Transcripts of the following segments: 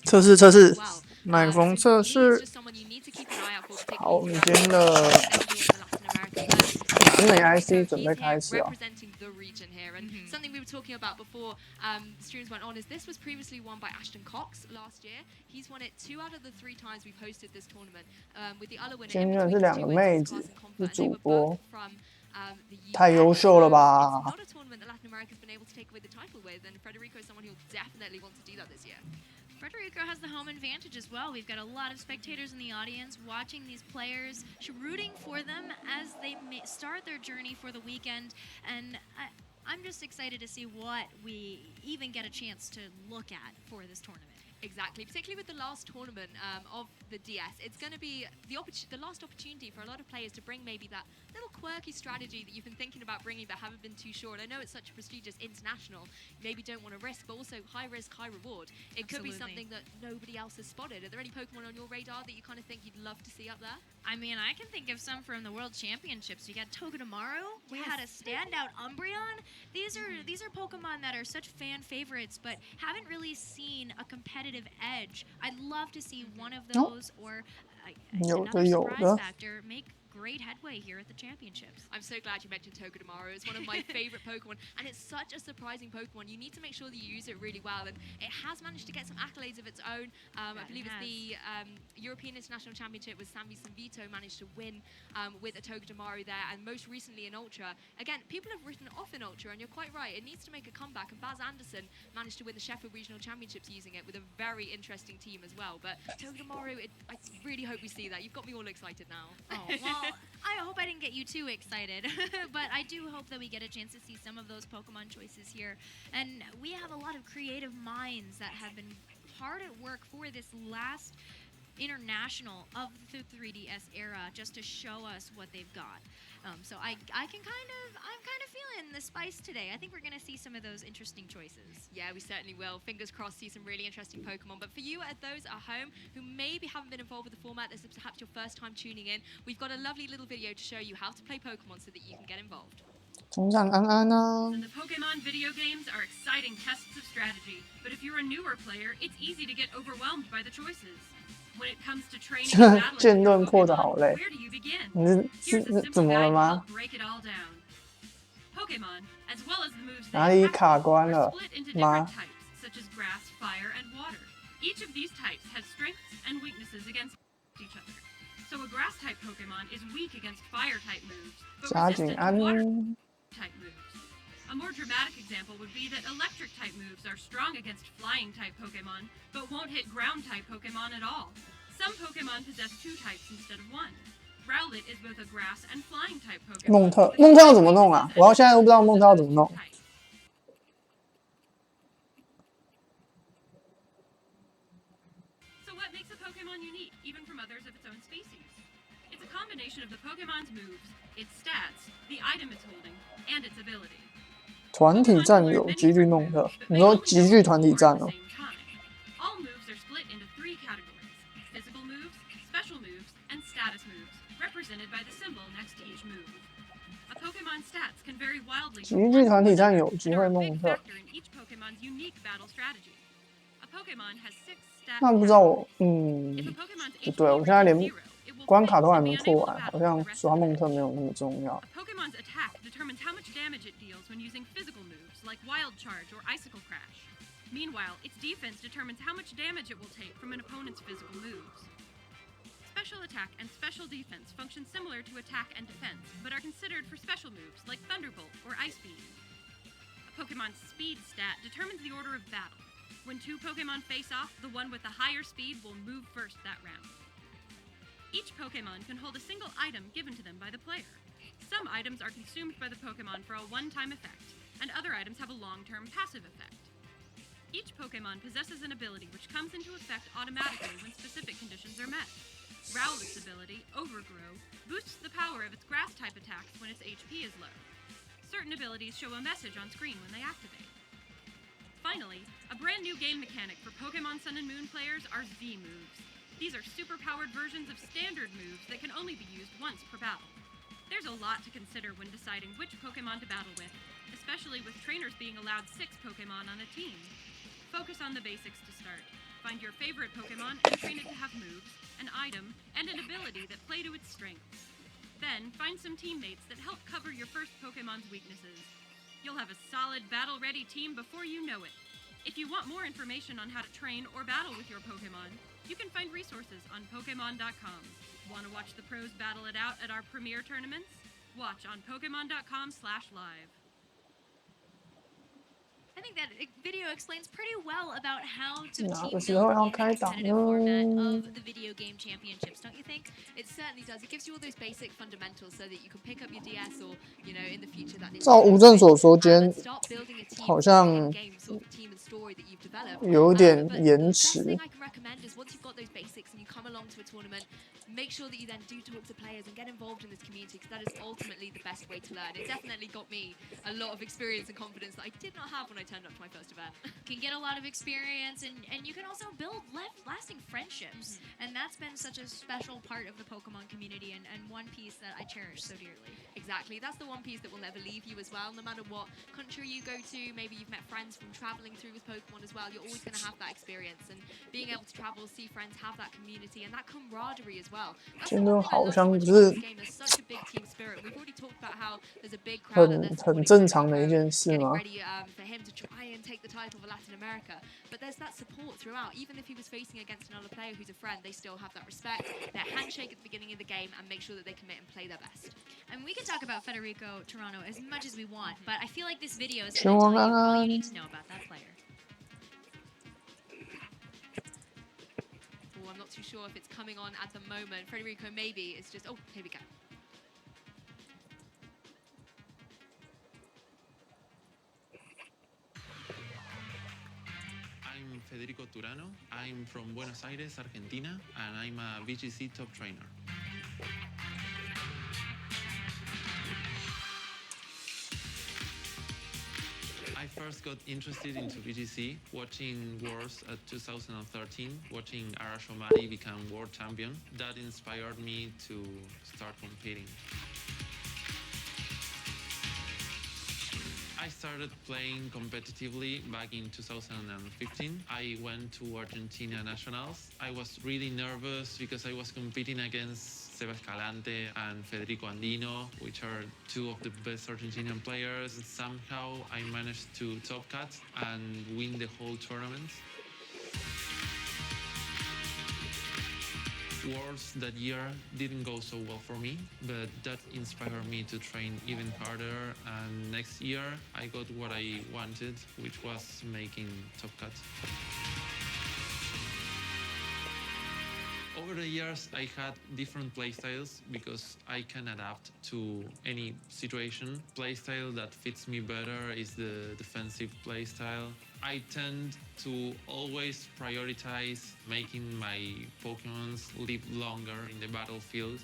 测试测试，麦克风测试。好，我们今天的南美I赛准备开始哦。Something we were talking about before streams went on is this was previously won by Ashton Cox last year. He's won it 2 out of the 3 times we've hosted this tournament. With the other winner, 今天是2个妹子，是主播，太优秀了吧 Not a tournament that Latin America's been able to take away the title with, and Federico is someone who definitely wants to do that this year. Federico has the home advantage as well. We've got a lot of spectators in the audience watching these players, rooting for them as they start their journey for the weekend. And I'm just excited to see what we even get a chance to look at for this tournament. Exactly, particularly with the last tournament of the DS, it's going to be the last opportunity for a lot of players to bring maybe that little quirky strategy that you've been thinking about bringing but haven't been too sure. And I know it's such a prestigious international, maybe don't want to risk, but also high risk, high reward. It could be something that nobody else has spotted. Are there any Pokemon on your radar that you kind of think you'd love to see up there? I mean, I can think of some from the World Championships. You got Togedemaru. We had a standout Umbreon. These are Pokemon that are such fan favorites, but haven't really seen a competitive edge. I'd love to see one of those or another surprise factor make great headway here at the championships. I'm so glad you mentioned Togedemaru. It's one of my favorite Pokemon, and it's such a surprising Pokemon. You need to make sure that you use it really well, and it has managed to get some accolades of its own. I believe it's the European International Championship with Sammy Vito managed to win with a Togedemaru there, and most recently in Ultra. Again, people have written off in Ultra, and you're quite right. It needs to make a comeback, and Baz Anderson managed to win the Sheffield Regional Championships using it with a very interesting team as well. But Togedemaru, I really hope we see that. You've got me all excited now. Oh, well, I hope I didn't get you too excited, but I do hope that we get a chance to see some of those Pokemon choices here. And we have a lot of creative minds that have been hard at work for this last international of the 3DS era just to show us what they've got. So I'm kind of feeling the spice today. I think we're going to see some of those interesting choices. Yeah, we certainly will. Fingers crossed, see some really interesting Pokemon. But for you, those at home who maybe haven't been involved with the format, this is perhaps your first time tuning in, we've got a lovely little video to show you how to play Pokemon so that you can get involved. 冲上安安啊 The Pokemon video games are exciting tests of strategy, but if you're a newer player, it's easy to get overwhelmed by the choices. When it comes to training and battling 剑盾 your 破得好 Pokemon, 累 where do you begin? 你是 Here's a 怎 simple 么 guide 了 to 吗 help break it all down. Pokemon, as well as the moves 哪 they 里 attack 卡 with, 关 are 了 split into 吗 different types, such as grass, fire, and water. Each of these types has strengths and weaknesses against each other. So a grass-type Pokemon is weak against fire-type moves, but 加紧 resistant 安 to water-type moves. A more dramatic example would be that electric-type moves are strong against flying-type Pokemon, but won't hit ground-type Pokemon at all. Some Pokemon possess 2 types instead of 1. Rowlet is both a grass and flying-type Pokemon. 梦特要怎么弄啊？我现在都不知道梦特要怎么弄。So what makes a Pokemon unique, even from others of its own species? It's a combination of the Pokemon's moves, its stats, the item it's holding, and its ability. 团体战有极具梦特，你说极具团体战哦？ All moves are split into 3 categories: physical moves, special moves, and status moves, represented by the symbol next to each move. A Pokemon's stats can vary wildly 极具团体战有机会梦特， in each Pokemon's unique battle strategy. A Pokemon has 6 stats. 那不知道我 If a Pokemon's 不对，我现在连 HP is 0, it will 关卡都还 be 没 unable 破 to 完， battle 好像 the rest 刷 of the 梦 game. 特没有那么重要。 A Pokemon's attack determines how much damage it deals when using physical moves like Wild Charge or Icicle Crash. Meanwhile, its defense determines how much damage it will take from an opponent's physical moves. Special attack and special defense function similar to attack and defense, but are considered for special moves like Thunderbolt or Ice Beam. A Pokemon's speed stat determines the order of battle. When 2 Pokemon face off, the one with the higher speed will move first that round. Each Pokemon can hold a single item given to them by the player. Some items are consumed by the Pokemon for a one-time effect, and other items have a long-term passive effect. Each Pokemon possesses an ability which comes into effect automatically when specific conditions are met. Rowlet's ability, Overgrow, boosts the power of its grass-type attacks when its HP is low. Certain abilities show a message on screen when they activate. Finally, a brand new game mechanic for Pokemon Sun and Moon players are Z-moves. These are super-powered versions of standard moves that can only be used once per battle. There's a lot to consider when deciding which Pokemon to battle with, especially with trainers being allowed 6 Pokemon on a team. Focus on the basics to start. find your favorite Pokemon and train it to have moves, an item, and an ability that play to its strengths. Then, find some teammates that help cover your first Pokemon's weaknesses. You'll have a solid battle-ready team before you know it. If you want more information on how to train or battle with your Pokemon, you can find resources on Pokemon.com. Want to watch the pros battle it out at our premier tournaments? Watch on Pokemon.com/live. I think that video explains pretty well about how to team 哪 build 个时候要 in the 开档 competitive format 呢？ of the video game championships, don't you think? It certainly does. It gives you all those basic fundamentals so that you can pick up your DS or, you know, in the future that. 照吴正所说，今天 Start building a team 好像 game sort of team and story that you've developed. 有点 But 延 the best 迟 thing。I can recommend is once you've got those basics and you come along to a tournament, make sure that you then do talk to players and get involved in this community because that is ultimately the best way to learn. It definitely got me a lot of experience and confidence that I did not have when I turned up to my first event. Can get a lot of experience, and you can also build lasting friendships. And that's been such a special part of the Pokemon community and one piece that I cherish so dearly. Exactly. That's the one piece that will never leave you as well. No matter what country you go to, maybe you've met friends from traveling through with Pokemon as well, you're always going to have that experience. And being able to travel, see friends, have that community and that camaraderie as well. That's the one thing I love so much about this game. There's such a big team spirit. We've already talked about how there's a big crowd and there's 很正常的一件事 getting 吗？ ready for him to try and take the title for Latin America. But there's that support throughout. Even if he was facing against another player who's a friend, they still have that respect, that handshake at the beginning of the game, and make sure that they commit and play their best. And we can talk about Federico Toronto as much as we want, but I feel like this video is going to tell you all you need to know about that player. Oh, I'm not too sure if it's coming on at the moment. Federico maybe is just... Oh, here we go. I'm Federico Turano. I'm from Buenos Aires, Argentina, and I'm a VGC top trainer. I first got interested into VGC watching Worlds at 2013, watching Arash Omari become world champion. That inspired me to start competing. I started playing competitively back in 2015. I went to Argentina Nationals. I was really nervous because I was competing against Seba Escalante and Federico Andino, which are two of the best Argentinian players. Somehow I managed to top cut and win the whole tournament. Worlds that year didn't go so well for me, but that inspired me to train even harder, and next year I got what I wanted, which was making top cut. Over the years I had different playstyles because I can adapt to any situation. Playstyle that fits me better is the defensive playstyle. I tend to always prioritize making my Pokemons live longer in the battlefield.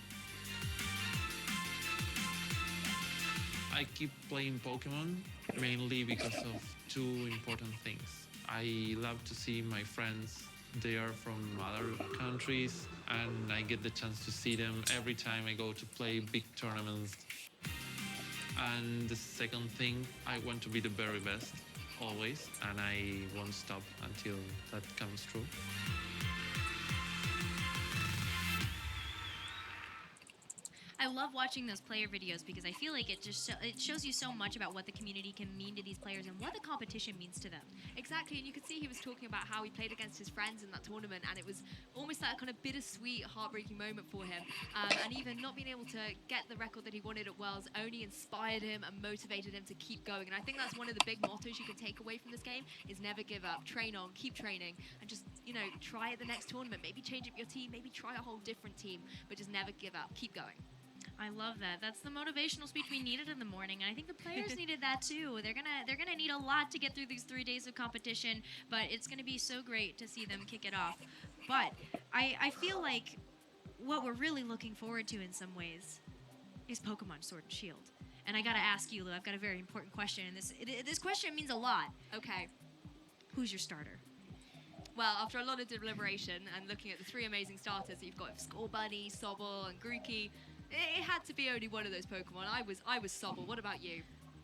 I keep playing Pokemon mainly because of two important things. I love to see my friends. They are from other countries and I get the chance to see them every time I go to play big tournaments. And the second thing, I want to be the very best, always, and I won't stop until that comes true. I love watching those player videos because I feel like it shows you so much about what the community can mean to these players and what the competition means to them. Exactly, and you could see he was talking about how he played against his friends in that tournament, and it was almost that kind of bittersweet, heartbreaking moment for him. And even not being able to get the record that he wanted at Worlds only inspired him and motivated him to keep going. And I think that's one of the big mottos you can take away from this game is never give up, train on, keep training, and just, you know, try at the next tournament. Maybe change up your team, maybe try a whole different team, but just never give up, keep going. I love that. That's the motivational speech we needed in the morning, and I think the players needed that too. They're gonna need a lot to get through these 3 days of competition, but it's gonna be so great to see them kick it off. But I feel like what we're really looking forward to in some ways is Pokemon Sword and Shield. And I gotta ask you, Lou, I've got a very important question, and this question means a lot. Okay. Who's your starter? Well, after a lot of deliberation and looking at the three amazing starters that you've got, Scorbunny, Sobble, and Grookey, it had to be only one of those Pokemon. I was Sobble. What about you?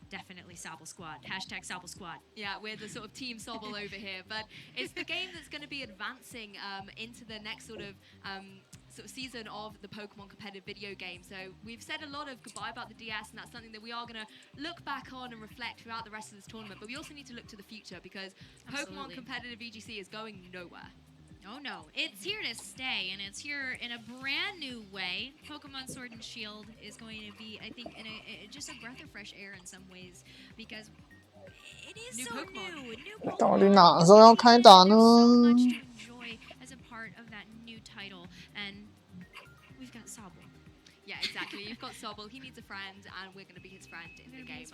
Definitely Sobble Squad. Hashtag Sobble Squad. Yeah, we're the sort of team Sobble over here, but it's the game that's going to be advancing into the next sort of season of the Pokemon competitive video game. So we've said a lot of goodbye about the DS, and that's something that we are going to look back on and reflect throughout the rest of this tournament. But we also need to look to the future because Pokemon competitive VGC is going nowhere. Oh no, it's here to stay, and it's here in a brand new way. Pokemon Sword and Shield is going to be, I think, just a breath of fresh air in some ways, because it is new so Pokemon. new Pokemon. 到底哪时候要开打呢？ There's so much to enjoy as a part of that new title, and we've got Sobble. Yeah, exactly. You've got Sobble. He needs a friend, and we're going to be his friend in the game, 100%.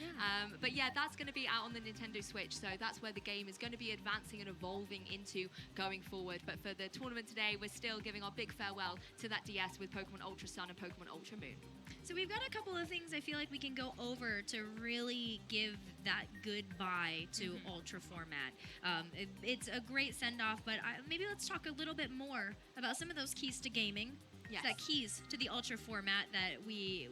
Yeah. But yeah, that's going to be out on the Nintendo Switch, so that's where the game is going to be advancing and evolving into going forward. But for the tournament today, we're still giving our big farewell to that DS with Pokemon Ultra Sun and Pokemon Ultra Moon. So we've got a couple of things I feel like we can go over to really give that goodbye to Ultra format. It's a great send-off, but maybe let's talk a little bit more about some of those keys to gaming. Yes. That keys to the Ultra format that we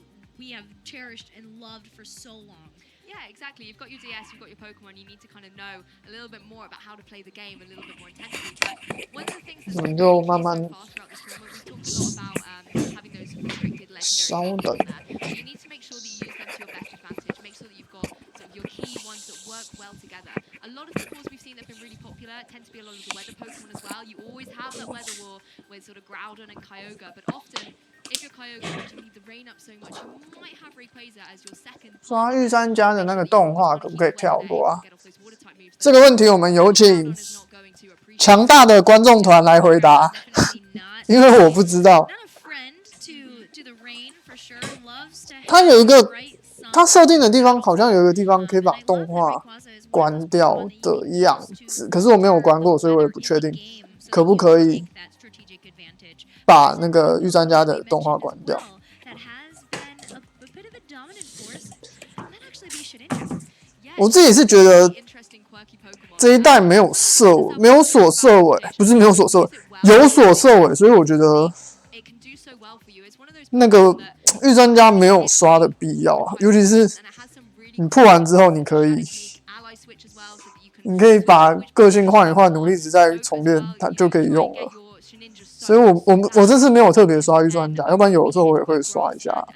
have cherished and loved for so long. Yeah, exactly. You've got your DS, you've got your Pokemon. You need to kind of know a little bit more about how to play the game a little bit more intensely. But one of the things that's been really key so far throughout this tournament, we've talked a lot about having those restricted legendary Pokemon there. So you need to make sure that you use them to your best advantage. Make sure that you've got sort of your key ones that work well together. A lot of the cores we've seen that have been really popular tend to be a lot of the weather Pokemon as well. You always have that weather war with sort of Groudon and Kyogre, but often if your Kyogre you need the rain up so much, you might have Rayquaza as your second. 说玉山家的那个动画可不可以跳过啊？这个问题我们有请强大的观众团来回答，因为我不知道。它有一个，它设定的地方好像有一个地方可以把动画关掉的样子，可是我没有关过，所以我也不确定可不可以把那个御三家的动画关掉。我自己是觉得这一代没有所射尾，不是没有所射尾，有所射尾，所以我觉得那个御三家没有刷的必要啊，尤其是你破完之后，你可以把个性换一换，努力值再重练，它就可以用了。所以我这次没有特别刷御三家，要不然有的时候我也会刷一下。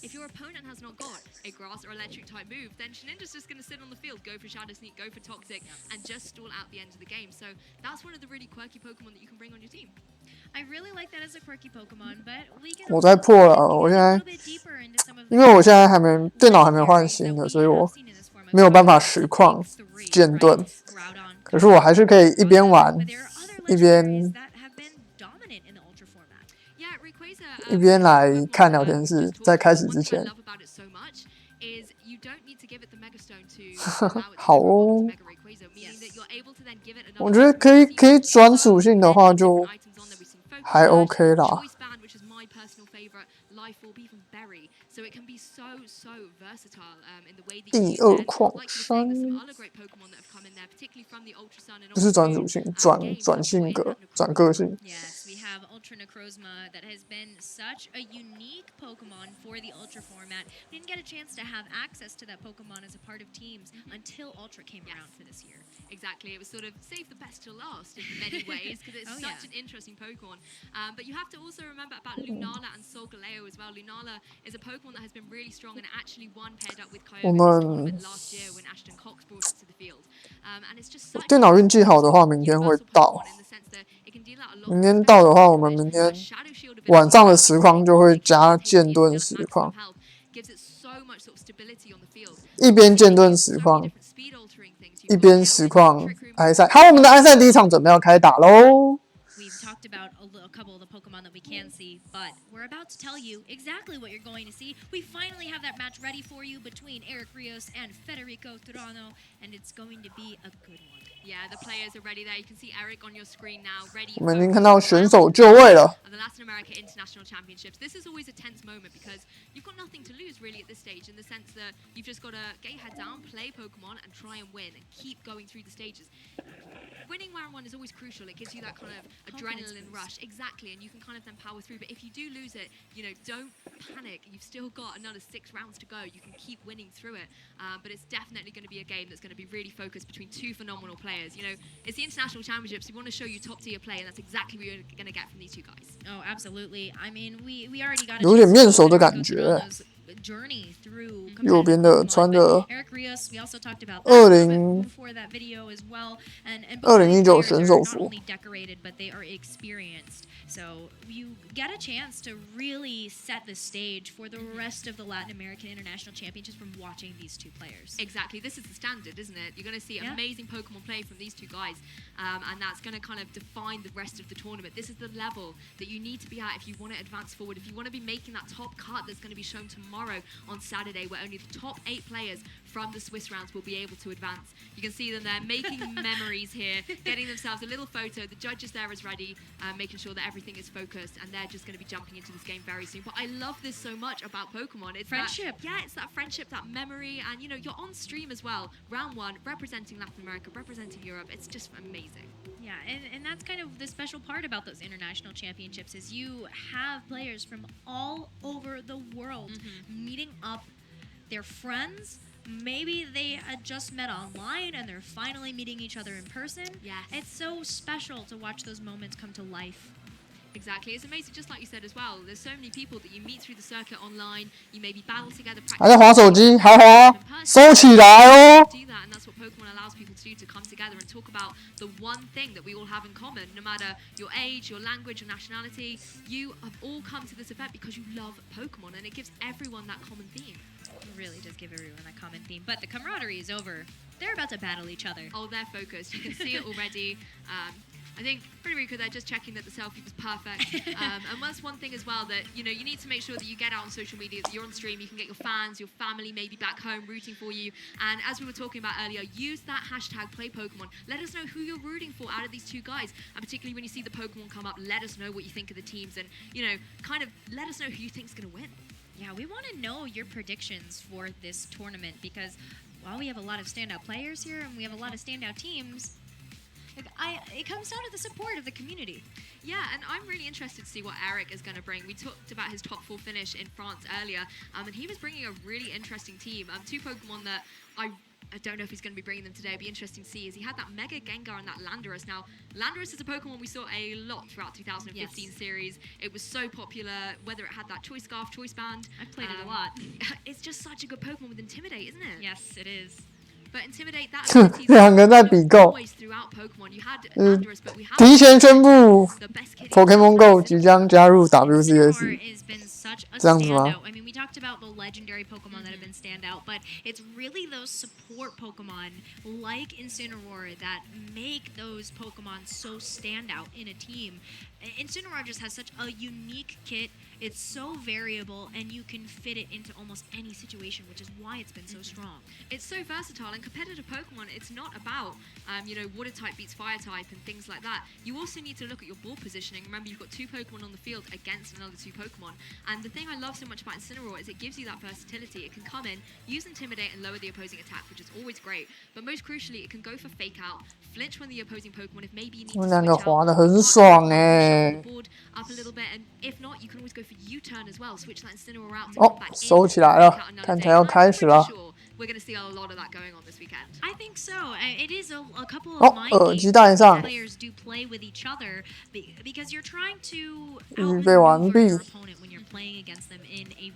If your opponent has not got a grass or electric type move, then Shininja's just going to sit on the field, go for Shadow Sneak, go for Toxic, and just stall out the end of the game. So that's one of the really quirky Pokemon that you can bring on your team. I really like that as a quirky Pokemon, but we can 我在破了，我现在因为我现在电脑还没换新的，所以我没有办法实况剑盾，可是我还是可以一边玩一边来看聊天室，在开始之前。好哦，我觉得可以转属性的话就还 OK 啦。第二矿山不是转属性，转性格，转个性。Ultra Necrozma that has been such a unique Pokemon for the Ultra format. We didn't get a chance to have access to that Pokemon as a part of teams until Ultra came around for this year. Exactly, it was sort of save the best till last in many ways because it's such an interesting Pokemon. But you have to also remember about Lunala and Solgaleo as well. Lunala is a Pokemon that has been really strong and actually won paired up with Kyogre last year when Ashton Cox brought it to the field. And it's just such 电脑运气好的话，明天会到。明天到的话，我们明天晚上的实况就会加剑盾实况，一边剑盾实况，一边实况I赛。好，我们的I赛第一场准备要开打喽。Couple of the Pokemon that we can see, but we're about to tell you exactly what you're going to see. We finally have that match ready for you between Eric Rios and Federico Turano, and it's going to be a good one. Yeah, the players are ready there. You can see Eric on your screen now, ready. 我们已经看到选手就位了。The Latin America International Championships. This is always a tense moment because you've got nothing to lose really at this stage, in the sense that you've just got to get your head down, play Pokemon, and try and win, and keep going through the stages. Winning round one is always crucial. It gives you that kind of adrenaline rush. Exactly, and you can kind of then power through. But if you do lose it, you know, don't panic. You've still got another 6 rounds to go. You can keep winning through it. But it's definitely going to be a game that's going to be really focused between 2 phenomenal players. You know, it's the International Championships. We want to show you top-tier play, and that's exactly what you're going to get from these 2 guys. Oh, absolutely. I mean, we already got 有点面熟的感觉。 journey through 右边的穿着 Eric Rios, we also talked about 20 before that video as well. And 2019选手服 not only decorated, but they are experienced. So you get a chance to really set the stage for the rest of the Latin American International Championships from watching these 2 players. Exactly. This is the standard, isn't it? You're going to see amazing Pokemon play from these 2 guys, and that's going to kind of define the rest of the tournament. This is the level that you need to be at if you want to advance forward, if you want to be making that top cut that's going to be shown tomorrow on Saturday, where only the top 8 players from the Swiss rounds will be able to advance. You can see them there making memories here, getting themselves a little photo. The judge is there is ready, making sure that everything is focused, and they're just going to be jumping into this game very soon. But I love this so much about Pokemon. It's friendship. It's that friendship, that memory, and you know, you're on stream as well. Round 1, representing Latin America, representing Europe. It's just amazing. Yeah, and that's kind of the special part about those international championships is you have players from all over the world meeting up. They're friends. Maybe they had just met online and they're finally meeting each other in person. Yes. It's so special to watch those moments come to life. Exactly. It's amazing, just like you said as well. There's so many people that you meet through the circuit online. You maybe battle together. 还在滑手机，还滑，收起来哦。 Do that, and that's what Pokemon allows people to do, to come together and talk about the one thing that we all have in common. No matter your age, your language, your nationality, you have all come to this event because you love Pokemon, and it gives everyone that common theme. It really does give everyone that common theme. But the camaraderie is over. They're about to battle each other. Oh, they're focused. You can see it already. I think pretty Rico, they're just checking that the selfie was perfect. And that's one thing as well, that you know, you need to make sure that you get out on social media, that you're on stream, you can get your fans, your family maybe back home rooting for you. And as we were talking about earlier, use that hashtag #PlayPokemon. Let us know who you're rooting for out of these 2 guys. And particularly when you see the Pokemon come up, let us know what you think of the teams, and you know, kind of let us know who you think's going to win. Yeah, we want to know your predictions for this tournament because while we have a lot of standout players here and we have a lot of standout teams, it comes down to the support of the community. Yeah, and I'm really interested to see what Eric is going to bring. We talked about his top 4 finish in France earlier, and he was bringing a really interesting team. 2 Pokemon that I don't know if he's going to be bringing them today. It'd be interesting to see. Is he had that Mega Gengar and that Landorus. Now, Landorus is a Pokemon we saw a lot throughout 2015 series. It was so popular, whether it had that Choice Scarf, Choice Band. I've played it a lot. It's just such a good Pokemon with Intimidate, isn't it? Yes, it is. But Intimidate, that ability 两个人在比够。 always throughout Pokemon. You had Landorus, but we have 提前宣布 the best kid Pokemon Go 即将加入 WCS。 has been such a 这样子吗？ standout. I mean, we talked about the legendary Pokemon that have been standout, but it's really those support Pokemon like Incineroar that make those Pokemon so standout in a team. Incineroar just has such a unique kit. It's so variable, and you can fit it into almost any situation, which is why it's been so strong. It's so versatile, and competitive Pokemon, it's not about, you know, water type beats fire type and things like that. You also need to look at your ball positioning. Remember, you've got 2 Pokemon on the field against another 2 Pokemon. And the thing I love so much about Incineroar is it gives you that versatility. It can come in, use Intimidate, and lower the opposing attack, which is always great. But most crucially, it can go for Fake Out, flinch when the opposing Pokemon, if maybe you need to 我们两个 switch 滑 out, 得很爽欸。 board up a little bit, and if not, you can always go for U-turn as well. Switch that Incineroar out to 哦 come back， in, 收起来了 take out another 看 day. 起来要 I'm 开始 pretty 了。 sure we're going to see a lot of that going on this weekend. I think so. It is a couple of 哦 mind 耳 games 机戴上 that players do play with each other because you're trying to 预备完 outmaneuver 毕 your opponent when you're playing against them in a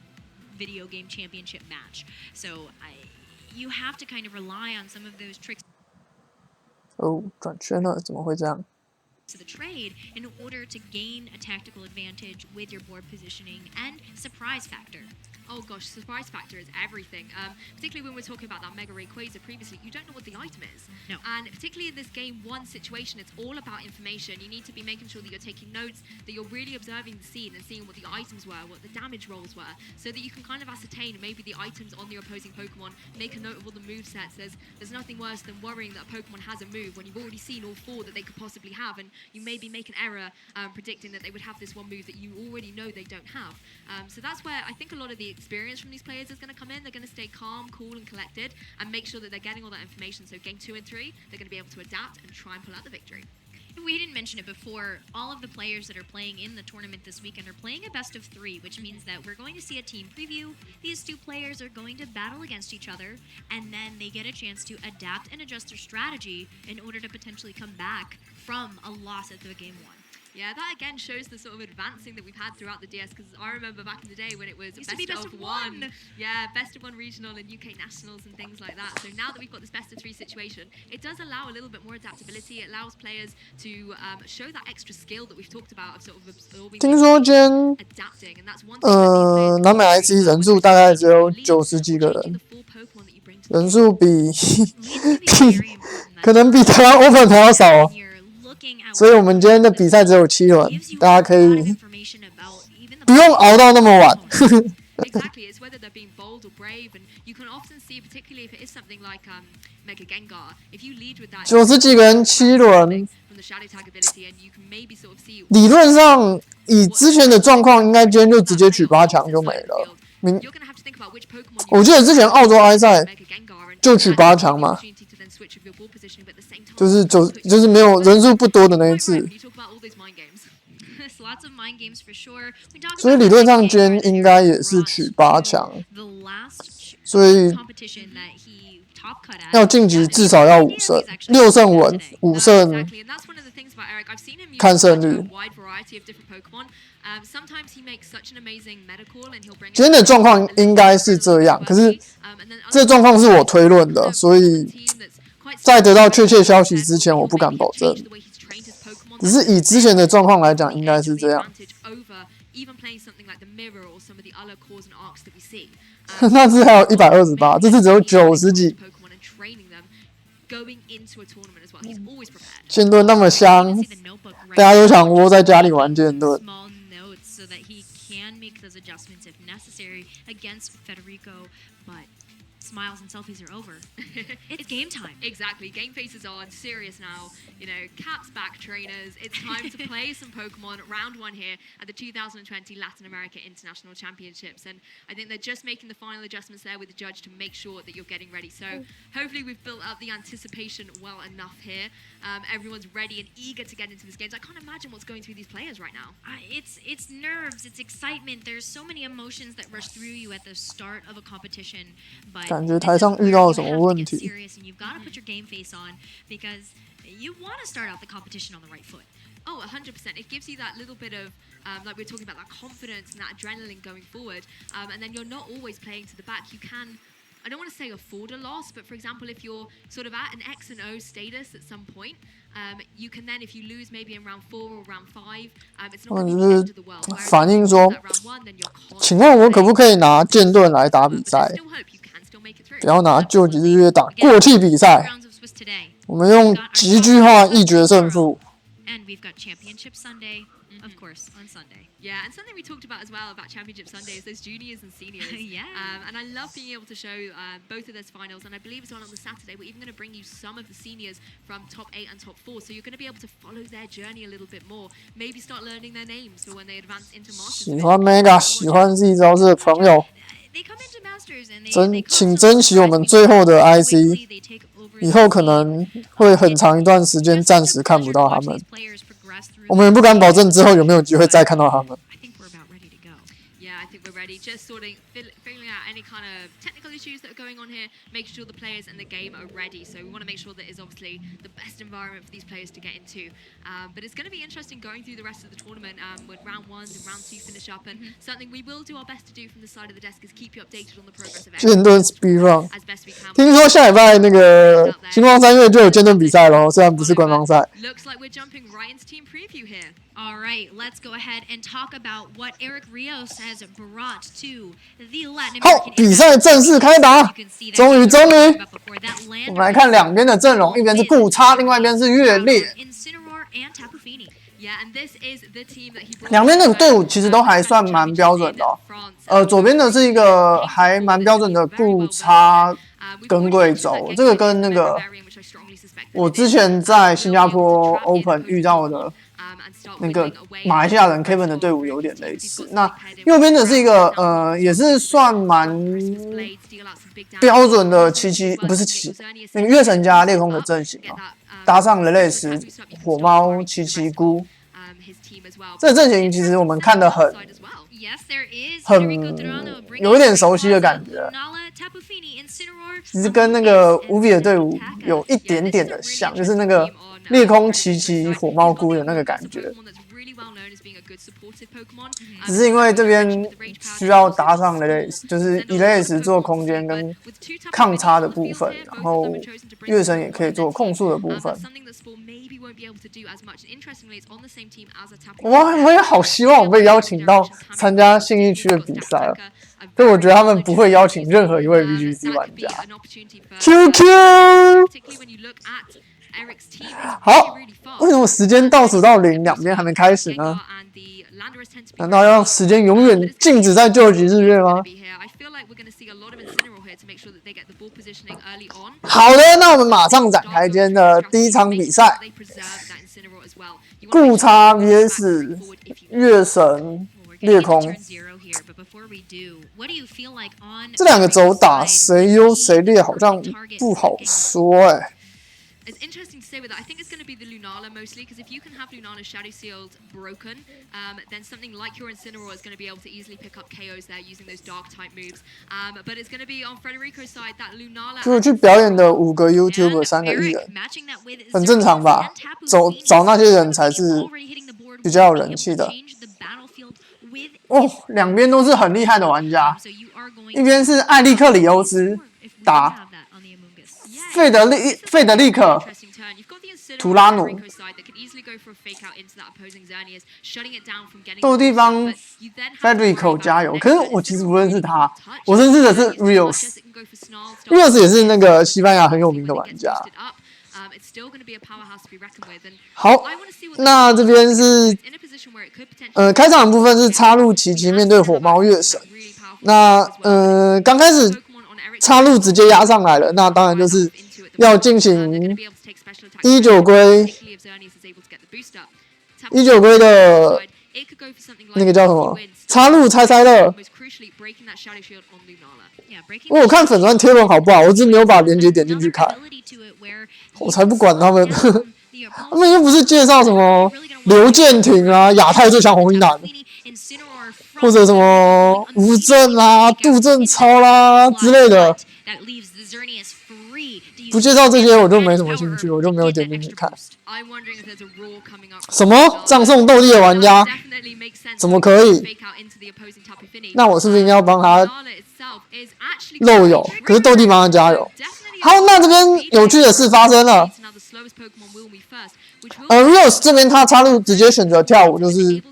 video game championship match. So you have to kind of rely on some of those tricks 哦，转圈了，怎么会这样？ to the trade in order to gain a tactical advantage with your board positioning and surprise factor. Oh gosh, surprise factor is everything. Particularly when we're talking about that Mega Rayquaza previously, you don't know what the item is. No. And particularly in this game 1 situation, it's all about information. You need to be making sure that you're taking notes, that you're really observing the scene and seeing what the items were, what the damage rolls were, so that you can kind of ascertain maybe the items on the opposing Pokemon, make a note of all the movesets. There's nothing worse than worrying that a Pokemon has a move when you've already seen all 4 that they could possibly have, and you maybe make an error predicting that they would have this one move that you already know they don't have. So that's where I think a lot of the experience from these players is going to come in. They're going to stay calm, cool, and collected, and make sure that they're getting all that information. So game 2 and 3, they're going to be able to adapt and try and pull out the victory. We didn't mention it before, all of the players that are playing in the tournament this weekend are playing a best of 3, which means that we're going to see a team preview. These 2 players are going to battle against each other, and then they get a chance to adapt and adjust their strategy in order to potentially come back from a loss at the game 1. Yeah, that again shows the sort of advancing that we've had throughout the DS, because I remember back in the day when it was best of 1. Yeah, best of 1 regional and UK nationals and things like that. So now that we've got this best of 3 situation, it does allow a little bit more adaptability. It allows players to show that extra skill that we've talked about of sort of absorbing, 听说今天 adapting, and that's one thing 南美 IC 人数大概只有90几个人，人数比可能比台湾 Open 还要少哦。所以我们今天的比赛只有7轮，大家可以不用熬到那么晚。Exactly, it's whether they're being bold or brave, and you can often see, particularly if it is something like Mega Gengar, if you lead with that 90几个人7轮， from the shadow tag ability, and you can maybe sort of see 理论上以之前的状况，应该今天就直接取8强就没了。you're going to have to think about which Pokemon 我记得之前澳洲 I 赛 Mega Gengar, and 就取8强嘛， opportunity to then switch of your ball positioning, but at the same time 就是没有人数不多的那一次。 you talk about all those mind games. Lots of mind games for sure. 所以理论上今天应该也是取8强，所以要晋级至少要5胜，6胜稳，5胜 Exactly, and that's one of the things about Eric. I've seen him use 看胜 such 率 a。wide variety of different Pokemon. Sometimes he makes such an amazing medical, and he'll bring 今天的状况应该是这样，可是这状况是我推论的，所以在得到确切消息之前，我不敢保证。只是以之前的状况来讲，应该是这样。那次还有128，这次只有90几。剑盾那么香，大家都想窝在家里玩剑盾。Smiles and selfies are over. It's game time. Exactly. Game faces are serious now. You know, Cap's back trainers. It's time to play some Pokemon. Round 1 here at the 2020 Latin America International Championships. And I think they're just making the final adjustments there with the judge to make sure that you're getting ready. So hopefully we've built up the anticipation well enough here. Everyone's ready and eager to get into this game. I can't imagine what's going through these players right now. It's nerves. It's excitement. There's so many emotions that rush through you at the start of a competition. But 感觉台上遇到了什么问题？ You've got to put your game face on because you want to start out the competition on the right foot. Oh, 100%. It gives you that little bit of, like we were talking about, that confidence and that adrenaline going forward. And then you're not always playing to the back. You can, I don't want to say afford a loss, but for example, if you're sort of at an X and O status at some point, you can then, if you lose maybe in round 4 or round 5, it's not going to be the end of the world. 反映说， round 1, then you're 请问我可不可以拿剑盾来打比赛？ 不要拿旧几日月打过气比赛，我们用极具化一决胜负。 And we've got Championship Sunday, of course, on Sunday. Yeah, and something we talked about as well about Championship Sunday is those juniors and seniors. Yeah. And I love being able to show both of those finals. And I believe as well on the Saturday, we're even going to bring you some of the seniors from top 8 and top 4. So you're going to be able to follow their journey a little bit more. Maybe start learning their names for when they advance into Masters. 喜欢 Mega， 喜欢 Z 招式的朋友， They come into Masters and they 请珍惜我们最后的 IC。 以后可能会很长一段时间暂时看不到他们，我们也不敢保证之后有没有机会再看到他们。Yeah, I think we're ready. Just sort of figuring out any kind of technical technical issues that are going on here, making sure the players and the game are ready. So we want to make sure that it's obviously the best environment for these players to get into. But it's going to be interesting going through the rest of the tournament with round 1 and round 2 finish up. And something we will do our best to do from the side of the desk is keep you updated on the progress of剑盾 speed run， as best we can. 听说下礼拜那个星光3月就有剑盾比赛咯，虽然不是官方赛。Looks like we're jumping right into team preview here. All right, let's go ahead and talk about what Eric Rios has brought to the Latin 好， American 比赛正式开打， You can see that 终于 before that 我们来看两边的阵容，一边是顾差，另外一边是月烈。 Incineroar and Tapufini. Yeah, and this is the team that he brought. 两边的队伍其实都还算蛮标准的哦。左边的是一个还蛮标准的顾差跟贵州，这个跟那个我之前在新加坡 Open 遇到的那个马来西亚人 Kevin 的队伍有点类似。那右边的是一个也是算蛮标准的不是那个月神加裂空的阵型啊，搭上人类石火猫奇菇。这个阵型其实我们看得很有一点熟悉的感觉，其实跟那个无比的队伍有一点点的像，就是那个裂空奇火猫菇的那个感觉。只是因为这边需要搭上就是以雷石做空间跟抗差的部分，然后月神也可以做控速的部分。我也好希望我被邀请到参加信义区的比赛啊，但我觉得他们不会邀请任何一位 VGC 玩家。QQ 好，为什么时间倒数到0，两边还没开始呢？难道要让时间永远静止在救急日月吗？好的，那我们马上展开今天的第一场比赛，顾差 VS 月神裂空。这两个走打谁优谁劣好像不好说It's interesting to say with that. I think it's going to be the Lunala mostly, because if you can have Lunala's Shadow Shield broken, then something like your Incineroar is going to be able to easily pick up KOs there using those Dark type moves. But it's going to be on Frederico's side that Lunala. 就去表演的5个 YouTuber 3个艺人，很正常吧？找那些人才是比较有人气的。哦，两边都是很厉害的玩家，一边是艾利克里欧斯打费德利克图拉努，斗地方 Federico 加油！可是我其实不认识他，我认识的是 Rios 也是那个西班牙很有名的玩家。好，那这边是开场的部分是插入奇面对火猫月神。那刚开始插入直接压上来了，那当然就是要进行19龟的那个叫什么插入猜乐。我看粉专贴文好不好？我只是没有把链接点进去看，我才不管他们，他们又不是介绍什么刘建廷啊、亚太最强红衣男。或者什么吴震啊、杜振超啦之类的，不介绍这些我就没什么兴趣，我就没有点进去看。什么葬送斗地的玩家？怎么可以？那我是不是应该要帮他漏油？可是斗地帮他加油。好，那这边有趣的事发生了。Rios 这边他插入直接选择跳舞，就是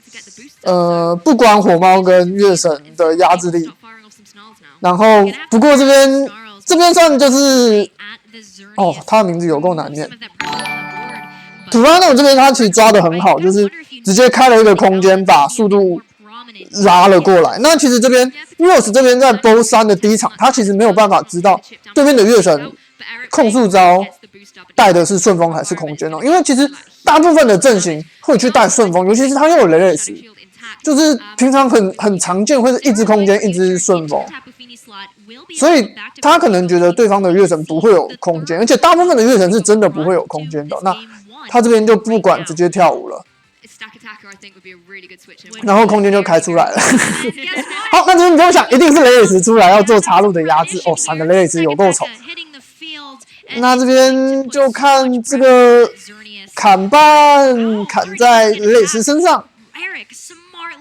不管火猫跟月神的压制力。然后不过这边算就是他的名字有够难念。土拉诺这边他其实抓得很好，就是直接开了一个空间，把速度拉了过来。那其实这边 Rios 这边在 BO 3的第一场，他其实没有办法知道对面的月神控速招带的是顺风还是空间因为其实大部分的阵型会去带顺风，尤其是他又有雷石，就是平常很常见会是一只空间一只顺风，所以他可能觉得对方的月神不会有空间，而且大部分的月神是真的不会有空间的。那他这边就不管直接跳舞了。然后空间就开出来了。好，那这边你不用想，一定是雷雷斯出来要做插入的压制哦，闪的雷雷斯有够丑。那这边就看这个砍半砍在雷雷斯身上，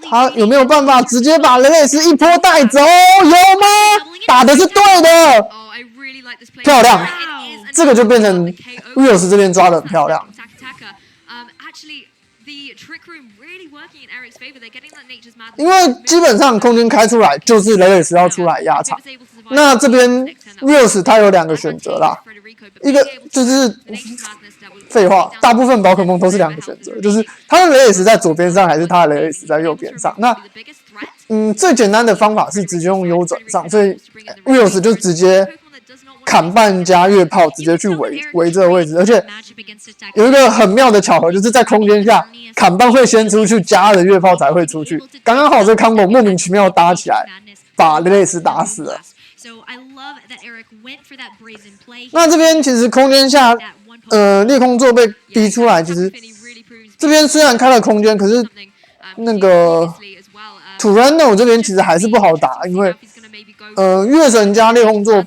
他有没有办法直接把雷雷斯一波带走？有吗？打的是对的，漂亮。这个就变成 Rios 这边抓的很漂亮。因为基本上空间开出来就是雷雷斯要出来压场，那这边 Rios 他有2个选择啦，一个就是废话，大部分宝可梦都是2个选择，就是他的雷雷斯在左边上还是他的雷雷斯在右边上。那最简单的方法是直接用优转上，所以 Rios 就直接砍半加月炮直接去围这个位置，而且有一个很妙的巧合，就是在空间下砍半会先出去，加2的月炮才会出去，刚刚好这 combo 莫名其妙搭起来，把雷雷斯打死了。那这边其实空间下，裂空座被逼出来，其实这边虽然开了空间，可是那个Turano 这边其实还是不好打，因为月神加裂空座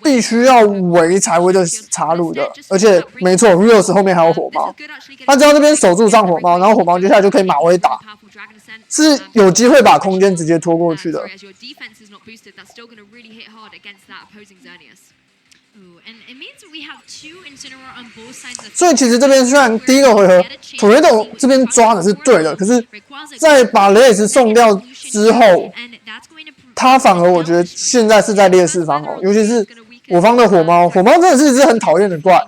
必须要围才围的插入的，而且没错 ，Rios 后面还有火猫，他只要这边守住上火猫，然后火猫接下来就可以马威打，是有机会把空间直接拖过去的。所以其实这边虽然第一个回合 Tornado 这边抓的是对的，可是在把雷雷斯送掉之后，他反而我觉得现在是在劣势方哦，尤其是我方的火猫，火猫真的是一只很讨厌的怪，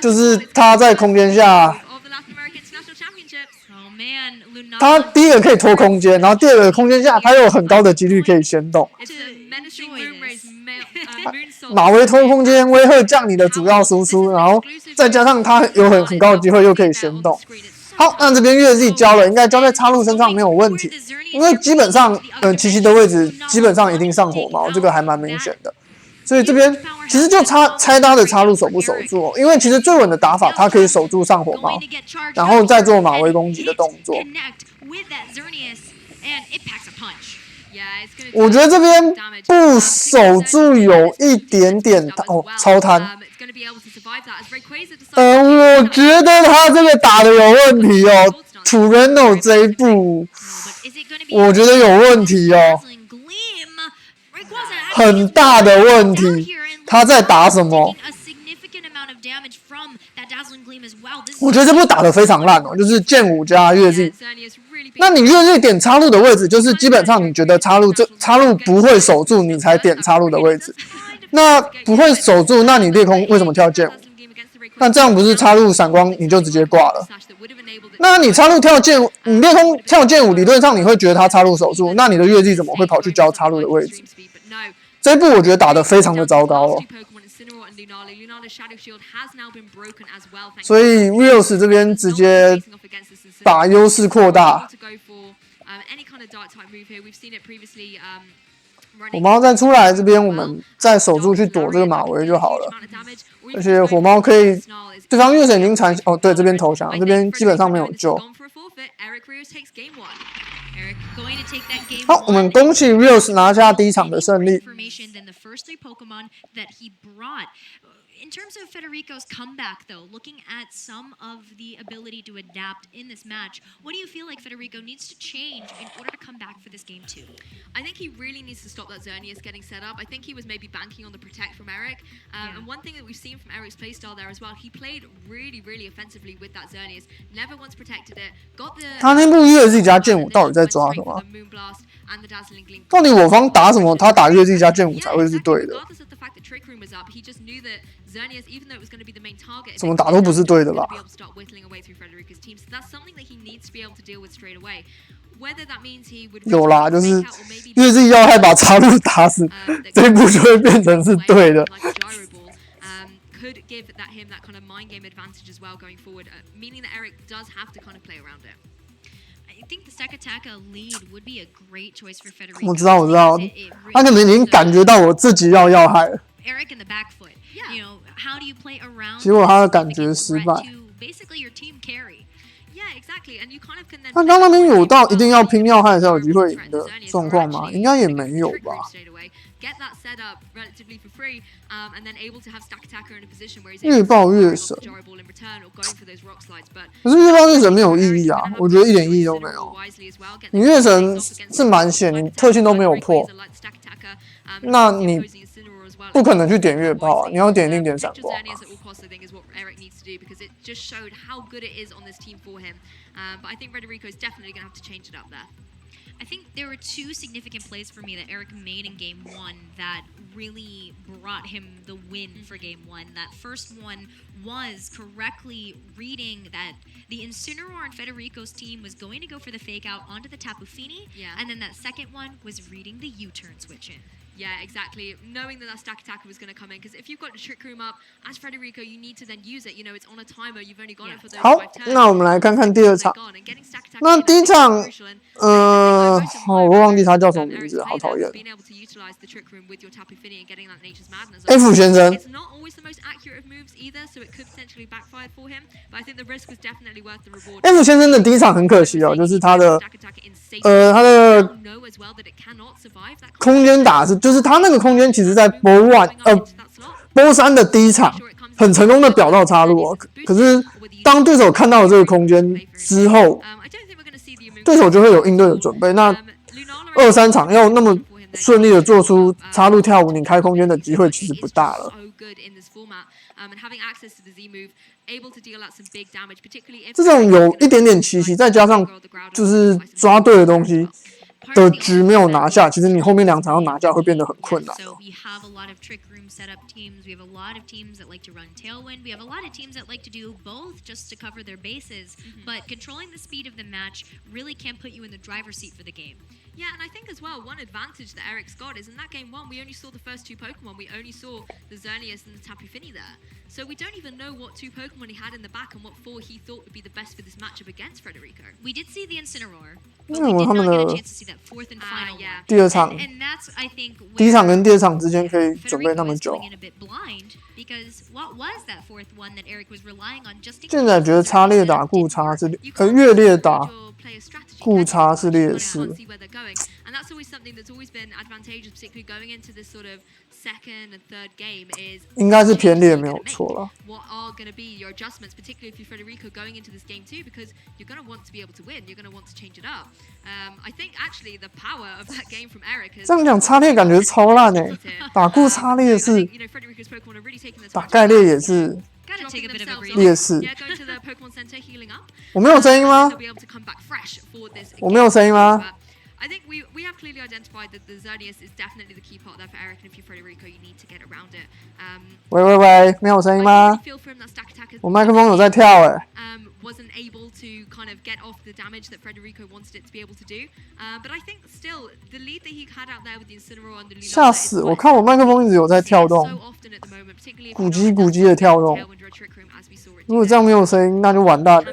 就是他在空间下，他第一个可以拖空间，然后第2个空间下他有很高的几率可以先动。马威拖空间，威吓降你的主要输出，然后再加上他有很高的机会又可以先动。好，那这边月 Z 交了，应该交在插入身上没有问题，因为基本上奇奇的位置基本上一定上火猫，这个还蛮明显的。所以这边其实就猜他的插入守不守住哦，因为其实最稳的打法，他可以守住上火猫，然后再做马威攻击的动作。我觉得这边不守住有一点点超摊。我觉得他这个打的有问题哦 ，Turano 这一步，我觉得有问题哦，很大的问题。他在打什么？我觉得这步打得非常烂哦，就是剑5加月 Z。那你月 Z 点插入的位置，就是基本上你觉得插入不会守住，你才点插入的位置。那不会守住，那你裂空为什么跳剑5？那这样不是插入闪光你就直接挂了？那你插入跳剑5，你裂空跳剑5，理论上你会觉得他插入守住，那你的月 Z 怎么会跑去交插入的位置？这一步我觉得打得非常的糟糕哦。所以 Rios 这边直接把优势扩大。火猫再出来，这边我们再守住去躲这个马威就好了。而且火猫可以，对方月神已经残对，这边投降，这边基本上没有救。好，我们恭喜 Rios 拿下第1场的胜利。In terms of Federico's comeback, though, looking at some of the ability to adapt in this match, what do you feel like Federico needs to change in order to come back for this game too? I think he really needs to stop that Xerneas getting set up. I think he was maybe banking on the protect from Eric. And one thing that we've seen from Eric's playstyle there as well, he played really, really offensively with that Xerneas. Never once protected it. Got the 他那部月 Z 加剑5到底在抓什么？到底我方打什么？他打月 Z 加剑5才会是对的。怎么打都不是对的吧？有啦，就是月 Z 要害把插入打死，这一步就会变成是对的。Could give him that kind of mind game advantage as well going forward, meaning that Eric does have to kind of play around it. I think the Sakataka lead would be a great choice for Federico. 我知道，他可能已经感觉到我自己要害了。Eric in the back foot. You know, how do you play around? 结果他的感觉失败。Basically, your team carry. 他刚那边有到一定要拼要害才有机会赢的状况吗？应该也没有吧。越爆越神，可是越爆越神没有意义啊，我觉得一点意义都没有。你越神是蛮险，你特性都没有破，那你不可能去点越爆啊，你要点一定点闪光啊。But I think Federico is definitely going to have to change it up there. I think there were two significant plays for me that Eric made in game one that really brought him the win for game one. That first one was correctly reading that the Incineroar and Federico's team was going to go for the fake out onto the Tapu Fini. And then that second one was reading the U-turn switch in. Yeah, exactly. Knowing that stack attacker was going to come in, because if you've got the trick room up as Federico, you need to then use it. You know, it's on a timer. You've only got it for those 好， 5 turns. 那我们来看看第二场。那第一场，我忘记他叫什么名字，好讨厌。F 先生。It's not always the most accurate of moves either, so it could potentially backfire for him. But I think the risk was definitely worth the reward. F 先生的第一场很可惜哦，就是他的空间打是，就是他那个空间其实在波3的第一场很成功的表到插入哦，可是当对手看到了这个空间之后，对手就会有应对的准备。那2、3场要那么顺利的做出插入跳舞拧开空间的机会其实不大了。这种有一点点奇袭，再加上就是抓对的东西的局没有拿下，其实你后面2场要拿下会变得很困难。setup teams. We have a lot of teams that like to run tailwind. We have a lot of teams that like to do both just to cover their bases. But controlling the speed of the match really can put you in the driver's seat for the game. Yeah, and I think as well, one advantage that Eric's got is in that game 1, we only saw the first 2 Pokemon. We only saw the Xerneas and the Tapu Fini there. So we don't even know what 2 Pokemon he had in the back and what 4 he thought would be the best for this matchup against Federico. We did see the Incineroar, but we did not get a chance to see that 4th and final one. 第二场 And that's, I think, 第一场跟第二场之间可以准备那么久。 Because what was that 4th one that Eric was relying on just in case? 现在觉得差劣打固差是越劣打固差是劣势。And that's always something that's always been advantageous, particularly going into this sort of second and third game is 应该是偏劣没有错了。 What are going to be your adjustments, particularly if you're Federico going into this game too, because you're going to want to be able to win. You're going to want to change it up. I think actually the power of that game from Eric is 这样讲差劣感觉超烂欸，打固差劣势，打概率也是劣势。我没有声音吗？我没有声音吗？ I think we have clearly identified that the Xerneas is definitely the key part there for Eric, and if you're Federico, you need to get around it. 喂，没有声音吗？我麦克风有在跳欸。Wasn't able to kind of get off the damage that Federico wanted it to be able to do. But I think still the lead that he had out there with the Incineroar and the Lunala. 吓死！我看我麦克风一直有在跳动，咕叽咕叽的跳动。如果这样没有声音，那就完蛋了。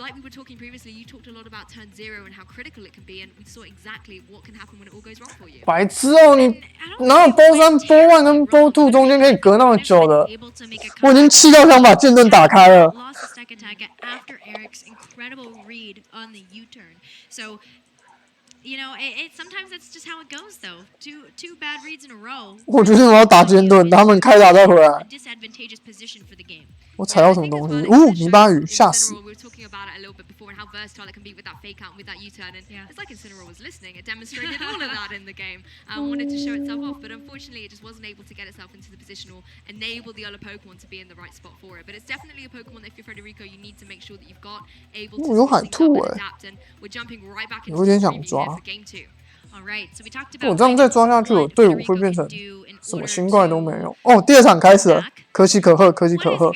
Like we were talking previously, you talked a lot about turn 0 and how critical it can be, and we saw exactly what can happen when it all goes wrong for you. 白痴哦，你哪有波3、波1跟波2中间可以隔那么久的？我已经气到想把剑盾打开了。You know, sometimes that's just how it goes, though. Two bad reads in a row. 我决定我要打剑盾，他们开打再回来。 Disadvantageous position for the game. 我踩到什么东西？泥巴雨，吓死！ We were talking about it a little bit before and how versatile it can be with that fake out and with that U-turn. And it's like Incineroar was listening. It demonstrated all of that in the game. Wanted to show itself off, but unfortunately, it just wasn't able to get itself into the position or enable the other Pokemon to be in the right spot for it. But it's definitely a Pokemon that if you're Federico, you need to make sure that you've got able to adapt. And we're jumping right back into the game 2. 我这样再抓下去，我队伍会变成什么新怪都没有。哦，第二场开始了，可喜可贺，可喜可贺。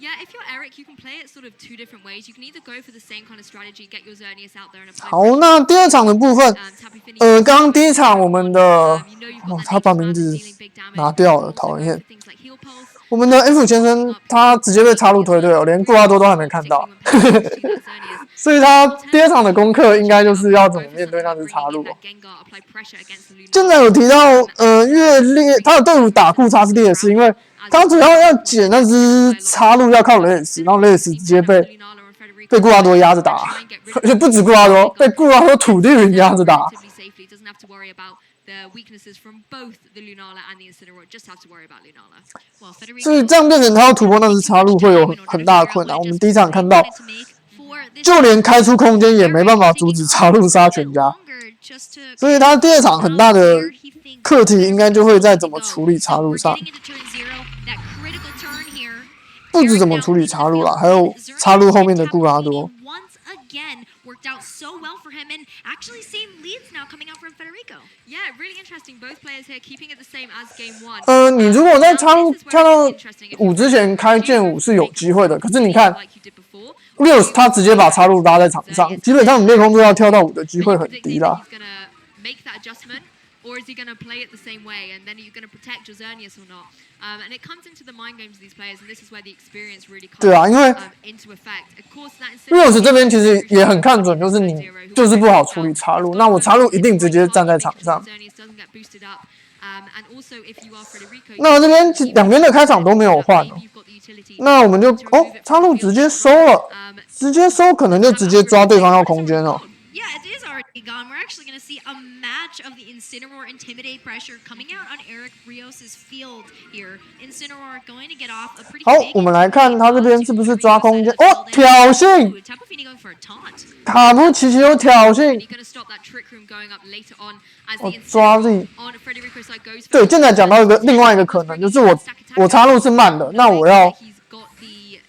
Yeah, if you're Eric, you can play it sort of 2 different ways. You can either go for the same kind of strategy, get your Xerneas out there and apply. 好，那第二场的部分，刚刚第一场我们的，他把名字拿掉了，讨厌。我们的 F 先生他直接被插入推队了，连布拉多都还没看到，所以他第二场的功课应该就是要怎么面对那只插入。现在有提到，越劣，他的队伍打固差是劣势，因为他主要捡那只插入要靠雷斯，然后雷斯直接被固拉多压着打，而且不止固拉多，被固拉多土地人压着打。所以这样变成他要突破那只插入会有很大的困难。我们第一场看到，就连开出空间也没办法阻止插入杀全家。所以他第二场很大的课题应该就会在怎么处理插入上，不止怎么处理插入啦，还有插入后面的固拉多。你如果在插入跳到5之前开剑5是有机会的，可是你看，Lewis 他直接把插入拉在场上，基本上你内空都要跳到5的机会很低啦。Or is he going to play it the same way, and then are you going to protect Jozernius or not? And it comes into the mind games of these players, and this is where the experience really comes 对啊，因为 into effect. Of course, that Lewis 这边其实也很看准，就是你就是不好处理插入，那我插入一定直接站在场上。那这边两边的开场都没有换哦，那我们就插入直接收了，直接收可能就直接抓对方要空间哦。Yeah, it is already gone. We're actually going to see a match of the Incineroar Intimidate pressure coming out on Eric Rios' field here. Incineroar going to get off a pretty 好，我们来看他这边是不是抓空间？挑衅！卡布奇奇有挑衅。抓力。对，现在讲到另外一个可能，就是我插入是慢的，那我要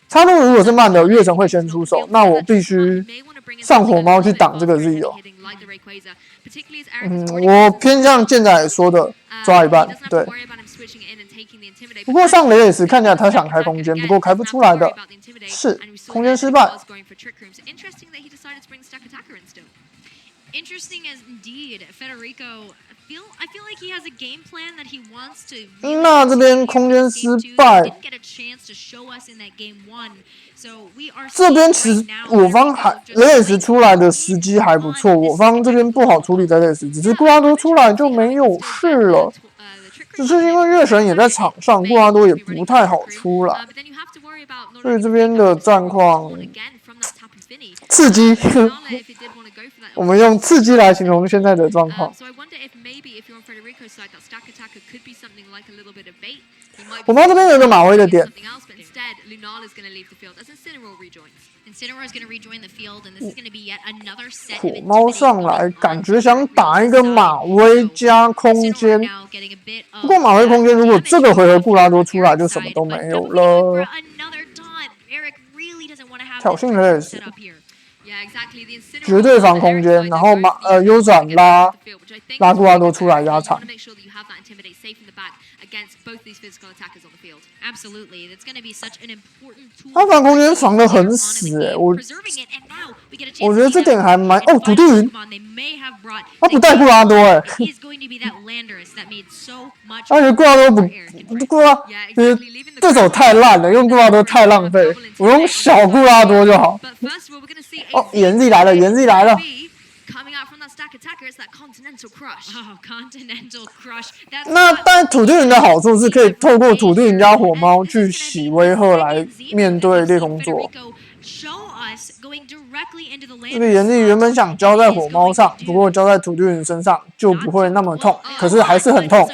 插入如果是慢的，月神会先出手，那我必须上火猫去挡这个 Zio。我偏向健仔说的抓一半，对。不过上雷也是看起来他想开空间，不过开不出来的，是空间失败。Interesting as indeed, Federico. I feel like he has a game plan that he wants to. 那这边空间失败。这边其实我方雷斯出来的时机还不错，我方这边不好处理在雷斯，只是固拉多出来就没有事了。只是因为月神也在场上，固拉多也不太好出来，所以这边的战况刺激。我们用刺激来形容现在的状况。我们这边有个马威的点。火猫上来，感觉想打一个马威加空间。不过马威空间如果这个回合固拉多出来，就什么都没有了。挑衅的也是。绝对防空间，然后优转拉固拉多出来压场。他防空间防得很死我觉得这点还蛮土地云，他不带固拉多而且固拉多对手太烂了，用固拉多太浪费，我用小固拉多就好。炎帝来了，炎帝来了。那但土地人的好处是可以透过土地人加火猫去洗威吓来面对裂空座。这个炎帝原本想交在火猫上，不过交在土地人身上就不会那么痛，可是还是很痛。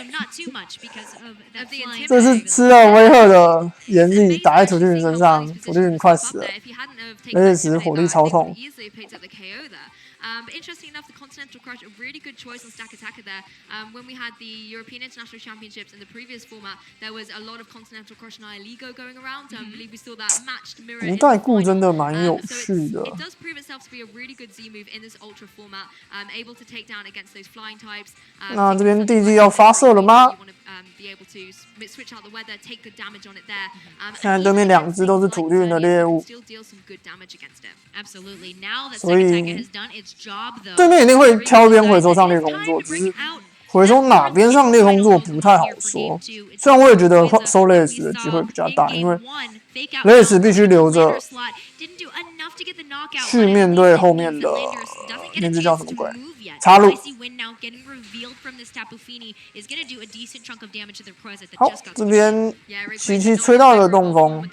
这是吃了威吓的炎帝打在土地人身上，土地人快死了，雷斯火力超痛。But interesting enough, the Continental Crush, a really good choice on Stack Attacker there. When we had the European International Championships in the previous format, there was a lot of Continental Crush and Iligo going around. I believe we saw that matched mirror. 不带固真的蛮有趣的。It does prove itself to be a really good Z move in this Ultra format, able to take down against those flying types. 那这边弟弟要发射了吗？ Be able to switch out the weather, take good damage on it there. 现在对面两只都是土地人的猎物，所以对面一定会挑边回收上猎空座，只是回收哪边上猎空座不太好说。虽然我也觉得收雷斯的机会比较大，因为雷斯必须留着去面对后面的那只叫什么鬼插入。好，这边琪琪吹到了东风，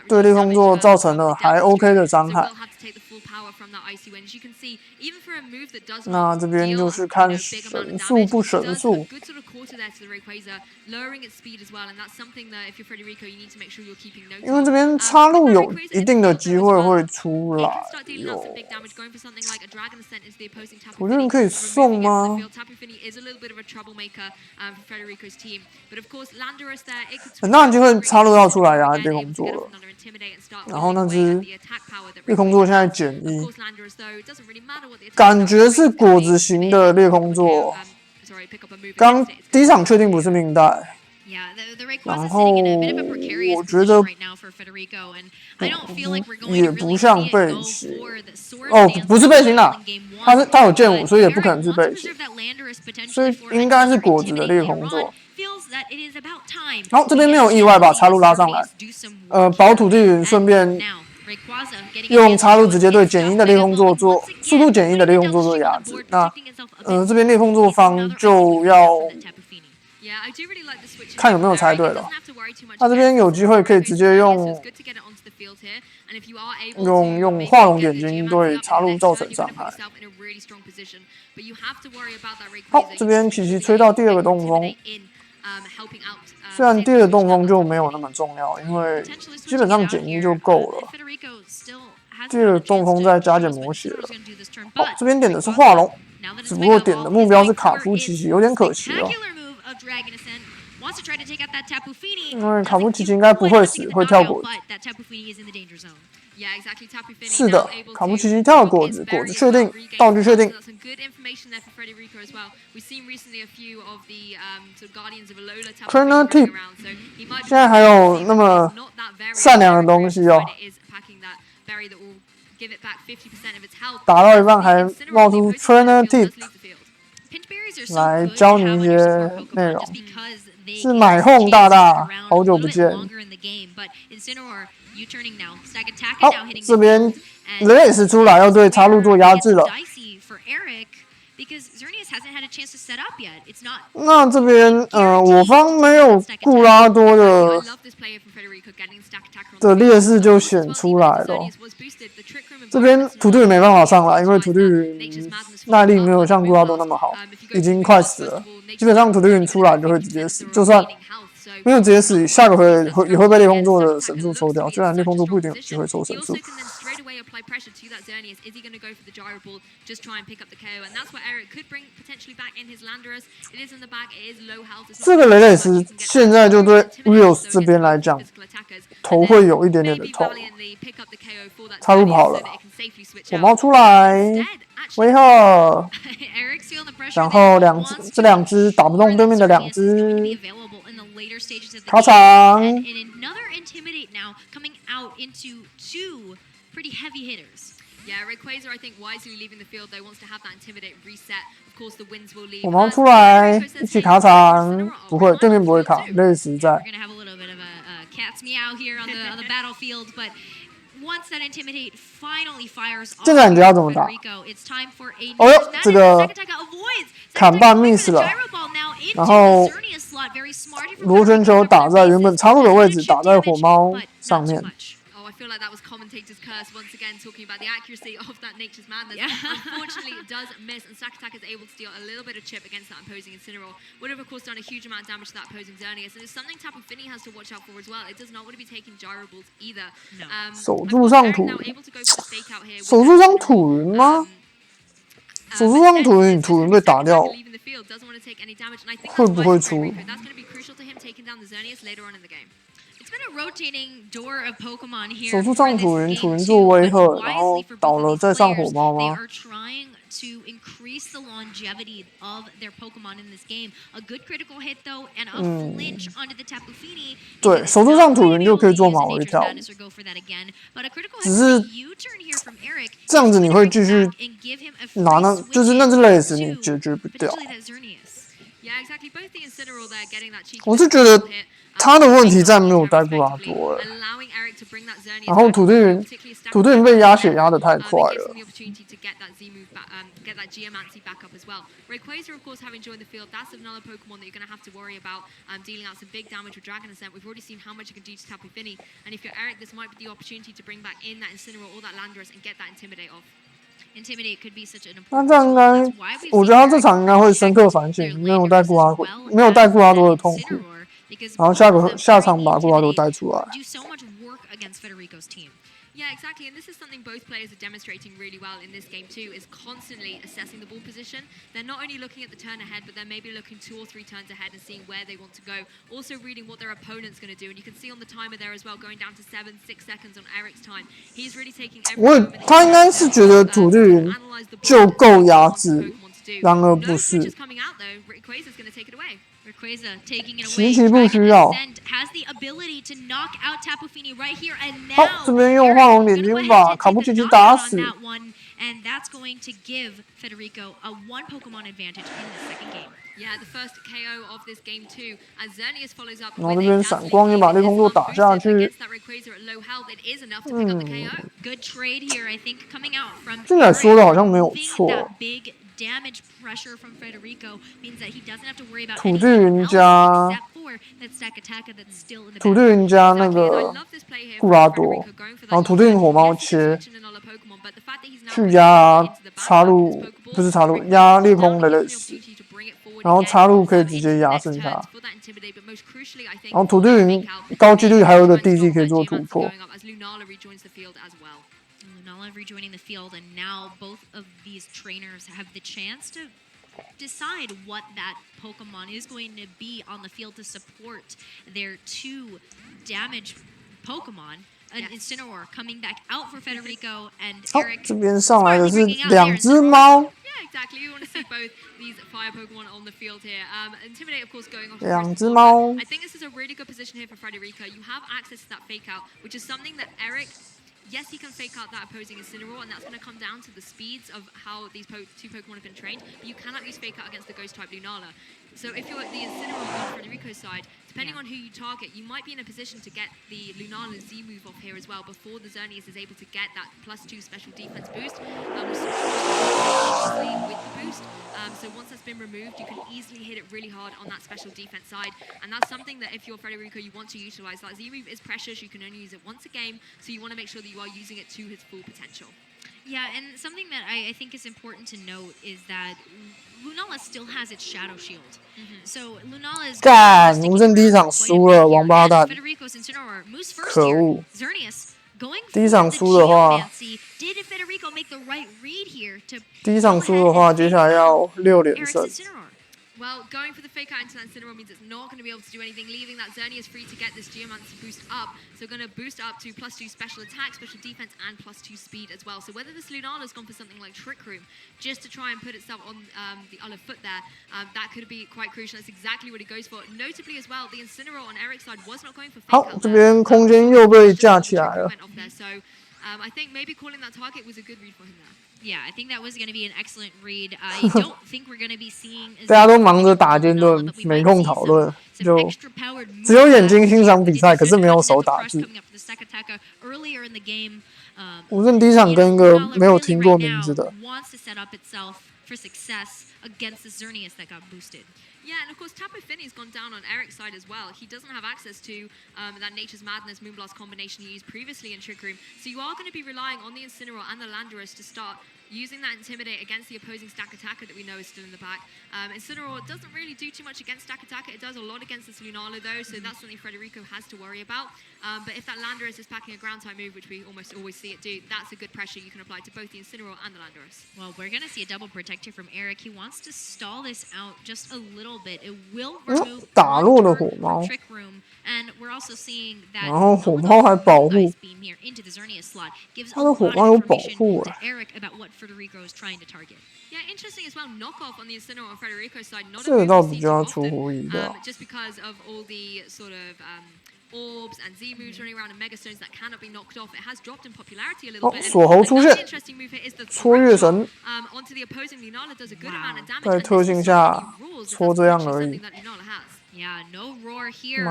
对烈风座造成了还 OK 的伤害。那这边就是看神速不神速。因为这边插入有一定的机会会出来哟。土地人可以送吗？很大的机会插入要出来呀，烈空座了。然后那只烈空座现在减1，感觉是果子型的烈空座。刚第一场确定不是命带。然后我觉得也不像背血哦，不是背心啦，他有剑舞，所以也不可能是背血，所以应该是果子的烈空座。好，这边没有意外把插入拉上来，保土地云顺便用插入直接对减1的烈空座做速度减1的烈空座做压制。那这边烈空座方就要看有没有猜对了。他这边有机会可以直接用画龙点睛对插入造成伤害。好，这边琪琪吹到第2个东风，虽然第2个东风就没有那么重要，因为基本上减1就够了。第2个东风再加减魔血了。好，这边点的是画龙，只不过点的目标是卡夫琪琪，有点可惜哦。因为卡夫奇奇应该不会死，会跳果子。是的，卡夫奇奇跳了果子，果子确定，道具确定。Corner tip， 现在还有那么善良的东西哦。打到一半还冒出 Corner tip， 来教你一些内容。是买哄大大，好久不见。好，这边雷雷斯出来要对插入做压制了。那这边我方没有固拉多的劣势就显出来了。这边土地没办法上来，因为土地耐力没有像固拉多那么好，已经快死了。基本上土地云出来就会直接死，就算没有直接死，下个回也会被烈风座的神速抽掉。虽然烈风座不一定有机会抽神速。这个雷雷斯现在就对 Rios 这边来讲，头会有一点点的痛。插入跑了，火猫出来，威吓。然后这两只打不动对面的2只，卡场。火猫出来，一起卡场，不会，对面不会卡，累死在。这个感觉要怎么打？哦哟，这个砍半 miss 了，然后螺旋球打在原本插入的位置，打在火猫上面。feel like that was commentator's curse once again, talking about the accuracy of that Nature's Madness. Unfortunately, it does miss, and Sakataka is able to deal a little bit of chip against that opposing Incineroar. Would have, of course, done a huge amount of damage to that opposing Xerneas, and it's something Tapu Fini has to watch out for as well. It does not want to be taking gyro balls either. 守住上土，守住上土云吗？守住上土云，土云被打掉，会不会出？守住上土云，土云做威吓，然后倒了再上火猫吗？对，守住上土云就可以做马尾跳，只是这样子你会继续拿那，就是那只累死你解决不掉。Yeah, exactly. Both the Incineroar there getting that cheeky 我是觉得他的问题在没有带布拉多了，然后土地云被压血压得太快了。Get that Geomancy back up as well. Rayquaza, of course, having joined the field, that's another Pokemon that you're going to have to worry about dealing out some big damage with Dragon Ascent. We've already seen how much it can do to Tapu Fini, and if you're Eric, this might be the opportunity to bring back in that Incineroar or that Landorus and get that Intimidate off. Intimidate could be such an 那 important 这样应该，我觉得他这场应该会深刻反省，没有带布拉多的痛苦，然后下场把布拉多带出来。Yeah, exactly, and this is something both players are demonstrating really well in this game too, is constantly assessing the ball position. They're not only looking at the turn ahead, but they're maybe looking 2 or 3 turns ahead and seeing where they want to go. Also reading what their opponent's going to do, and you can see on the timer there as well, going down to 7-6 seconds on Eric's time. He's really taking every 他应该是觉得土地云就够压制，然而不是。Rayquaza taking it away. 奇奇不需要。 has the ability to knock out Tapu Fini right here and now. 好，这边用画龙点睛把卡布奇奇打死。And that's going to give Federico a 1 Pokemon advantage in the second game. Yeah, the first KO of this game too. As Xerneas follows up 然后这边闪光也把裂空座打下去。Good trade here, I think, coming out from. 现在说的好像没有错。 Damage pressure from Federico means that he doesn't have to worry about 土地云加 土地云加那个布拉多，然后土地云火猫切去压插入，不是插入压裂空的类似，然后插入可以直接压剩下，然后土地云高几率还有一个 DZ 可以做突破。Lunala rejoining the field, and now both of these trainers have the chance to decide what that Pokemon is going to be on the field to support their 2 damage Pokemon. An Incineroar coming back out for Federico and Eric. 这边上来的是2只猫。 Yeah, exactly. You want to see both these fire Pokemon on the field here. Intimidate, of course, going off. 2只猫。 I think this is a really good position here for Federico. You have access to that fake out, which is something that Eric. Yes, he can fake out that opposing Incineroar, and that's going to come down to the speeds of how these 2 Pokemon have been trained. But you cannot use fake out against the Ghost-type Lunala. So if you're at the Incineroar on Federico's side, depending on who you target, you might be in a position to get the Lunala Z move off here as well before the Xerneas is able to get that +2 special defense boost. With the boost. So once that's been removed, you can easily hit it really hard on that special defense side. And that's something that if you're Federico, you want to utilize. That Z move is precious. You can only use it once a game. So you want to make sure that you are using it to its full potential. Yeah, and something that I think is important to note is that Lunala still has its Shadow Shield. So Lunala is 干，吴震第一场输了，王八蛋！可恶！第一场输的话，第一场输的话，接下来要6连胜。 Well, going for the fake out into that Incineroar means it's not going to be able to do anything, leaving that Xerneas free to get this Geomancy boost up. So going to boost up to +2 special attack, special defense, and +2 speed as well. So whether this Lunala's gone for something like Trick Room, just to try and put itself on the other foot there, that could be quite crucial. That's exactly what he goes for. Notably as well, the Incineroar on Eric's side was not going for fake out. 好，这边空间又被架起来了。 So I think maybe calling that target was a good read for him there. Yeah, I think that was going to be an excellent read. I don't think we're going to be seeing. 大家都忙着打剑盾，没空讨论，就只有眼睛欣赏比赛，可是没有手打字。吴震第一场跟一个没有听过名字的。 Yeah, and of course, Tapu Fini's gone down on Eric's side as well. He doesn't have access to that Nature's Madness Moonblast combination he used previously in Trick Room. So you are going to be relying on the Incineroar and the Landorus to start using that Intimidate against the opposing Stack Attacker that we know is still in the back. Incineroar doesn't really do too much against Stack Attacker. It does a lot against this Lunala though, so that's something Federico has to worry about. But if that Landorus is packing a ground type move, which we almost always see it do, that's a good pressure you can apply to both the Incineroar and the Landorus. Well, we're going to see a double protect here from Eric. He wants to stall this out just a little bit. It will remove one Trick Room, and we're also seeing that 然后火猫还保护， into the Xerneas slot gives 他的火猫有保护 to Eric about what Federico is trying to target. Yeah, interesting as well. Knockoff on the Incineroar on Federico's side. Not 这个倒比较出乎意料。 just because of all the sort of orbs and Z moves running around and mega stones that cannot be knocked off. It has dropped in popularity a little bit. 锁喉出现， interesting move here is the 戳月神， onto the opposing Lunala does a good amount of damage. 在特性下戳这样而已。 Yeah, no roar here.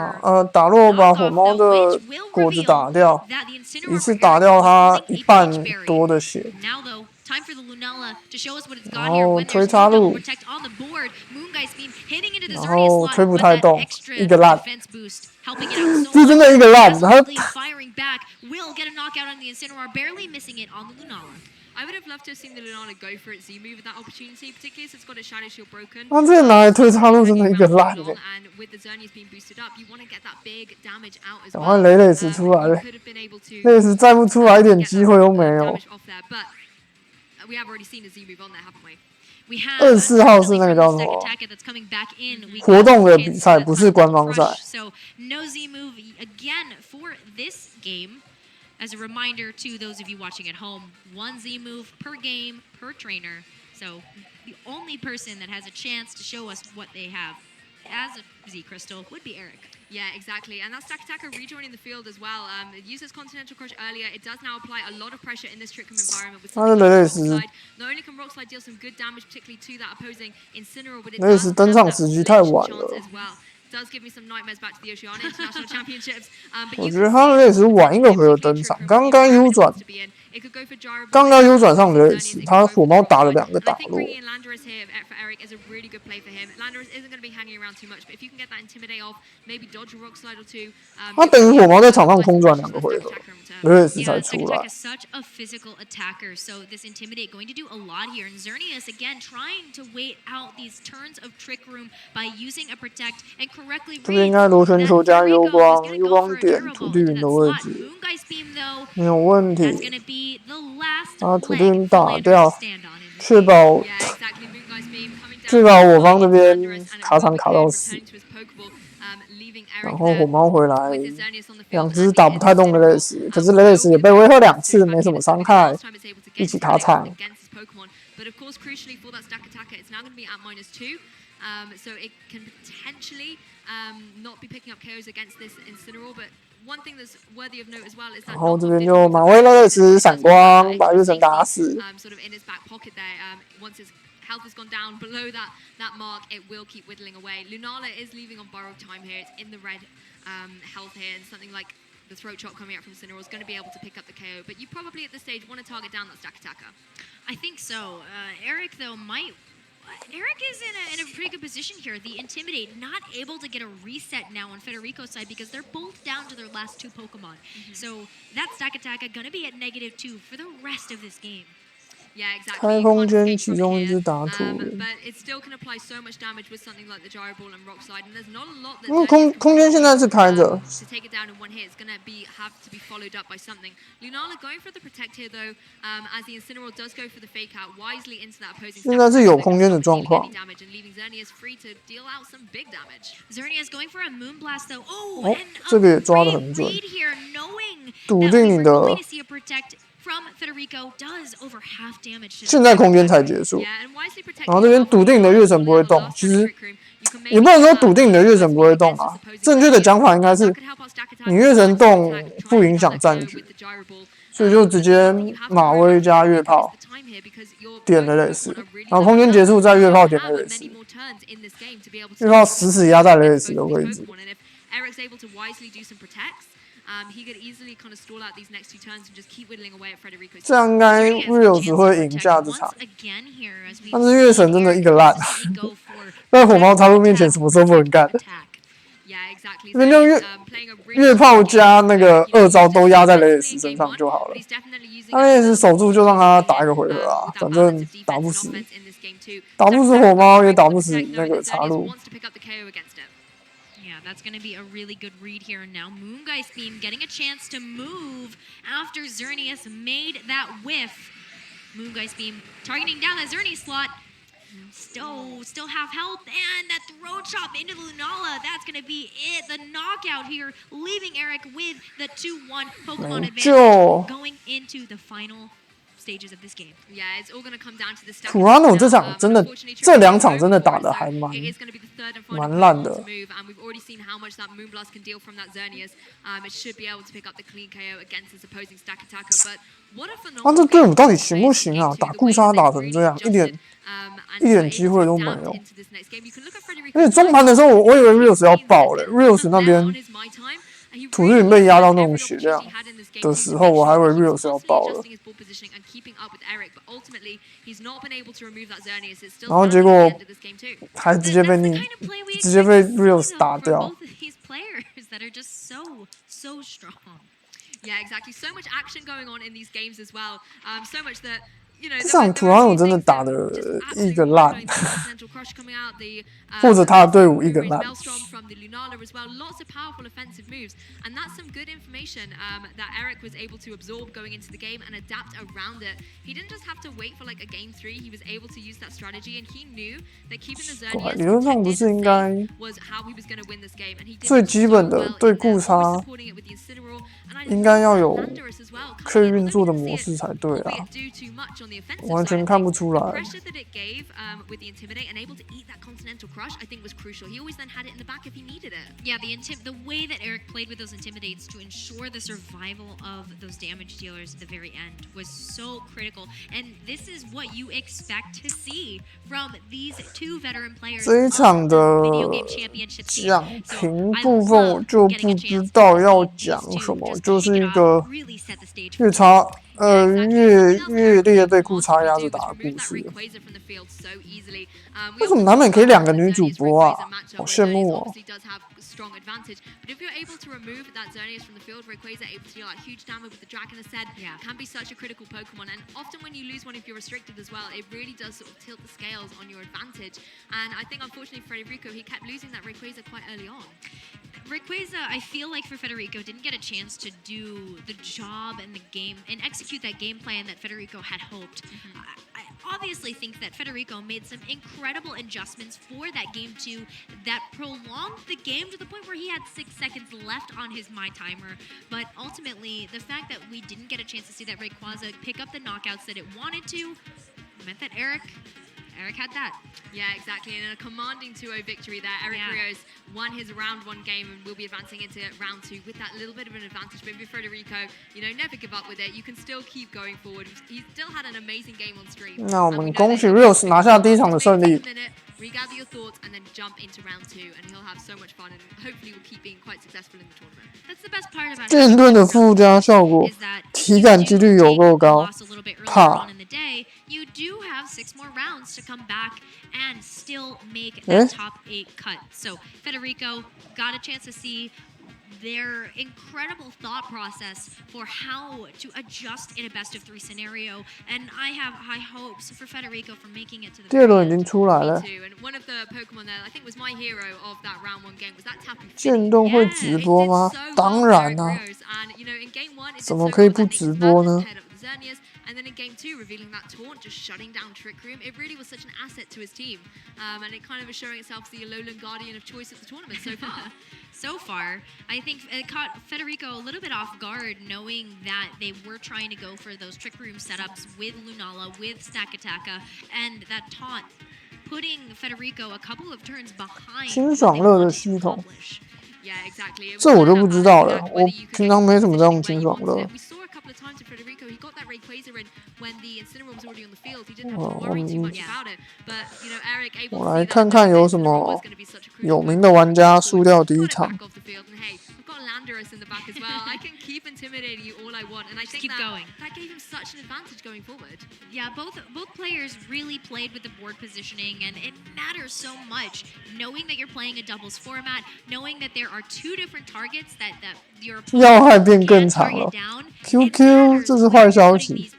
打落把火猫的果子打掉，一次打掉它1半多的血。 Now though, time for the Lunala to show us what it's 然 got here. 后 When 推 there's 插 no 入， double protect on the board, Moongeist Beam hitting into the 然 Xerneas 后 slot 推不 with 太 that 动， extra 一个烂， defense boost, helping it out so 这真的一个烂，他 much. Firing back will get a knockout on the Incineroar, barely missing it on the Lunala. I would have loved to have seen the Lunala go for its Z move at that opportunity, particularly as it's got its Shadow Shield broken. 他这拿来推插入真的一个烂的。 And with the Xerneas being boosted up, you want to get that big damage out as 赶 well. 快雷雷斯出来了， Could have been able to 雷斯再不出来一点机会都没有。 damage off there, but we have already seen a Z move on there, haven't we? We have 24号是那个叫什么 that's coming back in. We 活 got 动的 chance 比赛， to 不是官方赛。 crush. So no Z move again for this game. As a reminder to those of you watching at home, 1 Z move per game per trainer. So the only person that has a chance to show us what they have as a Z crystal would be Eric. Yeah, exactly. And that's Takataka rejoining the field as well. It uses Continental Crush earlier. It does now apply a lot of pressure in this Trick Room environment with something like Rockslide. Not only can Rockslide deal some good damage, particularly to that opposing Incineroar, but it does have that chance as well. Does give me some nightmares back to the Oceania International Championships. But 我觉得他的类似晚一个回合登场，刚刚 U 转，刚刚 U 转上类似，他火猫打了2个打落。 Landorus here for Eric is a really good play for him. Landorus isn't going to be hanging around too much, but if you can get that Intimidate off, maybe dodge a Rock Slide or two. 他等于火猫在场上空转2个回合，类似才出来。 is such a physical attacker, so this Intimidate going to do a lot here. And Xerneas again trying to wait out these turns of Trick Room by using a Protect and correctly 这边应该螺旋球加 U 光，U 光点土地云的位置， Moongeist Beam though 没有问题。 that's going to be the last 把土地 leg 云 for 打 Landorus 掉 to stand on in this 确保 Yeah, exactly. Moongeist Beam coming down. 确保我方这边卡场卡到死， leaving 然 Eric 后火 there 猫回来， with his Xerneas on the 2 field. 只打不太动的雷斯，可是雷斯也被威吓2次，没什么伤害，一起卡场。 But of course, crucially for that stack attacker, it's now going to be at -2. So it can potentially not be picking up KOs against this Incineroar. But one thing that's worthy of note as well is that 然后这边就马威勒斯闪光把月神打死。 sort of in his back pocket there. Once his health has gone down below that mark, it will keep whittling away. Lunala is leaving on borrowed time here. It's in the red health here, and something like the throat chop coming out from Incineroar is going to be able to pick up the KO. But you probably at this stage want to target down that stack attacker. I think so. Eric, though, Eric is in a pretty good position here. The Intimidate not able to get a reset now on Federico's side because they're both down to their last 2 Pokemon. So that stack attacker going to be at -2 for the rest of this game. Yeah, exactly. 开空间其中一只打土人， But it still can apply so much damage with something like the Gyro Ball and Rock Slide, and there's not a lot that 因为空间现在是开着， to take it down in one hit. It's going to have to be followed up by something. Lunala going for the protect here though, as the Incineroar does go for the fake out wisely into that opposing. 现在是有空间的状况。 Damage and leaving Xerneas free to deal out some big damage. Xerneas going for a Moonblast though. Oh, 哦 and 这个也抓得 great 很准。 read here, knowing 笃 that 定 we 你 were 的 going to see a protect from Federico does over half damage to 现在空间才结束， Yeah, and wisely protecting 然后这边笃定你的月神不会动，其实也不能说笃定你的月神不会动啊，正确的讲法应该是你月神动不影响战局，所以就直接马威加月炮点了雷斯，然后空间结束再月炮点了雷斯，月炮死死压在雷斯的位置。 Eric's able to wisely do some protects. He could easily kind of stall out these next 2 turns and just keep whittling away at Federico's. 这样应该 Real 只会赢下这场， again here as we 但是月神真的一个烂， go for 在火猫插入面前什么时候不能干？ Yeah, exactly. 这边就月炮加那个2招都压在雷斯身上就好了。那雷斯守住就让他打一个回合啊，反正打不死，打不死火猫也打不死那个插入。 Yeah, that's going to be a really good read here. And now Moongeist Beam getting a chance to move after Xerneas made that whiff. Moongeist Beam targeting down that Xerneas slot. Still have health, and that throw chop into the Lunala. That's going to be it. The knockout here, leaving Eric with the 2-1 Pokemon advantage going into the final stages of this game. Yeah, it's all going to come down to the stats. Toronto 这场真的，这2场真的打得还蛮烂的。And we've already seen how much that Moonblast can deal from that Xerneas. It should be able to pick up the clean KO against its opposing stack attacker. But what a phenomenal 这队伍到底行不行啊？打固杀打成这样，一点机会都没有。而且中盘的时候，我以为 Rios 要爆了 ，Rios 那边土日被压到那种血量的时候，我还以为 Rios 要爆了。然后结果还直接被 Rios 打掉。Yeah, exactly. So much action going on in these games as well. So much that, you know, 这场土狼我真的打得一个烂，或者他的队伍一个烂。Lots of powerful offensive moves, and that's some good information that Eric was able to absorb going into the game and adapt around it. He didn't just have to wait for like a game 3. He was able to use that strategy, and he knew that keeping the Xerneas 理论上不是应该 was how he was going to win this game. And he did 最基本的对固杀应该要有可以运作的模式才对啊，完全看不出来。Yeah, the way that Eric played with those intimidates to ensure the survival of those damage dealers at the very end was so critical. And this is what you expect to see from these 2 veteran players. 这一场的讲评部分我就不知道要讲什么，就是一个越烈被固叉压着打的故事。为什么南美可以2个女主播啊？好羡慕哦。Strong advantage, but if you're able to remove that Xerneas from the field, Rayquaza able to deal like huge damage with the Dragon Ascend, can be such a critical Pokemon. And often when you lose one, if you're restricted as well, it really does sort of tilt the scales on your advantage. And I think unfortunately Federico, he kept losing that Rayquaza quite early on. Rayquaza, I feel like for Federico, didn't get a chance to do the job in the game and execute that game plan that Federico had hoped. I obviously think that Federico made some incredible adjustments for that game 2 that prolonged the game to the point where he had 6 seconds left on his My Timer. But ultimately, the fact that we didn't get a chance to see that Rayquaza pick up the knockouts that it wanted to meant that Eric had that. Yeah, exactly. And a commanding 2-0 victory there. Eric Rios won his round 1 game and will be advancing into round 2 with that little bit of an advantage. But with Federico, you know, never give up with it. You can still keep going forward. He still had an amazing game on stream. 那我们恭喜 Rios 拿下第1场的胜利。Regather your thoughts and then jump into round 2, and he'll have so much fun and hopefully will keep being quite successful in the tournament. That's the best part about it. 剑盾的附加效果，体感几率有够高，怕。 You do have 6 more rounds to come back and still make that top 8 cut. So Federico got a chance to see their incredible thought process for how to adjust in a best of 3 scenario, and I have high hopes for Federico for making it to the 第2轮已经出来了。 And one of the Pokemon there, I think was my hero of that round 1 game, was that Tapu. 剑盾会直播吗？当然啊，怎么可以不直播呢？ And then in game 2, revealing that taunt, just shutting down Trick Room. It really was such an asset to his team. And it kind of is showing itself as the Alolan Guardian of choice at the tournament so far. So far, I think it caught Federico a little bit off guard, knowing that they were trying to go for those Trick Room setups with Lunala, with Stakataka, and that taunt, putting Federico a couple of turns behind. 清爽乐的系统， Yeah, exactly. 这我就不知道了。我平常没什么在用清爽乐。 Times to Federico, he got that Rayquaza in when the Incineroar was already on the field. He didn't have to worry too much about it. But you know, Eric able 我来看看有什么有名的玩家输掉第1场。 Got Landorus in the back as well. I can keep intimidating you all I want, and I think that gave him such an advantage going forward. Yeah, both players really played with the board positioning, and it matters so much knowing that you're playing a doubles format, knowing that there are 2 different targets that your opponent 要害变更长了。QQ 这是坏消息。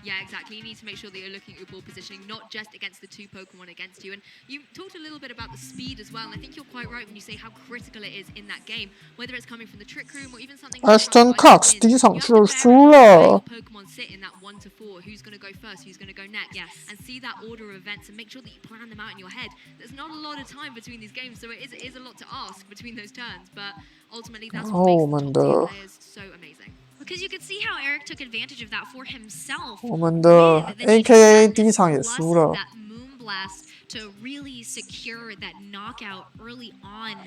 Yeah, exactly. You need to make sure that you're looking at your ball positioning, not just against the 2 Pokemon against you. And you talked a little bit about the speed as well, and I think you're quite right when you say how critical it is in that game, whether it's coming from the Trick Room or even something like Ashton Cox 第1场就输了。 Pokemon sit in that 1 to 4. Who's going to go first? Who's going to go next? Yes. And see that order of events and make sure that you plan them out in your head. There's not a lot of time between these games, so it is a lot to ask between those turns. But ultimately, that's what makes the top 2 players so amazing. Because you could see how Eric took advantage of that for himself. 我们的 AKA 第一场也输了。 That moon blast to really secure that knockout early on.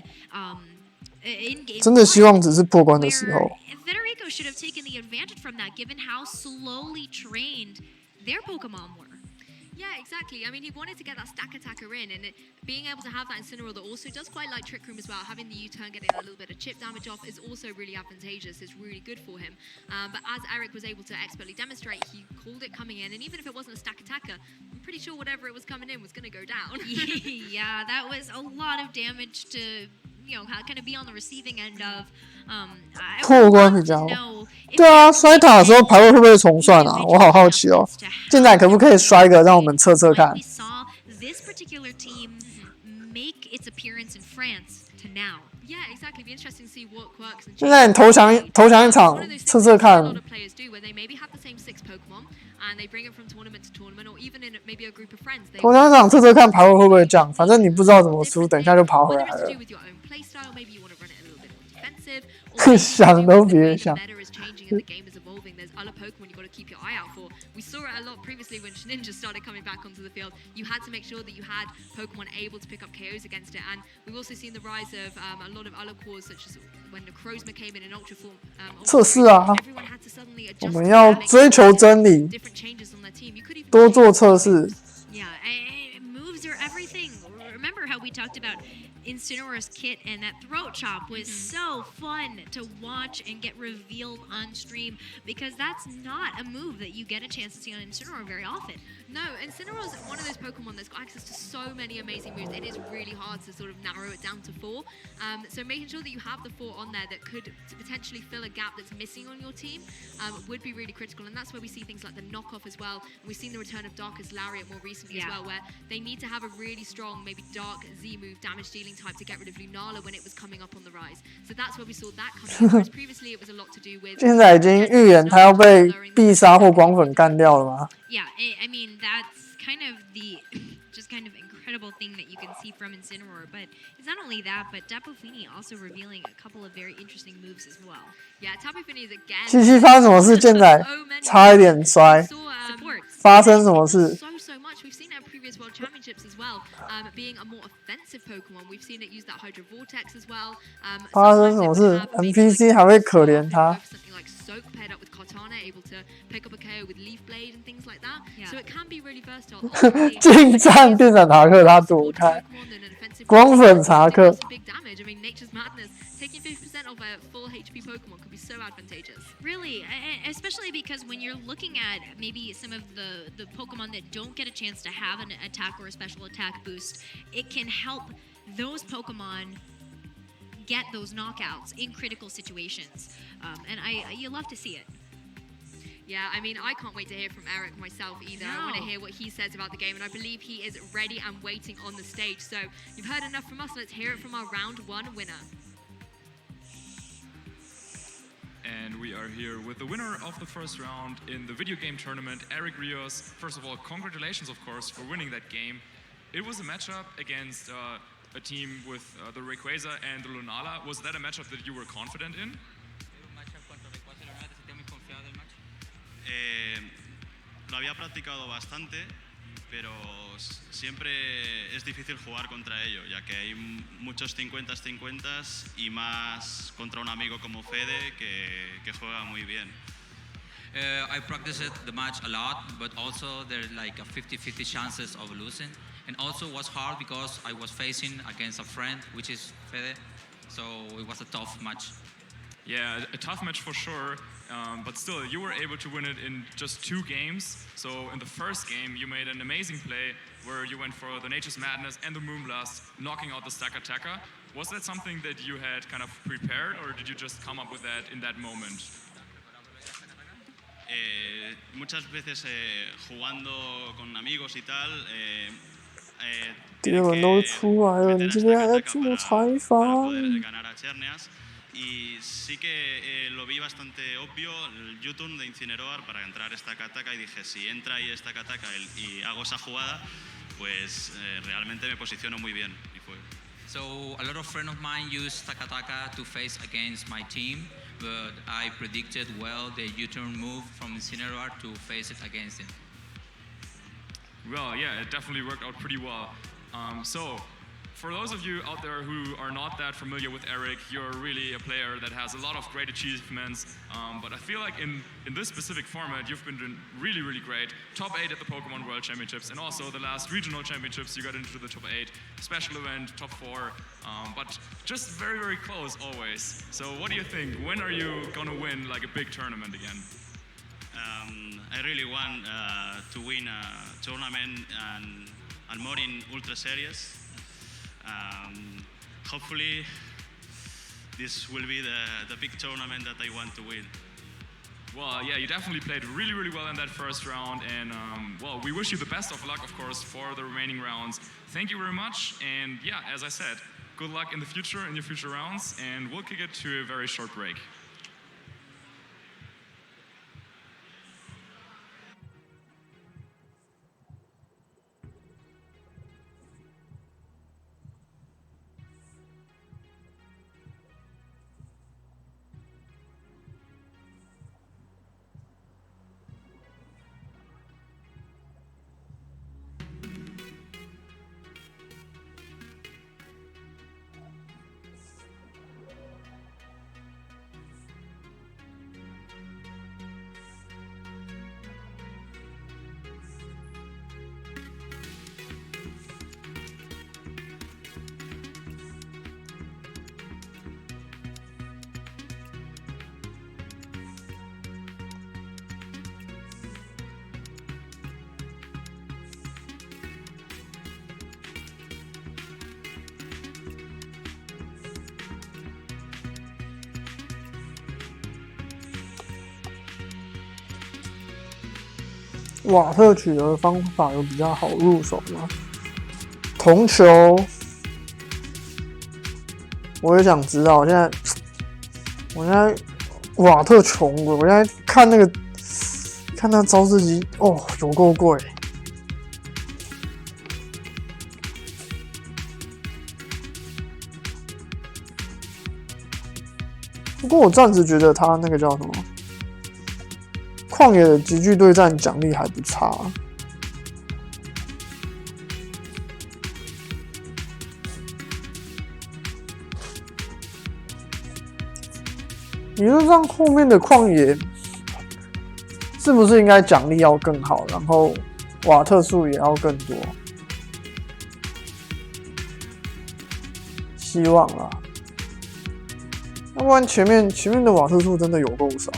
In game 真的希望只是破关的时候。 Federico should have taken the advantage from that, given how slowly trained their Pokemon were. Yeah, exactly. I mean, he wanted to get that stack attacker in, and being able to have that Incineroar that also does quite like Trick Room as well, having the U-turn, getting a little bit of chip damage off is also really advantageous. It's really good for him. But as Eric was able to expertly demonstrate, he called it coming in, and even if it wasn't a stack attacker, I'm pretty sure whatever it was coming in was going to go down. Yeah, that was a lot of damage to, you know, kind of be on the receiving end of. 破关比较好。对啊，摔塔的时候排位会不会重算啊？我好好奇哦。现在可不可以摔个让我们测测看？ This particular team make its appearance in France to now. Yeah, exactly. Be interesting to see what quirks and 现在你投降一场测测看。 A lot of players do where they maybe have the same 6 Pokemon and they bring it from tournament to tournament, or even in maybe a group of friends. 投降一场测测看排位会不会降？反正你不知道怎么输，等一下就爬回来了。 想都别想。 There's other Pokemon you've got to keep your eye out for. We saw it a lot previously when Shninja started coming back onto the field. You had to make sure that you had Pokemon able to pick up KOs against it. And we've also seen the rise of a lot of other cores, such as when the Crozma came in Ultra Form. 测试啊， Everyone had to suddenly 我 adjust 们要追求真理， different changes on their team. You could even 多做测试。 Yeah, moves are everything. Remember how we talked about Incineroar's kit, and that throat chop was so fun to watch and get revealed on stream, because that's not a move that you get a chance to see on Incineroar very often. No, Incineroar is one of those Pokemon that's got access to so many amazing moves. It is really hard to sort of narrow it down to 4. So making sure that you have the 4 on there that could potentially fill a gap that's missing on your team would be really critical. And that's where we see things like the knockoff as well. We've seen the return of Darkest Lariat more recently as well, where they need to have a really strong, maybe Dark Z move, damage dealing type to get rid of Lunala when it was coming up on the rise. So that's where we saw that coming in. Whereas previously it was a lot to do with. 现在已经预言他要被必杀或光粉干掉了吗？ Yeah, I mean that's kind of the just kind of incredible thing that you can see from Incineroar. But it's not only that, but Tapu Fini also revealing a couple of very interesting moves as well. Yeah, Tapu Fini is again. 七七发生什么事？健仔差一点摔，发生什么事？ So much. We've seen it at previous World Championships as well, being a more offensive Pokemon. We've seen it use that Hydro Vortex as well. 发生什么事 ？NPC 还会可怜他。 Something like Soak paired up with Cortana, able to pick up a KO with Leaf Blade and things like that. Yeah. So it can be really versatile. 近战电闪塔克他躲开，光粉查克。 Big damage. I mean, Nature's Madness taking 50% of a full HP Pokemon could be so advantageous. Really, especially because when you're looking at maybe some of the Pokemon that don't get a chance to have an attack or a special attack boost, it can help those Pokemon get those knockouts in critical situations. And you love to see it. Yeah, I mean, I can't wait to hear from Eric myself either. I want to hear what he says about the game, and I believe he is ready and waiting on the stage. So you've heard enough from us. Let's hear it from our round 1 winner. And we are here with the winner of the first round in the video game tournament, Eric Rios. First of all, congratulations, of course, for winning that game. It was a matchup against a team with the Rayquaza and the Lunala. Was that a matchup that you were confident in? Lo había practicado bastante, pero siempre es difícil jugar contra ello, ya que hay muchos 50-50 y más contra un amigo como Fede que juega muy bien. I practiced the match a lot, but also there's like a 50-50 chances of losing. And also it was hard because I was facing against a friend, which is Fede, so it was a tough match. Yeah, a tough match for sure, but still, you were able to win it in just 2 games. So in the first game, you made an amazing play where you went for the Nature's Madness and the Moonblast, knocking out the Stack Attacker. Was that something that you had kind of prepared, or did you just come up with that in that moment? Muchas veces jugando con amigos y tal, 第二轮都出来了，你这边还在做采访。 Y sí que lo vi bastante obvio el U-turn de Incineroar para entrar Stack Attack, y dije, si entra ahí Stack Attack y hago esa jugada, pues realmente me posiciono muy bien. Y fue. So a lot of friends of mine use Takataka to face against my team, but I predicted well the U-turn move from Incineroar to face it against him. Well, yeah, it definitely worked out pretty well. So, for those of you out there who are not that familiar with Eric, you're really a player that has a lot of great achievements. But I feel like in this specific format, you've been doing really, really great. Top 8 at the Pokemon World Championships, and also the last regional championships, you got into the top 8. Special event, top 4. But just very, very close always. So what do you think? When are you gonna win like a big tournament again? I really want to win a tournament and more in Ultra Series. Hopefully, this will be the big tournament that I want to win. Well, yeah, you definitely played really, really well in that first round, and well, we wish you the best of luck, of course, for the remaining rounds. Thank you very much, and yeah, as I said, good luck in the future, in your future rounds, and we'll kick it to a very short break.瓦特取得的方法有比较好入手吗？铜球，我也想知道。我现在瓦特穷了，我现在看那招式机，哦，有够贵。不过我暂时觉得他那个叫什么？旷野的极具对战奖励还不差，理论上后面的旷野是不是应该奖励要更好，然后瓦特数也要更多？希望啦，要不然前面的瓦特数真的有够少。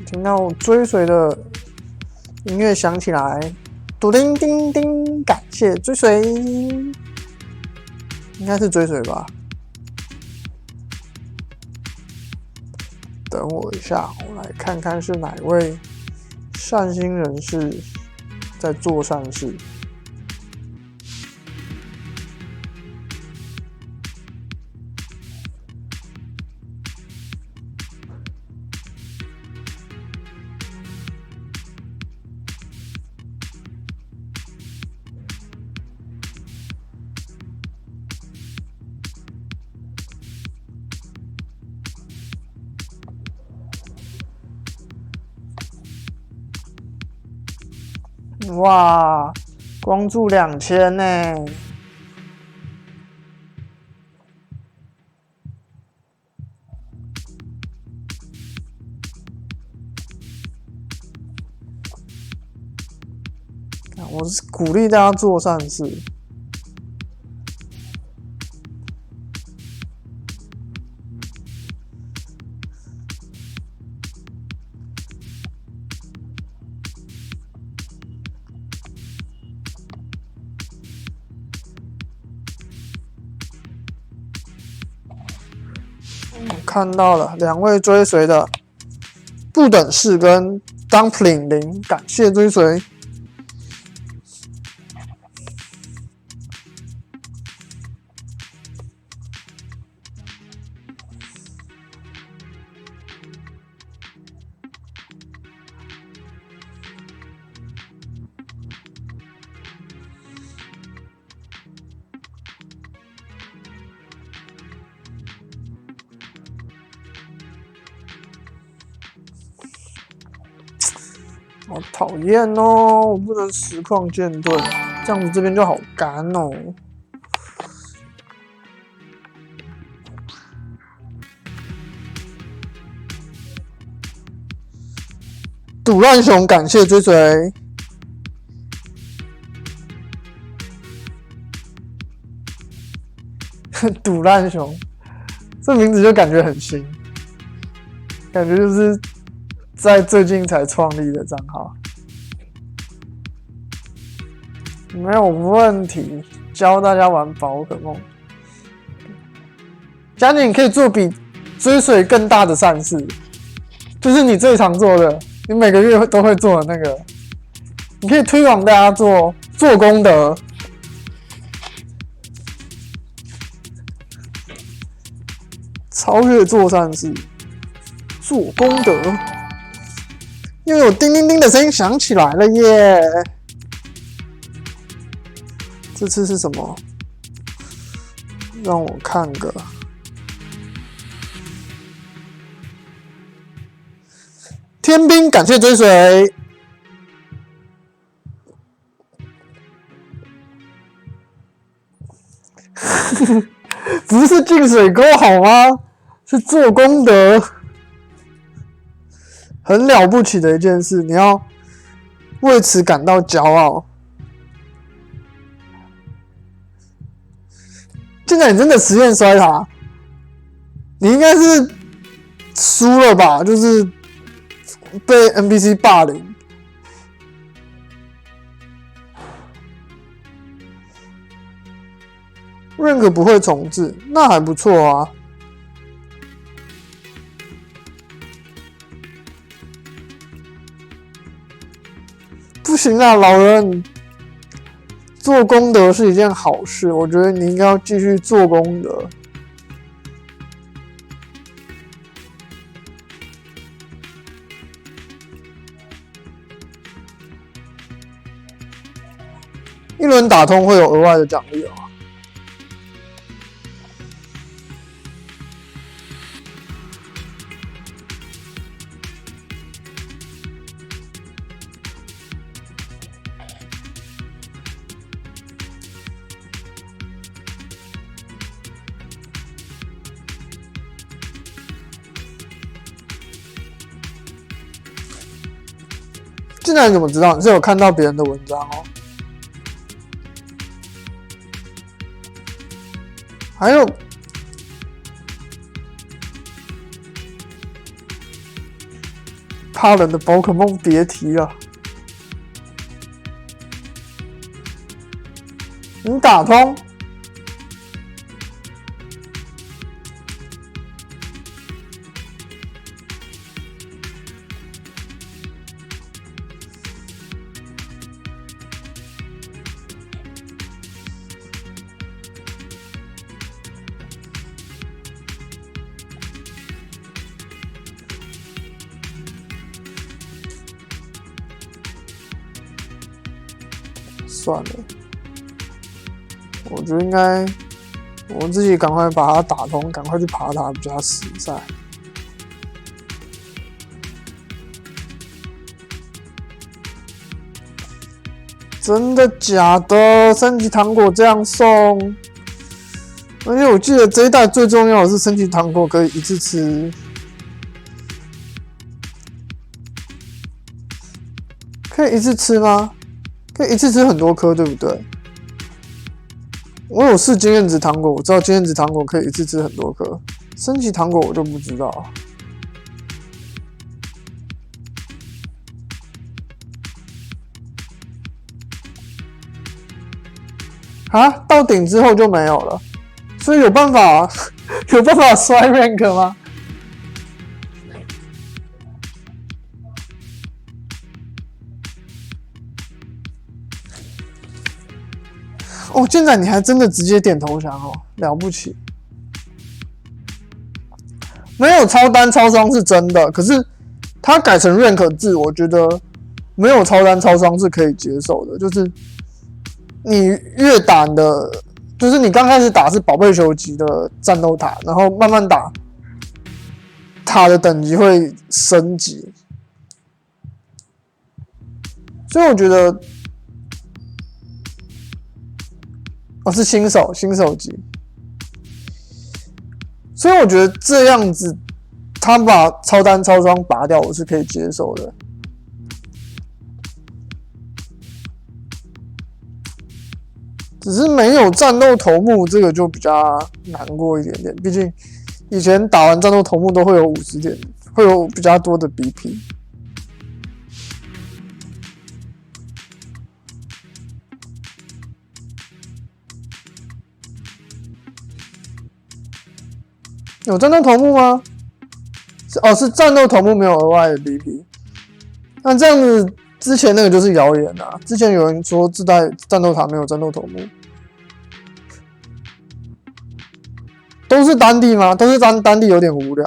听到追随的音乐响起来，嘟叮叮叮，感谢追随，应该是追随吧。等我一下，我来看看是哪位善心人士在做善事。哇，光注2000呢！我是鼓励大家做善事。我看到了2位追随的不等式跟 Dumpling 0，感谢追随。好讨厌哦！我不能实况剑盾，这样子这边就好干哦。赌乱熊，感谢追随。赌烂熊，这名字就感觉很新，感觉就是在最近才创立的账号。没有问题，教大家玩宝可梦。佳姐，你可以做比追随更大的善事，就是你最常做的，你每个月都会做的那个，你可以推广大家做功德。超越做善事，做功德，又有叮叮叮的声音响起来了耶！这次是什么？让我看个。天兵，感谢追随。不是进水沟好吗？是做功德，很了不起的一件事，你要为此感到骄傲。现在你真的实验摔塔，你应该是输了吧？就是被 NPC 霸凌。rank 不会重置，那还不错啊。不行啊，老人，做功德是一件好事，我觉得你应该要继续做功德。一轮打通会有额外的奖励哦。现在你怎么知道？你是有看到别人的文章哦。还有，怕冷的宝可梦别提了。你打通。算了，我觉得应该我自己赶快把它打通，赶快去爬它比较实在。真的假的？升级糖果这样送？而且我记得这一代最重要的是升级糖果可以一次吃。可以一次吃吗？可以一次吃很多颗，对不对？我有试经验值糖果，我知道经验值糖果可以一次吃很多颗，升级糖果我就不知道。啊，到顶之后就没有了，所以有办法有办法摔 rank 吗？哦，现在你还真的直接点投降哦，了不起！没有超单超双是真的，可是它改成 rank 制，我觉得没有超单超双是可以接受的。就是你越打的，就是你刚开始打是宝贝球级的战斗塔，然后慢慢打，塔的等级会升级。所以我觉得。哦，是新手级，所以我觉得这样子，他把超单超双拔掉，我是可以接受的。只是没有战斗头目，这个就比较难过一点点。毕竟以前打完战斗头目都会有50点，会有比较多的 BP。有战斗头目吗？是战斗头目没有额外的 BP。那这样子，之前那个就是谣言啊。之前有人说自带战斗塔没有战斗头目，都是单地吗？都是单地有点无聊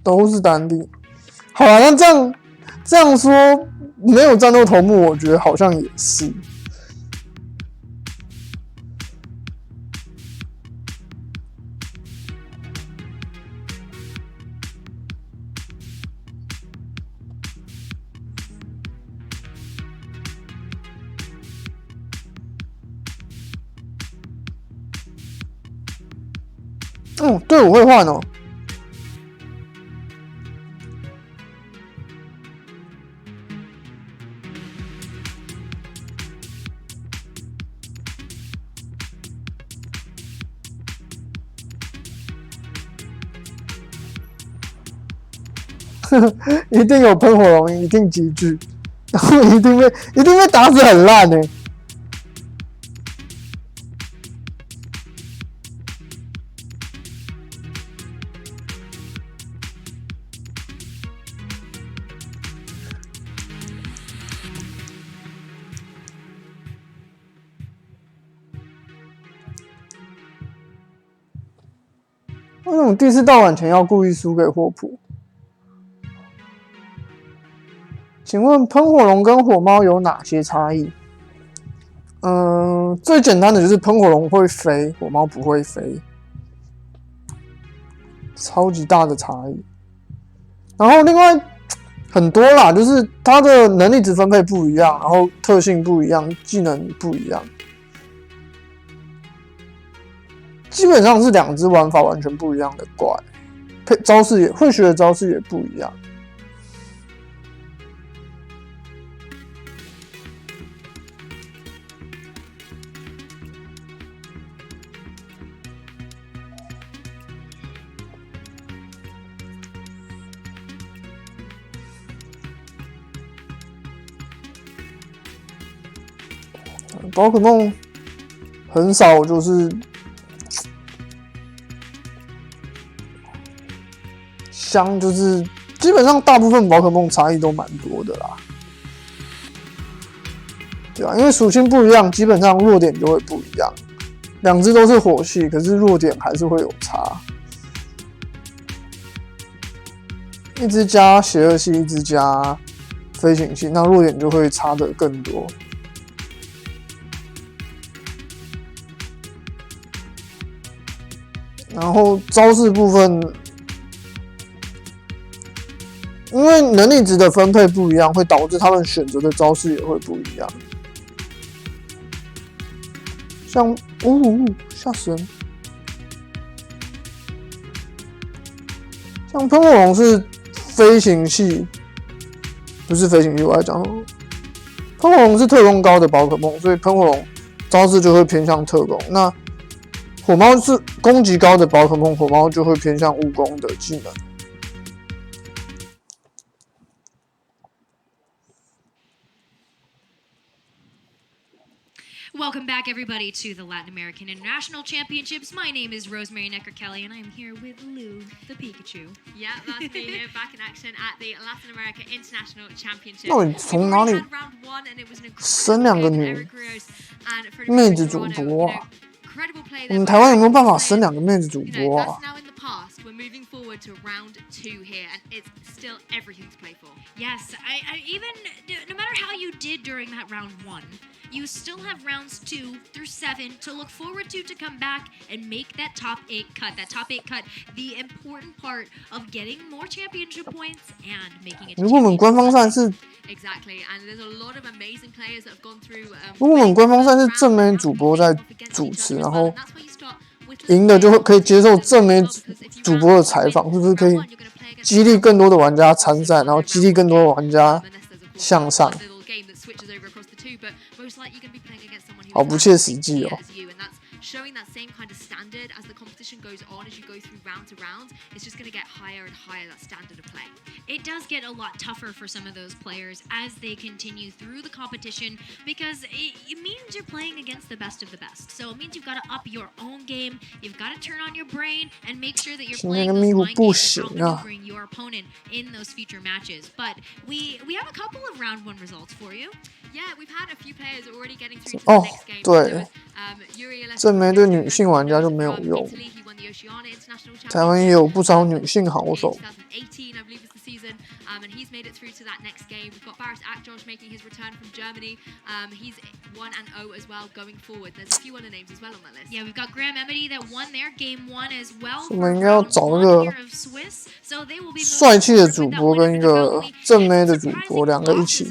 都是单地。好啦，那这样说没有战斗头目，我觉得好像也是。对，我会换哦。一定有喷火龙，一定集聚，然后一定被打死很烂欸。为什么第4道馆前要故意输给霍普？请问喷火龙跟火猫有哪些差异？最简单的就是喷火龙会飞，火猫不会飞，超级大的差异。然后另外很多啦，就是它的能力值分配不一样，然后特性不一样，技能不一样，基本上是2只玩法完全不一样的怪，招式也会学的招式也不一样。宝可梦很少，就是就是基本上大部分宝可梦差异都蛮多的啦，对吧？因为属性不一样，基本上弱点就会不一样。2只都是火系，可是弱点还是会有差。一只加邪恶系，一只加飞行系，那弱点就会差的更多。然后招式部分，因为能力值的分配不一样，会导致他们选择的招式也会不一样。像吓死人！像喷火龙是飞行系，不是飞行系，我在讲喷火龙是特攻高的宝可梦，所以喷火龙招式就会偏向特攻。那火猫是攻击高的宝可梦，火猫就会偏向务工的技能。Welcome back, everybody, to the Latin American International Championships. My name is Rosemary Necker-Kelly, and I'm here with Lou, the Pikachu. Yeah, that's me here, back in action at the Latin America International Championship. 那你从哪里生两个女妹子主播啊？我们台湾有没有办法生两个妹子主播啊？ We're moving forward to round 2 here, and it's still everything to play for. Yes, I even no matter how you did during that round 1, you still have rounds 2 through 7 to look forward to come back and make that top 8 cut. That top 8 cut, the important part of getting more championship points and making it. 如果我们官方赛是 Exactly, and there's a lot of amazing players that have gone through. 如果我们官方赛是正妹主播在主持，然后赢的就会可以接受正妹主播的采访，是不是可以激励更多的玩家参赛，然后激励更多的玩家向上？好不切实际哦。 Showing that same kind of standard as the competition goes on, as you go through round to round, it's just going to get higher and higher, that standard of play. It does get a lot tougher for some of those players as they continue through the competition because it means you're playing against the best of the best. So it means you've got to up your own game, you've got to turn on your brain and make sure that you're playing those mind games and outmaneuvering your opponent in those future matches. But we have a couple of round 1 results for you. Yeah, we've had a few players already getting through to the next game. 对，正妹对女性玩家就没有用。台湾也有不少女性好手。 and he's made it through to that next game. We've got Barris Akjosh making his return from Germany. He's 1-0 as well going forward. There's a few other names as well on that list. Yeah, we've got Graham Emity that won their game 1 as well. 我们应该要找一个 So they will be 帅气的主播跟一个正妹的主播两个一起，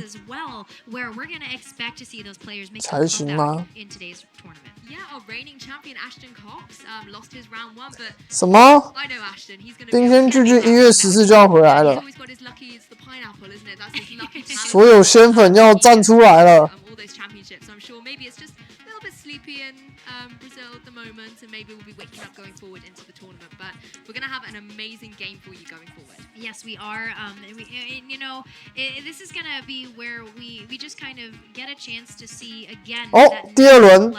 where we're going to expect to see those players make 才行吗？ in today's tournament. Yeah, our reigning champion Ashton Cox lost his round 1, but 什么？ I know Ashton. He's going to 丁先巨巨1月14就要回来了， always got his lucky. It's the pineapple, isn't it? That's his lucky talent. 所有仙粉要站出来了。 All those championships. I'm sure maybe it's just a little bit sleepy in Brazil at the moment, and maybe we'll be waking up going forward into the tournament. But we're going to have an amazing game for you going forward. Yes, we are. This is going to be where we just kind of get a chance to see again. 第二轮，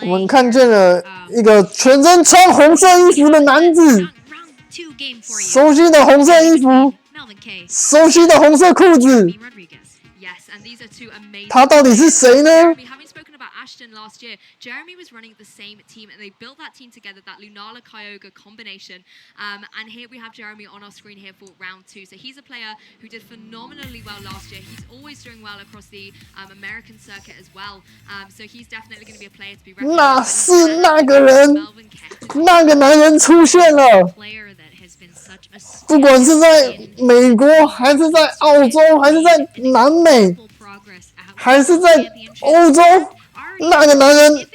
我们看见了一个全身穿红色衣服的男子，熟悉的红色衣服，熟悉的红色裤子。 他到底是谁呢？ Ashton last year, Jeremy was running the same team, and they built that team together, that Lunala Kyogre combination. And here we have Jeremy on our screen here for round 2. So he's a player who did phenomenally well last year. He's always doing well across the American circuit as well. So he's definitely going to be a player to be recognized. 那是那个人，那个男人出现了。不管是在美国，还是在澳洲，还是在南美，还是在欧洲。 那个男人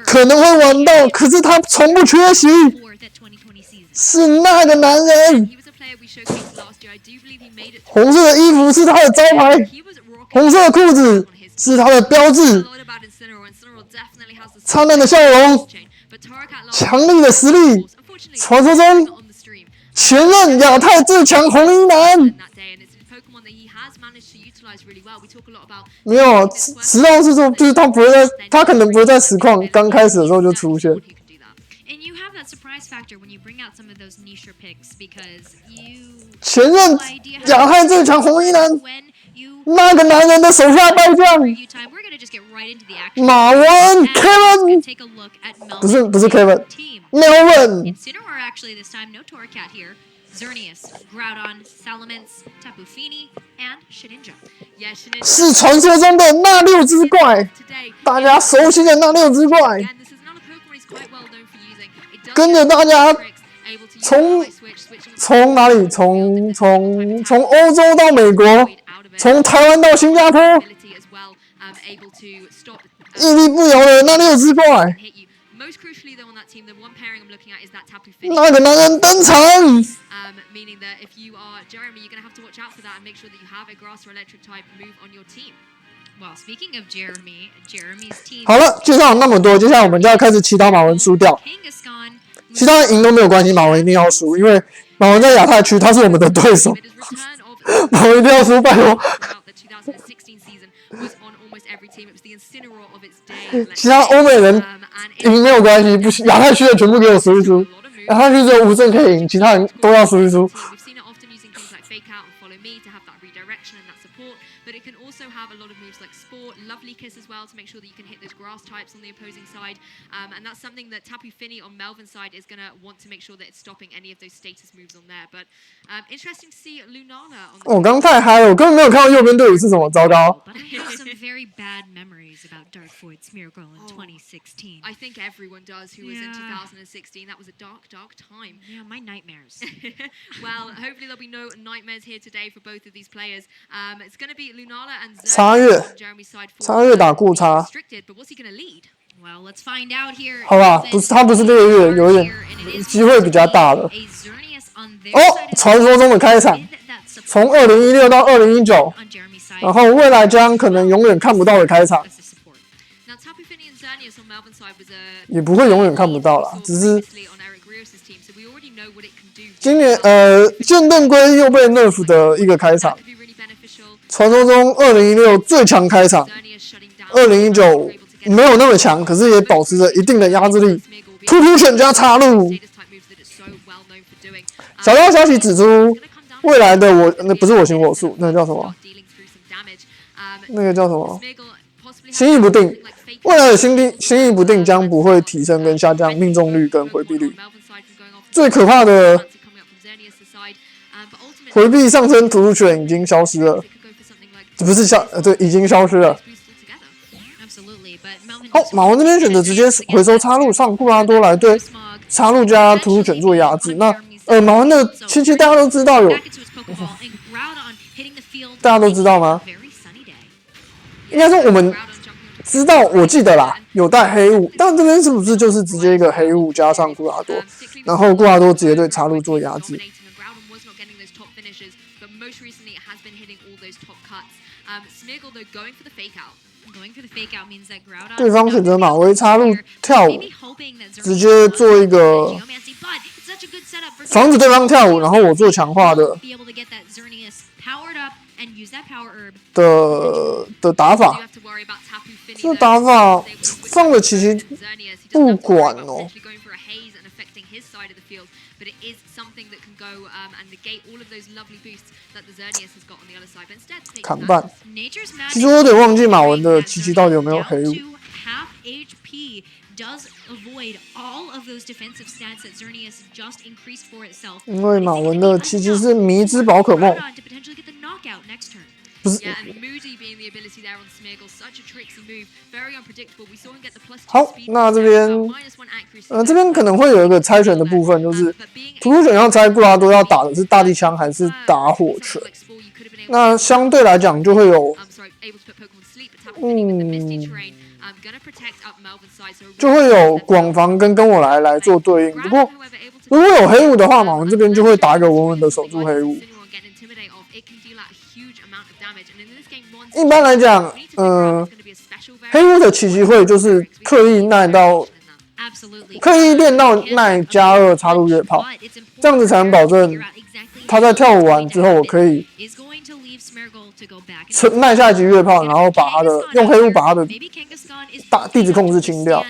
可能会晚到，可是他从不缺席。是那个男人，红色的衣服是他的招牌，红色的裤子是他的标志。灿烂的笑容，强力的实力，传说中前任亚太最强红衣男。 没有，实况是说，就是他不会在，他可能不会在实况刚开始的时候就出现。前任亚太最强红衣男，那个男人的手下败将，马文 Kevin， 不是 Kevin，Melvin。 Xerneas, Groudon, Salamence, Tapu Fini, and Shedinja. 是传说中的那6只怪，大家熟悉的那6只怪，跟着大家从哪里？从欧洲到美国，从台湾到新加坡，屹立不摇的那6只怪。 那个男人登场。 Meaning that if you are Jeremy, you're going to have to watch out for that and make sure that you have a grass or electric type move on your team. Well, speaking of Jeremy's team. 好了，介绍了那么多，接下来我们就要开始祈祷马文输掉。其他人赢都没有关系，马文一定要输，因为马文在亚太区他是我们的对手，马文一定要输，拜托。其他欧美人赢没有关系，不行，亚太区的全部给我输一输，亚太区只有吴正可以赢，其他人都要输一输。But it can also have a lot of moves like Sport, Lovely Kiss as well to make sure that you can hit those grass types on the opposing side. And that's something that Tapu Fini on Melvin's side is going to want to make sure that it's stopping any of those status moves on there. But interesting to see Lunala on the... 我刚太嗨了，我根本没有看到右边队伍是什么，糟糕。But I have some very bad memories about Dark Void's Miracle in 2016. I think everyone does who was in 2016. That was a dark, dark time. Yeah, my nightmares. Well, hopefully there'll be no nightmares here today for both of these players. It's going to be Lunala and Zernius on Jeremy's side. 插越打过插。But what's he going to lead? Well, let's find out here. 好吧，他不是烈月，有点机会比较大了。哦，传说中的开场，从2016到2019，然后未来将可能永远看不到的开场，也不会永远看不到啦，只是今年剑盾龟又被 nerf 的一个开场。传说中2016最强开场，2019没有那么强，可是也保持着一定的压制力。突突拳加插入。小道消息指出，未来的那不是我行我素，那个叫什么？那个叫什么？心意不定。未来的心意不定将不会提升跟下降命中率跟回避率。最可怕的回避上升突突拳已经消失了。不是对，已经消失了。好，马文这边选择直接回收插入，上库拉多来对插入加突突拳做压制。那马文的77大家都知道有，大家都知道吗？应该说我们知道，我记得啦，有带黑雾，但这边是不是就是直接一个黑雾加上库拉多，然后库拉多直接对插入做压制？对方选择马威插入跳舞，直接做一个防止对方跳舞，然后我做强化的打法。这打法放了其实不管哦。砍半。其实我有点忘记马文的77到底有没有黑雾。因为马文的77是迷之宝可梦。不是。好，那这边可能会有一个猜拳的部分，就是突突拳要猜布拉多要打的是大地枪还是打火拳。那相对来讲就会有，就会有广防跟我来做对应。不过如果有黑雾的话，马文这边就会打一个稳稳的守住黑雾。一般来讲，黑雾的奇迹会就是刻意练到耐+2插入月炮，这样子才能保证他在跳舞完之后，我可以耐下一级月炮，然后用黑雾把他的地址控制清掉。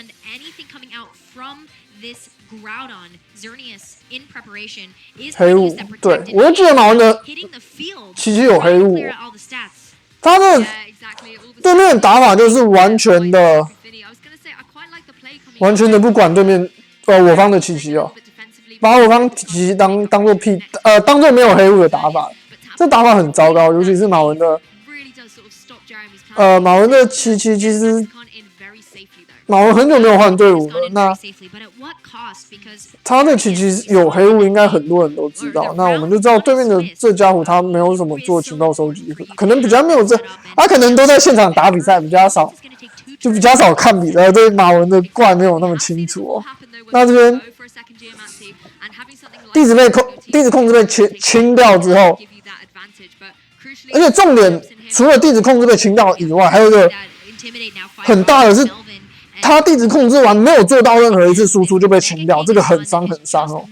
黑雾，对，我就记得马文的奇迹有黑雾，他的对面的打法就是完全的不管对面我方的奇迹哦，把我方奇迹当做没有黑雾的打法，这打法很糟糕，尤其是马文的奇迹其实马文很久没有换队伍了，那他的奇迹有黑雾，应该很多人都知道。那我们就知道对面的这家伙他没有什么做情报收集，可能比较没有他可能都在现场打比赛，比较少看比赛，对马文的怪没有那么清楚哦。那这边地址控制被清掉之后，而且重点除了地址控制被清掉以外，还有一个很大的是，他地址控制完没有做到任何一次输出就被清掉，这个很伤哦。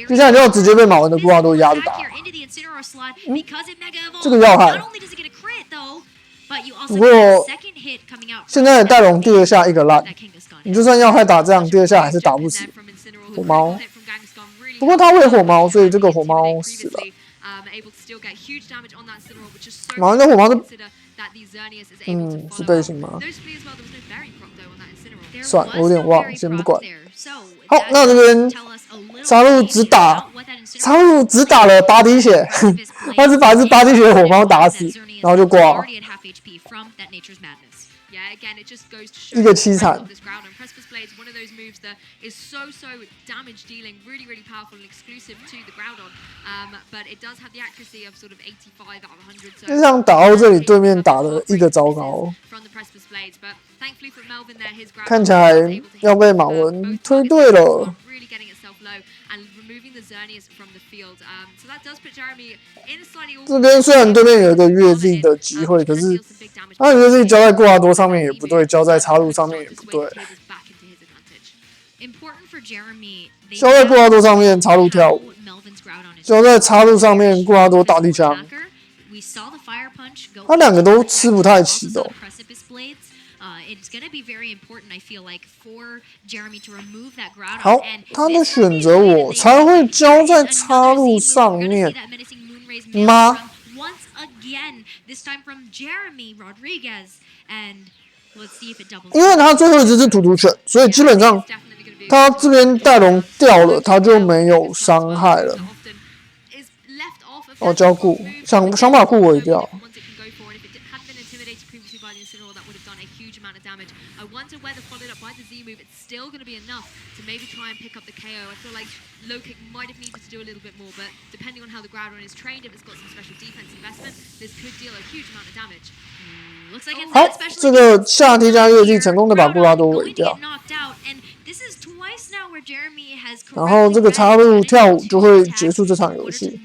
接下来就要直接被马文的布拉多压着打。这个要害。不过现在戴龙第二下一个烂，你就算要害打这样，第二下还是打不死火猫。不过他会火猫，所以这个火猫死了。马文的火猫是背信吗？算了，我有点忘，先不管。好，那这边插入只打了8滴血，他是把一只8滴血的火猫打死，然后就挂了。一个凄惨。就像打到这里，对面打了一个糟糕，看起来要被马文推对了。这边虽然对面有一个越地的机会，可是他越地交在固拉多上面也不对，交在插入上面也不对。交在固拉多上面插入跳舞，交在插入上面固拉多打地枪，他两个都吃不太起的。好，他的选择我才会交在插入上面吗？因为他最后一只是突突犬，所以基本上他这边戴龙掉了，他就没有伤害了。哦，交顾，想把顾围掉。Still going to be enough to maybe try and pick up the KO. I feel like low kick might have needed to do a little bit more, but depending on how the Groudon is trained, if it's got some special defense investment, this could deal a huge amount of damage. 好，这个下踢加越地成功的把布拉多围掉，然后这个插入跳舞就会结束这场游戏。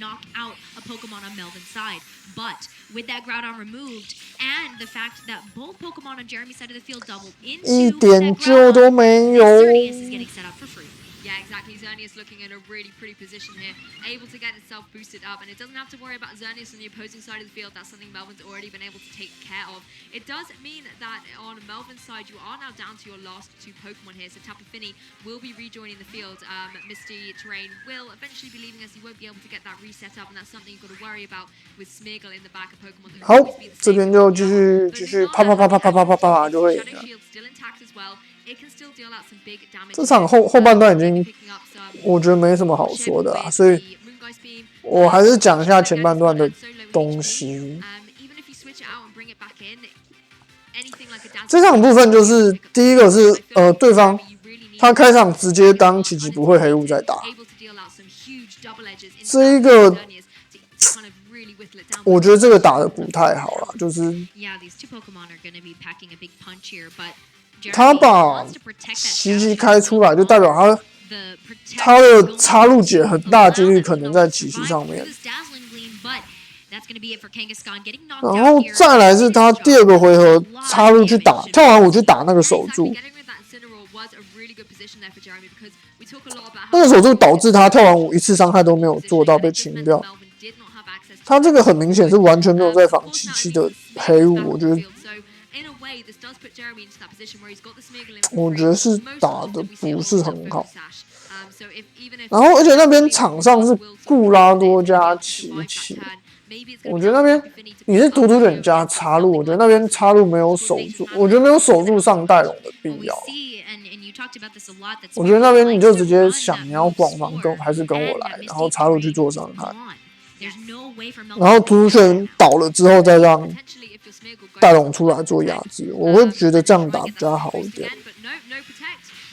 With that Groudon removed, and the fact that both Pokemon on Jeremy's side of the field doubled into 一点救都没有。Xerneas is getting set up for free. Yeah, exactly. Xerneas looking in a really pretty position here, able to get itself boosted up, and it doesn't have to worry about Xerneas on the opposing side of the field. That's something Melvin's already been able to take care of. It does mean that on Melvin's side, you are now down to your last 2 Pokemon here. So Tapu Fini will be rejoining the field. Misty Terrain will eventually be leaving us. He won't be able to get that reset up, and that's something you've got to worry about with Smeargle in the back of Pokemon. 好，这边就继续啪就会赢了。这场后半段已经，我觉得没什么好说的啦，所以我还是讲一下前半段的东西。这场部分就是第一个是对方他开场直接当奇迹不会黑雾在打，这一个我觉得这个打得不太好啦，就是他把奇迹开出来，就代表他的插入解很大几率可能在奇迹上面。然后再来是他第二个回合插入去打，跳完舞去打那个守住，那个守住导致他跳完舞一次伤害都没有做到被清掉。他这个很明显是完全没有在防奇迹的黑雾，我觉得是打的不是很好。然后而且那边场上是固拉多加奇奇，我觉得那边你是突突犬加插入，我觉得那边插入没有守住，我觉得没有守住上戴龙的必要。我觉得那边你就直接想你要广防还是跟我来，然后插入去做伤害，然后突突犬倒了之后再让戴龙出来做压制，我会觉得这样打比较好一点。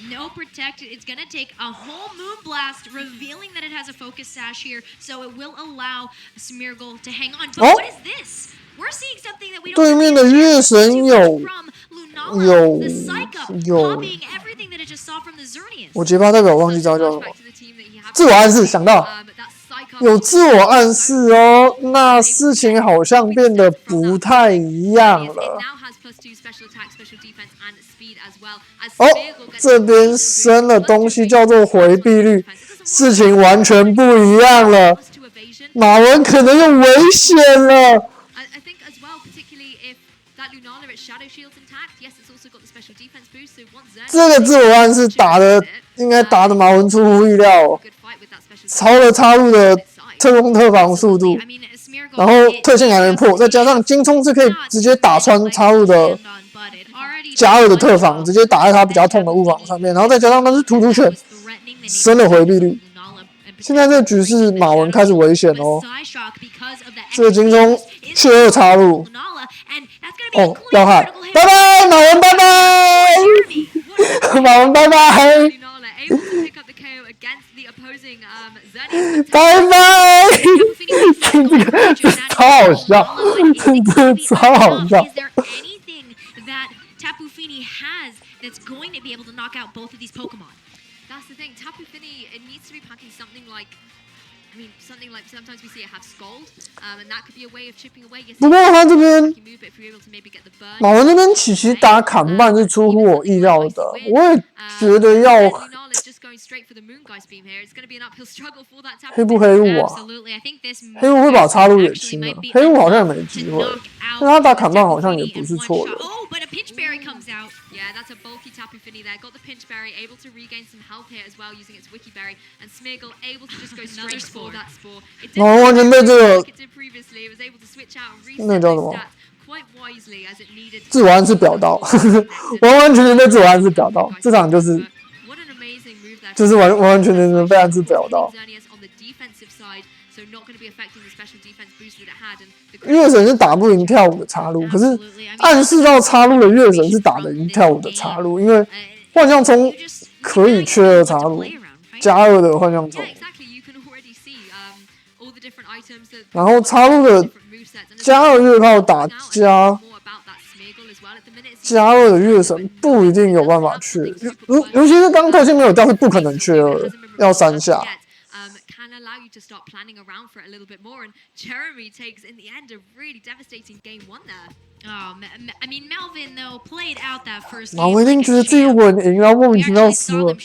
No protect. It's going to take a whole Moonblast, revealing that it has a focus sash here, so it will allow Smeargle to hang on. But what is this? We're seeing something that we don't 对面的月神有我结巴代表忘记招叫什么，自我暗示想到有自我暗示哦，那事情好像变得不太一样了。哦，这边升了东西叫做回避率，事情完全不一样了。马文可能又危险了。这个自我暗示应该打的马文出乎意料哦，超了插入的特攻特防速度，然后特性还能破，再加上金冲是可以直接打穿插入的加2的特防，直接打在他比较痛的物防上面，然后再加上他是突突拳，升了回避率。现在这个局势马文开始危险哦，这个金冲确2插入，哦，要害，拜拜，马文拜拜，马文拜拜。拜拜！这个超好笑，真的超好笑。That's the thing. Tapu Fini, it needs to be packing something like, something like sometimes we see it have Scald, and that could be a way of chipping away. 不过他这边马文这边其实打砍半是出乎我意料的，我也觉得要黑不黑雾啊？黑雾会把插入也清了，黑雾好像没机会，但他打砍半好像也不是错的。Yeah, that's a bulky Tapu Fini there. Got the Pinch Berry, able to regain some health here as well using its Wiki Berry. And Smeargle able to just go straight for that Spore. It did like it did previously. It was able to switch out and reset those stats quite wisely as it needed. 自我暗示表到，完完全全被自我暗示表到，这场就是完完全全被暗示表到。月神是打不赢跳舞的插入，可是暗示到插入的月神是打得赢跳舞的插入，因为幻象冲可以缺2插入，加2的幻象冲，然后插入的加2月炮打加2的月神不一定有办法缺，尤其是刚特性没有掉是不可能缺2的，要3下。To start planning around for it a little bit more, and Jeremy takes in the end a really devastating game 1 there. Melvin though played out that first game. 马文一定觉得自己稳赢，然后莫名其妙输了。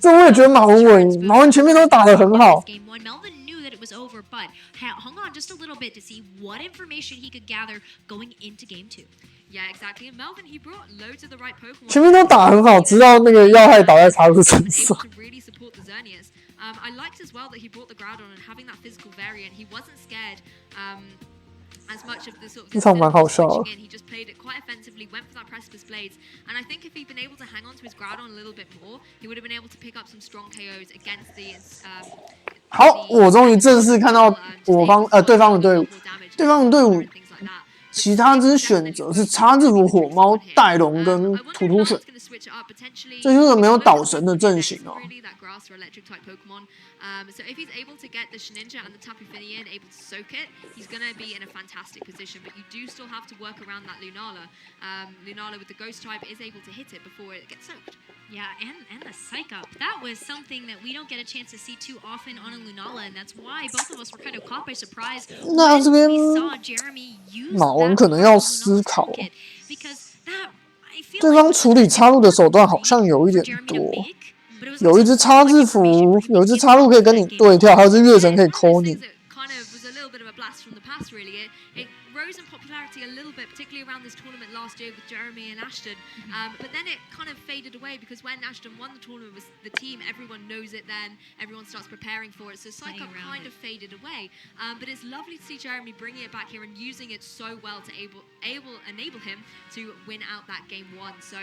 这我也觉得马文稳赢，马文前面都打得很好。Melvin knew that it was over, but hung on just a little bit to see what information he could gather going into game 2. Yeah, exactly. And Melvin, he brought loads of the right Pokemon. 前面都打很好，直到那个要害倒在插入身上。I liked as well that he brought the Groudon and having that physical variant. He wasn't scared as much of the sort of. 这场蛮好笑的。He just played it quite offensively, went for that Precipice Blades, and I think if he'd been able to hang on to his Groudon a little bit more, he would have been able to pick up some strong KOs against the. 好，我终于正式看到对方的队伍，其他之选择是插字符火猫、带龙跟突突犬，这就是没有岛神的阵型哦。So if he's able to get the Shedinja and the Tapu Fini in, able to soak it, he's going to be in a fantastic position. But you do still have to work around that Lunala. Lunala with the Ghost type is able to hit it before it gets soaked. Yeah, and the Psych Up. That was something that we don't get a chance to see too often on a Lunala, and that's why both of us were kind of caught by surprise when we saw Jeremy use that 马文可能要思考， because that I feel 对方处理插入的手段好像有一点多。有一只插字符，有一只插入可以跟你对跳，还有一只月神可以抠你。Rose in popularity a little bit, particularly around this tournament last year with Jeremy and Ashton. But then it kind of faded away because when Ashton won the tournament with the team, everyone knows it then, everyone starts preparing for it. So Psycho kind of faded away. But it's lovely to see Jeremy bringing it back here and using it so well to enable him to win out that game 1. So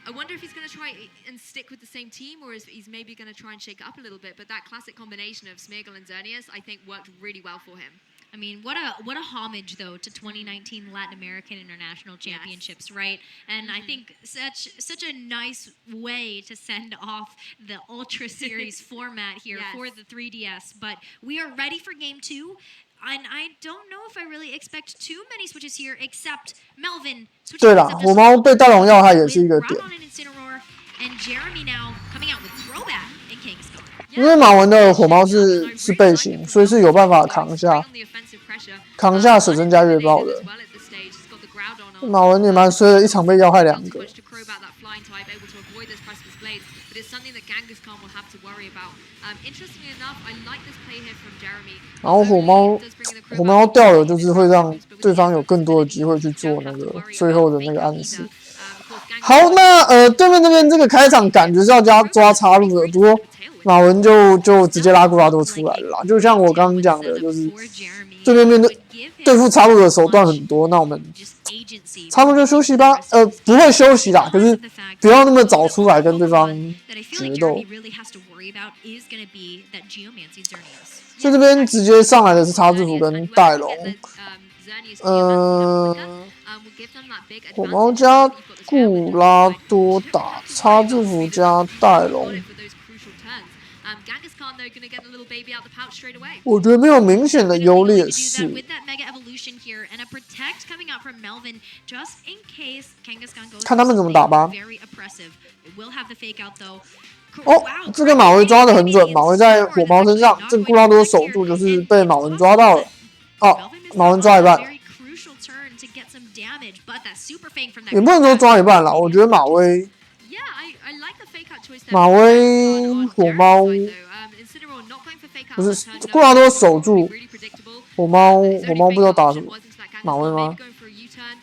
I wonder if he's going to try and stick with the same team or if he's maybe going to try and shake it up a little bit. But that classic combination of Smeargle and Xerneas, I think, worked really well for him. I mean, what a homage though to 2019 Latin American International Championships, right? And I think such a nice way to send off the Ultra Series format here for the 3DS. But we are ready for Game 2. And I don't know if I really expect too many switches here, except Melvin. 对啦，火猫被大龙要害也是一个点。And Jeremy now coming out with Throwback and Kingstar. 因为马文的火猫是背型，所以是有办法扛下舍身加月爆的。马文也蛮衰的，一场被要害2个。然后火猫掉了，就是会让对方有更多的机会去做那个最后的那个暗示。好，那对面那边这个开场感觉是要抓插入的，不过马文就直接拉古拉多出来了啦。就像我刚刚讲的，就是对面对付插入的手段很多，那我们插入就休息吧。不会休息啦，可是不要那么早出来跟对方决斗。所以这边直接上来的是插字符跟戴龙，火猫加固拉多打插字符加戴龙，我觉得没有明显的优劣势。看他们怎么打吧。哦，这个马威抓得很准，马威在火猫身上，这个固拉多守住就是被马文抓到了。哦，马文抓一半，也不能说抓一半啦，我觉得马威火猫不是固拉多守住火猫不知道打什么，马威吗？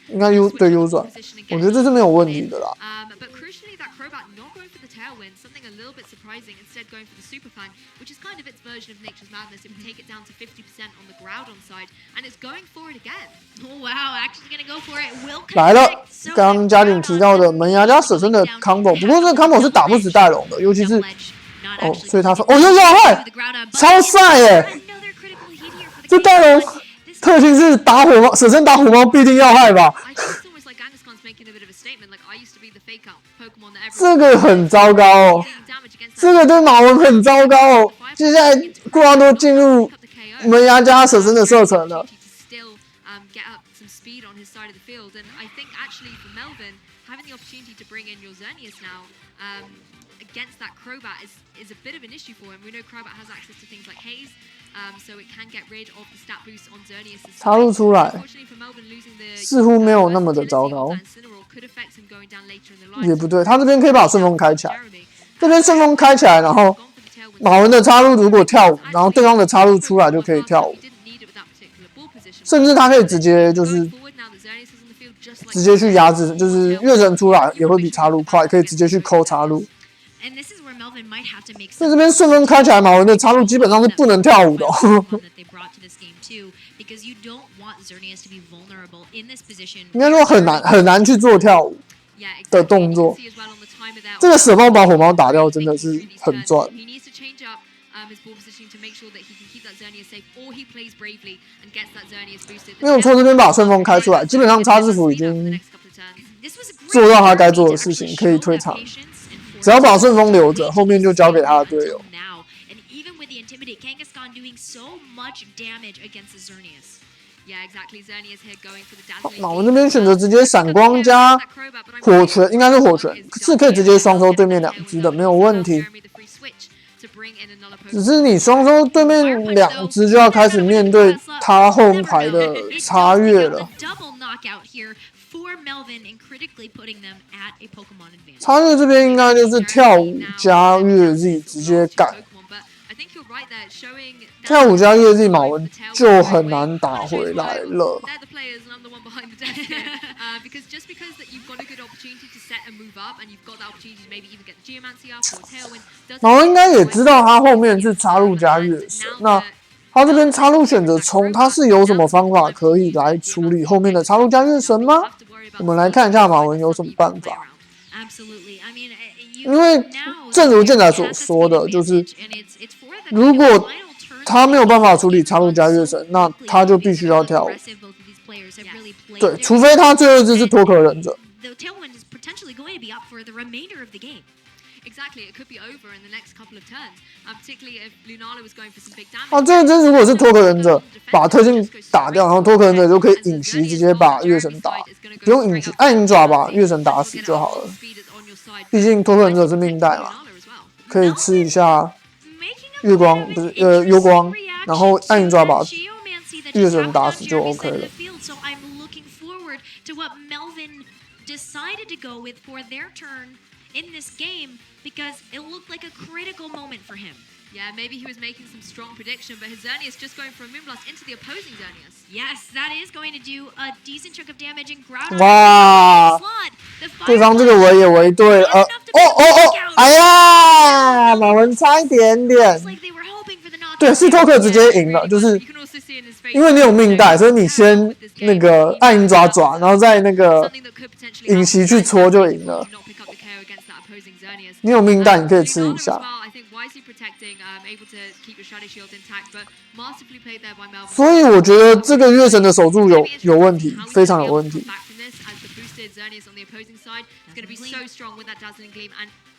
应该对 U 转，我觉得这是没有问题的啦。Instead going for the super fang, which is kind of its version of Nature's Madness. It would take it down to 50% on the Groudon side, and it's going for it again. Oh wow, actually gonna go for it. Will 来了，刚刚嘉玲提到的门牙加舍身的 combo， 不过这个 combo 是打不死戴龙的，尤其是所以他说又要害，超帅耶！这戴龙特性是打火猫，舍身打火猫必定要害吧？这个很糟糕哦。这个对马文很糟糕哦。接下来固拉多进入门牙加舍身的射程了。插入出来，似乎没有那么的糟糕。也不对，他这边可以把顺风开起来。这边顺风开起来，然后马文的插入如果跳舞，然后对方的插入出来就可以跳舞，甚至他可以直接去压制，就是月神出来也会比插入快，可以直接去抠插入。所以这边顺风开起来，马文的插入基本上是不能跳舞的哦。应该说很难去做跳舞的动作。这个舍猫把火猫打掉真的是很赚。没有错，这边把顺风开出来，基本上插字符已经做到他该做的事情，可以退场。只要把顺风留着，后面就交给他的队友。马文这边选择直接闪光加火拳，应该是火拳，是可以直接双收对面2只的，没有问题。只是你双收对面2只就要开始面对他后排的插越了。插越这边应该就是跳舞加越 Z 直接干。跳舞加越 Z 马文就很难打回来了。马文应该也知道他后面是插入加越神，那他这边插入选择冲，他是有什么方法可以来处理后面的插入加越神吗？我们来看一下马文有什么办法。因为正如健仔所说的，就是如果他没有办法处理插入加越神，那他就必须要跳舞。对，除非他最后一只是脱壳忍者。最后一只如果是脱壳忍者，把特性打掉，然后脱壳忍者就可以隐袭，直接把月神打，不用隐袭，按银爪把月神打死就好了。毕竟脱壳忍者是命带嘛，可以吃一下月光不是幽光，然后暗影爪把月神打死就 OK 了。So I'm looking forward to what Melvin decided to go with for their turn in this game because it looked like a critical moment for him. Yeah, maybe he was making some strong prediction, but his Xerneas just going for a Moonblast into the opposing Xerneas. Yes, that is going to do a decent chunk of damage and Groudon. 哇，对方这个围也围对了，哎呀，马文差一点点。对，是托克直接赢了，就是因为你有命带，所以你先那个暗影爪，然后再那个影袭去戳就赢了。你有命带，你可以吃一下。所以我觉得这个月神的守住有问题，非常有问题。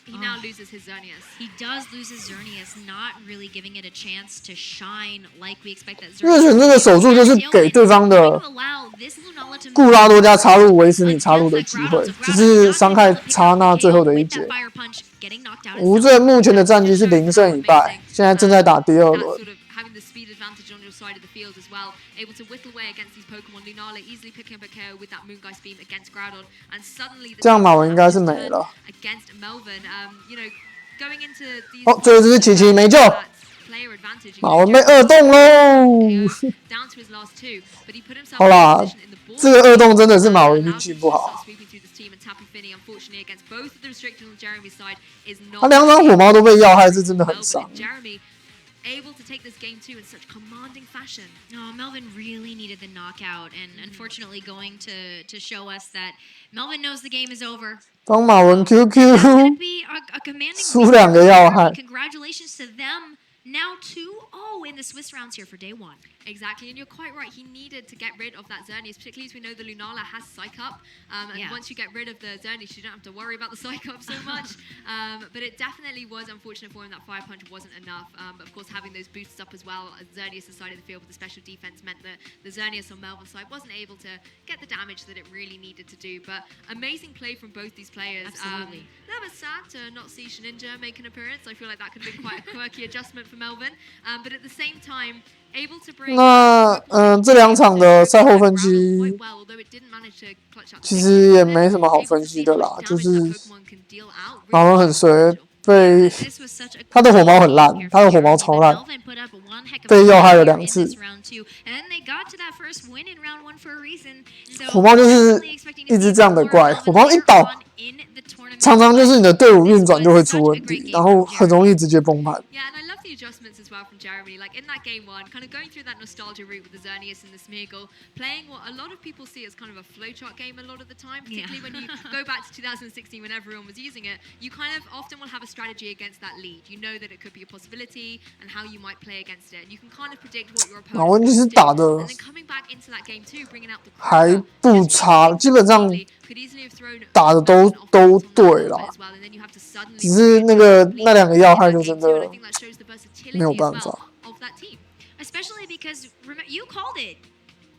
He now loses his Xerneas. He does lose his Xerneas, not really giving it a chance to shine like we expect that Xerneas. 月神这个守住就是给对方的固拉多加插入维持你插入的机会，只是伤害刹那最后的一劫。吴镇目前的战绩是0胜1败，现在正在打第2轮。Side of the field as well, able to whittle away against these Pokemon. Lunala easily picking up a KO with that Moongeist Beam against Groudon, and suddenly 这样马文应该是没了。Against Melvin, you know, going into these. 哦，最后这是琪琪没救，马文被2动喽。好啦，这个2动真的是马文运气不好。他2张火猫都被要害，是真的很伤。Able to take this game too in such commanding fashion. No, Melvin really needed the knockout, and unfortunately going to show us that Melvin knows the game is over. 帮马文 QQ 输2个要害。Congratulations to them. Now 2-0 in the Swiss rounds here for day 1. Exactly, and you're quite right. He needed to get rid of that Xerneas, particularly as we know the Lunala has Psych Up. And once you get rid of the Xerneas, you don't have to worry about the Psych Up so much. But it definitely was unfortunate for him that Fire Punch wasn't enough. But of course, having those boosts up as well, Xerneas' side of the field with the special defense meant that the Xerneas on Melvin's side wasn't able to get the damage that it really needed to do. But amazing play from both these players. Absolutely. A little bit sad to not see Shninja make an appearance. I feel like that could have been quite a quirky adjustment for Melvin. But at the same time, 那这2场的赛后分析，其实也没什么好分析的啦，就是马文很随，被他的火猫很烂，他的火猫超烂，被要害了2次。火猫就是一只这样的怪，火猫一倒，常常就是你的队伍运转就会出问题，然后很容易直接崩盘。Adjustments as well from Jeremy, like in that game 1, kind of going through that nostalgia route with the Xerneas and the Smeargle, playing what a lot of people see as kind of a flowchart game a lot of the time, particularly when you go back to 2016 when everyone was using it, you kind of often will have a strategy against that lead. You know that it could be a possibility and how you might play against it. And you can kind of predict what your opponent will do. And then coming back into that game 2, bringing out the 还不差，基本上打的都对啦，只是那2个要害就真的没有办法。Especially because you called it.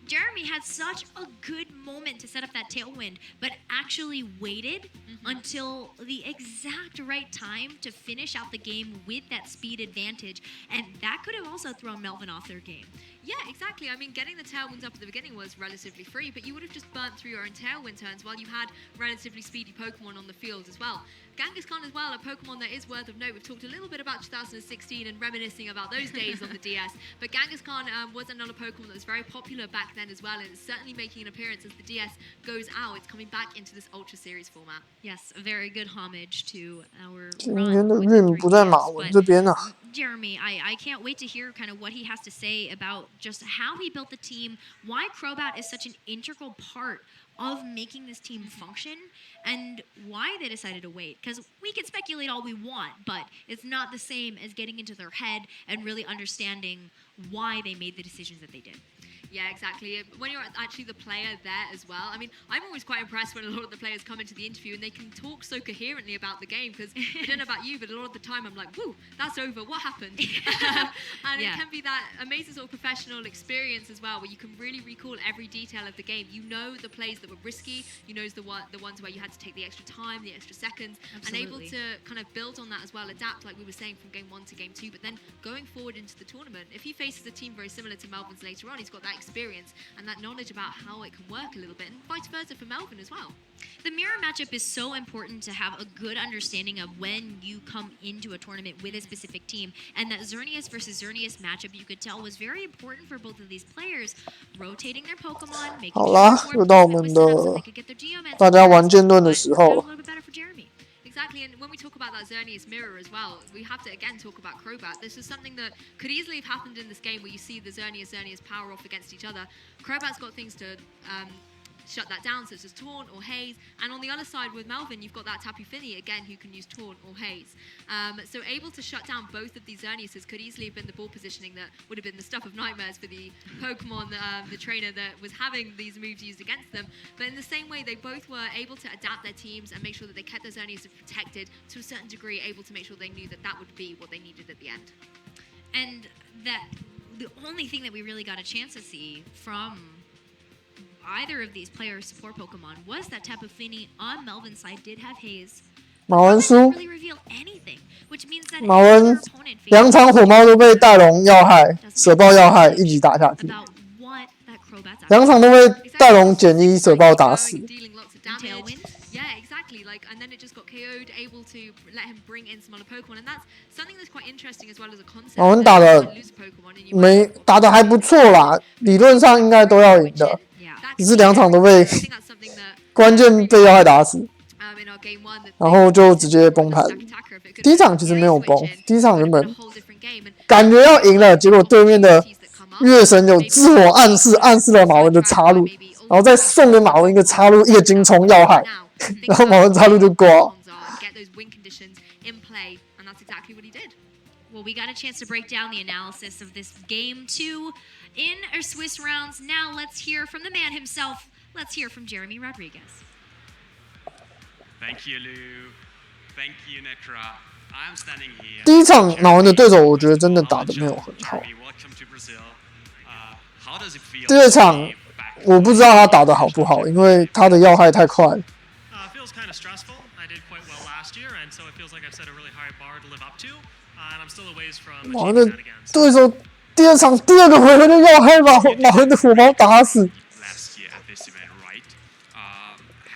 Jeremy had such a good moment to set up that tailwind, but actually waited until the exact right time to finish out the game with that speed advantage, and that could have also thrown Melvin off their game. Yeah, exactly. I mean, getting the tailwinds up at the beginning was relatively free, but you would have just burnt through your own tailwind turns while you had relatively speedy Pokemon on the field as well. Kangaskhan as well, a Pokemon that is worth of note. We've talked a little bit about 2016 and reminiscing about those days on the DS, but Kangaskhan was another Pokemon that was very popular back then as well, and it's certainly making an appearance as the DS goes out. It's coming back into this Ultra Series format. Yes, a very good homage to our 今天的运不在马文这边啊。Jeremy, I can't wait to hear kind of what he has to say about just how he built the team, why Crobat is such an integral part of making this team function, and why they decided to wait. Because we can speculate all we want, but it's not the same as getting into their head and really understanding why they made the decisions that they did. Yeah, exactly. When you're actually the player there as well. I mean, I'm always quite impressed when a lot of the players come into the interview and they can talk so coherently about the game, because I don't know about you, but a lot of the time I'm like, whoo, that's over, what happened? And it can be that amazing sort of professional experience as well, where you can really recall every detail of the game. You know the plays that were risky, you know the ones where you had to take the extra time, the extra seconds, and able to kind of build on that as well, adapt, like we were saying, from game 1 to game 2, but then going forward into the tournament, if he faces a team very similar to Melvin's later on, he's got that experience and that knowledge about how it can work a little bit, and vice versa for Melvin as well. The mirror matchup is so important to have a good understanding of when you come into a tournament with a specific team, and that Xerneas versus Xerneas matchup, you could tell, was very important for both of these players, rotating their Pokemon, making 好啦，又到我们的 Geomancy 大家玩剑盾的时候 a 了。 little bit better for Jeremy. Exactly, and when we talk about that Xerneas mirror as well, we have to again talk about Crobat. This is something that could easily have happened in this game where you see the Xerneas power off against each other. Crobat's got things to shut that down, such as Taunt or Haze. And on the other side with Melvin, you've got that Tapu Fini, again, who can use Taunt or Haze. So able to shut down both of these Xerneases could easily have been the ball positioning that would have been the stuff of nightmares for the Pokemon, the trainer that was having these moves used against them. But in the same way, they both were able to adapt their teams and make sure that they kept those Xerneases protected to a certain degree, able to make sure they knew that that would be what they needed at the end. And that the only thing that we really got a chance to see from either of these players' support Pokemon was that Tapu Fini on Melvin's side did have Haze. 马文输， Really reveal anything, which means that 马文 opponent 2场火猫都被大龙要害、蛇爆要害，一起打下去。 about what that Crobat's 2场都被大龙减1蛇爆打死。 Dealing lots of damage. Tailwind. Yeah, exactly. And then it just got KO'd, able to let him bring in some other Pokemon, and that's something that's quite interesting as well as a concept. 马文打的 Lose a Pokemon and you 没打的还不错啦，理论上应该都要赢的， Yeah. 只是2场都被 I think that's something that 关键被要害打死， in our game 1 that 然后就直接崩盘。 attacker, if it could 第一场其实没有崩， switch in, 第一场原 a 本 whole different game. And 感觉要赢了，结果对面的 opportunities that come up, 月神有自我暗示，暗示了马文的插入，然后再送给马文一个插入，一个金冲要害， now, 然后马文插入就挂。 get those win conditions in play, and that's exactly what he did. Well, we got a chance to break down the analysis of this game 2 in our Swiss rounds. Now let's hear from the man himself. Let's hear from Jeremy Rodriguez. Thank you, Lou. Thank you, Necra. I'm standing here. 第一场马文的对手，我觉得真的打得没有很好。 Jeremy, welcome to Brazil. How does it feel? 第二场我不知道他打得好不好，因为他的要害太快了。 Feels kind of stressful. I did quite well last year, and so it feels like I've set a really high bar to live up to. And I'm still a ways from 马文 achieving 的 that again. 对手第二场第2个回合就要害把马文的火毛打死。 Last year at this event, right?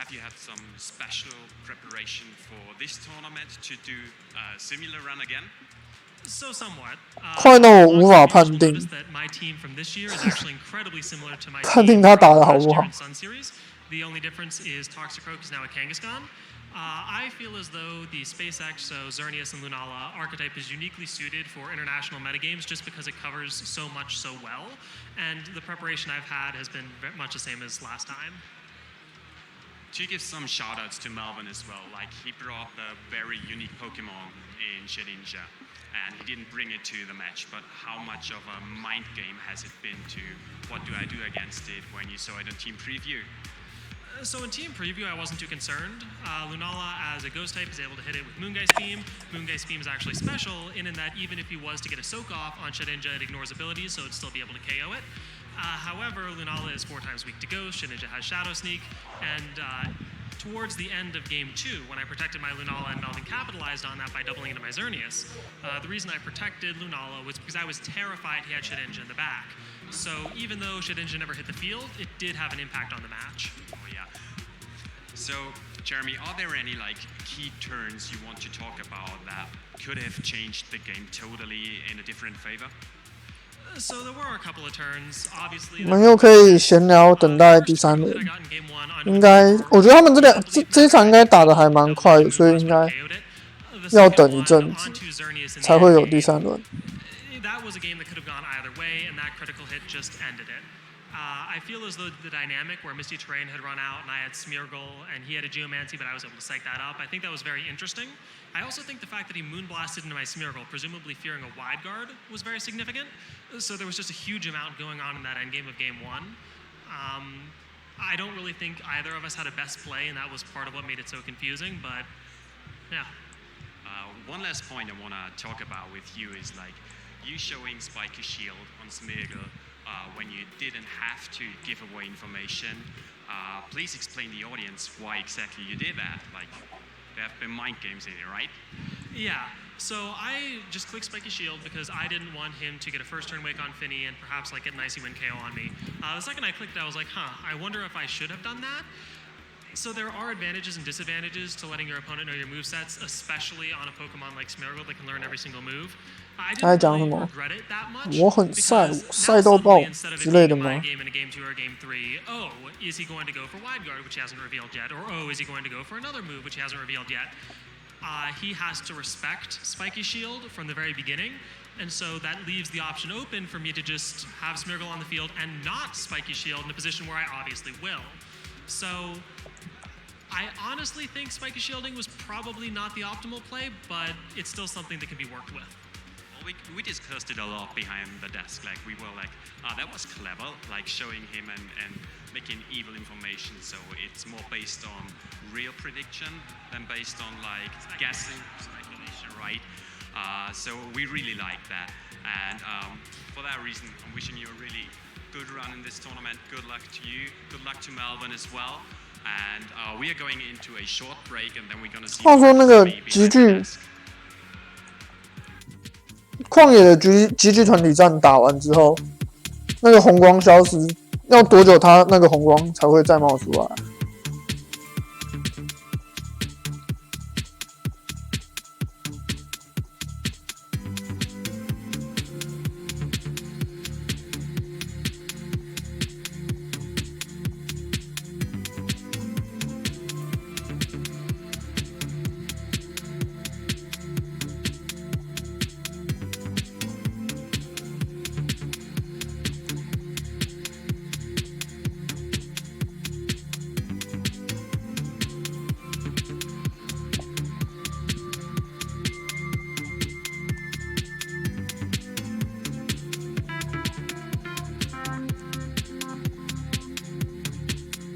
Have you had some special preparation for this tournament to do a similar run again? So somewhat. 快到我无法判定。 Noticed that my team from this year is actually incredibly similar to my 判定 team 他 from 打得好不 last 好 year in Sun Series. The only difference is Toxicroak is now a Kangaskhan. I feel as though the SpaceX, so Xerneas and Lunala archetype is uniquely suited for international metagames just because it covers so much so well, and the preparation I've had has been very much the same as last time. To give some shoutouts to Melvin as well, like he brought a very unique Pokemon in Shedinja, and he didn't bring it to the match, but how much of a mind game has it been to what do I do against it when you saw it on team preview? So in team preview, I wasn't too concerned. Lunala, as a ghost type, is able to hit it with Moonguy's Beam. Moonguy's Beam is actually special in that even if he was to get a soak off on Shedinja, it ignores abilities, so it'd still be able to KO it. However, Lunala is 4 times weak to Ghost, Shedinja has Shadow Sneak, and towards the end of game 2, when I protected my Lunala and Melvin capitalized on that by doubling into my Xerneas, the reason I protected Lunala was because I was terrified he had Shedinja in the back. So even though Shedinja never hit the field, it did have an impact on the match. Oh yeah. So Jeremy, are there any like key turns you want to talk about that could have changed the game totally in a different favor? So there were a couple of turns. Obviously, 我们又可以闲聊，等待第3轮。应该，我觉得他们这一场应该打得还蛮快的，所以应该要等一阵子才会有第3轮。That was a game that could have gone either way, and that critical hit just ended it. I feel as though the dynamic where Misty Terrain had run out and I had Smeargle and he had a Geomancy, but I was able to psych that up, I think that was very interesting. I also think the fact that he Moonblasted into my Smeargle, presumably fearing a wide guard, was very significant. So there was just a huge amount going on in that endgame of game one. I don't really think either of us had a best play, and that was part of what made it so confusing, but yeah. One last point I want to talk about with you is like you showing Spiky Shield on Smeargle when you didn't have to give away information. Please explain the audience why exactly you did that. Like, there have been mind games in it, right? Yeah, so I just clicked Spiky Shield because I didn't want him to get a first turn wake on Finny and perhaps like get an Icy Wind KO on me. The second I clicked, I was like, I wonder if I should have done that. So there are advantages and disadvantages to letting your opponent know your movesets, especially on a Pokemon like Smeargle that can learn every single move. I didn't really regret it that much. 我很晒，晒到爆之类的吗？ Game in a game 2 or game 3, oh, is he going to go for Wide Guard, which he hasn't revealed yet? Or oh, is he going to go for another move, which he hasn't revealed yet? He has to respect Spiky Shield from the very beginning. And so that leaves the option open for me to just have Smeargle on the field and not Spiky Shield in a position where I obviously will. So I honestly think Spiky Shielding was probably not the optimal play, but it's still something that can be worked with. Well, we discussed it a lot behind the desk. Like, we were like, that was clever, like showing him and making evil information. So it's more based on real prediction than based on like guessing, speculation, right? So we really like that. And for that reason, I'm wishing you a really good run in this tournament. Good luck to you. Good luck to Melvin as well. And we are going into a short break, and then we're gonna see. 话说那个集聚旷野的集聚团体战打完之后，那个红光消失，要多久它那个红光才会再冒出来？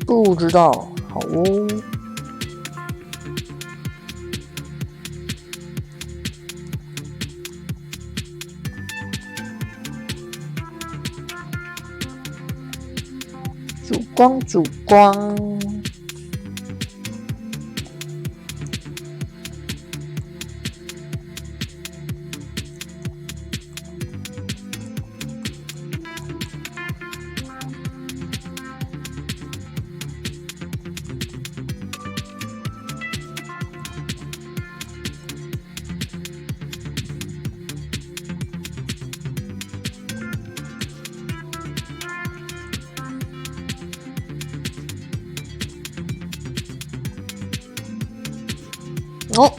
不知道，好哦。曙光，曙光。哦，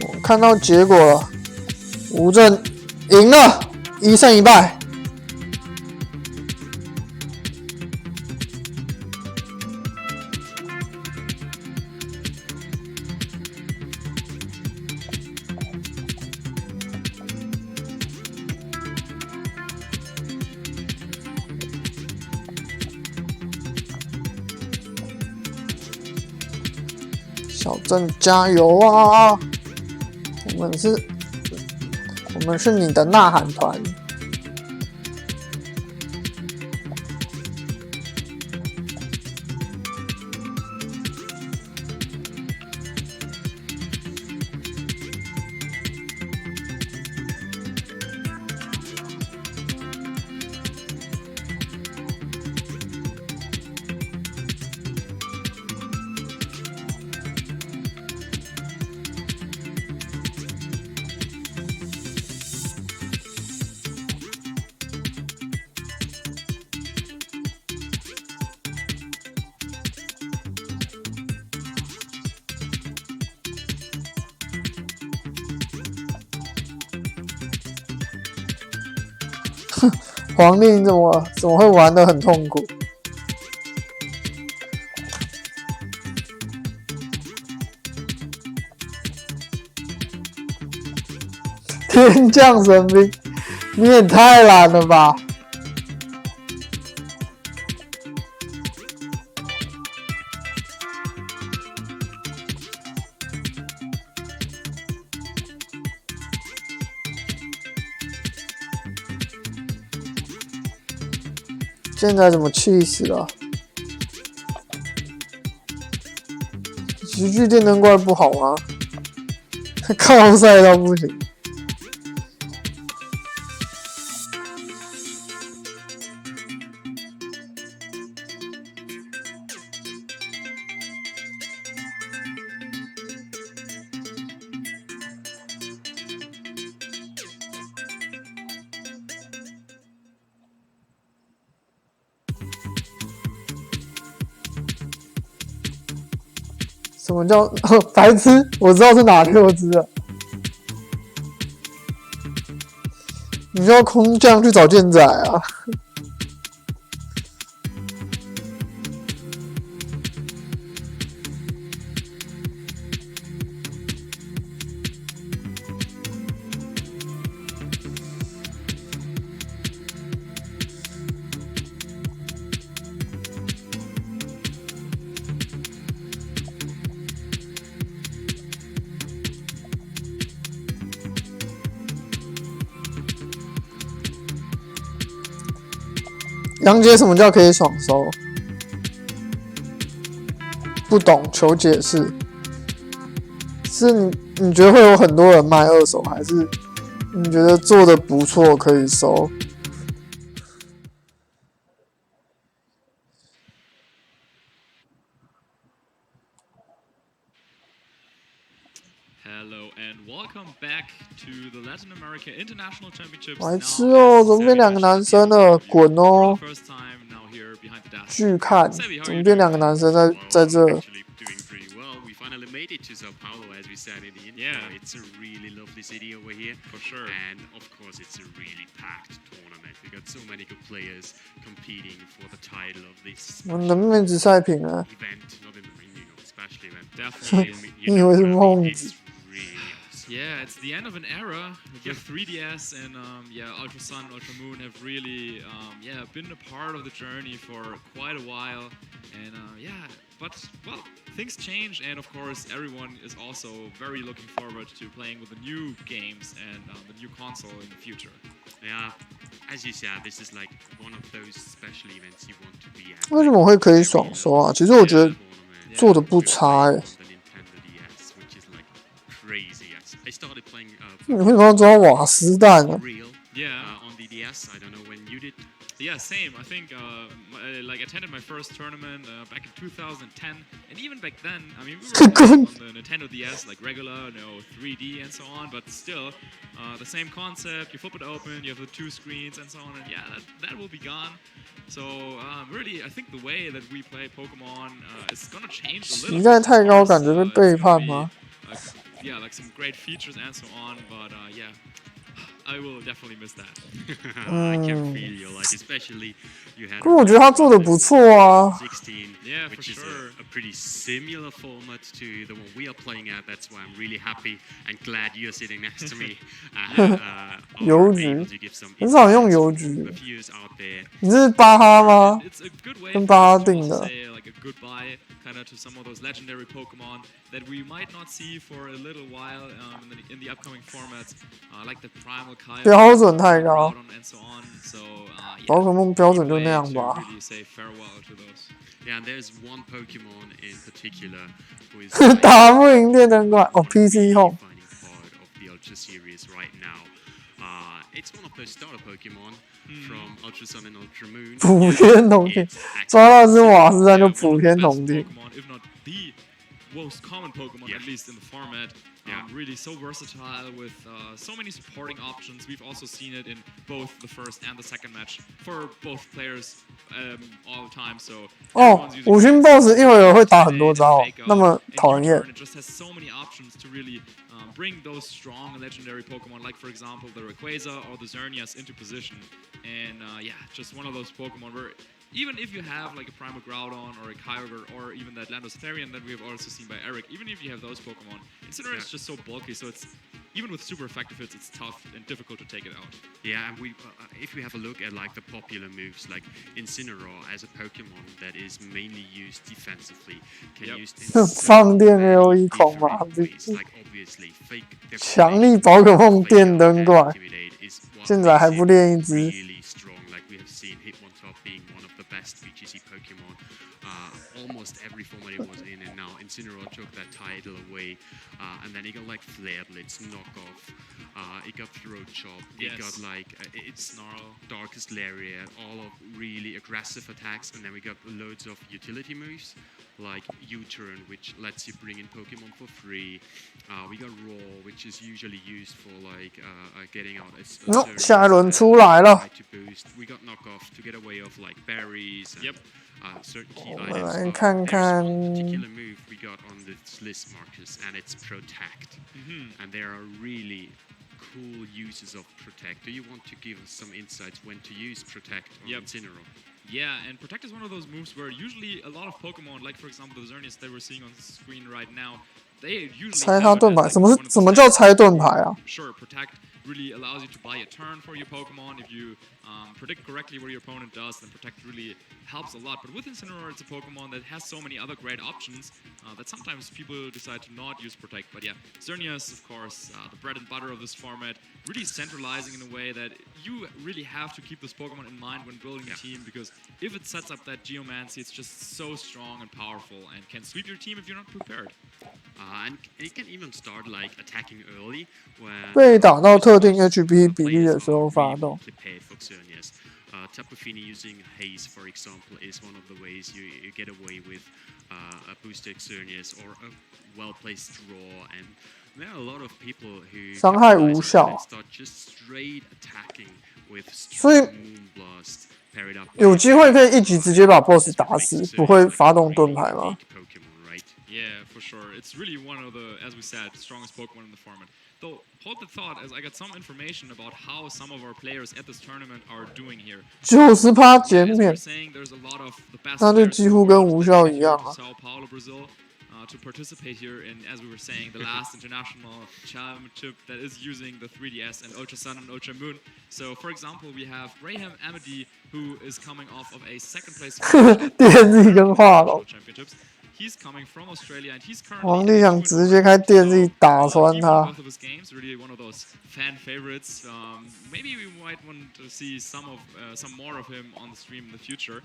我看到结果了，吴震赢了，1胜1败。小郑加油啊！我们是你的呐喊团。黄令怎么会玩得很痛苦？天降神兵，你也太懒了吧！现在怎么气死了？极具电灯怪不好吗？靠赛到不行。什么叫白痴？我知道是哪6只了。你就要空降去找舰载啊！杨姐，什么叫可以爽收？不懂，求解释。是你觉得会有很多人卖2手，还是你觉得做的不错可以收？ 白痴哦，怎么变2个男生了？滚哦！拒看，怎么变2个男生在这？Yeah, it's a really lovely city over here, for sure. And of course, it's a really packed tournament. We got so many good players competing for the title of this. 我能不能只赛品啊 event, not in the ring, you know, especially when definitely. 你以为是梦子？ Yeah, it's the end of an era. The 3DS and Ultra Sun, Ultra Moon have really been a part of the journey for quite a while. And but well, things change, and of course, everyone is also very looking forward to playing with the new games and the new console in the future. Yeah, as you said, this is like one of those special events you want to be at. 为什么会可以爽收啊？其实我觉得做的不差哎。 I started playing. 你为什么要抓瓦斯弹呢 Yeah, on the DS. I don't know when you did. Yeah, same. I think I attended my first tournament back in 2010, and even back then, I mean, we were on the Nintendo DS, like regular, 3D and so on. But still, the same concept. You flip it open, you have the 2 screens and so on, and yeah, that will be gone. So really, I think the way that we play Pokemon is gonna change a little. 期待太高，感觉被背叛吗？ Yeah, like some great features and so on, but I will definitely miss that. I can feel you, like especially you had. 可是我觉得他做的不错啊。 16, which is a pretty similar format to the one we are playing at. That's why I'm really happy and glad you're sitting next to me. 邮局，很少用邮局。 你是巴哈吗？跟巴哈订的。 Kind of to some of those legendary Pokemon that we might not see for a little while in the upcoming formats, like the Primal Kyogre 标准太高。 and so on. So, 宝可梦标准就那样吧。 really say farewell to those. Yeah, and there's one Pokemon in particular who is 打不赢电灯怪哦 ，PC Home。 part of the Ultra series right now. It's one of those starter Pokemon from Ultra Sun and Ultra Moon. 普天同庆，抓到只瓦斯弹就普天同庆。most common Pokemon, at least in the format. Really so versatile with so many supporting options. We've also seen it in both the first and the second match for both players all the time. So 五星 BOSS 一会儿会打很多招，那么讨人厌。 It just has so many options to really bring those strong legendary Pokemon, like for example the Rayquaza or the Xerneas, into position. And just one of those Pokemon where even if you have like a Primal Groudon or a Kyogre or even that Landostherian that we have also seen by Eric, even if you have those Pokemon, Incineroar is just so bulky, so it's even with super effective hits, it's tough and difficult to take it out. Yeah, and if we have a look at like the popular moves, like Incineroar as a Pokemon that is mainly used defensively, can use 放电 AOE 狂麻痹， like obviously fake 强力宝可梦电灯怪，现在还不练一只。 really strong. Like we have seen Hitmontop being one of the best VGC Pokemon. Almost every format it was in, and now Incineroar took that title away. And then it got like Flare Blitz, Knockoff, it got Throat Chop, it got like it's Snarl, Darkest Lariat, all of really aggressive attacks, and then we got loads of utility moves like U-Turn, which lets you bring in Pokemon for free. We got Roar, which is usually used for like getting out a 下一轮出来了。 to boost. We got Knockoff to get away of like berries. And, certain key 我们 items. 来看看。 Particular move we got on this list, Marcus, and it's Protect. And there are really cool uses of Protect. Do you want to give us some insights when to use Protect on Incineroar? Yeah, and Protect is one of those moves where usually a lot of Pokemon, like for example the Xerneas that we're seeing on the screen right now, they usually 猜他盾牌，什么叫猜盾牌啊？ Sure, Protect really allows you to buy a turn for your Pokemon. If you predict correctly what your opponent does, then Protect really helps a lot. But with Incineroar, it's a Pokemon that has so many other great options that sometimes people decide to not use Protect. But yeah, Xerneas, of course, the bread and butter of this format, really centralizing in a way that you really have to keep this Pokemon in mind when building a team, because if it sets up that Geomancy, it's just so strong and powerful and can sweep your team if you're not prepared. And it can even start like attacking early when 被打到特定 HP 比例的时候发动。 Tapu Fini using Haze, for example, is one of the ways you get away with a boosted Xerneas or a well-placed draw. And there are a lot of people who 伤害无效。 start just straight attacking with 所以 Moonblast paired up. 有机会可以一局直接把 BOSS 打死，不会发动盾牌吗？ Yeah, for sure. It's really one of the, as we said, strongest Pokemon in the format. Though, hold the thought, as I got some information about how some of our players at this tournament are doing here. 90% 减免， Saying there's a lot of the best 那就几乎跟无效一样啊。 Sao Paulo, Brazil, to participate here in, as we were saying, the last international championship that is using the 3DS and Ultra Sun and Ultra Moon. So, for example, we have Graham Amity, who is coming off of a second place 电力跟画龙。 championships. He's coming from Australia, and he's 皇 currently 帝想直接开电力打穿他。 both of his games, really one of those fan favorites. Maybe we might want to see some more of him on the stream in the future.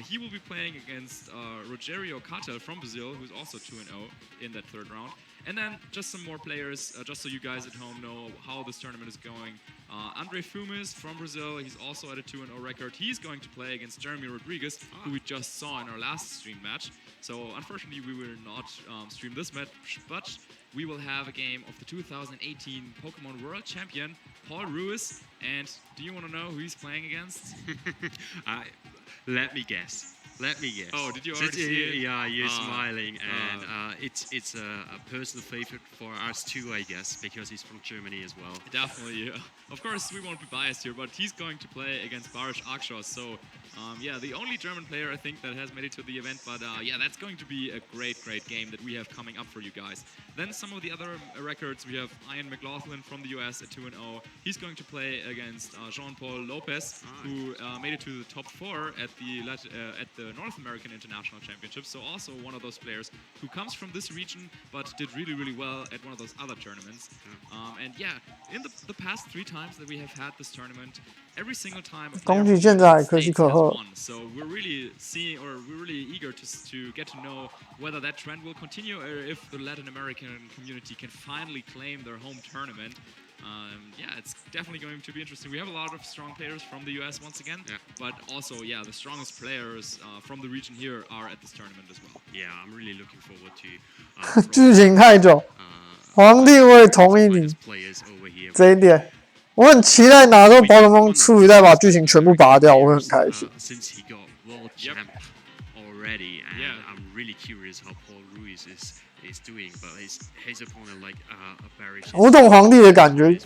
He will be playing against Rogerio Cartel from Brazil, who's also 2-0 in that third round. And then just some more players, just so you guys at home know how this tournament is going. Andre Fumes from Brazil, he's also at a 2-0 record. He's going to play against Jeremy Rodriguez, who we just saw in our last stream match. So unfortunately, we will not stream this match, but we will have a game of the 2018 Pokemon World Champion, Paul Ruiz. And do you want to know who he's playing against? Let me guess. Let me guess. Oh, did you already see it? Yeah, you're smiling, and it's a personal favorite for us too, I guess, because he's from Germany as well. Definitely. Of course, we won't be biased here, but he's going to play against Barish Akshos. So, yeah, the only German player I think that has made it to the event. But yeah, that's going to be a great game that we have coming up for you guys. Then some of the other records, we have Ian McLaughlin from the US at 2-0. He's going to play against Jean-Paul Lopez, who made it to the top 4 at the North American International Championship. So also one of those players who comes from this region, but did really well at one of those other tournaments. And yeah, in the past 3 times that we have had this tournament, every single time a player from the United States has won. So we're really eager to get to know whether that trend will continue, or if the Latin American community can finally claim their home tournament. yeah, it's definitely going to be interesting. We have a lot of strong players from the US once again, but also, yeah, the strongest players from the region here are at this tournament as well. Yeah, I'm really looking forward to 剧情太久，皇帝我也同意你 players over here. 这一点。我很期待哪时候宝可梦出一代把剧情全部拔掉，我会很开心。 Since he got world champ already, and I'm really curious how Paul Ruiz is doing, but his opponent like Barry. 我懂皇帝的感觉，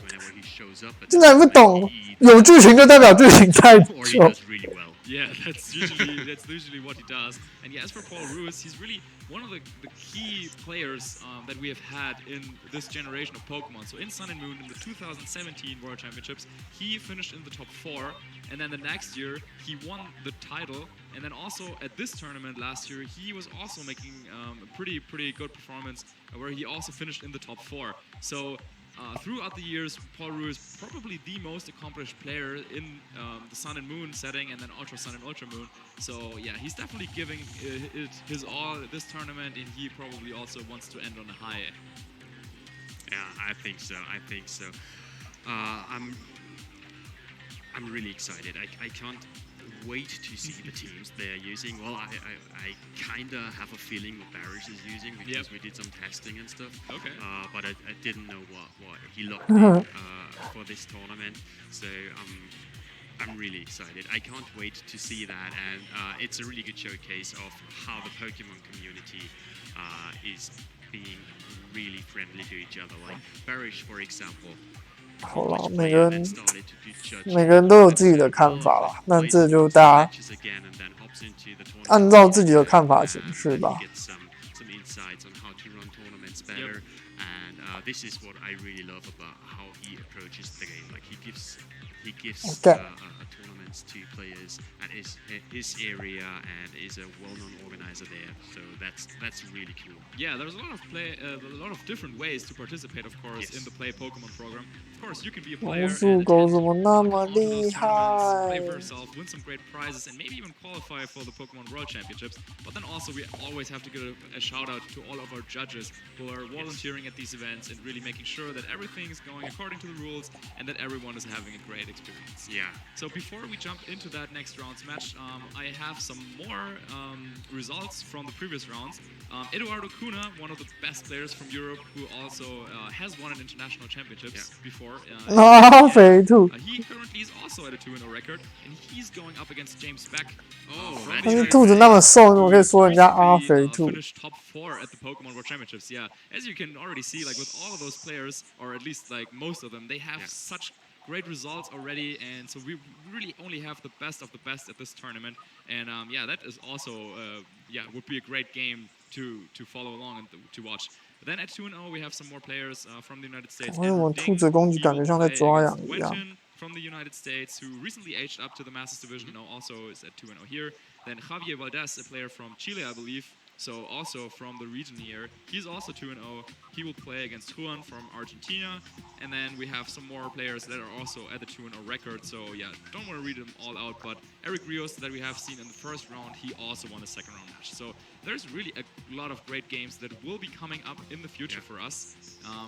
真的不懂，有剧情就代表剧情太久。 Yeah, that's usually what he does. And yeah, as for Paul Ruiz, he's really one of the key players that we have had in this generation of Pokemon. So in Sun and Moon, in the 2017 World Championships, he finished in the top 4. And then the next year, he won the title. And then also at this tournament last year, he was also making a pretty good performance where he also finished in the top 4. So throughout the years, Paul Ruiz probably the most accomplished player in the Sun and Moon setting, and then Ultra Sun and Ultra Moon. So yeah, he's definitely giving it his all at this tournament, and he probably also wants to end on a high. Yeah, I think so. I'm really excited. I can't wait to see the teams they're using. Well, I kind of have a feeling what Barish is using because we did some testing and stuff. Okay. But I didn't know what he locked in for this tournament. So I'm really excited. I can't wait to see that, and it's a really good showcase of how the Pokemon community is being really friendly to each other. Like Barish, for example. 好了，每个人都有自己的看法啦，那这就大家按照自己的看法行事吧。This is what I really love about how he approaches the game. Like he gives tournaments to players at his area and is a well-known organizer there. So that's really cool. Yeah, there's a lot of different ways to participate, of course, in the Play Pokemon program. Of course, you can be a player and play for yourself, win some great prizes, and maybe even qualify for the Pokemon World Championships. But then also, we always have to give a shout out to all of our judges who are volunteering at these events and really making sure that everything is going according to the rules and that everyone is having a great experience. Yeah. So before we jump into that next round's match, I have some more results from the previous rounds. Eduardo Cunha, one of the best players from Europe, who also has won an international championships before. He currently is also at a 2-0 record, and he's going up against James Beck. Finished top 4 at the Pokemon World Championships. Yeah, as you can already see, like with all of those players, or at least like most of them, they have such great results already, and so we really only have the best of the best at this tournament. And yeah, that is also would be a great game to follow along and to watch. Then at 2-0 we have some more players from the United States. Quentin from the United States, who recently aged up to the Masters Division, now also is at 2-0 here. Then Javier Valdez, a player from Chile, I believe, so also from the region here. He's also 2-0. He will play against Juan from Argentina. And then we have some more players that are also at the 2-0 record. So yeah, don't want to read them all out, but Eric Rios that we have seen in the first round, he also won the second round match. So there's really a lot of great games that will be coming up in the future for us.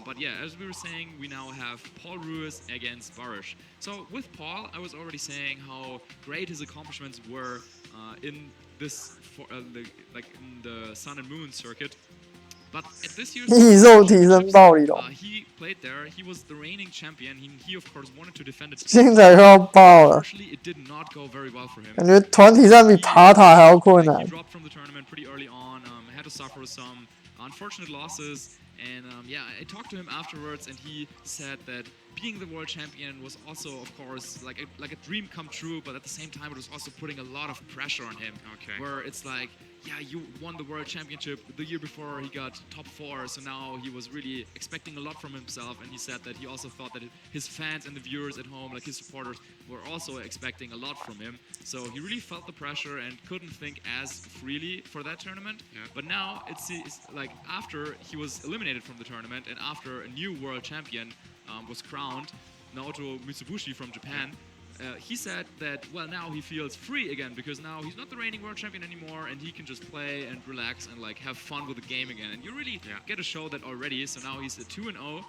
But yeah, as we were saying, we now have Paul Ruiz against Barish. So with Paul, I was already saying how great his accomplishments were in this, in the Sun and Moon circuit. But at this year's he played there. He was the reigning champion. He of course wanted to defend it. Unfortunately, it did not go very well for him. He dropped from the tournament pretty early on. Had to suffer some unfortunate losses. And yeah, I talked to him afterwards, and he said that being the world champion was also, of course, like a dream come true, but at the same time, it was also putting a lot of pressure on him. Okay. Where it's like, yeah, you won the world championship the year before, he got top 4, so now he was really expecting a lot from himself, and he said that he also thought that his fans and the viewers at home, like his supporters, were also expecting a lot from him. So he really felt the pressure and couldn't think as freely for that tournament. Yeah. But now it's like after he was eliminated from the tournament and after a new world champion was crowned, Naoto Mitsubishi from Japan, he said that, well, now he feels free again because now he's not the reigning world champion anymore and he can just play and relax and like have fun with the game again. And you really get to show that already. So now he's at 2-0.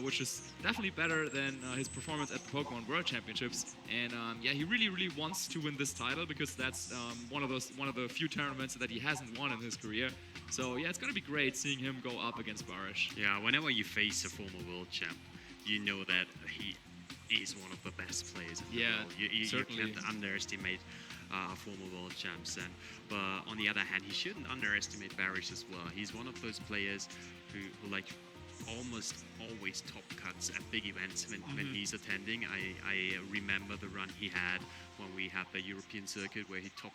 which is definitely better than his performance at the Pokemon World Championships. And yeah, he really wants to win this title because that's one of the few tournaments that he hasn't won in his career. So yeah, it's going to be great seeing him go up against Barish. Yeah, whenever you face a former world champ, you know that he is one of the best players in the world. You certainly can't underestimate former world champs. But on the other hand, he shouldn't underestimate Barish as well. He's one of those players who like almost always top cuts at big events when he's attending. I remember the run he had when we had the European circuit where he top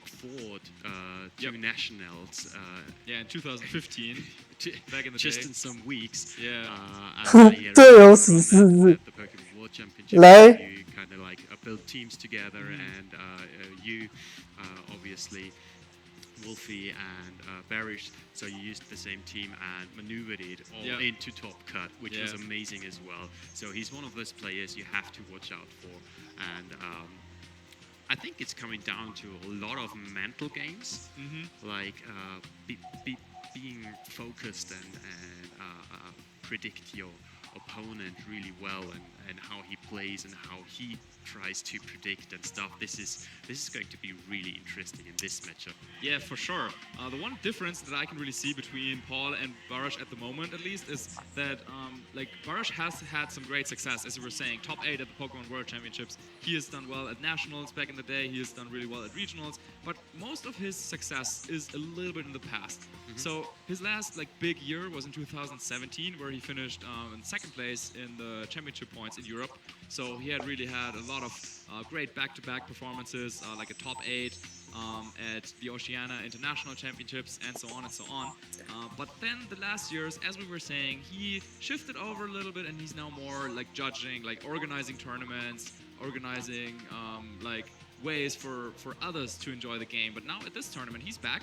4 two nationals. Yeah, in 2015, back in the just day. in some weeks. Yeah. 队友14日 the Pokemon World Championship, you kind of like build teams together, and you obviously Wolfie and Barish, so you used the same team and maneuvered it all into top cut, which was amazing as well. So he's one of those players you have to watch out for, and I think it's coming down to a lot of mental games, like being focused and predict your opponent really well, and how he plays and how he tries to predict and stuff. This is going to be really interesting in this matchup. Yeah, for sure. The one difference that I can really see between Paul and Barish at the moment, at least, is that like Barish has had some great success, as you were saying, top 8 at the Pokemon World Championships. He has done well at nationals back in the day. He has done really well at regionals, but most of his success is a little bit in the past. So his last like big year was in 2017, where he finished in second place in the championship points in Europe. So he had really had a lot of great back-to-back performances, like a top 8 at the Oceania International Championships, and so on and so on. But then the last years, as we were saying, he shifted over a little bit, and he's now more like judging, like organizing tournaments, organizing like ways for others to enjoy the game. But now at this tournament, he's back.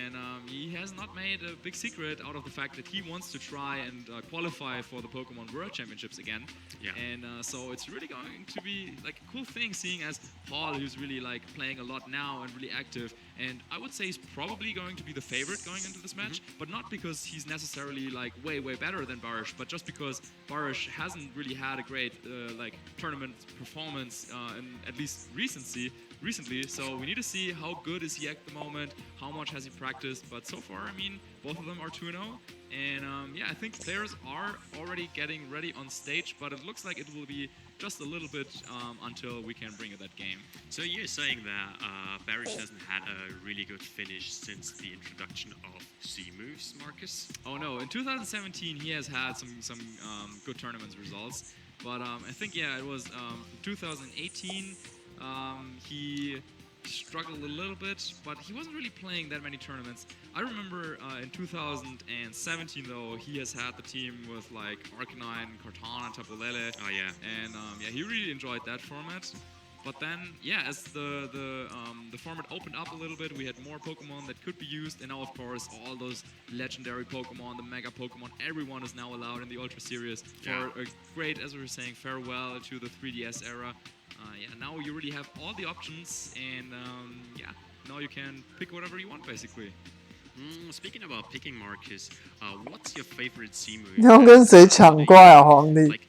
And he has not made a big secret out of the fact that he wants to try and qualify for the Pokemon World Championships again. Yeah. And so it's really going to be like a cool thing seeing as Paul, who's really like playing a lot now and really active. And I would say he's probably going to be the favorite going into this match, but not because he's necessarily like way better than Barish, but just because Barish hasn't really had a great like tournament performance in at least recently. So we need to see how good is he at the moment, how much has he practiced. But so far, I mean, both of them are 2-0. And yeah, I think players are already getting ready on stage, but it looks like it will be just a little bit until we can bring it that game. So you're saying that Barish hasn't had a really good finish since the introduction of Z moves, Marcus? Oh no, in 2017 he has had some good tournaments results, but I think it was 2018 he struggled a little bit, but he wasn't really playing that many tournaments. I remember in 2017 though, he has had the team with like Arcanine, Kartana, Tapolele. Oh yeah. And yeah, he really enjoyed that format. But then, yeah, as the format opened up a little bit, we had more Pokemon that could be used, and now, of course, all those legendary Pokemon, the Mega Pokemon, everyone is now allowed in the Ultra Series for a great, as we were saying, farewell to the 3DS era. Yeah, now you really have all the options, and yeah, now you can pick whatever you want, basically. Speaking about picking, Marcus, what's your favorite Z move? 你要跟谁抢怪啊，皇帝？ Like,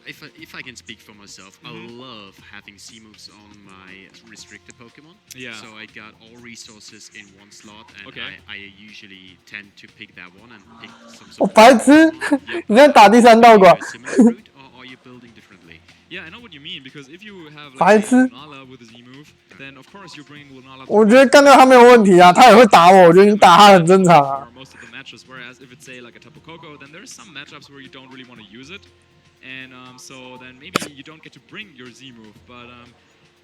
if I can speak for myself, I love having Z moves on my restricted Pokemon. Yeah. So I got all resources in one slot, and I usually tend to pick that one and pick some. 我白痴，你在打第3道馆。 Similar route, or are you building differently? Yeah, I know what you mean, because if you have 白 like 痴。 Lunala with a Z move, then of course you're bringing Lunala. 我觉得干掉他没有问题啊，他也会打我，我觉得你打他很正常啊。 For most of the matches, whereas if it's say like a Tapu Koko, then there's some matchups where you don't really want to use it, and so then maybe you don't get to bring your Z move. But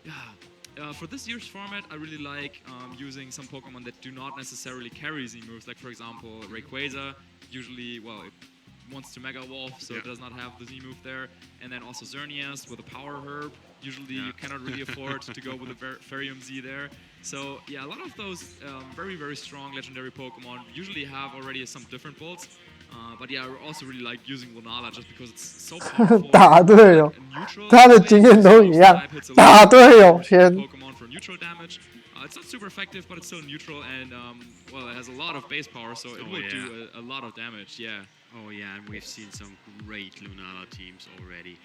yeah, for this year's format, I really like using some Pokemon that do not necessarily carry Z moves. Like for example, Rayquaza. Usually, well, it wants to Mega Evolve, so it does not have the Z move there. And then also Xerneas with a Power Herb. Usually you cannot really afford to go with a Ferium Z there. So yeah, a lot of those very strong legendary Pokemon usually have already some different builds. But yeah, I also really like using Lunala just because it's so powerful. 打队友，他的经验都一样，打队友先。 Pokemon for neutral damage. It's not super effective, but it's still neutral, and well, it has a lot of base power, so it will do a lot of damage. Yeah. Oh yeah, and we've seen some great Lunala teams already.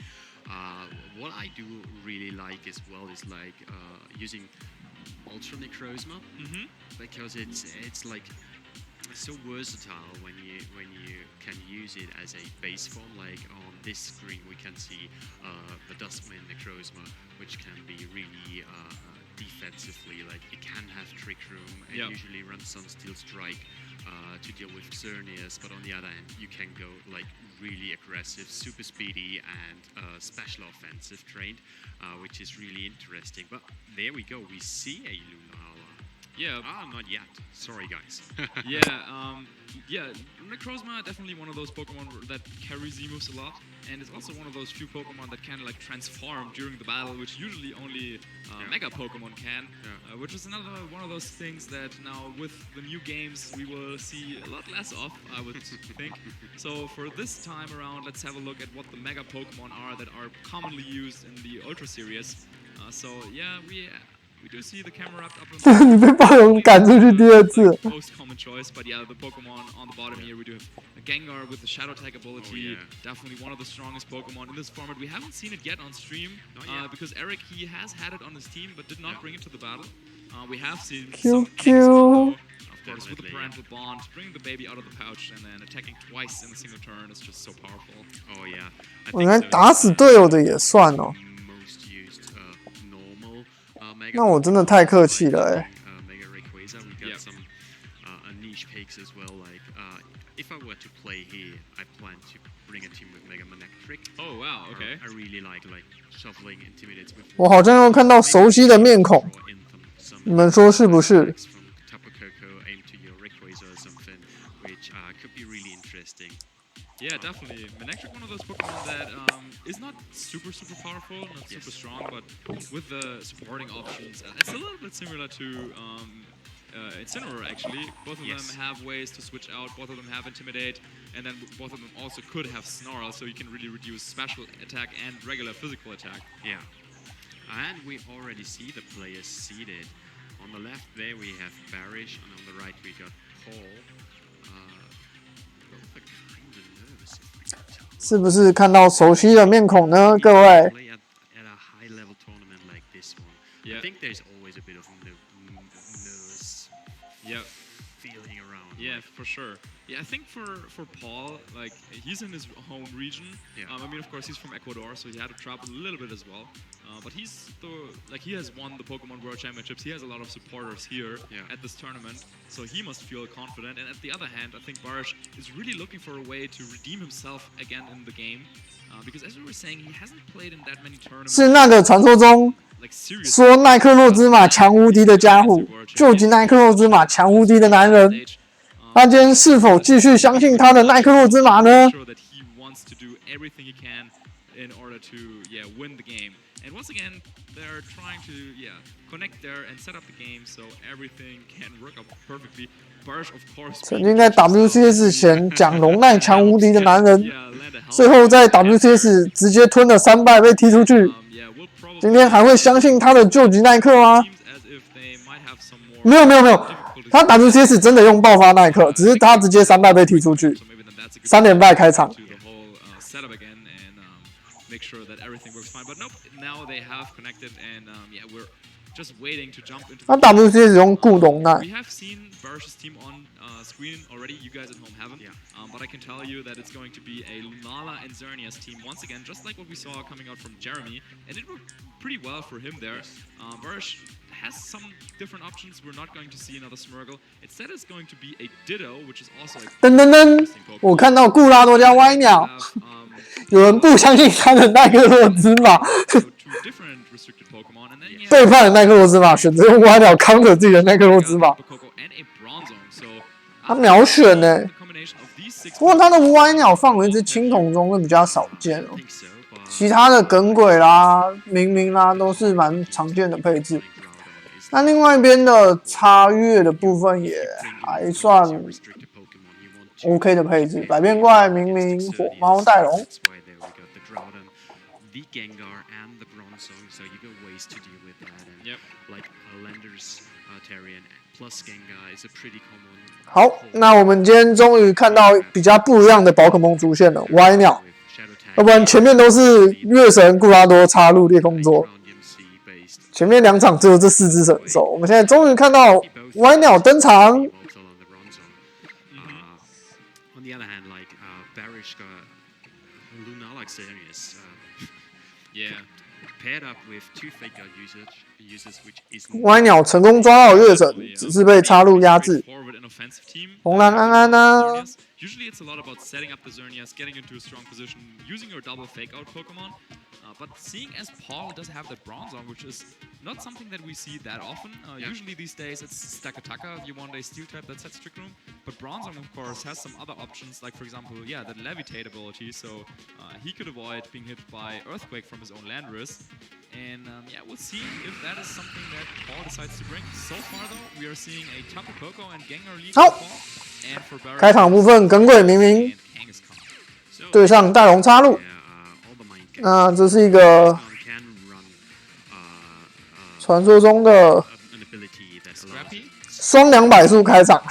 What I do really like as well is like using Ultra Necrozma because it's like so versatile when you can use it as a base form. Like on this screen, we can see the Duskman Necrozma, which can be really defensively. Like it can have Trick Room and usually run Sunsteel Strike to deal with Xerneas, but on the other hand, you can go like really aggressive, super speedy, and special offensive trained, which is really interesting. But there we go, we see a Lunala. Yeah. Not yet. Sorry, guys. Yeah, Necrozma definitely one of those Pokemon that carry Z-moves a lot, and it's also one of those few Pokemon that can like transform during the battle, which usually only Mega Pokemon can, which is another one of those things that now with the new games we will see a lot less of, I would think. So for this time around, let's have a look at what the Mega Pokemon are that are commonly used in the Ultra Series. So yeah, we do see the camera wrapped up in 你被暴龙赶出去第二次。 most common choice, but yeah, the Pokemon on the bottom here, we do have a Gengar with the Shadow Tag ability, definitely one of the strongest Pokemon in this format. We haven't seen it yet on stream, because Eric, he has had it on his team, but did not bring it to the battle. We have seen some of course, with the parental bond, bringing the baby out of the pouch and then attacking twice in a single turn is just so powerful. Oh yeah. 我原来打死队友的也算哦。那我真的太客气了哎。Mega Rayquaza, we got some niche picks as well. Like if I were to play here, I plan to bring a team with Mega Manectric. Oh wow, okay. I really like shuffling intimidates with. 我好像又看到熟悉的面孔，你们说是不是？ Aim to your Rayquaza or something, which could be really interesting. Yeah, definitely. Manectric, one of those Pokemon that is not super powerful, not super strong, but with the supporting options, it's a little bit similar to Incineroar actually. Both of them have ways to switch out, both of them have Intimidate, and then both of them also could have Snarl, so you can really reduce special attack and regular physical attack. Yeah. And we already see the players seated. On the left there we have Barish, and on the right we got Paul. Both are kind of nervous. 是不是看到熟悉的面孔呢，各位 Play at a high-level tournament like this one. Yeah. I think there's always a bit of nervous feeling around. Yeah, for sure. Yeah, I think for Paul, like he's in his home region. I mean, of course, he's from Ecuador, so he had to travel a little bit as well. But he has won the Pokemon World Championships. He has a lot of supporters here at this tournament, so he must feel confident. And at the other hand, I think Barish is really looking for a way to redeem himself again in the game, because as we were saying, he hasn't played in that many tournaments. 是那个传说中说奈克洛兹玛强无敌的家伙，救急奈克洛兹玛强无敌的男人。他今天是否继续相信他的奈克洛兹玛呢？ In order to win the game, and once again they're trying to connect there and set up the game so everything can work out perfectly. Barish, of course, 曾经在 WCS 前讲龙奈强无敌的男人，最后在 WCS 直接吞了3败被踢出去。今天还会相信他的救急奈克吗？没有，他 WCS 真的用爆发奈克，只是他直接3败被踢出去，3连败开场。 Make sure that everything works fine, but nope. Now they have connected, and we're just waiting to jump into. 他 WCS 用固龙奈。 We have seen Barish's team on screen already. You guys at home haven't. But I can tell you that it's going to be a Lunala and Xerneas team once again, just like what we saw coming out from Jeremy, and it worked pretty well for him there. Barish has some different options. We're not going to see another Smirgle. Instead, it's going to be a Ditto, which is also a 噔噔噔，我看到固拉多加歪鸟。 有人不相信他的奈克洛兹玛，背叛了奈克洛兹玛，选择用歪鸟扛着自己的奈克洛兹玛。他秒选呢，不过他的歪鸟放了一只青铜钟会比较少见哦。其他的耿鬼啦、明明啦都是蛮常见的配置。那另外一边的插越的部分也还算 OK 的配置，百变怪、明明、火猫、带龙。the Gengar and the Bronzong, so you got ways to deal with that. And like Lander's Terrian plus Gengar is a pretty common. 好，那我们今天终于看到比较不一样的宝可梦出现了，歪鸟。要不然前面都是月神固拉多插入裂空座，前面2场只有这4只神兽，我们现在终于看到歪鸟登场。On the other hand, like Barish got Lunala Xerneas, yeah, paired up with 2 fake out users, which is 歪鸟成功抓到月神，只是被插入压制。红蓝安安啊。 Usually it's a lot about setting up the Xerneas, getting into a strong position, using your double fake out Pokemon. But seeing as Paul does have that Bronzong, which is not something that we see that often. Usually these days it's Stakataka if you want a Steel type that sets Trick Room. But Bronzong, of course, has some other options, like for example, the Levitate ability. So he could avoid being hit by Earthquake from his own Landorus. And we'll see if that is something that Paul decides to bring. So far though, we are seeing a Tapu Koko and Gengar lead for Paul. 开场部分，耿鬼明明对上戴龙插入，那这是一个传说中的双200速开场。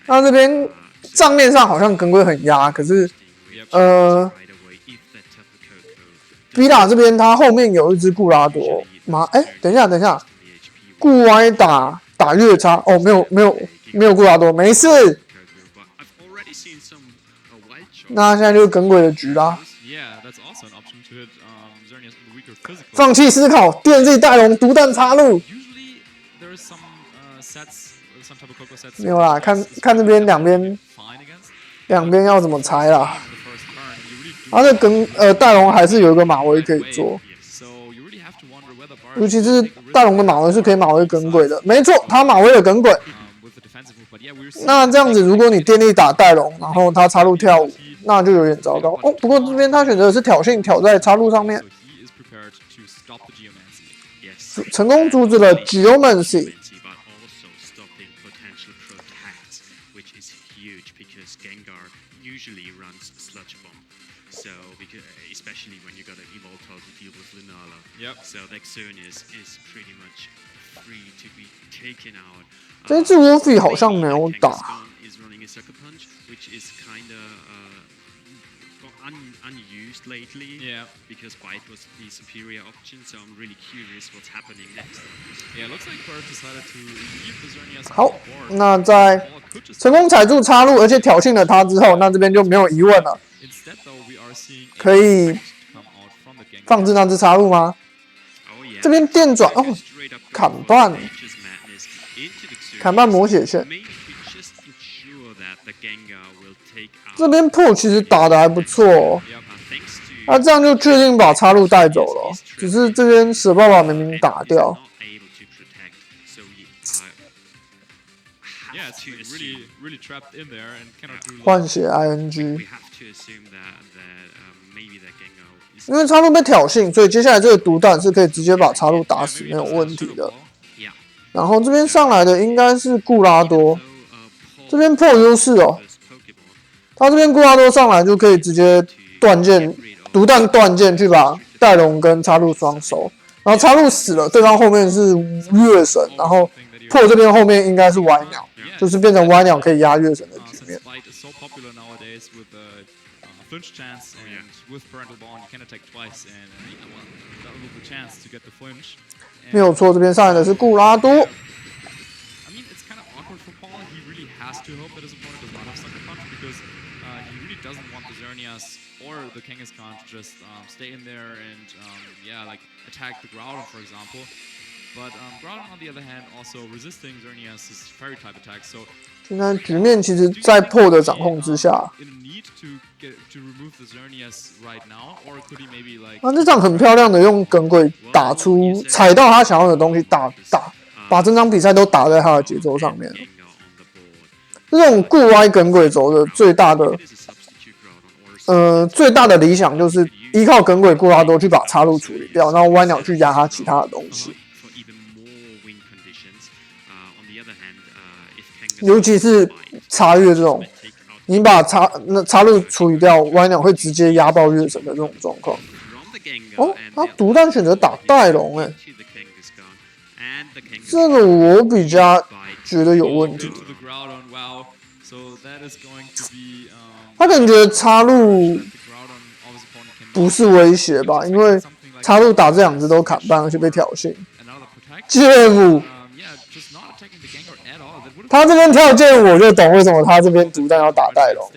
那这边账面上好像耿鬼很压，可是比打这边他后面有一只固拉多吗？等一下，固歪打月叉哦，没有固拉多，没事。那现在就是耿鬼的局啦。放弃思考，电自己带龙，独弹插入。没有啦，看这边两边要怎么拆啦。他的带龙还是有一个马威可以做。 尤其是大龙的马威是可以马威耿鬼的，没错，他马威有耿鬼。那这样子，如果你电力打带龙，然后他插入跳舞，那就有点糟糕哦。不过这边他选择的是挑衅，挑在插入上面，成功阻止了 Geomancy。 especially when you got an Evoltile to deal with Lunala. So the Xerneas is pretty much free to be taken out. 这只 Wolfie 好像没有打。Is running a Sucker Punch, which is kinda unused lately. Because Bite was the superior option, so I'm really curious what's happening next. Yeah, looks like Bird decided to leave the Xerneas. 好，那在成功踩住插入，而且挑衅了他之后，那这边就没有疑问了。 可以放置那只插入吗？这边电转哦，砍半魔血线。这边破其实打得还不错哦，那这样就确定把插入带走了。只是这边蛇爸爸明明打掉。 换血 ing， 因为插入被挑衅，所以接下来这个毒弹是可以直接把插入打死，没有问题的。然后这边上来的应该是固拉多，这边破优势哦。他这边固拉多上来就可以直接断剑，毒弹断剑去把带龙跟插入双手，然后插入死了，对方后面是月神，然后破这边后面应该是歪鸟。 就是变成歪鸟可以压月神的局面。没有错，这边上来的是固拉多。But Groudon, on the other hand, also resisting Xerneas' Fairy type attack. So 现在局面其实，在破的掌控之下。啊，这场很漂亮的用耿鬼打出踩到他想要的东西，把整场比赛都打在他的节奏上面。这种固歪耿鬼轴的最大的理想就是依靠耿鬼固拉多去把插入处理掉，然后歪鸟去压他其他的东西。 尤其是插越这种你把插入处理掉，歪鸟会直接压爆月神的这种状况。哦，他独弹选择打带龙，这个我比较觉得有问题。他可能觉得插入不是威胁吧，因为插入打这2只都砍半，而且被挑衅。剑舞，他这边跳剑舞，我就懂为什么他这边独弹要打带龙。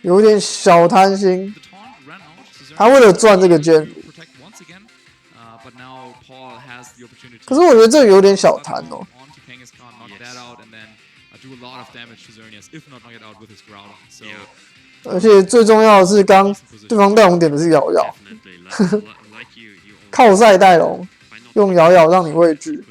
有点小贪心，他为了赚这个剑舞。可是我觉得这有点小贪哦。而且最重要的是，刚对方带龙点的是瑶瑶，靠赛带龙，用瑶瑶让你畏惧。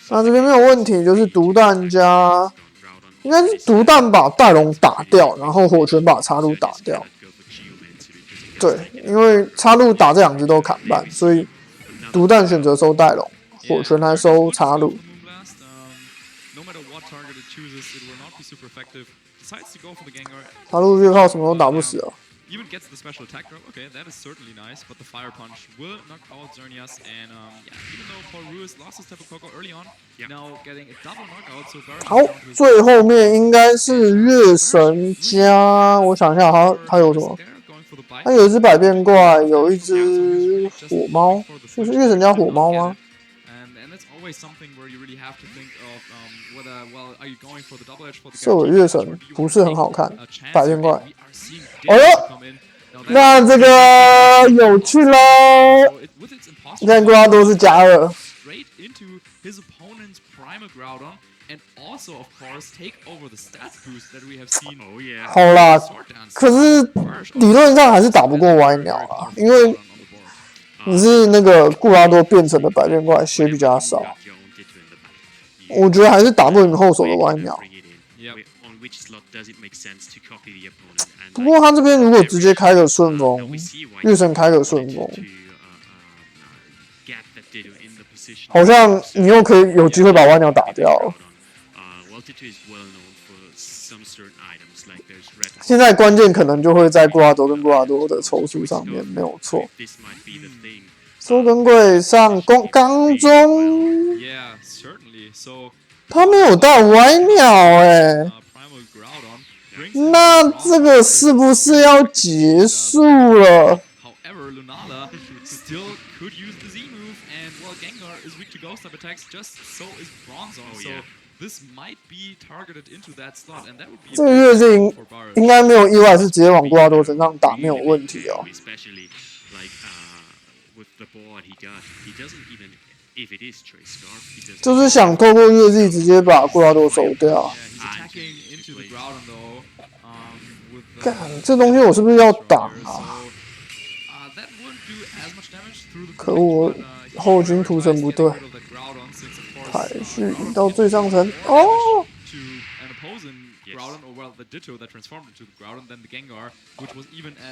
那这边没有问题，就是独弹加，应该是独弹把带龙打掉，然后火拳把插入打掉。对，因为插入打这2只都砍半，所以独弹选择收带龙，火拳来收插入。插入月炮什么都打不死啊。Even gets the special attack drop. Okay, that is certainly nice, but the fire punch will knock out Xerneas. And yeah, even though Paul Ruiz lost his Tapu Koko early on, now getting a double knockout. So very 好，最后面应该是月神加，我想一下，他有什么？他有一只百变怪，有一只火猫，就是月神加火猫吗？射尾月神不是很好看，百变怪。哦呦，那这个有趣喽！你看，瓜都是加2。好啦，可是理论上还是打不过歪鸟啦，因为你是那个固拉多变成的百变怪，血比较少。我觉得还是打不赢后手的歪鸟。不过他这边如果直接开个顺风，月神开个顺风，好像你又可以有机会把歪鸟打掉了。现在关键可能就会在固拉多跟固拉多的抽数上面，没有错。收根贵上刚中，他没有带歪鸟那这个是不是要结束了？这个月镜应该没有意外，是直接往固拉多身上打，没有问题哦。就是想透过月镜直接把固拉多收掉。干，这东西我是不是要挡啊？可恶，后军屠城不对，排序引到最上层哦。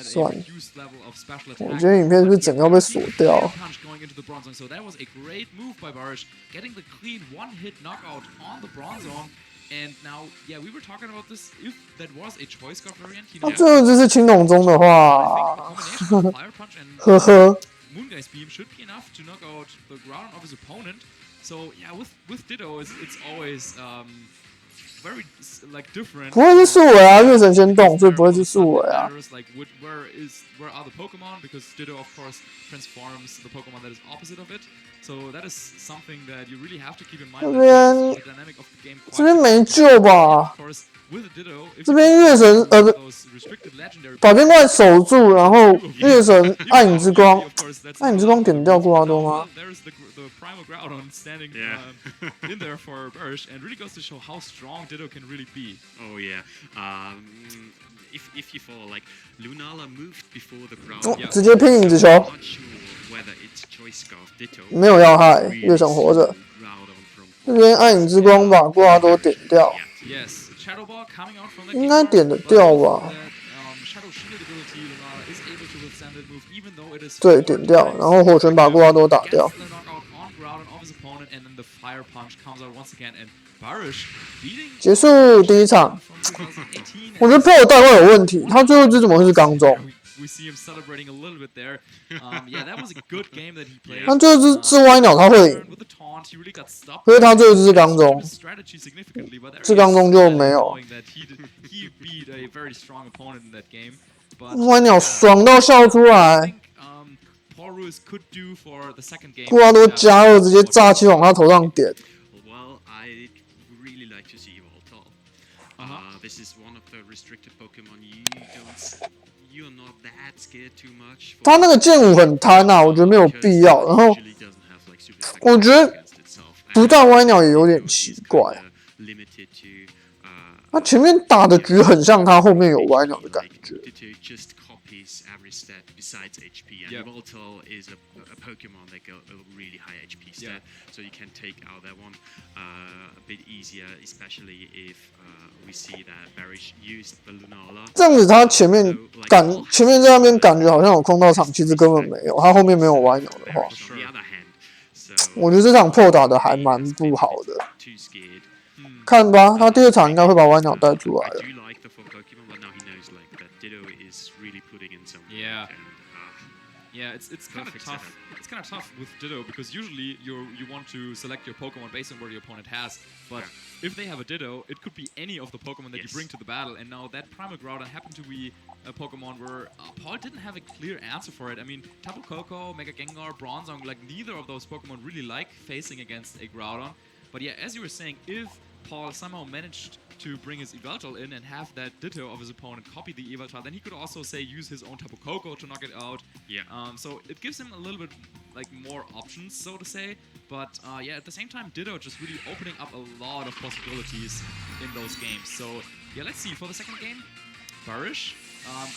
算了，我觉得影片是不是整个要被锁掉那最后这是青铜钟的话，呵呵。不会是树尾啊，月神先动，所以不会是树尾啊。这边没救吧？这边月神把边怪守住，然后月神暗影之光，暗影之光点掉固拉多吗？ in there for Bursch, and really goes to show how strong Ditto can really be. Oh yeah. If you follow, like Lunala moved before the ground. 直接拼影子球。没有要害，月神活着。这边暗影之光把固拉多点掉。Yes, Shadow Ball coming out from the 应该点得掉吧？ Shadow Shield ability, Lunala is able to withstand that move, even though it is 对，点掉，然后火拳把瓜都打掉。 gets the knockout on ground of his opponent, and then the fire punch comes out once again, and Barish beating 结束第一场， from 2018. 我觉得 Pro 代怪有问题，他最后一只怎么会是刚中？ We see him celebrating a little bit there. Yeah, that was a good game that he played. 他最后一只是歪鸟，他会赢， With the taunt, he really got stopped. 可是他最后一只是刚中， Strategy significantly, but there 是刚中就没有。 knowing that he beat a very strong opponent in that game. But 歪鸟爽到笑出 I 来， think Paul Ruiz could do for the second game. 瓜都加二，直接炸气往他头上点。 Well, I really like to see Voltal. This is one of the restricted Pokemon you're not that scared too much. 他那个剑舞很贪啊，我觉得没有必要。然后我觉得不但歪鸟也有点奇怪，他前面打的局很像他后面有歪鸟的感觉。 Just copies every stat besides HP, and Voltal is a Pokemon that got a really high HP stat, so you can take out that one a bit easier, especially if we see that Barish used the Lunala. 这样子他前面在那边感觉好像有空到场，其实根本没有。他后面没有歪鸟的话， On the other hand, so 我觉得这场 Pro 打的还蛮不好的。看吧，他第二场应该会把歪鸟带出来 I 的。 do like the full Pokemon, but now he knows like that Ditto is really putting in some Yeah. work, and Yeah, it's kind of Perfect tough. setup. It's kind of tough with Ditto because usually you want to select your Pokemon based on where your opponent has. But if they have a Ditto, it could be any of the Pokemon that you bring to the battle. And now that Primal Groudon happened to be a Pokemon where Paul didn't have a clear answer for it. I mean, Tapu Koko, Mega Gengar, Bronzong, like neither of those Pokemon really like facing against a Groudon. But yeah, as you were saying, if Paul somehow managed to bring his Yveltal in and have that Ditto of his opponent copy the Yveltal, then he could also say use his own Tapu Koko to knock it out. Yeah. So it gives him a little bit like more options, so to say. But yeah, at the same time, Ditto just really opening up a lot of possibilities in those games. So yeah, let's see for the second game, Barish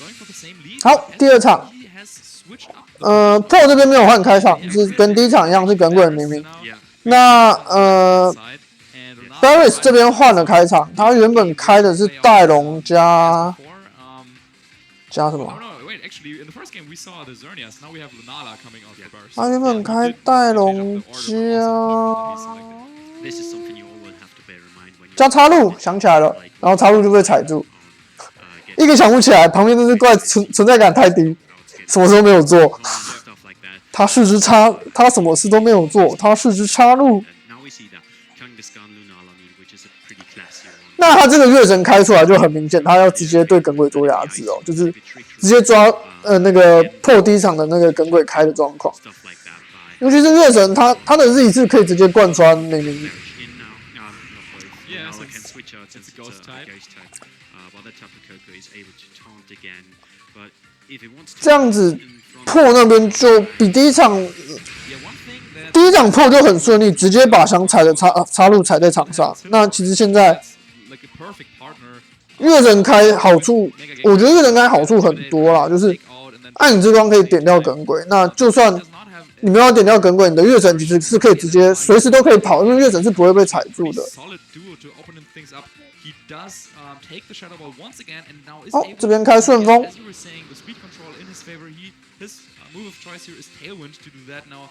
going for the same lead. 好，第二场， He has switched up. Pro 这边没有换开场，是跟第一场一样是耿鬼明明。 yeah. 那Barris 这边换了开场，他原本开的是戴龙加什么？ Wait, actually, in the first game we saw the Xerneas. Now we have Lunala coming out for Burst. 他原本开戴龙加 This is something you all will have to bear in mind when you 加插入，想起来了，然后插入就被踩住，一个想不起来，旁边那只怪存在感太低，什么事都没有做。 stuff like that. 他四肢插，他什么事都没有做，他四肢插入。 Now we see that Kangaskhan Lunala mean, which is a pretty classy one. 那他这个月神开出来就很明显，他要直接对耿鬼做压制哦，就是直接抓那个破第一场的那个耿鬼开的状况。 Stuff like that by 尤其是月神，他的日是可以直接贯穿明明。 in now. Not both. Yeah, Lunala so can switch out since it's a ghost type. Ghost type. While the Tapu Koko is able to taunt again. But if he wants to 这样子 in front 破那边就比第一场 Yeah, one thing that 第一场破就很顺利，直接把想踩的插入踩在场上。那其实现在 like a perfect partner. 月神开好处，我觉得月神开好处很多啦，就是暗影之光可以点掉耿鬼。那就算你没有点掉耿鬼，你的月神其实是可以直接随时都可以跑，因为月神是不会被踩住的。 Solid duo to open things up. He does take the Shadow Ball once again, and now is 好， able 这边开顺风 As you were saying, the speed control in his favor. His move of choice here is Tailwind to do that. Now,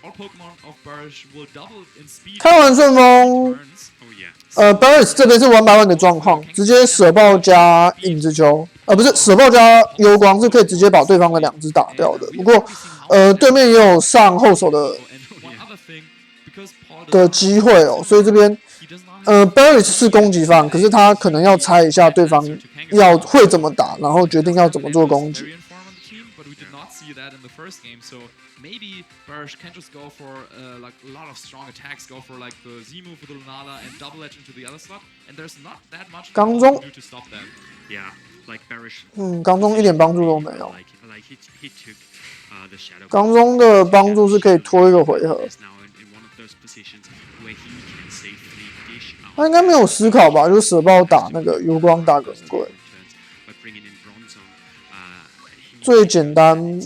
all Pokemon of Barish will double in speed. 开完顺风， Turns. Oh yeah. Barris 这边是100万的状况，直接舍爆加影之球，不是舍爆加幽光是可以直接把对方的2只打掉的。不过，对面也有上后手的 And one other thing, because Paul does not 机会哦，所以这边 he does not have Barris 是攻击方，可是他可能要猜一下对方会怎么打，然后决定要怎么做攻击。 Variant form on the team, but we did not see that in the first game. So maybe Barish can just go for like a lot of strong attacks, go for like the Z move with the Lunala and double edge into the other slot. And there's not that much刚 Paul 中 can do to stop that. Yeah. Like Barish. 刚中一点帮助都没有。 Like he took the Shadow. 刚中的帮助是可以拖一个回合， Is now in one of those positions where he can safely dish out. 他应该没有思考吧？就是舍爆打那个幽光打耿鬼， By bringing in Bronzong, he 最简单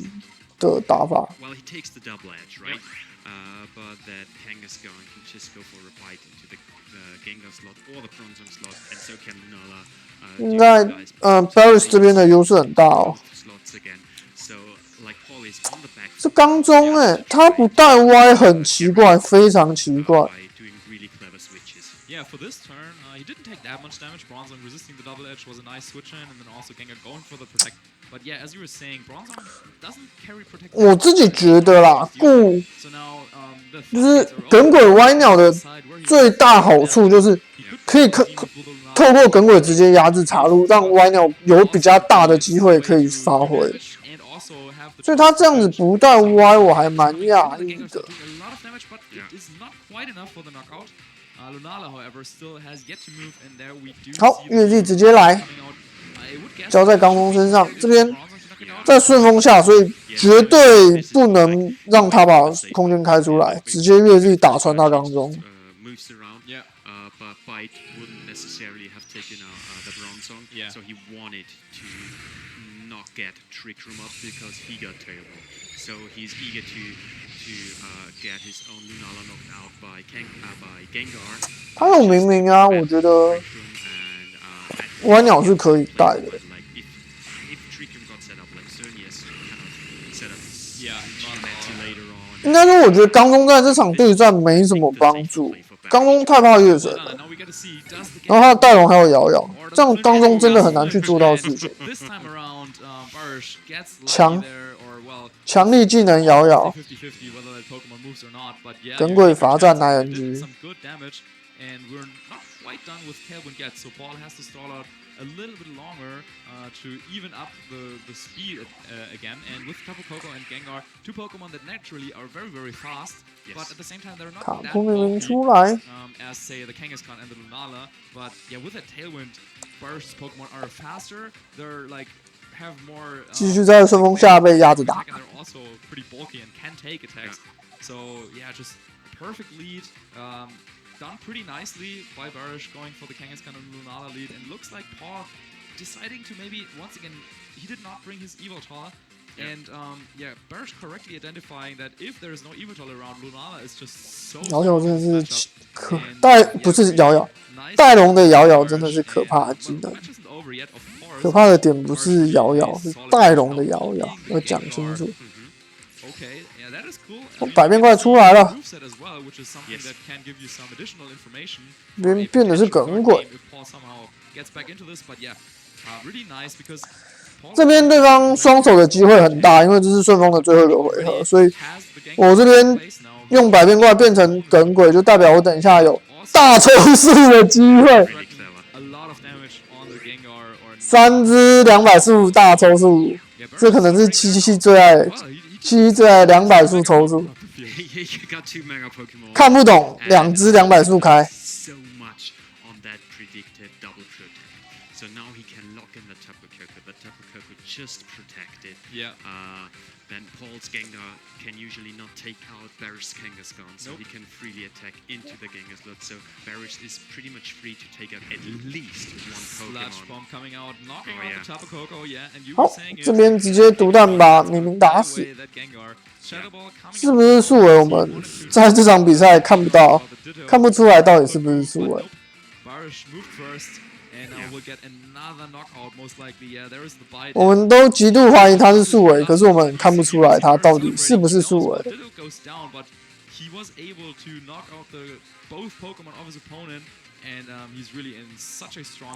的打法。 well, he takes the double edge, right? But that Kangaskhan can just go for a bite into the Gengar slot or the Bronzong slot, and so can Lunala 应该Paris 这边的优势很大哦。 slots again. So like Paul is on the back. 这刚中他不带 Y 很奇怪，非常奇怪。 Doing really clever switches. Yeah, for this turn, he didn't take that much damage. Bronzong resisting the double edge was a nice switch in, and then also Gengar going for the protect. But yeah, as you were saying, Bronzong doesn't carry protect. 我自己觉得啦，So now, 就是耿鬼歪鸟的最大好处就是可以透过耿鬼直接压制茶路，让歪鸟有比较大的机会可以发挥。所以他这样子不带 Y， 我还蛮讶异的。 好，越地直接来，交在刚中身上，这边在顺风下，所以绝对不能让他把空间开出来，直接越地打穿他刚中。 But Bite wouldn't necessarily have taken the Bronzong, so he wanted to not get Trick Room up because he got tailball. So he's eager to get his own Lunala knocked out by Gengar. 他有明明啊，我觉得歪鸟是可以带的。 应该说，我觉得刚中在这场对战没什么帮助。刚中太怕月神了，然后他的带龙还有摇摇，这样刚中真的很难去做到事情。强力技能摇摇，耿鬼罚站ING。 a little bit longer to even up the speed again. And with Tapu Koko and Gengar, two Pokemon that naturally are very, very fast, but at the same time they're not that bulky, as say the Kangaskhan and the Lunala. But yeah, with that Tailwind, Burst Pokemon are faster. They're like have more. 继续在顺风下被压着打。 And they're also pretty bulky and can take attacks. So yeah, just perfect lead. Done pretty nicely by Barish going for the Kangaskhan and Lunala lead, and looks like Paul deciding to maybe once again he did not bring his Evoltal, and yeah, Barish correctly identifying that if there is no Evoltal around, Lunala is just so. 摇摇真的是不是摇摇，带龙的摇摇真的是可怕的技能。可怕的点不是摇摇，是带龙的摇摇，要讲清楚。 百变怪出来了，变的是耿鬼。这边对方双手的机会很大，因为这是顺风的最后一个回合，所以我这边用百变怪变成耿鬼，就代表我等一下有大抽数的机会。3只245大抽数，这可能是七最爱。 7最爱200速抽数，看不懂，2只200速开。So much on that predicted double crit. So now he can lock in the Tapu Koko. The Tapu Koko just protected. Yeah. Then Paul's Gengar can usually not take out Barish's Kangaskhan, so he can freely attack into the Gengar slot. So Barish is pretty much free to take out at least one Pokemon. Sludge Bomb coming out, knocking out the Tapu Koko, yeah. And you 好 were saying 这边直接独弹把明明打死，是不是素尾？我们在这场比赛看不到，看不出来到底是不是素尾。 我们都极度怀疑他是素尾，可是我们看不出来他到底是不是素尾。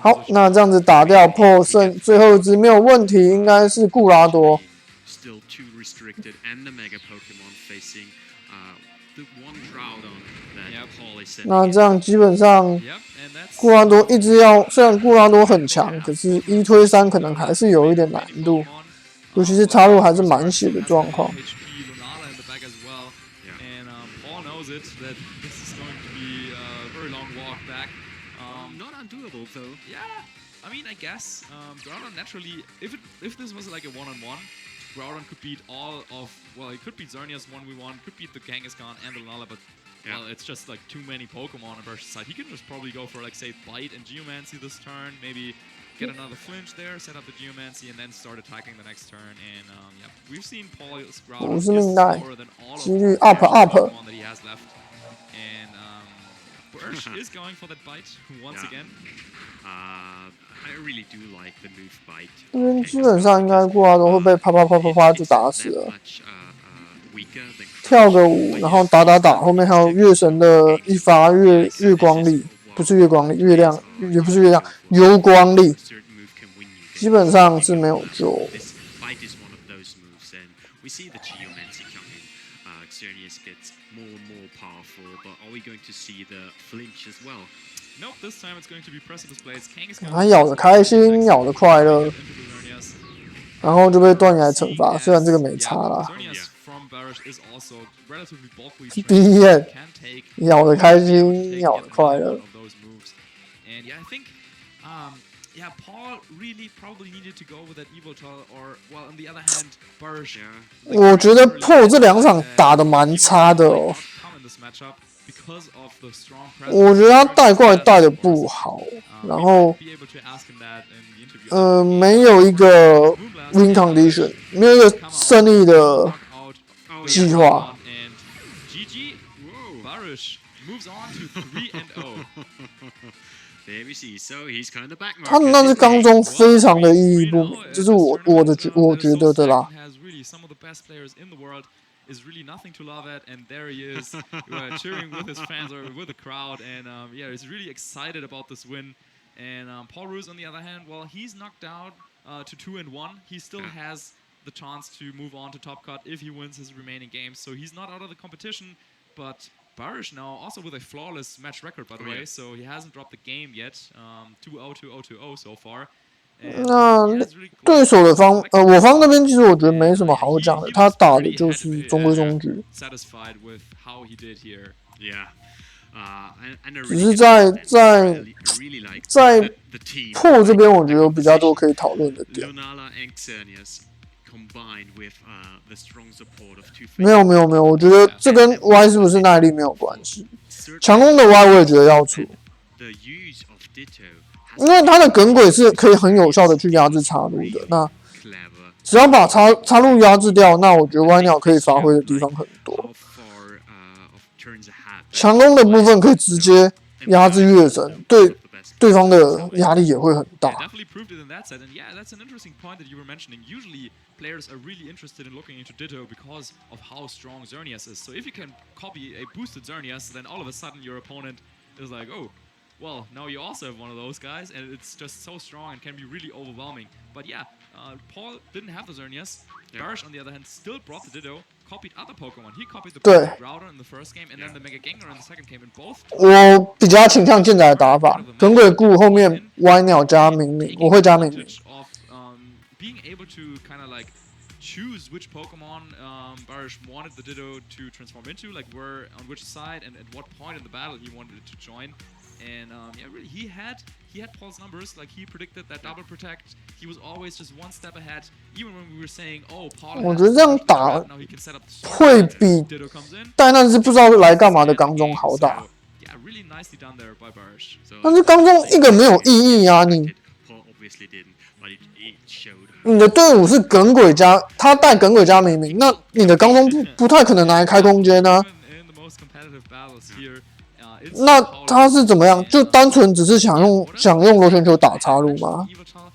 好，那这样子打掉破胜，最后一只没有问题，应该是固拉多。 那这样基本上，固拉多一直要，虽然固拉多很强，可是1推3可能还是有一点难度，尤其是插入还是满血的状况。Groudon could beat all of, well, he could beat Xerneas 1v1, could beat the Kangaskhan and the Lunala, but well, it's just like too many Pokemon on Burst's side. He can just probably go for like say Bite and Geomancy this turn, maybe get another flinch there, set up the Geomancy, and then start attacking the next turn. And yeah, we've seen Paul's Groudon is slower than all of the Pokemon that he has left. And Bursch is going for that bite once again. I really do like the move bite. 这边基本上应该挂都会被啪啪啪啪啪就打死了。跳个舞，然后打，后面还有月神的一发月光力，不是月光力，月亮也不是月亮，油光力，基本上是没有救。Nope, this time it's going to be precipice blades. Kang is 他咬的开心，咬的快乐，然后就被断崖惩罚。虽然这个没差啦。第一眼咬的开心，咬的快乐。And yeah, I think, yeah, Paul really probably needed to go with that Evo Toll, or well, on the other hand, Bursch. 我觉得 Paul 这2场打的蛮差的哦。我觉得他带怪带的不好，然后没有一个 win condition， 没有一个胜利的计划。他的那只钢中非常的意义不明，这是我觉得的啦。Is really nothing to laugh at, and there he is, cheering with his fans or with the crowd, and yeah, he's really excited about this win. And Paul Roos, on the other hand, well, he's knocked out to 2-1. He still has the chance to move on to top cut if he wins his remaining games, so he's not out of the competition. But Barish now also with a flawless match record, by the way, so he hasn't dropped the game yet. 2-0, 2-0, 2-0 so far. 那对手的我方那边其实我觉得没什么好讲的，他打的就是中规中矩。只是在破这边，我觉得有比较多可以讨论的点。没有，我觉得这跟 Y 是不是耐力没有关系。强攻的 Y 我也觉得要出。因为他的耿鬼是可以很有效的去压制插入的，那只要把插入压制掉，那我觉得歪鸟可以发挥的地方很多。强攻的部分可以直接压制月神，对方的压力也会很大。Players are really interested in looking into Ditto because of how strong Xerneas is. So if you can copy a boosted Xerneas, then all of a sudden your opponent is like, oh, well, now you also have one of those guys, and it's just so strong and can be really overwhelming. But yeah, Paul didn't have the Xerneas. Barish, on the other hand, still brought the Ditto, copied other Pokemon. He copied the Router in the first game, and then the Mega Gengar in the second game. In both, 我比较倾向现在的打法，耿鬼固后面歪鸟加明明，我会加明明。Being able to kind of like choose which Pokemon Barish wanted the Ditto to transform into, like where on which side and at what point in the battle he wanted it to join. And yeah, really, he had Paul's numbers. Like he predicted that double protect. He was always just one step ahead. Even when we were saying, "Oh, Paul," 我觉得这样打会比带那只不知道来干嘛的钢中好打。Yeah, really nicely done there by Barish. 但是钢中一个没有意义啊，你的队伍是耿鬼加他带耿鬼加明明，那你的钢中不太可能拿来开空间呢。那他是怎么样？就单纯只是想用螺旋球打插入吗？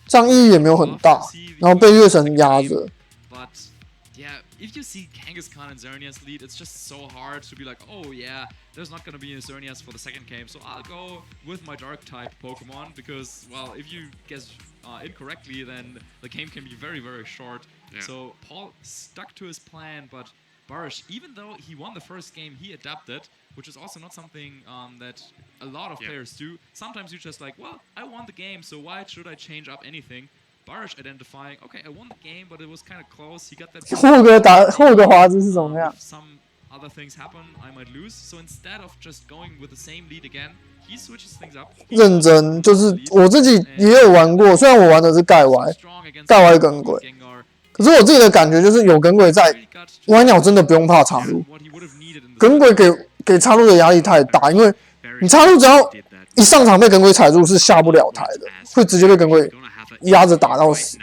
这样意义也没有很大，然后被月神压着。If you see Kangaskhan and Xerneas lead, it's just so hard to be like, oh yeah, there's not going to be a Xerneas for the second game, so I'll go with my Dark-type Pokemon, because, well, if you guess incorrectly, then the game can be very, very short. Yeah. So Paul stuck to his plan, but Barish, even though he won the first game, he adapted, which is also not something that a lot of players do. Sometimes you're just like, well, I won the game, so why should I change up anything? Barish identifying, okay, I won the game, but it was kind of close. He got that. 霍格华兹是怎么样 ？Some other things happen, I might lose. So instead of just going with the same lead again, he switches things up. 认真就是我自己也有玩过，虽然我玩的是盖歪耿鬼，可是我自己的感觉就是有耿鬼在，歪鸟真的不用怕插入。耿鬼给插入的压力太大，因为你插入只要一上场被耿鬼踩住是下不了台的，会直接被耿鬼压着打到死。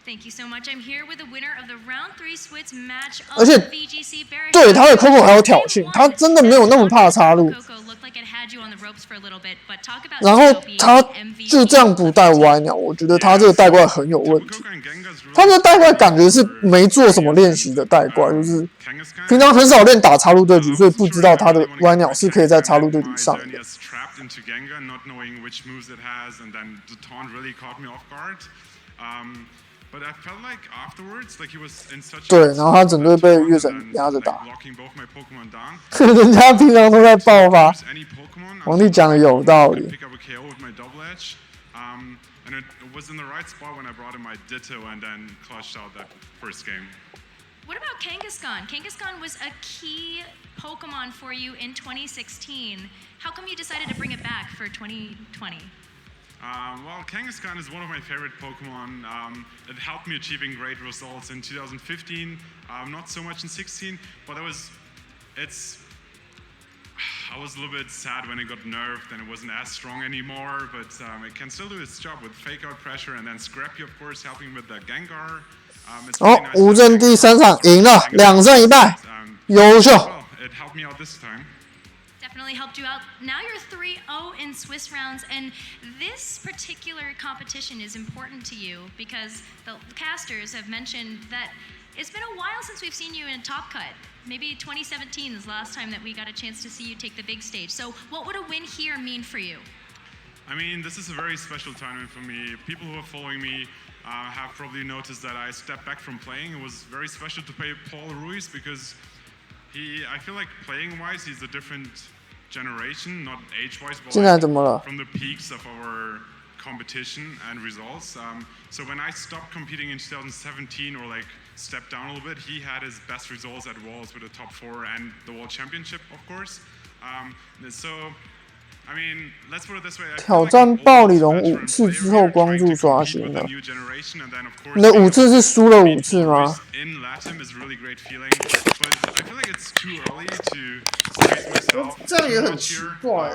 Thank you so much. I'm here with the winner of the round 3 Swiss match of 而且 VGC Bearish. 对他的 Coco 还有挑衅，他真的没有那么怕插入。 Coco looked like it had you on the ropes for a little bit, but talk about 然后他就这样不带歪鸟，我觉得他这个带怪很有问题。他这个带怪感觉是没做什么练习的带怪，就是平常很少练打插入对局，所以不知道他的歪鸟是可以在插入对局上的。 对，然后他整队被月神压着打，人家平常都在爆发。王弟讲的有道理。What about Kangaskhan? Kangaskhan was a key Pokemon for you in 2016. How come you decided to bring it back for 2020? Well, Kangaskhan is one of my favorite Pokemon. It helped me achieving great results in 2015. Not so much in 16, but I was a little bit sad when it got nerfed and it wasn't as strong anymore. But it can still do its job with fake out pressure and then Scrappy, of course, helping with the Gengar. 哦，吴震第3场赢了，2胜1败，优秀。 It helped me out this time. Definitely helped you out. Now you're 3-0 in Swiss rounds, and this particular competition is important to you because the casters have mentioned that it's been a while since we've seen you in Top Cut. Maybe 2017 is the last time that we got a chance to see you take the big stage. So what would a win here mean for you? I mean, this is a very special tournament for me. People who are following me have probably noticed that I stepped back from playing. It was very special to play Paul Ruiz because I feel like playing-wise, he's a different generation, not age-wise, but from the peaks of our competition and results. So when I stopped competing in 2017 or like stepped down a little bit, he had his best results at Worlds with the top 4 and the World Championship, of course. So I mean, let's put it this way. 挑战暴鲤龙5次之后，光柱刷新了。你的5次是输了5次吗？ 这样也很奇怪。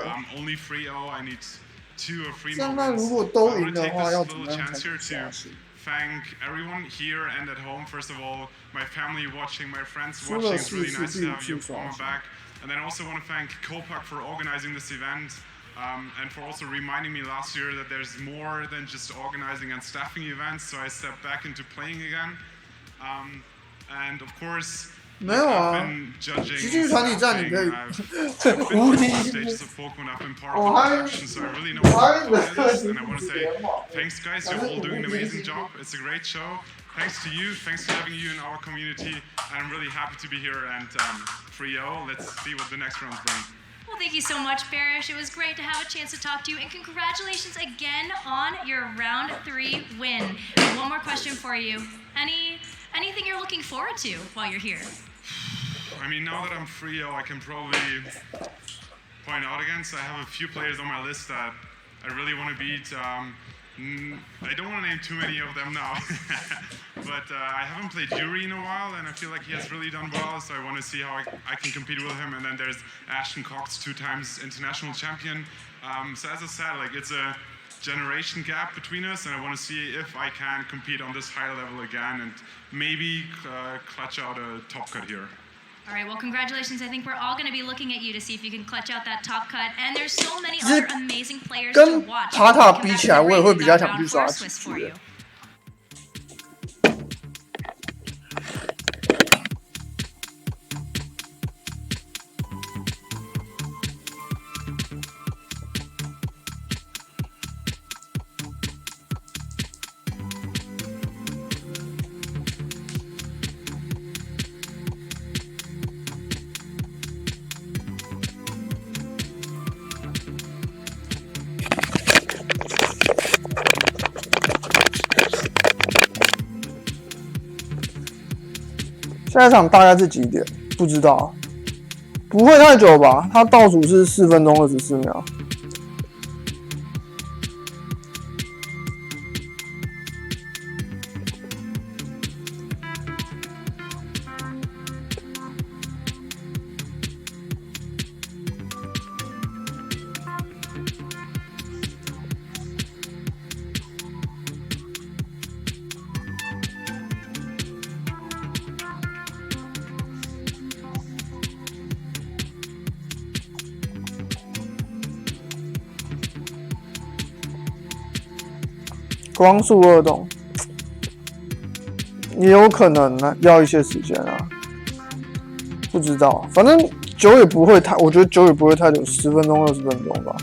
这样那如果都赢的话，要怎么样才能下去？ Thank everyone here and at home. First of all, my family watching, my friends watching. It's really nice to have you all back. And then I also want to thank Kopak for organizing this event and for also reminding me last year that there's more than just organizing and staffing events. So I stepped back into playing again. And of course, 没有啊，极具团体战你可以无敌。我还，thanks guys, you're all doing an amazing job. It's a great show. Thanks to you, thanks to having you in our community. I'm really happy to be here and 3-0. Let's see what the next rounds bring. Well, thank you so much, Barish. It was great to have a chance to talk to you, and congratulations again on your round 3 win. One more question for you. Anything you're looking forward to while you're here? I mean, now that I'm 3-0, I can probably point out against. I have a few players on my list that I really want to beat. I don't want to name too many of them now, but I haven't played Yuri in a while, and I feel like he has really done well, so I want to see how I can compete with him. And then there's Ashton Cox, 2 times international champion. So as I said, like it's a generation gap between us, and I want to see if I can compete on this high level again and maybe clutch out a top cut here. All right, well, congratulations. I think we're all going to be looking at you to see if you can clutch out that top cut. And there's so many other amazing players to watch. 跟塔塔比起来，我也会比较想去刷几局。下一场大概是几点？不知道，不会太久吧？它倒数是4分钟24秒。光速2动也有可能呢，要一些时间啊，不知道，反正久也不会太，我觉得久也不会太久，10分钟、20分钟吧。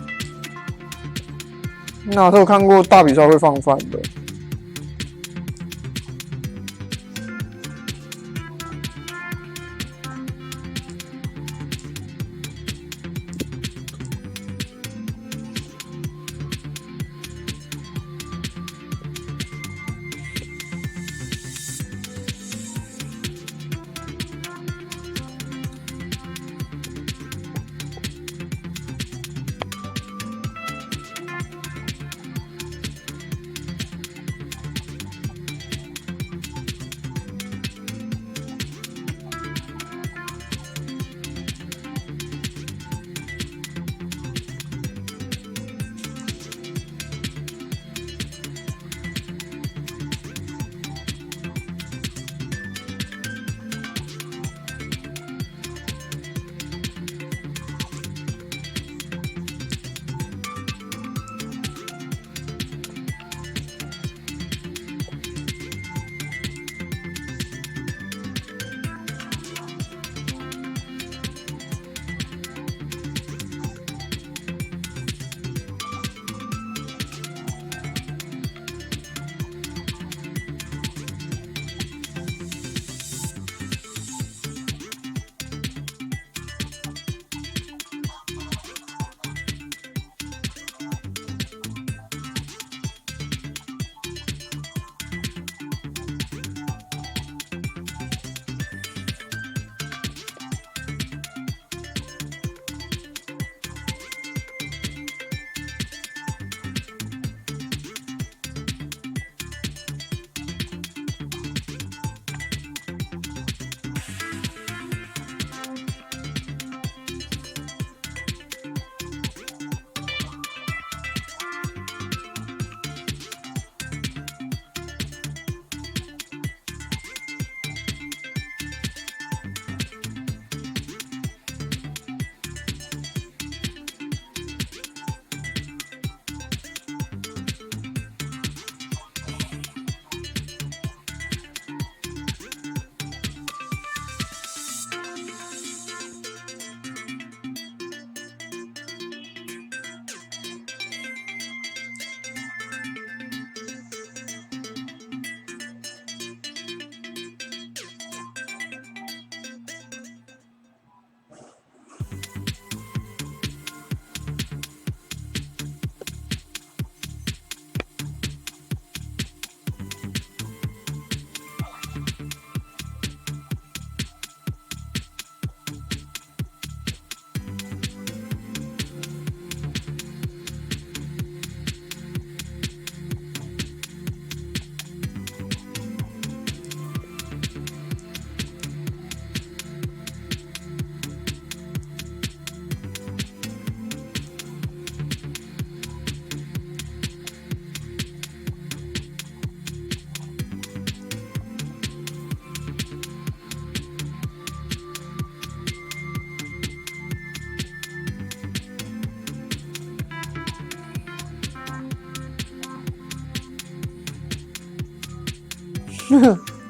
那他有看过大比赛会放饭的。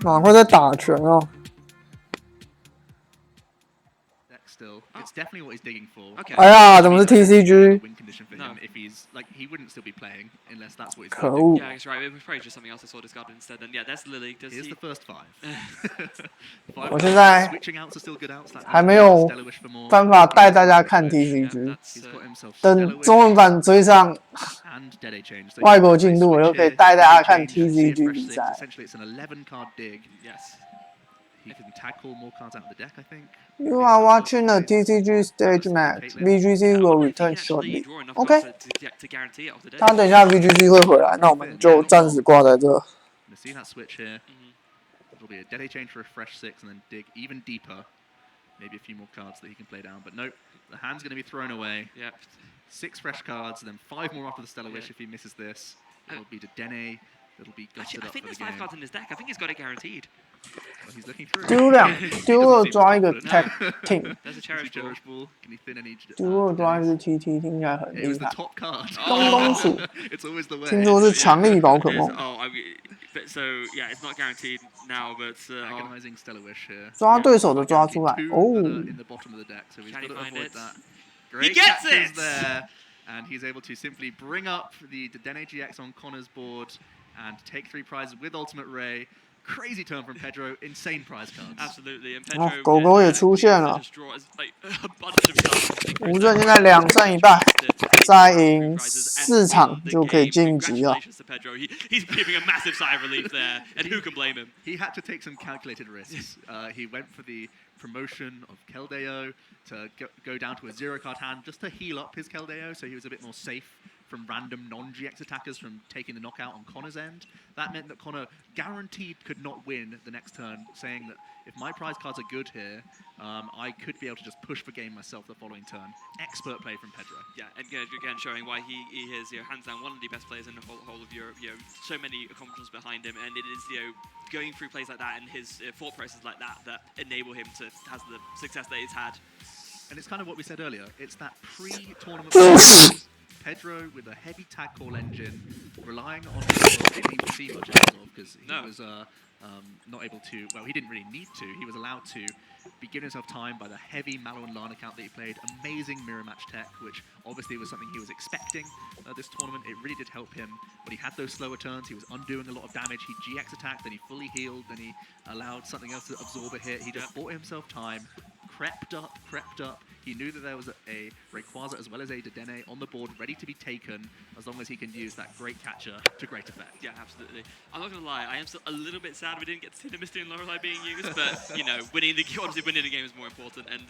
马会在打拳哦。Still, it's definitely what he's digging for. Okay. 哎呀，怎么是 TCG？ Win condition for him if he's like he wouldn't still be playing unless that's what he's 可 doing. 恶！ Yeah, that's right. It was probably just something else I saw discarded instead. And yeah, that's Lily. Does Here's he... the first 5. 我现在 Switching outs are still good outs. 还没有 Stellar Wish for more. 办法带大家看 TCG， He's got himself 等中文版追上 and Dead Change. 外国进度，我就可以带大家看 TCG 比赛。 Essentially, it's an 11-card dig. Yes. He can tag call more cards out of the deck, I think. You are watching a TCG stage match. VGC will return shortly. OK， 他等一下 VGC 会回来，那我们就暂时挂在这。 See that switch here. It'll be a Dead Change for a fresh 6 and then dig even deeper. Maybe a few more cards that he can play down, but nope. The hand's going to be thrown away. Yep. 6 fresh cards, and then 5 more after the Stellar Wish if he misses this. It'll be to Dene, it'll be Actually, gutted I up think for the there's 5 game. cards in his deck. I think he's got it guaranteed. Well, he's looking through. 丢抓一个 tag team， There's a cherish ball. Can he thin any? 丢二抓一只 TT 听起来很 It 厉 was the 害。 top card. 东东鼠 It's always the way. 听说是强力宝可梦。 Oh, I mean, but so yeah, it's not guaranteed now, but agonizing Stellar Wish here. 抓对手的抓出来 Two 哦 that are in the bottom of the deck, so he's Can got he to find avoid it? that. He Great gets catches it! there, and he's able to simply bring up the Dedenne GX on Connor's board and take 3 prizes with Ultimate Ray. Crazy turn from Pedro, insane prize cards. Absolutely, and 哦 Pedro 狗狗也出现了。 draws like a bunch of cards. 吴正现在2胜1败，再赢4场就可以晋级了。 Congratulations to Pedro. He's giving a massive sigh of relief there, and who can blame him? He had to take some calculated risks. He went for the promotion of Keldeo to go down to a 0-card hand just to heal up his Keldeo, so he was a bit more safe from random non-GX attackers from taking the knockout on Connor's end. That meant that Connor guaranteed could not win the next turn, saying that if my prize cards are good here, I could be able to just push for game myself the following turn. Expert play from Pedro. Yeah, and again showing why he is hands down one of the best players in the whole of Europe. So many accomplishments behind him, and it is going through plays like that and his thought process like that that enable him to have the success that he's had. And it's kind of what we said earlier. It's that pre-tournament. Pedro with a heavy tag call engine, relying on didn't even see much because he was not able to. Well, he didn't really need to. He was allowed to be given himself time by the heavy Malo and Lana account that he played. Amazing mirror match tech, which obviously was something he was expecting this tournament. It really did help him. But he had those slower turns. He was undoing a lot of damage. He GX attacked, then he fully healed, then he allowed something else to absorb a hit. He just bought himself time. Crept up. He knew that there was a Rayquaza as well as a Dedenne on the board ready to be taken as long as he can use that great catcher to great effect. Yeah, absolutely. I'm not going to lie, I am still a little bit sad we didn't get to see the Misty and Lorelei being used, but, winning the game is more important, and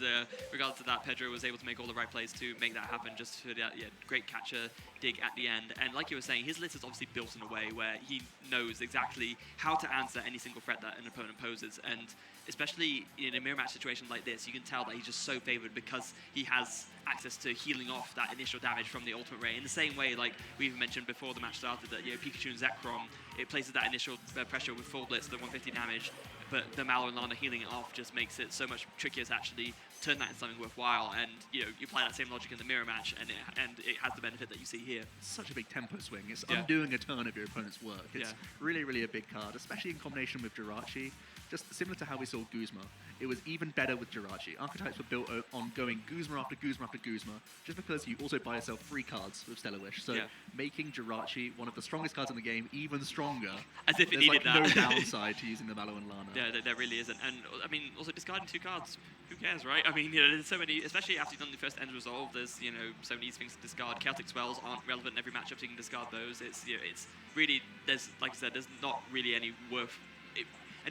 regardless of that, Pedro was able to make all the right plays to make that happen, just for that great catcher dig at the end. And like you were saying, his list is obviously built in a way where he knows exactly how to answer any single threat that an opponent poses, and especially in a mirror match situation like this, you can tell that he's just so favored because he has access to healing off that initial damage from the Ultimate Ray. In the same way, like we even mentioned before the match started, that Pikachu and Zekrom, it places that initial pressure with full blitz, the 150 damage, but the Malo and Lana healing it off just makes it so much trickier to actually turn that into something worthwhile. And you apply that same logic in the mirror match, and it has the benefit that you see here. Such a big tempo swing. It's undoing a turn of your opponent's work. It's really, really a big card, especially in combination with Jirachi. Just similar to how we saw Guzma. It was even better with Jirachi. Archetypes were built on going Guzma after Guzma after Guzma, just because you also buy yourself free cards with Stellar Wish. So making Jirachi one of the strongest cards in the game even stronger. As if it There's needed no that. downside to using the Malo and Lana. Yeah, there really isn't. And I mean, also discarding 2 cards, who cares, right? I mean, there's so many, especially after you've done the first end resolve, there's, so many things to discard. Celtic Swells aren't relevant in every matchup, so you can discard those. It's, it's really, there's, like I said, there's not really any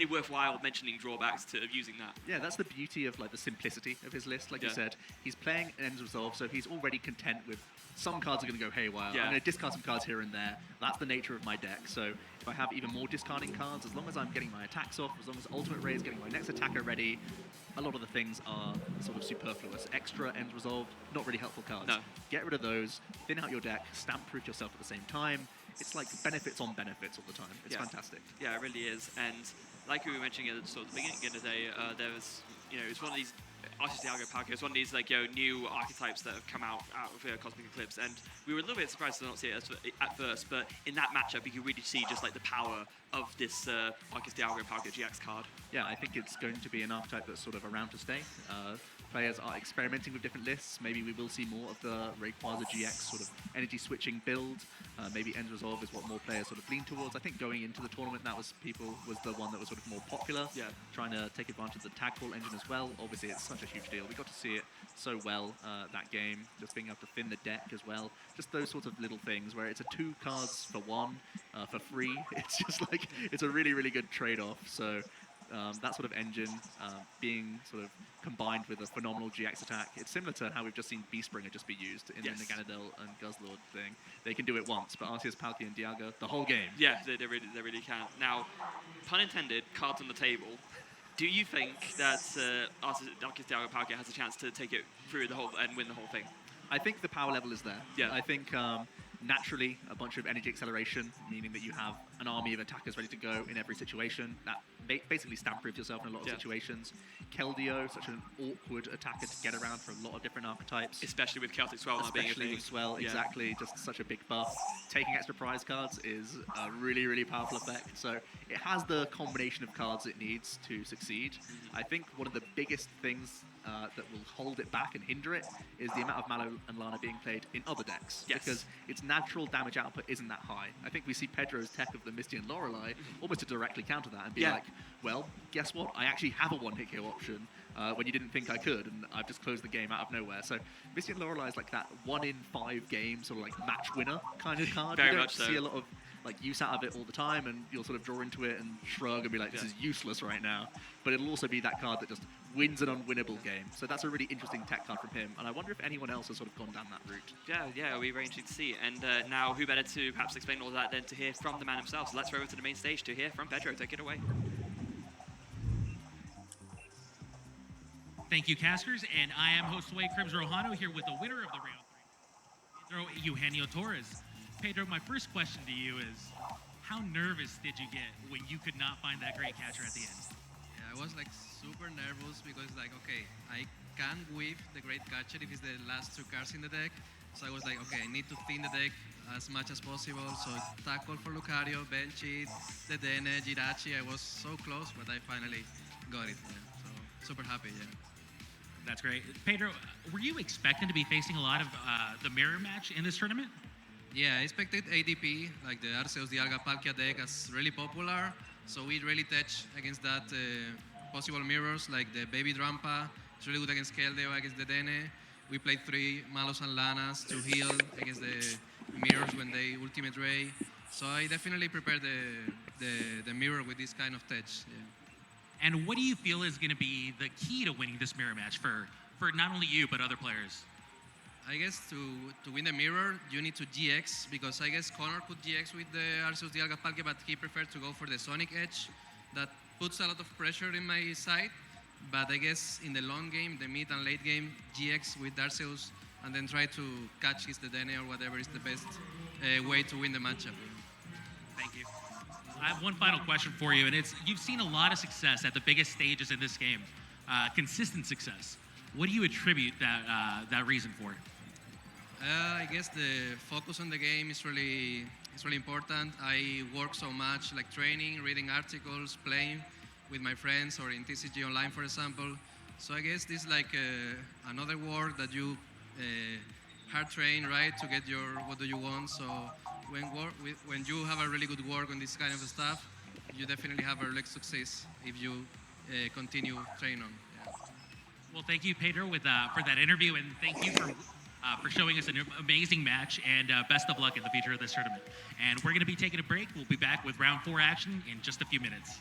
worthwhile mentioning drawbacks to using that. Yeah, that's the beauty of the simplicity of his list. Like you said, he's playing Ends Resolve, so he's already content with some cards are going to go haywire. I'm going to discard some cards here and there. That's the nature of my deck. So if I have even more discarding cards, as long as I'm getting my attacks off, as long as Ultimate Ray is getting my next attacker ready, a lot of the things are sort of superfluous. Extra Ends Resolve, not really helpful cards. No. Get rid of those, thin out your deck, stamp-proof yourself at the same time. It's like benefits on benefits all the time. It's fantastic. Yeah, it really is. And like we were mentioning at the beginning of the day, there was, it's one of these Arceus Dialga Palkia. It's one of these new archetypes that have come out of Cosmic Eclipse, and we were a little bit surprised to not see it at first. But in that matchup, you could really see just the power of this Arceus Dialga Palkia GX card. Yeah, I think it's going to be an archetype that's sort of around to stay. Players are experimenting with different lists. Maybe we will see more of the Rayquaza GX sort of energy switching build. Maybe End Resolve is what more players sort of lean towards. I think going into the tournament, that was the one that was sort of more popular. Yeah. Trying to take advantage of the tag call engine as well. Obviously, it's such a huge deal. We got to see it so well that game. Just being able to thin the deck as well. Just those sorts of little things where it's a 2 cards for 1 for free. It's just it's a really, really good trade-off. So that sort of engine being sort of combined with a phenomenal GX attack. It's similar to how we've just seen Beastbringer just be used in the Ganadel and Guzzlord thing. They can do it once, but Arceus, Palkia, and Dialga, the whole game. Yeah, they really can. Now, pun intended, cards on the table. Do you think that Arceus Dialga Palkia has a chance to take it through the whole and win the whole thing? I think the power level is there. Yeah. I think naturally a bunch of energy acceleration, meaning that you have an army of attackers ready to go in every situation. That basically stamp-proofs yourself in a lot of situations. Keldeo, such an awkward attacker to get around for a lot of different archetypes. Especially with Celtic Swell not being a thing. Especially with Swell, exactly. Just such a big buff. Taking extra prize cards is a really, really powerful effect. So it has the combination of cards it needs to succeed. I think one of the biggest things that will hold it back and hinder it is the amount of Mallow and Lana being played in other decks. Yes. Because its natural damage output isn't that high. I think we see Pedro's tech of the Misty and Lorelei almost to directly counter that and be like, well, guess what? I actually have a one-hit kill option when you didn't think I could, and I've just closed the game out of nowhere. So Misty and Lorelei is like that 1 in 5 games sort of like match winner kind of card. Very you don't much so. see a lot of like use out of it all the time, and you'll sort of draw into it and shrug and be like, this is useless right now. But it'll also be that card that just wins an unwinnable game. So that's a really interesting tech card from him, and I wonder if anyone else has sort of gone down that route. Yeah, it'll be very interesting to see. And now, who better to perhaps explain all that than to hear from the man himself? So let's go over to the main stage to hear from Pedro. Take it away. Thank you, casters, and I am host Sway Cribs Rojano here with the winner of the round 3, Pedro Eugenio Torres. Pedro, my first question to you is, how nervous did you get when you could not find that great catcher at the end? Yeah, I was like super nervous because like, okay, I can't whiff the great catcher if it's the last 2 cards in the deck. So I was like, okay, I need to thin the deck as much as possible. So tackle for Lucario, bench it, Dedenne, Jirachi. I was so close, but I finally got it. Yeah. So super happy, yeah. That's great. Pedro, were you expecting to be facing a lot of the mirror match in this tournament? Yeah, I expected ADP, like the Arceus Dialga Palkia deck, as really popular. So we really touch against that possible mirrors, like the Baby Drampa. It's really good against Keldeo, against the Dene. We played 3 Malos and Lanas to heal against the mirrors when they Ultimate Ray. So I definitely prepared the mirror with this kind of touch. Yeah. And what do you feel is going to be the key to winning this mirror match for not only you, but other players? I guess to win the mirror, you need to GX, because I guess Connor could GX with the Arceus Dialga Palkia, but he preferred to go for the Sonic Edge. That puts a lot of pressure in my side, but I guess in the long game, the mid and late game, GX with Arceus, and then try to catch his Dedenne or whatever is the best way to win the matchup. Thank you. I have one final question for you, and it's, you've seen a lot of success at the biggest stages in this game, consistent success. What do you attribute that reason for? I guess the focus on the game is really important. I work so much, like training, reading articles, playing with my friends, or in TCG Online, for example. So I guess this is like another work that you hard train, right, to get your what do you want. So when you have a really good work on this kind of stuff, you definitely have a like success if you continue training on. Yeah. Well, thank you, Pedro, for that interview, and thank you for showing us an amazing match, and best of luck in the future of this tournament. And we're going to be taking a break. We'll be back with round 4 action in just a few minutes.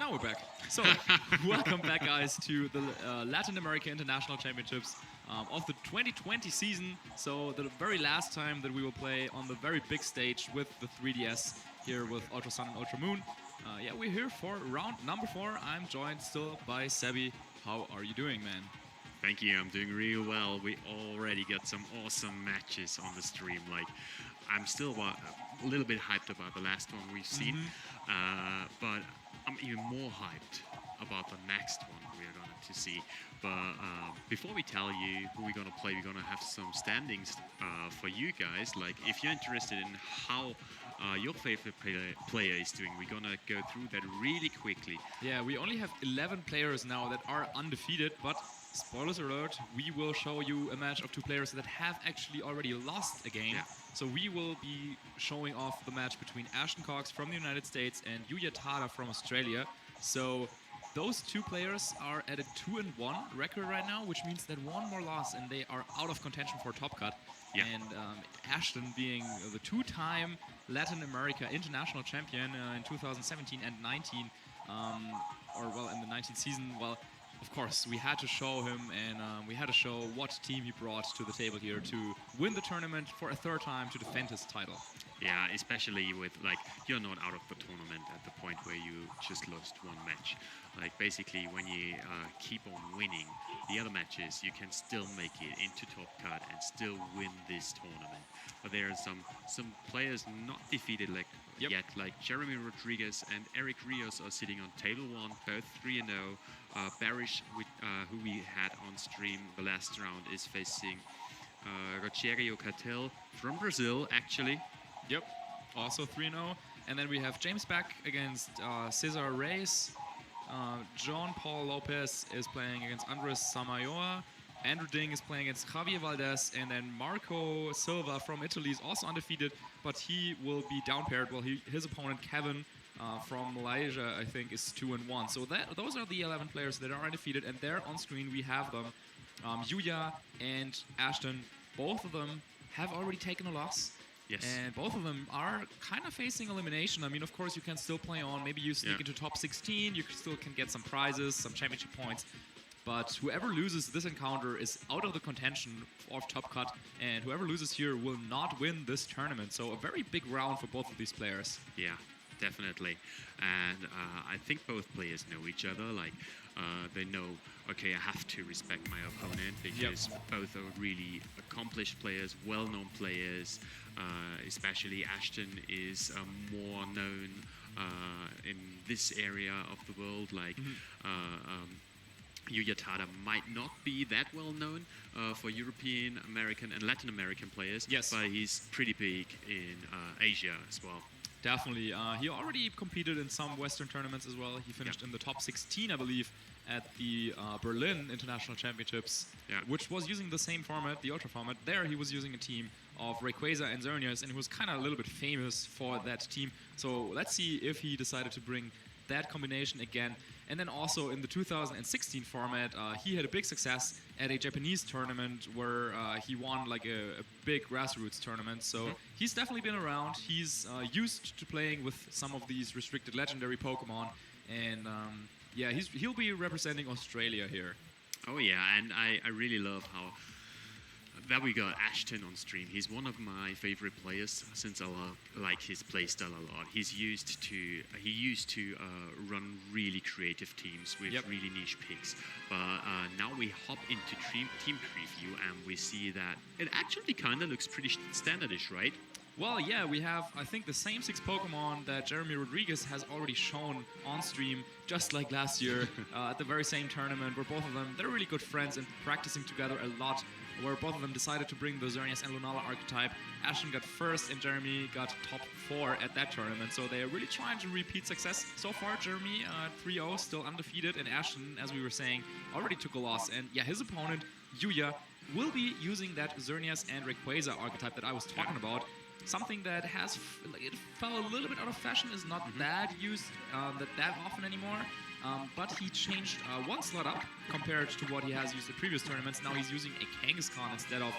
now we're back. So, welcome back, guys, to the Latin America International Championships of the 2020 season. So, the very last time that we will play on the very big stage with the 3DS here with Ultra Sun and Ultra Moon. Yeah, we're here for round number 4. I'm joined still by Sebi. How are you doing, man? Thank you, I'm doing real well. We already got some awesome matches on the stream. Like, I'm still a little bit hyped about the last one we've seen, but I'm even more hyped about the next one we're going to see. But before we tell you who we're going to play, we're going to have some standings for you guys. Like, if you're interested in how your favorite player is doing, we're going to go through that really quickly. Yeah, we only have 11 players now that are undefeated, but spoilers alert, we will show you a match of 2 players that have actually already lost a game. Yeah. So we will be showing off the match between Ashton Cox from the United States and Yuya Tada from Australia. So those 2 players are at a 2-1 record right now, which means that 1 more loss and they are out of contention for top cut. Yeah. And Ashton being the 2-time Latin America international champion in 2017 and 19, in the 19th season, of course, we had to show him, and we had to show what team he brought to the table here to win the tournament for a 3rd time to defend his title. Yeah, especially with, like, you're not out of the tournament at the point where you just lost 1 match. Like, basically, when you keep on winning the other matches, you can still make it into top cut and still win this tournament. But there are some players not defeated yet, like Jeremy Rodriguez and Eric Rios are sitting on table 1, both 3-0. Barish, who we had on stream the last round, is facing Rogério Catel from Brazil, actually. Yep, also 3-0. And then we have James Beck against Cesar Reyes. John Paul Lopez is playing against Andres Samayoa. Andrew Ding is playing against Javier Valdez. And then Marco Silva from Italy is also undefeated, but he will be down paired. Well, his opponent, Kevin, from Malaysia, I think, is 2-1. So those are the 11 players that are undefeated, and there on screen we have them. Yuya and Ashton, both of them have already taken a loss. Yes. And both of them are kind of facing elimination. I mean, of course, you can still play on. Maybe you sneak into top 16. You still can get some prizes, some championship points. But whoever loses this encounter is out of the contention of top cut. And whoever loses here will not win this tournament. So a very big round for both of these players. Yeah, definitely. And I think both players know each other. Like, they know, okay, I have to respect my opponent because both are really accomplished players, well-known players. Especially Ashton is more known in this area of the world. Like, Yuya Tada might not be that well known for European, American, and Latin American players. Yes. But he's pretty big in Asia as well. Definitely. He already competed in some Western tournaments as well. He finished in the top 16, I believe, at the Berlin International Championships, which was using the same format, the Ultra format. There he was using a team of Rayquaza and Xerneas, and he was kind of a little bit famous for that team. So let's see if he decided to bring that combination again. And then also in the 2016 format, he had a big success at a Japanese tournament where he won like a big grassroots tournament. So he's definitely been around. He's used to playing with some of these restricted legendary Pokemon. And yeah, he'll be representing Australia here. Oh yeah, and I really love how that we got Ashton on stream. He's one of my favorite players since I like his playstyle a lot. He used to run really creative teams with really niche picks. But now we hop into team preview and we see that it actually kind of looks pretty standardish, right? Well, yeah, we have, I think, the same 6 Pokemon that Jeremy Rodriguez has already shown on stream, just like last year at the very same tournament, where both of them, they're really good friends and practicing together a lot, where both of them decided to bring the Xerneas and Lunala archetype. Ashton got first and Jeremy got top 4 at that tournament, so they're really trying to repeat success. So far, Jeremy 3-0, still undefeated, and Ashton, as we were saying, already took a loss. And yeah, his opponent, Yuya, will be using that Xerneas and Rayquaza archetype that I was talking about. Something that has, it fell a little bit out of fashion, is not that used that often anymore. But he changed 1 slot up compared to what he has used at previous tournaments. Now he's using a Kangaskhan instead of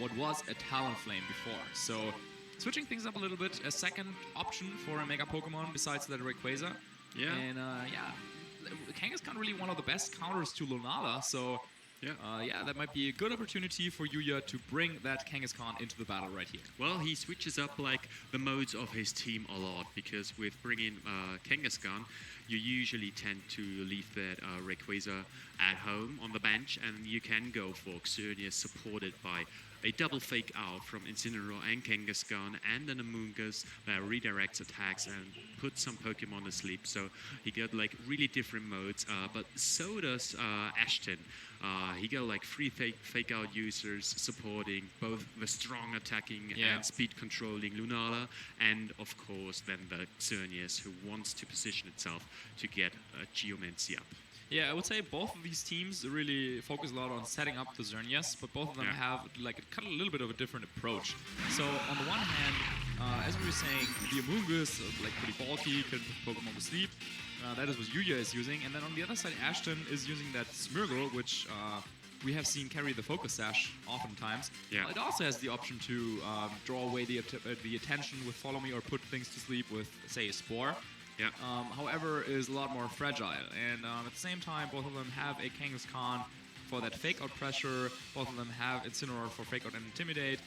what was a Talonflame before. So switching things up a little bit, a second option for a Mega Pokemon besides that Rayquaza. Yeah. And Kangaskhan really one of the best counters to Lunala, so yeah, that might be a good opportunity for Yuya to bring that Kangaskhan into the battle right here. Well, he switches up like the modes of his team a lot, because with bringing Kangaskhan, you usually tend to leave that Rayquaza at home on the bench, and you can go for Xerneas supported by a double fake out from Incineroar and Kangaskhan and an Amoonguss that redirects attacks and puts some Pokemon to sleep. So he got like really different modes, but so does Ashton. He got like 3 fake out users supporting both the strong attacking and speed controlling Lunala, and of course then the Xerneas, who wants to position itself to get Geomancy up. Yeah, I would say both of these teams really focus a lot on setting up the Xerneas, but both of them have like a little bit of a different approach. So on the one hand, as we were saying, the Amoonguss, like pretty bulky, can put Pokemon to sleep. That is what Yuya is using. And then on the other side, Ashton is using that Smeargle, which we have seen carry the Focus Sash oftentimes. Yeah. It also has the option to draw away the attention with Follow Me or put things to sleep with, say, a Spore. Yeah. However, is a lot more fragile. And at the same time, both of them have a Kangaskhan for that Fake Out pressure. Both of them have Incineroar for Fake Out and Intimidate.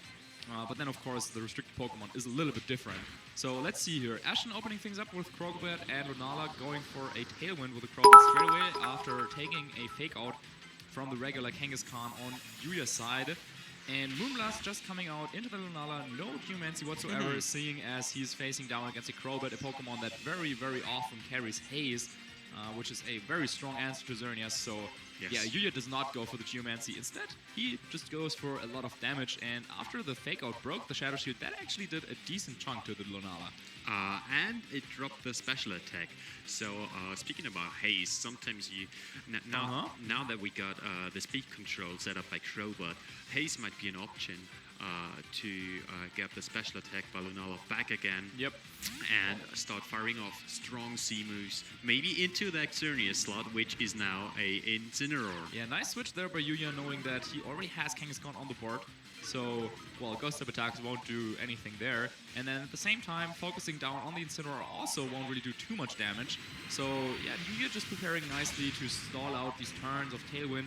But then, of course, the restricted Pokemon is a little bit different. So let's see here. Ashton opening things up with Crobat and Lunala, going for a Tailwind with a Crobat straight away after taking a Fake Out from the regular Kangaskhan on Yuya's side. And Moonblast just coming out into the Lunala, no Geomancy whatsoever, seeing as he's facing down against a Crobat, a Pokemon that very, very often carries Haze, which is a very strong answer to Xerneas. So yeah, Yuya does not go for the Geomancy. Instead, he just goes for a lot of damage, and after the Fake Out broke the Shadow Shield, that actually did a decent chunk to the Lunala. And it dropped the special attack. So speaking about Haze, sometimes you now that we got the speed control set up by Crobat, Haze might be an option to get the special attack by Lunala back again. Yep. And start firing off strong C moves, maybe into the Xerneas slot, which is now a Incineroar. Yeah, nice switch there by Yuya, knowing that he already has Kangaskhan on the board. So, well, Ghost type attacks won't do anything there. And then at the same time, focusing down on the Incineroar also won't really do too much damage. So, yeah, Yuya just preparing nicely to stall out these turns of Tailwind.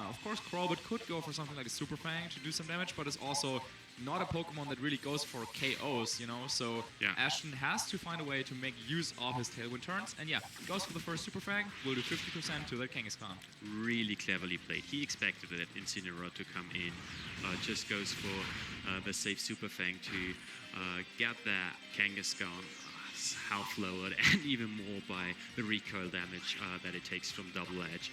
Of course, Crobat could go for something like a Super Fang to do some damage, but it's also not a Pokemon that really goes for KOs, you know? So Ashton has to find a way to make use of his Tailwind turns. And yeah, goes for the first Super Fang, will do 50% to that Kangaskhan. Really cleverly played. He expected that Incineroar to come in. Just goes for the safe Super Fang to get that Kangaskhan half lowered, and even more by the recoil damage that it takes from Double Edge.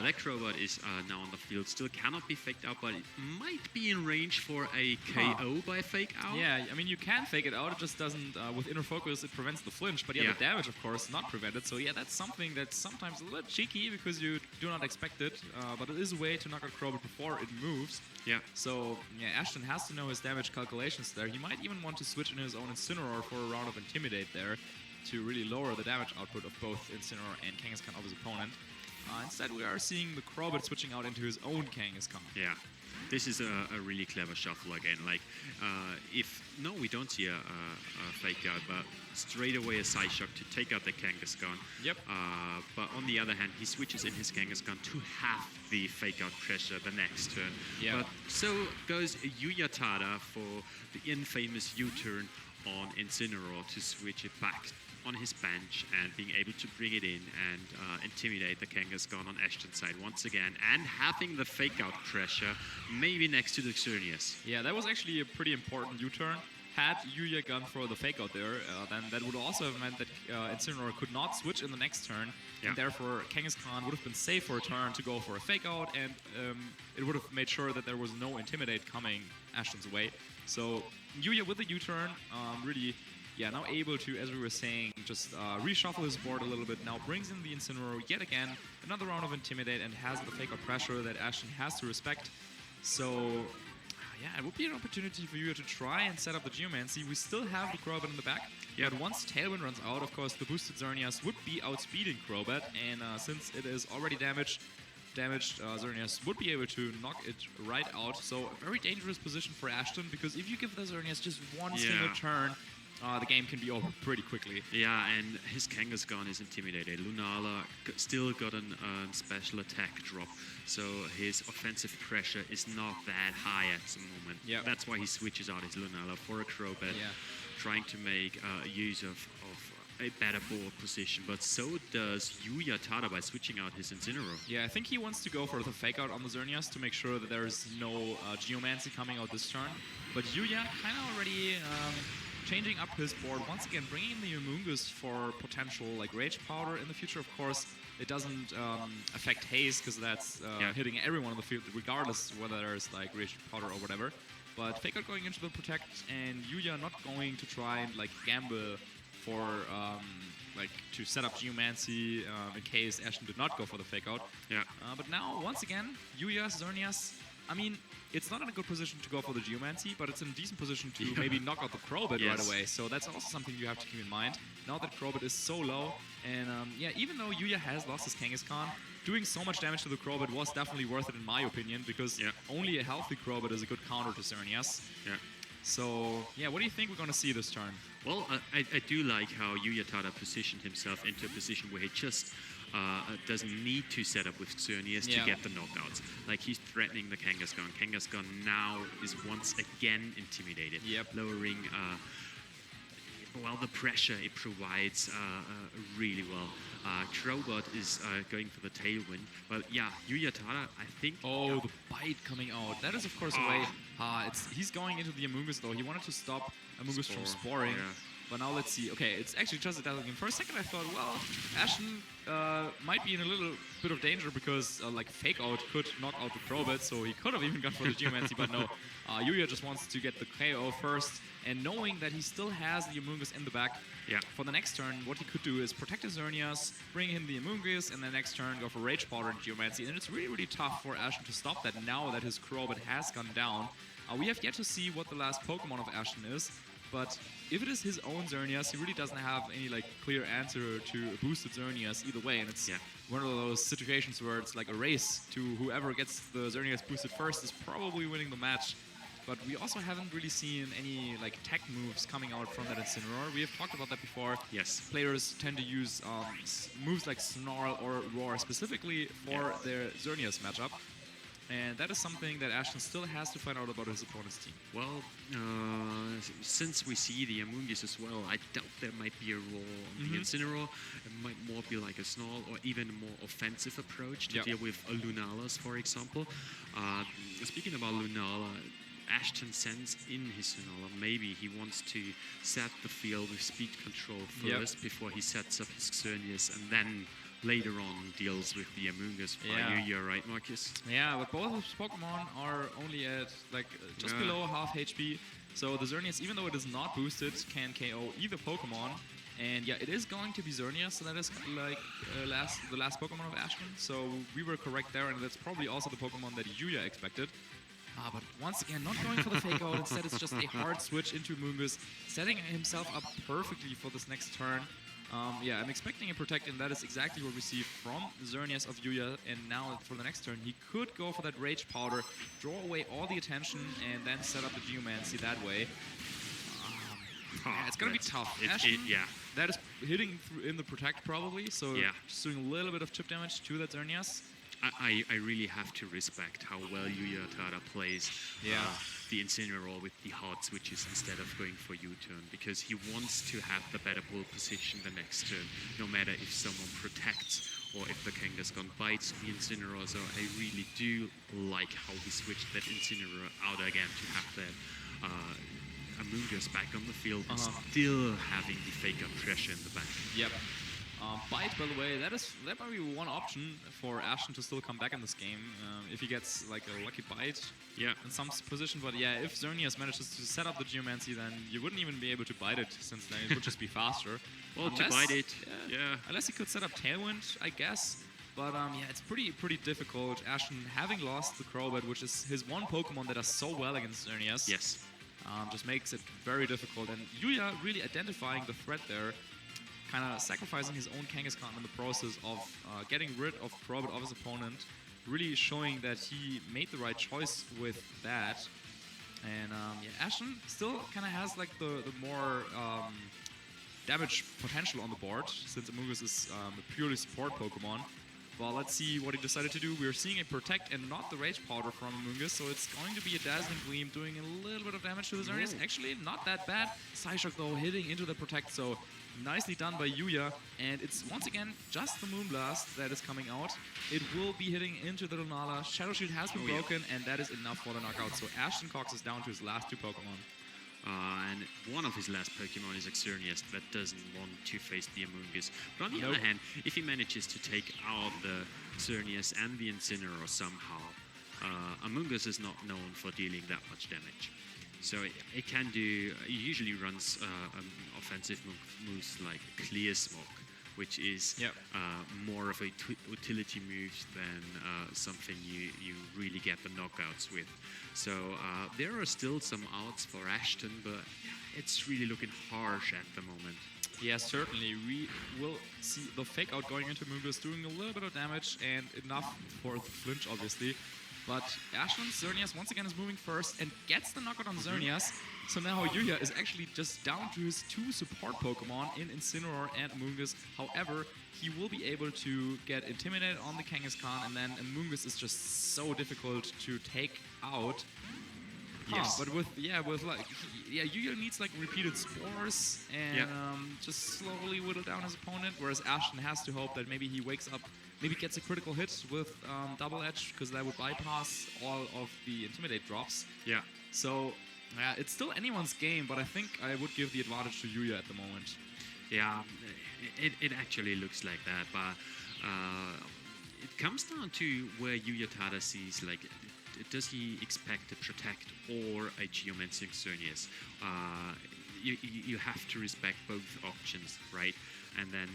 That Crobat is now on the field, still cannot be faked out, but it might be in range for a KO by fake out. Yeah, I mean, you can fake it out, it just doesn't, with inner focus, it prevents the flinch, but the damage, of course, not prevented. So yeah, that's something that's sometimes a little cheeky because you do not expect it, but it is a way to knock out Crobat before it moves. Yeah. So yeah, Ashton has to know his damage calculations there. He might even want to switch in his own Incineroar for a round of Intimidate there to really lower the damage output of both Incineroar and Kangaskhan of his opponent. Instead, we are seeing the Crobat switching out into his own Kangaskhan. Yeah, this is a really clever shuffle again. Like, we don't see a fake out, but straight away a side shock to take out the Kangaskhan. Yep. But on the other hand, he switches in his Kangaskhan to have the fake out pressure the next turn. Yeah. But so goes Yuya Tada for the infamous U-turn on Incineroar to switch it back on his bench and being able to bring it in and intimidate the Kangaskhan on Ashton's side once again, and having the fake out pressure maybe next to the Xerneas. Yeah, that was actually a pretty important U-turn. Had Yuya gone for the fake out there, then that would also have meant that Incineroar could not switch in the next turn, and therefore Kangaskhan would have been safe for a turn to go for a fake out, and it would have made sure that there was no Intimidate coming Ashton's way. So Yuya with the U-turn, really now able to, as we were saying, just reshuffle his board a little bit. Now brings in the Incineroar yet again, another round of Intimidate, and has the fake out pressure that Ashton has to respect. So yeah, it would be an opportunity for you to try and set up the Geomancy. We still have the Crobat in the back, but once Tailwind runs out, of course, the boosted Xerneas would be outspeeding Crobat, and since it is already damaged Xerneas would be able to knock it right out. So a very dangerous position for Ashton, because if you give the Xerneas just one single turn, the game can be over pretty quickly. Yeah, and his Kangaskhan is intimidated. Lunala still got a special attack drop, so his offensive pressure is not that high at the moment. Yeah. That's why he switches out his Lunala for a Crobat, trying to make use of a better board position, but so does Yuya Tada by switching out his Incineroar. Yeah, I think he wants to go for the fake out on the Xerneas to make sure that there's no Geomancy coming out this turn. But Yuya kind of already changing up his board once again, bringing in the Amoonguss for potential like Rage Powder in the future. Of course, it doesn't affect Haze because that's hitting everyone on the field regardless whether there's like Rage Powder or whatever. But fake out going into the Protect and Yuya not going to try and like gamble for like to set up Geomancy in case Ashen did not go for the fake out. Yeah. But now once again, Yuya, Xerneas, I mean, it's not in a good position to go for the Geomancy, but it's in a decent position to maybe knock out the Crobat right away. So that's also something you have to keep in mind. Now that Crobat is so low, and yeah, even though Yuya has lost his Kangaskhan, doing so much damage to the Crobat was definitely worth it in my opinion, because only a healthy Crobat is a good counter to Xerneas. Yeah. So, yeah, what do you think we're going to see this turn? Well, I do like how Yuya Tada positioned himself into a position where he just doesn't need to set up with Xerneas to get the knockouts. Like, he's threatening the Kangaskhan. Kangaskhan now is once again intimidated, lowering well, the pressure it provides really well. Crobat is going for the Tailwind. But yeah, Yuya Tada, I think... Oh, the Bite coming out. That is, of course, a way... he's going into the Amoonguss, though. He wanted to stop Amoonguss from sporing. But now let's see. Okay, it's actually just a Dazzle game. For a second I thought, well, Ashen might be in a little bit of danger because like Fake Out could knock out the Crobat, so he could have even gone for the Geomancy, but no. Yuya just wants to get the KO first, and knowing that he still has the Amoonguss in the back, for the next turn, what he could do is protect his Xerneas, bring in the Amoonguss, and the next turn go for Rage Powder and Geomancy. And it's really, really tough for Ashen to stop that now that his Crobat has gone down. We have yet to see what the last Pokemon of Ashen is, but if it is his own Xerneas, he really doesn't have any like clear answer to a boosted Xerneas either way, and it's one of those situations where it's like a race to whoever gets the Xerneas boosted first is probably winning the match. But we also haven't really seen any like tech moves coming out from that Incineroar. We have talked about that before. Yes. Players tend to use moves like Snarl or Roar specifically for their Xerneas matchup. And that is something that Ashen still has to find out about his opponent's team. Well, since we see the Amoonguss as well, I doubt there might be a Roar on the Incineroar. It might more be like a Snarl or even a more offensive approach to deal with Lunalas, for example. Speaking about Lunala, Ashton sends in his Lunala. Maybe he wants to set the field with speed control first before he sets up his Xerneas, and then later on deals with the Amoonguss for Yuya, right, Marcus? Yeah, but both of his Pokemon are only at like just below half HP. So the Xerneas, even though it is not boosted, can KO either Pokemon. And yeah, it is going to be Xerneas, so that is like the last Pokemon of Ashton. So we were correct there, and that's probably also the Pokemon that Yuya expected. But once again, not going for the fake out. Instead, it's just a hard switch into Amoonguss, setting himself up perfectly for this next turn. Yeah, I'm expecting a Protect, and that is exactly what we see from Xerneas of Yuya. And now for the next turn, he could go for that Rage Powder, draw away all the attention, and then set up the Geomancy that way. It's going to be tough. That is hitting in the Protect probably, so just doing a little bit of chip damage to that Xerneas. I really have to respect how well Yuya Tada plays the Incineroar with the hard switches instead of going for U-turn, because he wants to have the better pull position the next turn, no matter if someone protects or if the Kangaskhan bites the Incineroar. So I really do like how he switched that Incineroar out again to have that Amoonguss back on the field and still having the fake out pressure in the back. Yep. Bite, by the way, that might be one option for Ashton to still come back in this game if he gets like a lucky bite in some position. But yeah, if Xerneas manages to set up the Geomancy, then you wouldn't even be able to bite it, since then it would just be faster. Well, to bite it, unless he could set up Tailwind, I guess. But yeah, it's pretty difficult. Ashton having lost the Crobat, which is his one Pokemon that does so well against Xerneas, just makes it very difficult. And Yuya really identifying the threat there, kind of sacrificing his own Kangaskhan in the process of getting rid of Crobat of his opponent, really showing that he made the right choice with that. And yeah, Ashton still kind of has like the more damage potential on the board, since Amoonguss is a purely support Pokemon. Well, let's see what he decided to do. We're seeing a Protect and not the Rage Powder from Amoonguss, so it's going to be a Dazzling Gleam doing a little bit of damage to the Xerneas. Actually, not that bad. Psyshock, though, hitting into the Protect, so nicely done by Yuya. And it's, once again, just the Moonblast that is coming out. It will be hitting into the Lunala. Shadow Shield has been broken, and that is enough for the knockout. So Ashton Cox is down to his last 2 Pokemon. And one of his last Pokemon is Xerneas that doesn't want to face the Amoonguss. But on the other hand, if he manages to take out the Xerneas and the Incineroar somehow, Amoonguss is not known for dealing that much damage. So it can do, it usually runs offensive moves like Clear Smoke, which is more of a utility move than something you really get the knockouts with. So there are still some outs for Ashton, but it's really looking harsh at the moment. Yeah, certainly. We will see the Fake Out going into Amoonguss, doing a little bit of damage and enough for the flinch, obviously. But Ashton's Xerneas once again is moving first and gets the knockout on Xerneas. So now Yuya is actually just down to his 2 support Pokemon in Incineroar and Amoonguss. However, he will be able to get intimidated on the Kangaskhan, and then Amoonguss is just so difficult to take out. Yes. But with Yuya needs like repeated spores and just slowly whittle down his opponent, whereas Ashton has to hope that maybe he wakes up, maybe gets a critical hit with Double Edge, because that would bypass all of the Intimidate drops. Yeah. So it's still anyone's game, but I think I would give the advantage to Yuya at the moment. Yeah, it actually looks like that, but it comes down to where Yuya Tada sees, like, does he expect a Protect or a Geomantic Xerneas? You have to respect both options, right? And then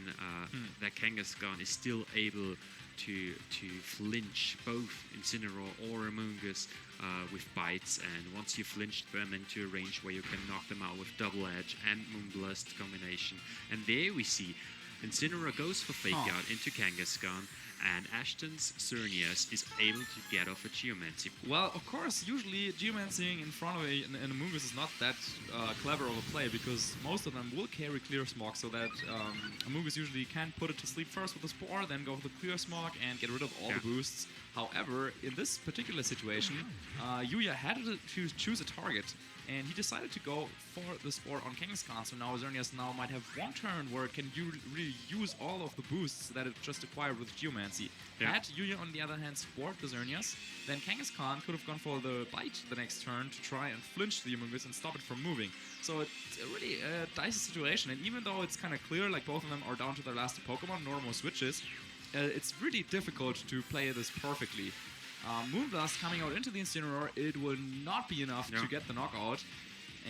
that Kangaskhan is still able to flinch both Incineroar or Amoonguss with bites, and once you flinched them into a range where you can knock them out with Double Edge and Moonblast combination. And there we see Incineroar goes for Fake Out into Kangaskhan, and Ashton's Xerneas is able to get off a Geomancy. Well, of course, usually Geomancing in front of an Amoonguss is not that clever of a play, because most of them will carry Clear Smog, so that Amoonguss usually can put it to sleep first with the Spore, then go for the Clear Smog and get rid of all the boosts. However, in this particular situation, Yuya had to choose a target, and he decided to go for the Spore on Kangaskhan, so now Xerneas now might have one turn where it can really use all of the boosts that it just acquired with Geomancy. Had Yuya, on the other hand, Spored the Xerneas, then Kangaskhan could have gone for the Bite the next turn to try and flinch the Amoonguss and stop it from moving. So it's a really dicey situation, and even though it's kind of clear, like both of them are down to their last 2 Pokemon, normal switches, it's really difficult to play this perfectly. Moonblast coming out into the Incineroar, it will not be enough to get the knockout.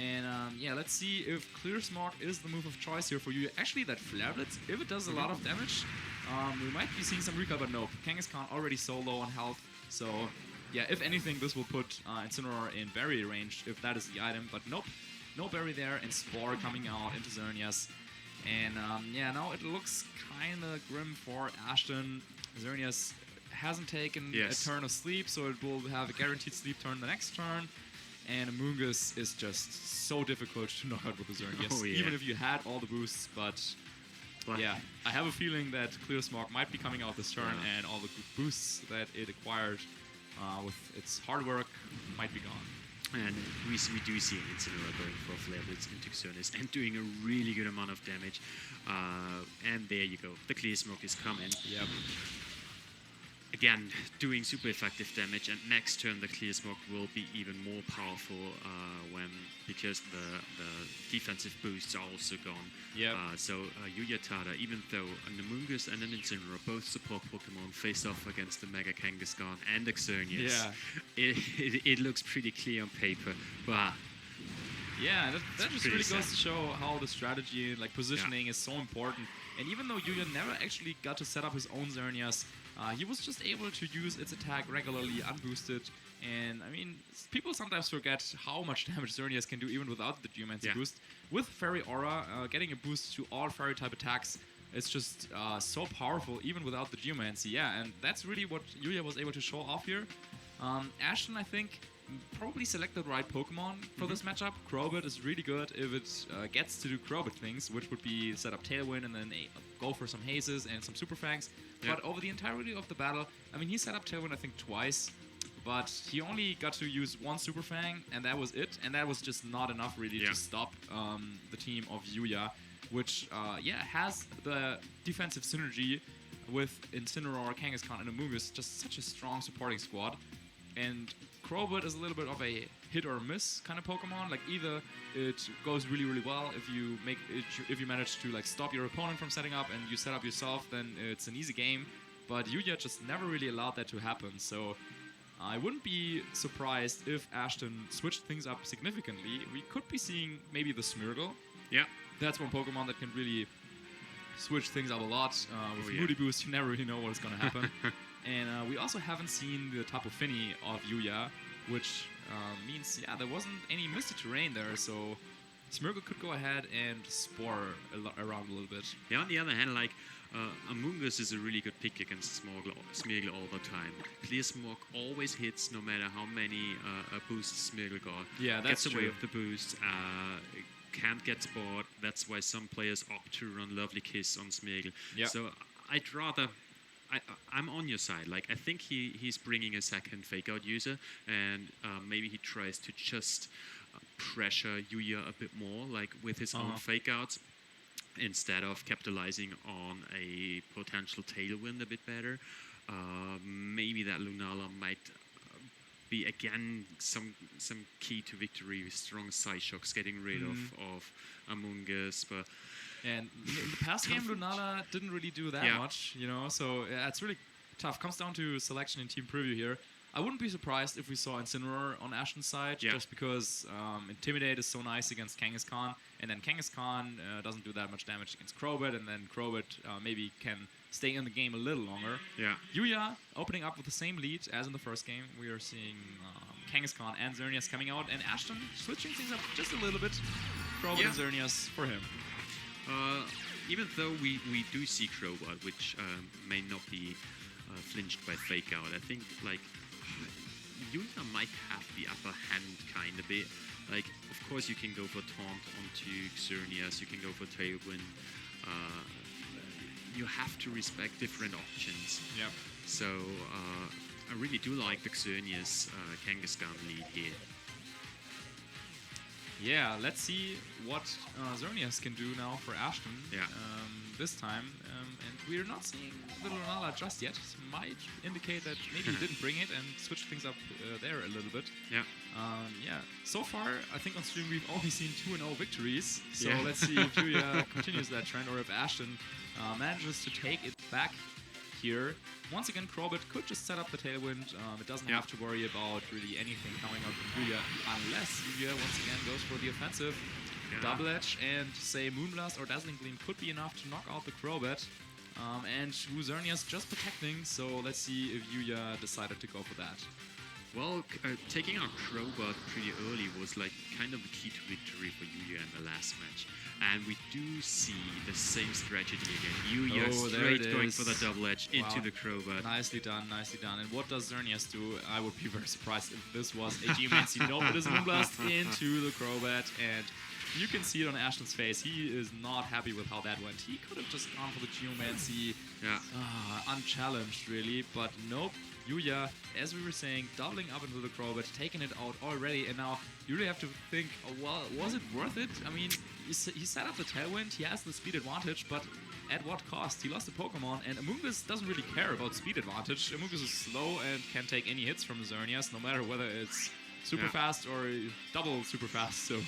And yeah, let's see if Clear Smog is the move of choice here for you. Actually, that Flare Blitz, if it does a lot of damage, we might be seeing some recall, but nope. Kangaskhan already so low on health, so yeah, if anything, this will put Incineroar in Berry range, if that is the item, but nope. No Berry there, and Spore coming out into Xerneas. And yeah, now it looks kind of grim for Ashton. Xerneas hasn't taken a turn of sleep, so it will have a guaranteed sleep turn the next turn. And Amoonguss is just so difficult to knock out with the Xerneas, even if you had all the boosts. But yeah, I have a feeling that Clear Smog might be coming out this turn, and all the boosts that it acquired with its hard work might be gone. And we do see an Incineroar going for Flare Blitz into Xerneas and doing a really good amount of damage. And there you go. The Clear Smoke is coming. Yep. Again, doing super effective damage, and next turn the Clear Smoke will be even more powerful because the defensive boosts are also gone. Yep. So Yuya Tada, even though an Amoonguss and an Incineroar, both support Pokemon, face off against the Mega Kangaskhan and the Xerneas, it looks pretty clear on paper, but yeah, that just really goes to show how the strategy, like positioning, is so important. And even though Yuya never actually got to set up his own Xerneas, he was just able to use its attack regularly, unboosted. And I mean, people sometimes forget how much damage Xerneas can do even without the Geomancy boost. With Fairy Aura, getting a boost to all Fairy type attacks, it's just so powerful even without the Geomancy. Yeah, and that's really what Yuya was able to show off here. Ashton, I think, probably select the right Pokemon for this matchup. Crobat is really good if it gets to do Crobat things, which would be set up Tailwind and then go for some Hazes and some Super Fangs. Yeah. But over the entirety of the battle, I mean, he set up Tailwind I think twice, but he only got to use one Super Fang, and that was it. And that was just not enough really to stop the team of Yuya, which has the defensive synergy with Incineroar, Kangaskhan, and Amoonguss, just such a strong supporting squad. And Crobat is a little bit of a hit or miss kind of Pokemon. Like either it goes really, really well if you manage to like stop your opponent from setting up and you set up yourself, then it's an easy game. But Yuya just never really allowed that to happen. So I wouldn't be surprised if Ashton switched things up significantly. We could be seeing maybe the Smeargle. Yeah. That's one Pokemon that can really switch things up a lot. With Moody Boost, you never really know what's going to happen. And we also haven't seen the Tapu Fini of Yuya, which means, there wasn't any Misty Terrain there, so Smeargle could go ahead and spore around a little bit. Yeah, on the other hand, like, Amoonguss is a really good pick against Smeargle all the time. Clear Smog always hits no matter how many boosts Smeargle got. Yeah, that's Gets away true. with the boost. Can't get spored. That's why some players opt to run Lovely Kiss on Smeargle. Yeah. So I'd rather... I'm on your side. Like, I think he's bringing a second fake-out user, and maybe he tries to just pressure Yuya a bit more, like with his own fake-outs, instead of capitalizing on a potential Tailwind a bit better. Maybe that Lunala might be again some key to victory with strong Psyshocks, getting rid of Amoonguss, but. And in the past game, Lunala didn't really do that much, you know, so it's really tough. Comes down to selection and team preview here. I wouldn't be surprised if we saw Incineroar on Ashton's side, just because Intimidate is so nice against Kangaskhan, and then Kangaskhan doesn't do that much damage against Crobat, and then Crobat maybe can stay in the game a little longer. Yeah. Yuya opening up with the same lead as in the first game. We are seeing Kangaskhan and Xerneas coming out, and Ashton switching things up just a little bit. Crobat and Xerneas for him. Even though we do see Crobat, which may not be flinched by fake out, I think like Yuya might have the upper hand kind of bit. Like, of course you can go for Taunt onto Xerneas, you can go for Tailwind. You have to respect different options. Yep. So I really do like the Xerneas Kangaskhan lead here. Yeah, let's see what Xerneas can do now for Ashton this time. And we're not seeing the Lunala just yet. Might indicate that maybe he didn't bring it and switch things up there a little bit. Yeah. So far, I think on stream we've only seen 2-0 victories. So let's see if Yuya continues that trend or if Ashton manages to take it back here. Once again, Crobat could just set up the Tailwind. It doesn't have to worry about really anything coming out from Yuya, unless Yuya once again goes for the offensive. Double Edge and say Moonblast or Dazzling Gleam could be enough to knock out the Crobat. And Xerneas just protecting, so let's see if Yuya decided to go for that. Well, taking out Crobat pretty early was like kind of the key to victory for Yuya in the last match. And we do see the same strategy again. Yuya straight going for the double edge into the Crobat. Nicely done, nicely done. And what does Xerneas do? I would be very surprised if this was a Geomancy. Nope, it is Moonblast into the Crobat. And you can see it on Ashton's face. He is not happy with how that went. He could have just gone for the Geomancy unchallenged, really. But nope. Yuya, as we were saying, doubling up into the Crobat, taking it out already, and now you really have to think, oh, well, was it worth it? I mean, he set up the Tailwind, he has the speed advantage, but at what cost? He lost a Pokemon, and Amoonguss doesn't really care about speed advantage. Amoonguss is slow and can take any hits from Xerneas, no matter whether it's super fast or double super fast, so...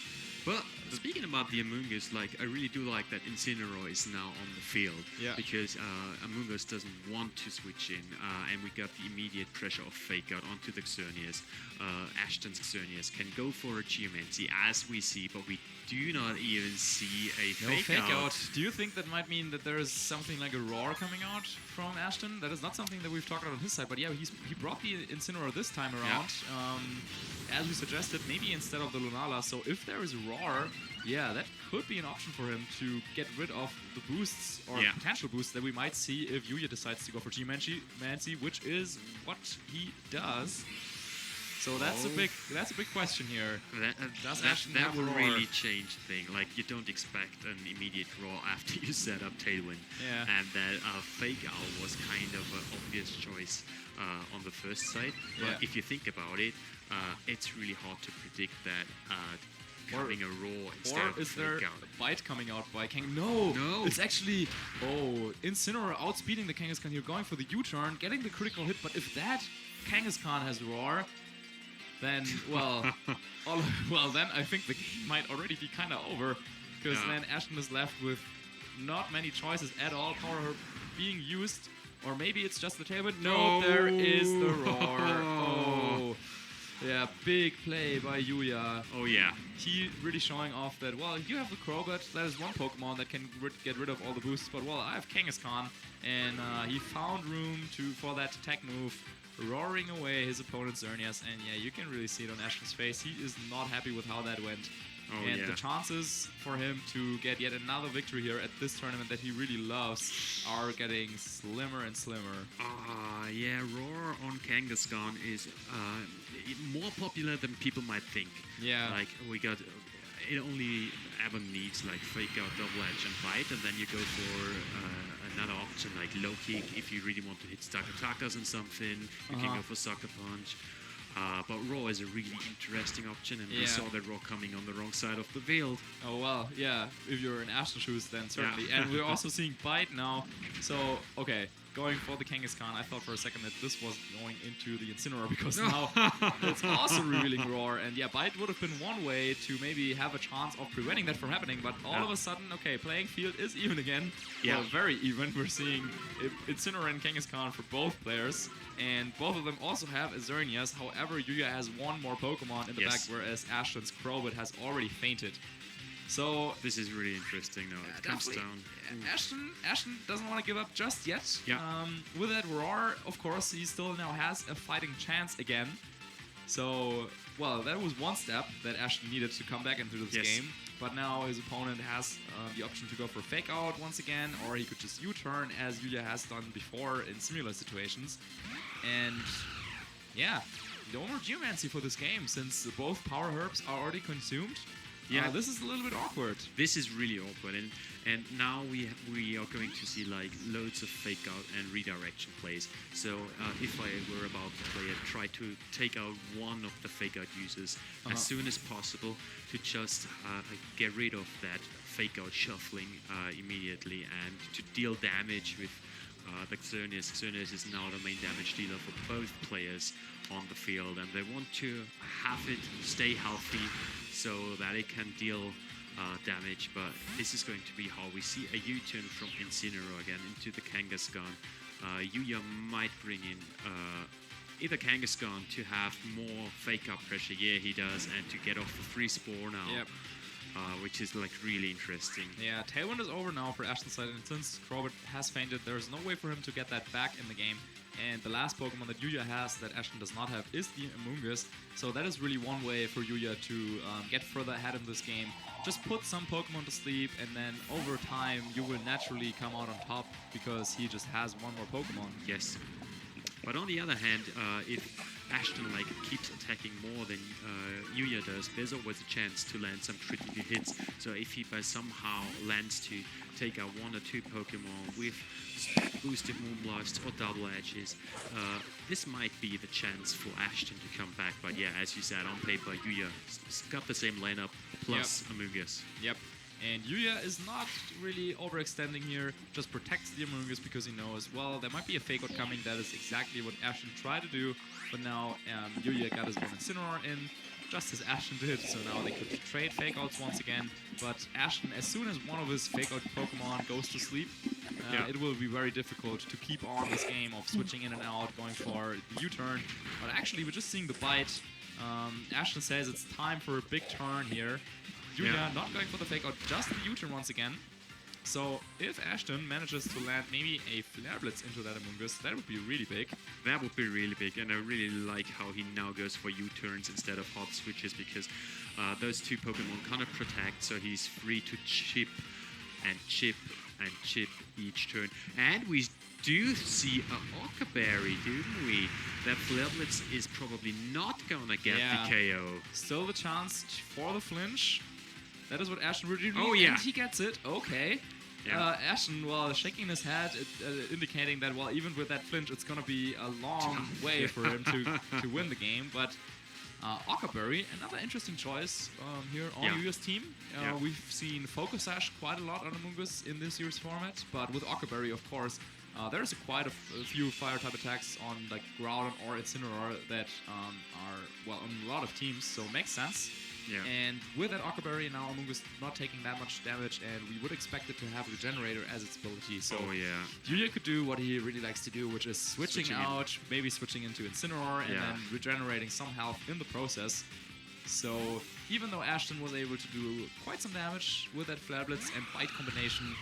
But speaking about the Amoonguss, like, I really do like that Incineroar is now on the field. Because Amoonguss doesn't want to switch in, and we got the immediate pressure of Fake Out onto the Xerneas. Ashton's Xerneas can go for a Geomancy, as we see, but we do not even see a Fake Out. Do you think that might mean that there is something like a Roar coming out from Ashton? That is not something that we've talked about on his side, but yeah, he brought the Incineroar this time around. As we suggested, maybe instead of the Lunala. So if there is a Roar, that could be an option for him to get rid of the boosts or potential boosts that we might see if Yuya decides to go for Geomancy, which is what he does. So that's a big question here. That will really change the thing. Like, you don't expect an immediate draw after you set up Tailwind. Yeah. And that Fake Out was kind of an obvious choice on the first side. But Yeah. if you think about it, it's really hard to predict that coming a Raw instead of Or is there Fake Out. a bite coming out by Kang? No! It's actually, Incineroar outspeeding the Kangaskhan here, going for the U-turn, getting the critical hit, but if that Kangaskhan has Roar, then, then I think the game might already be kind of over, because then Ashton is left with not many choices at all, Power Herb being used, or maybe it's just the Tailwind. No, there is the Roar. Oh. Yeah, big play by Yuya. Oh yeah. He really showing off that, well, you have the Crobat, that is one Pokemon that can get rid of all the boosts, but well, I have Kangaskhan, and he found room for that attack move, roaring away his opponent's Xerneas, and yeah, you can really see it on Ashton's face. He is not happy with how that went. Oh, and yeah. the chances for him to get yet another victory here at this tournament that he really loves are getting slimmer and slimmer. Yeah, Roar on Kangaskhan is more popular than people might think. Yeah. Like, it only ever needs like Fake Out, Double Edge, and Bite, and then you go for another option like Low Kick if you really want to hit Stakatas and something. You can go for Sucker Punch. But Raw is a really interesting option, and we saw that Raw coming on the wrong side of the field. Oh, well, yeah, if you're in Ashton shoes, then certainly. And we're also seeing Bite now. So, okay, going for the Kangaskhan, I thought for a second that this was going into the Incineroar, because now it's also revealing Roar. And yeah, Bite would have been one way to maybe have a chance of preventing that from happening, but all of a sudden, okay, playing field is even again. Yeah. Well, very even. We're seeing Incineroar and Kangaskhan for both players. And both of them also have Xerneas. However, Yuya has one more Pokemon in the back, whereas Ashton's Crobat has already fainted. So this is really interesting now. It comes down. Ashton doesn't want to give up just yet. Yeah. With that Roar, of course, he still now has a fighting chance again. So, well, that was one step that Ashton needed to come back into this game. But now his opponent has the option to go for Fake Out once again, or he could just U-turn as Yuya has done before in similar situations. And yeah, no more Geomancy for this game since both Power Herbs are already consumed. Yeah, this is a little bit awkward. This is really awkward, and now we are going to see like loads of Fake Out and redirection plays. So if I were about to play it, try to take out one of the Fake Out users as soon as possible to just get rid of that Fake Out shuffling immediately and to deal damage with the Xerneas. Xerneas is now the main damage dealer for both players on the field, and they want to have it stay healthy so that it can deal damage. But this is going to be how we see a U-turn from Incineroar again into the Kangaskhan. Yuya might bring in either Kangaskhan to have more Fake Out pressure. Yeah, he does, and to get off the free Spore now. Yep. Which is like really interesting. Yeah, Tailwind is over now for Ashton's side, and since Crobat has fainted, there's no way for him to get that back in the game. And the last Pokemon that Yuya has that Ashton does not have is the Amoonguss. So that is really one way for Yuya to get further ahead in this game. Just put some Pokemon to sleep, and then over time you will naturally come out on top because he just has one more Pokemon. Yes. But on the other hand, if Ashton like keeps attacking more than Yuya does, there's always a chance to land some critical hits. So if he by somehow lands to take out one or two Pokemon with boosted Moonblast or Double Edges, this might be the chance for Ashton to come back. But yeah, as you said, on paper, Yuya's got the same lineup plus Amoonguss. Yep. And Yuya is not really overextending here, just protects the Amoonguss because he knows, well, there might be a Fake Out coming. That is exactly what Ashton tried to do, but now Yuya got his one Incineroar in, just as Ashton did, so now they could trade Fake Outs once again. But Ashton, as soon as one of his Fake Out Pokemon goes to sleep, it will be very difficult to keep on this game of switching in and out, going for the U-turn. But actually, we're just seeing the bite. Ashton says it's time for a big turn here. Yuya not going for the Fake Out, just the U-turn once again. So if Ashton manages to land maybe a Flare Blitz into that Amoonguss, that would be really big. That would be really big, and I really like how he now goes for U-turns instead of hot switches, because those two Pokemon cannot protect, so he's free to chip and chip and chip each turn. And we do see a Okaberry, didn't we? That Flareblitz is probably not gonna get the KO. Still the chance for the flinch. That is what Ashton would do. Oh, yeah. And he gets it. Okay. Yeah. Ashton, well, shaking his head, indicating that, well, even with that flinch, it's going to be a long way for him to win the game. But Okaberry, another interesting choice here on Yuya's team. We've seen Focus Sash quite a lot on Amoonguss in this year's format, but with Okaberry, of course, there's quite a few fire-type attacks on like Groudon or Incineroar that are, well, on a lot of teams, so makes sense. Yeah. And with that Okaberry, now Amoonguss not taking that much damage, and we would expect it to have Regenerator as its ability. So Yuya could do what he really likes to do, which is switching out, maybe switching into Incineroar, and then regenerating some health in the process. So even though Ashton was able to do quite some damage with that Flare Blitz and Bite combination,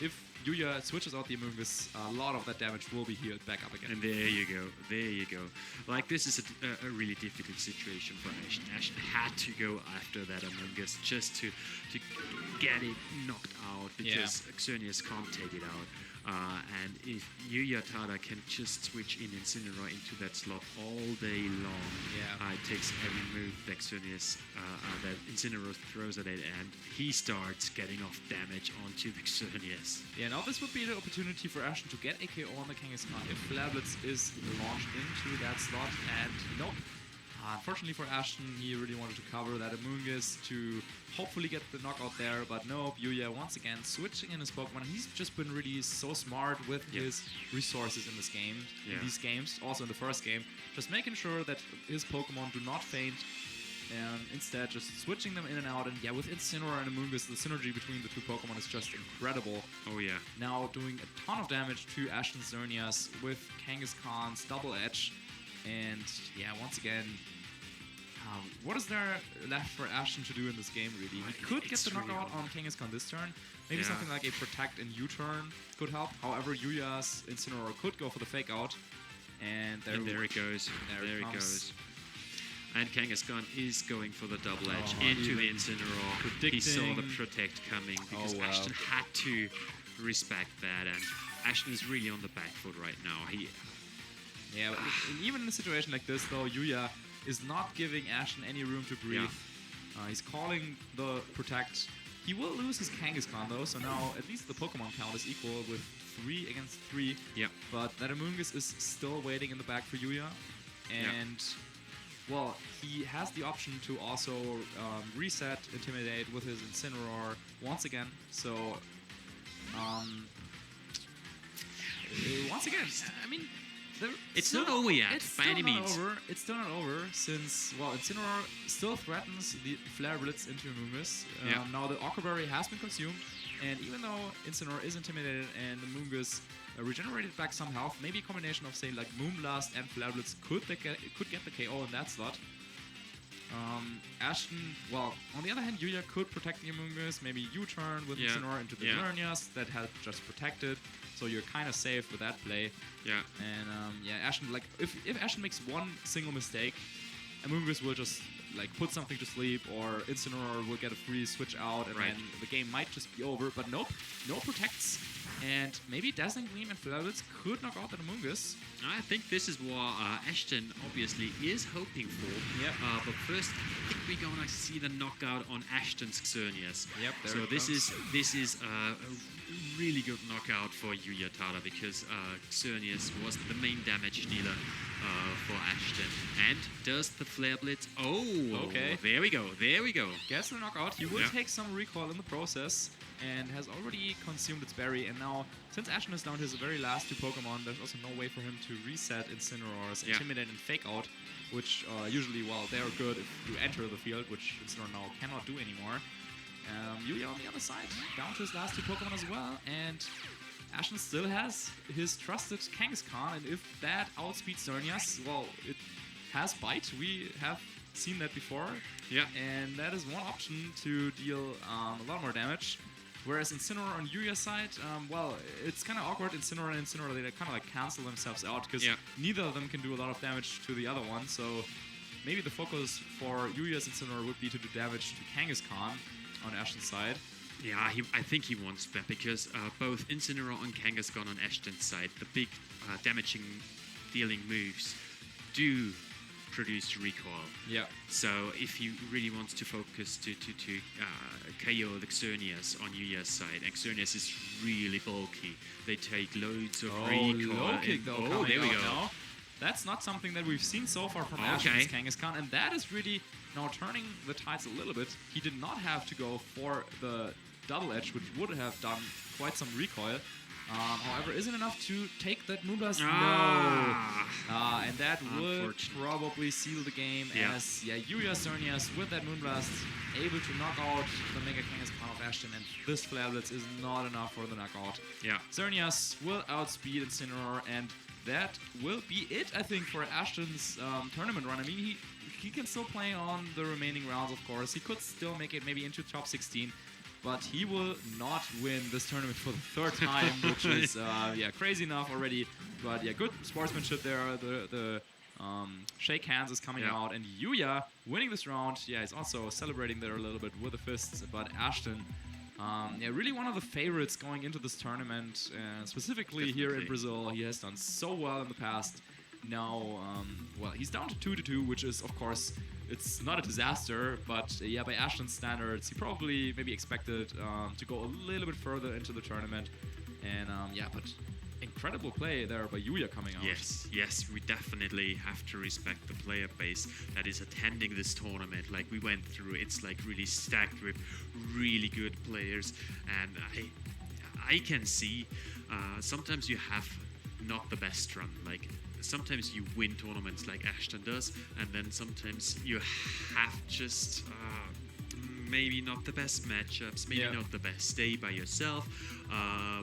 if Yuya switches out the Amoonguss, a lot of that damage will be healed back up again. And there you go, there you go. Like, this is a really difficult situation for Ashton. Ashton had to go after that Amoonguss just to get it knocked out, because Xerneas can't take it out. And if Yuya Tada can just switch in Incineroar into that slot all day long, it takes every move that Xerneas, that Incineroar throws at it, and he starts getting off damage onto the Xerneas. Yeah, now this would be the opportunity for Ashton to get a KO on the Kangaskhan if Flare Blitz is launched into that slot, and nope. Unfortunately for Ashton, he really wanted to cover that Amoonguss to hopefully get the knockout there, but nope, Yuya once again switching in his Pokemon. He's just been really so smart with his resources in this game, in these games, also in the first game, just making sure that his Pokemon do not faint, and instead just switching them in and out. And with Incineroar and Amoonguss, the synergy between the two Pokemon is just incredible. Oh yeah. Now doing a ton of damage to Ashton's Xerneas with Kangaskhan's Double Edge. And once again, what is there left for Ashton to do in this game, really? He could get the knockout on Kangaskhan this turn. Maybe something like a Protect and U-turn could help. However, Yuya's Incineroar could go for the Fake Out. And there it goes. There it goes. And Kangaskhan is going for the Double Edge into the Incineroar. He saw the Protect coming, because Ashton had to respect that. And Ashton is really on the back foot right now. And even in a situation like this, though, Yuya is not giving Ashton any room to breathe. He's calling the Protect. He will lose his Kangaskhan, though, so now at least the Pokemon count is equal with 3 against 3. But that Amoonguss is still waiting in the back for Yuya. And, well, he has the option to also reset Intimidate with his Incineroar once again. So, once again, I mean, it's not over yet, by any means. It's still not over, since, well, Incineroar still threatens the Flare Blitz into Amoonguss. Now the Okaberry has been consumed, and even though Incineroar is intimidated and Amoonguss regenerated back some health, maybe a combination of, say, like Moonblast and Flare Blitz could get the KO in that slot. Ashton, well, on the other hand, Yuya could protect the Amoonguss, maybe U-turn with Incineroar into the Xerneas that had just protected, so you're kind of safe with that play. And Ashton, like, if Ashton makes one single mistake, Amoonguss will just like put something to sleep, or Incineroar will get a free switch out, and then the game might just be over. But nope, no protects, and maybe Dazzling Gleam and Flare Blitz could knock out that Amoonguss. I think this is what Ashton obviously is hoping for. But first, I think we're gonna see the knockout on Ashton's Xerneas. So this is a really good knockout for Yuya Tada, because Xerneas was the main damage dealer for Ashton. And does the Flare Blitz? Oh, okay. There we go. There we go. Gets the knockout. He will take some recall in the process, and has already consumed its berry. And now, since Ashton is down to his very last 2 Pokemon, there's also no way for him to reset Incineroar's Intimidate and Fake Out, which usually, well, they're good if you enter the field, which Incineroar now cannot do anymore. Yuya on the other side, down to his last 2 Pokemon as well, and Ashton still has his trusted Kangaskhan, and if that outspeeds Xerneas, well, it has Bite. We have seen that before. And that is one option to deal a lot more damage. Whereas Incineroar on Yuya's side, well, it's kind of awkward. Incineroar and Incineroar, they kind of like cancel themselves out, because neither of them can do a lot of damage to the other one. So maybe the focus for Yuya's Incineroar would be to do damage to Kangaskhan on Ashton's side. Yeah, I think he wants that because both Incineroar and Kangaskhan on Ashton's side, the big damaging dealing moves do produce recoil. Yeah. So if he really wants to focus to KO the Xerneas on Yuya's side, and Xerneas is really bulky, they take loads of recoil. Low kick though. Oh, there we go. Now. That's not something that we've seen so far from Ashton's Kangaskhan, and that is really now turning the tides a little bit. He did not have to go for the double edge, which would have done quite some recoil. However, isn't enough to take that Moonblast. No. And that would probably seal the game as Yuya Xerneas with that Moonblast able to knock out the Mega Kangaskhan of Ashton, and this Flare Blitz is not enough for the knockout. Yeah. Xerneas will outspeed Incineroar, and that will be it, I think, for Ashton's tournament run. I mean, he can still play on the remaining rounds, of course. He could still make it maybe into top 16. But he will not win this tournament for the third time, which is crazy enough already. But yeah, good sportsmanship there. The shake hands is coming out, and Yuya winning this round. Yeah, he's also celebrating there a little bit with the fists. But Ashton, really one of the favorites going into this tournament, specifically here in Brazil. He has done so well in the past. Now, he's down to 2-2, which is, of course, it's not a disaster, but by Ashton's standards, he probably maybe expected to go a little bit further into the tournament. And but incredible play there by Yuya coming out. Yes, we definitely have to respect the player base that is attending this tournament. Like we went through, it's like really stacked with really good players, and I can see sometimes you have not the best run. Like sometimes you win tournaments like Ashton does, and then sometimes you have just maybe not the best matchups, maybe not the best day by yourself,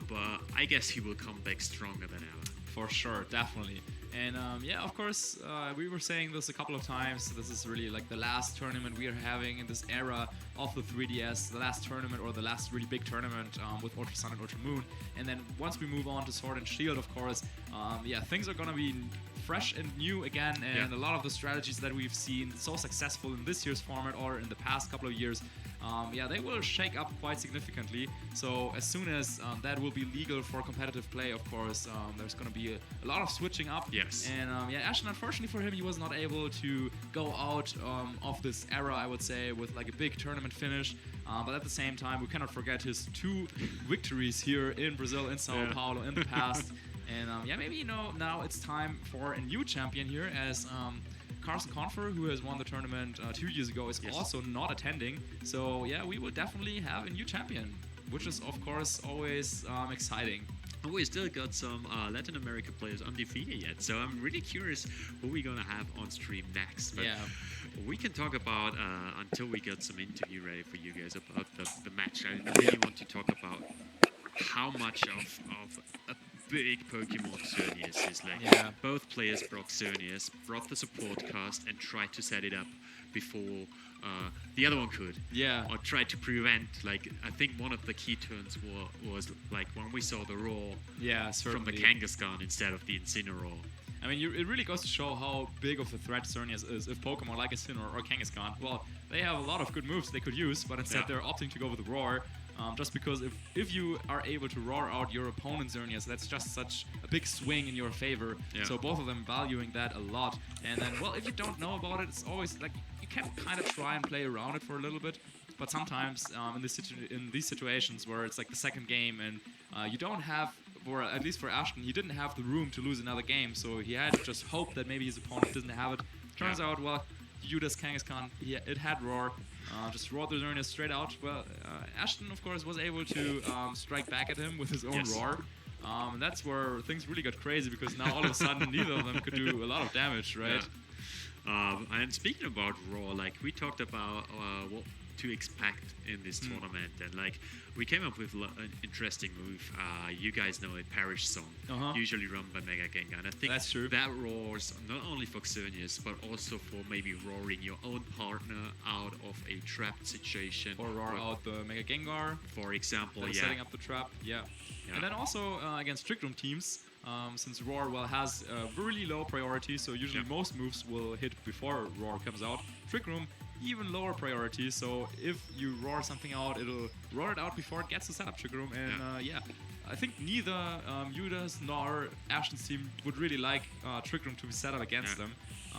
but I guess he will come back stronger than ever. For sure, definitely. And of course, we were saying this a couple of times. This is really like the last tournament we are having in this era of the 3DS, the last tournament or the last really big tournament with Ultra Sun and Ultra Moon. And then once we move on to Sword and Shield, of course, things are gonna be fresh and new again. And a lot of the strategies that we've seen so successful in this year's format or in the past couple of years, they will shake up quite significantly. So as soon as that will be legal for competitive play, of course, there's going to be a lot of switching up. Yes. And Ashton, unfortunately for him, he was not able to go out of this era, I would say, with like a big tournament finish. But at the same time, we cannot forget his 2 victories here in Brazil, in Sao Paulo, in the past. And maybe now it's time for a new champion here, as Carson Confer, who has won the tournament 2 years ago, is also not attending. So we will definitely have a new champion, which is of course always exciting. Oh, we still got some Latin America players undefeated yet, so I'm really curious who we're gonna have on stream next. But we can talk about until we get some interview ready for you guys about the match. I really want to talk about how much of a big Pokemon Xerneas is. Like both players brought Xerneas, brought the support cast, and tried to set it up before the other one could. Or tried to prevent. Like I think one of the key turns was like when we saw the roar from the Kangaskhan instead of the Incineroar. I mean, it really goes to show how big of a threat Xerneas is. If Pokemon like Incineroar or Kangaskhan, well, they have a lot of good moves they could use, but instead they're opting to go with the Roar. Just because if you are able to roar out your opponent's Xerneas, that's just such a big swing in your favor. So both of them valuing that a lot. And then, well, if you don't know about it, it's always like you can kind of try and play around it for a little bit. But sometimes in these situations where it's like the second game and you don't have, or at least for Ashton, he didn't have the room to lose another game. So he had to just hope that maybe his opponent doesn't have it. Turns out, well, Yuda's Kangaskhan, it had Roar. Just roared the Xerneas straight out. Well, Ashton, of course, was able to strike back at him with his own Roar. And that's where things really got crazy, because now all of a sudden neither of them could do a lot of damage, right? And speaking about Roar, like we talked about what to expect in this tournament, and like we came up with an interesting move. You guys know it, Parish Song, usually run by Mega Gengar, and I think that's true. That roars not only for Xerneas but also for maybe roaring your own partner out of a trapped situation, or roar out the Mega Gengar, for example. Setting up the trap. And then also against Trick Room teams, since Roar has a really low priority, so usually most moves will hit before Roar comes out. Trick Room even lower priority. So if you roar something out, it'll roar it out before it gets to setup Trick Room. And yeah, I think neither Yuda's nor Ashton's team would really like Trick Room to be set up against them.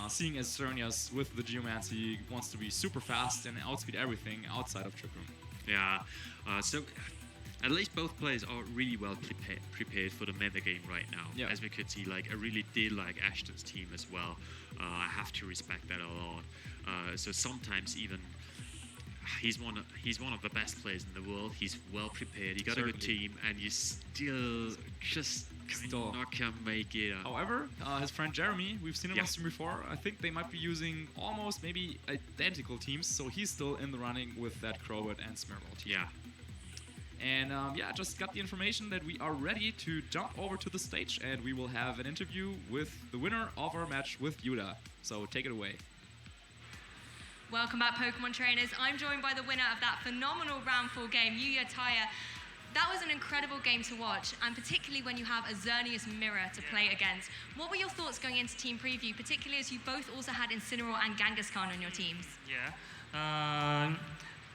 Seeing as Xerneas with the Geomancy wants to be super fast and outspeed everything outside of Trick Room. Yeah, so at least both players are really well prepared for the meta game right now. Yeah. As we could see, like I really did like Ashton's team as well. I have to respect that a lot. So sometimes even he's one of the best players in the world. He's well prepared. He got a good team, and you still just not can make it. However, his friend Jeremy, we've seen him on stream before. I think they might be using almost maybe identical teams, so he's still in the running with that Crowbot and Smirwell team. Yeah. And yeah, just got the information that we are ready to jump over to the stage, and we will have an interview with the winner of our match with Yuda. So take it away. Welcome back, Pokemon trainers. I'm joined by the winner of that phenomenal round 4 game, Yuya Taya. That was an incredible game to watch, and particularly when you have a Xerneas mirror to play against. What were your thoughts going into team preview, particularly as you both also had Incineroar and Kangaskhan on your teams? Yeah.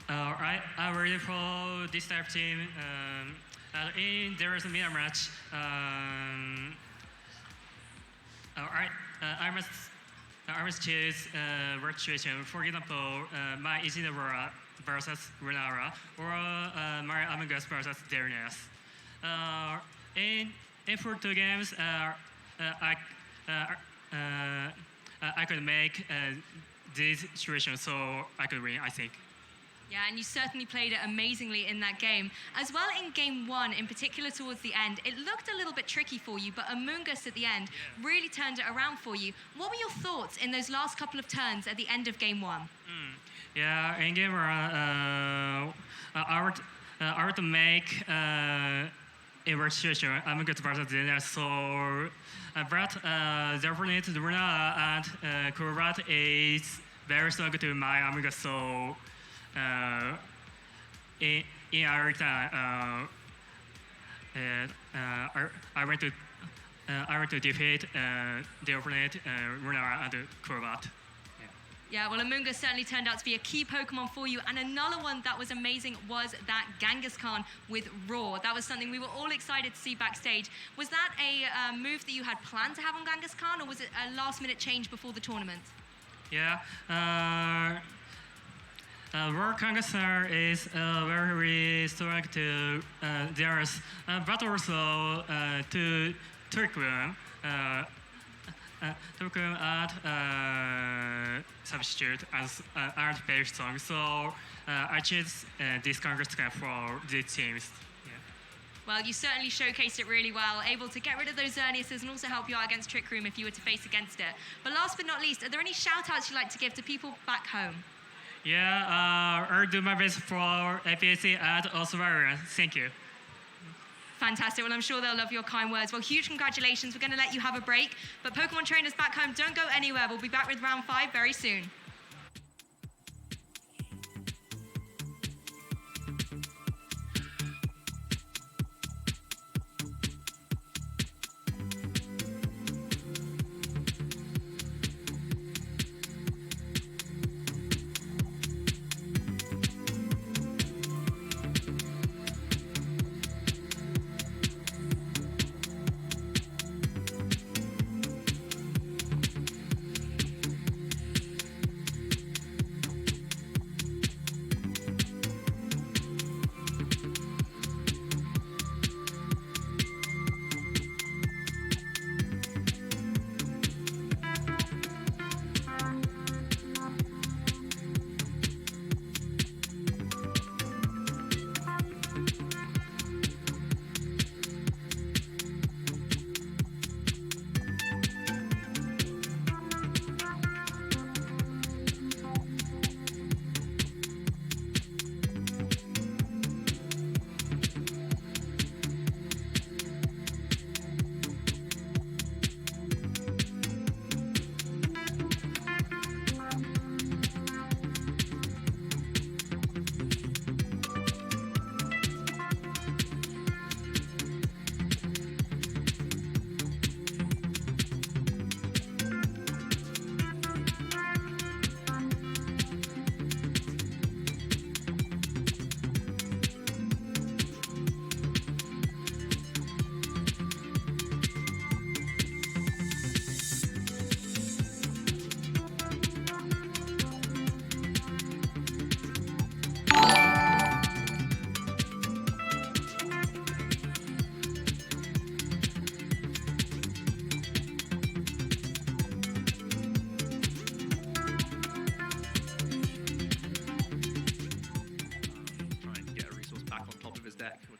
I'm ready for this type of team. There is a mirror match. I must choose work situation. For example, my Incineroar versus Lunala, or my Amogus versus Xerneas. In for 2 games, I could make this situation, so I could win, I think. Yeah, and you certainly played it amazingly in that game. As well in game 1, in particular towards the end, it looked a little bit tricky for you, but Amogus at the end really turned it around for you. What were your thoughts in those last couple of turns at the end of game 1? Yeah, in game 1, I would make a situation Amogus versus Xerneas, so but definitely Lunala and Crobat is very strong to my Amogus, so in our time, I want to defeat the opponent, Lunala and Crobat. Yeah, well, Amogus certainly turned out to be a key Pokemon for you. And another one that was amazing was that Kangaskhan with Roar. That was something we were all excited to see backstage. Was that a move that you had planned to have on Kangaskhan, or was it a last-minute change before the tournament? Yeah. Roar Kangaskhan is very strong to theirs, but also to Trick Room. Trick Room and substitute as aren't very strong, so I choose this Kangaskhan for these teams. Well, you certainly showcased it really well, able to get rid of those Xerneases and also help you out against Trick Room if you were to face against it. But last but not least, are there any shout-outs you'd like to give to people back home? Yeah, I'll do my best for APAC and Australia. Thank you. Fantastic. Well, I'm sure they'll love your kind words. Well, huge congratulations. We're going to let you have a break. But Pokemon trainers back home, don't go anywhere. We'll be back with round 5 very soon.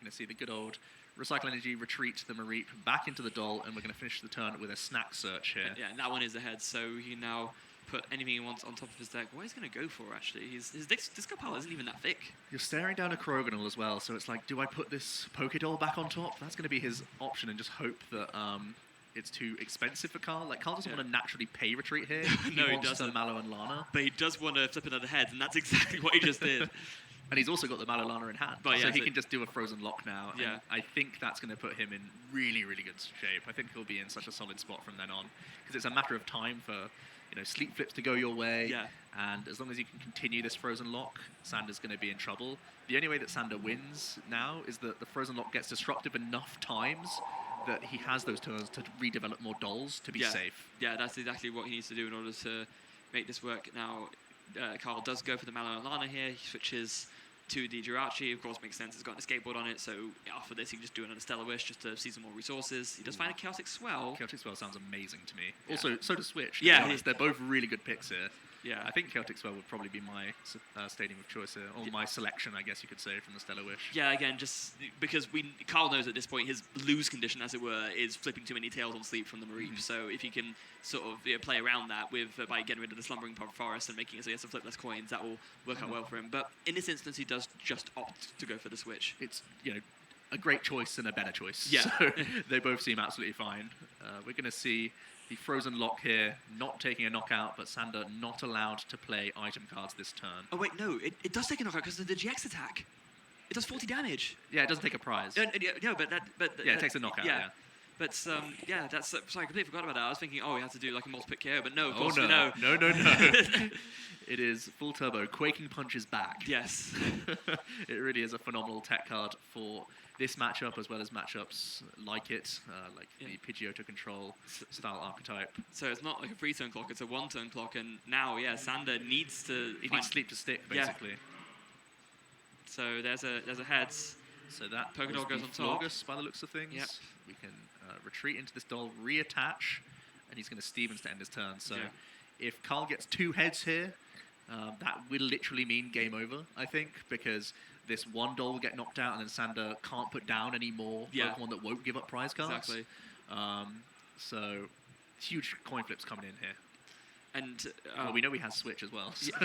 going to see the good old Recycle Energy retreat the Mareep back into the Doll, and we're going to finish the turn with a snack search here. Yeah, and that one is ahead, so he can now put anything he wants on top of his deck. What he's going to go for, actually? His disco pile isn't even that thick. You're staring down a Kroganal as well, so it's like, do I put this Pokédoll back on top? That's going to be his option, and just hope that it's too expensive for Carl. Like, Carl doesn't want to naturally pay retreat here. No, he wants doesn't. to Mallow and Lana. But he does want to flip another head, and that's exactly what he just did. And he's also got the Mallow Lana in hand, But so yeah, he so- can just do a Frozen Lock now. Yeah. And I think that's going to put him in really, really good shape. I think he'll be in such a solid spot from then on, because it's a matter of time for sleep flips to go your way. Yeah. And as long as you can continue this Frozen Lock, Sander's going to be in trouble. The only way that Sander wins now is that the Frozen Lock gets disruptive enough times that he has those turns to redevelop more dolls to be safe. Yeah, that's exactly what he needs to do in order to make this work. Now, Carl does go for the Mallow and Lana here. He switches to the Jirachi. Of course, makes sense. It's got a skateboard on it, so after this, he can just do another Stellar Wish just to see some more resources. He does find a Chaotic Swell. Chaotic Swell sounds amazing to me. Yeah. Also, so does Switch. Yeah. To be honest, they're both really good picks here. Yeah. I think Chaotic Swell would probably be my stadium of choice here, or my selection, I guess you could say, from the Stellar Wish. Yeah, again, just because Carl knows at this point his lose condition, as it were, is flipping too many tails on sleep from the Mareep. So if he can sort of play around that with by getting rid of the Slumbering Forest and making it so he has to flip less coins, that will work out well for him. But in this instance, he does just opt to go for the switch. It's, a great choice and a better choice. Yeah. So they both seem absolutely fine. We're going to see the Frozen Lock here, not taking a knockout, but Sander not allowed to play item cards this turn. Oh wait, no, it does take a knockout because of the GX attack. It does 40 damage. Yeah, it doesn't take a prize. No, but yeah, it takes a knockout. Yeah. But that's sorry, I completely forgot about that. I was thinking, he had to do like a multi-pick KO, but no, of Oh course no, no. It is full turbo. Quaking Punch is back. Yes. It really is a phenomenal tech card for this matchup, as well as matchups like it, the Pidgeotto control style archetype. So it's not like a 3-turn clock; it's a 1-turn clock, and now, Sander needs to. He needs sleep to stick, basically. So there's a heads. So that Pokédoll goes on top. Florgus, by the looks of things. Yep. We can retreat into this doll, reattach, and he's going to Stevens to end his turn. So if Carl gets 2 heads here, that will literally mean game over, I think, because this one doll will get knocked out, and then Sander can't put down any more Pokemon that won't give up prize cards. Exactly. So huge coin flips coming in here. And well, we know he has Switch as well. So.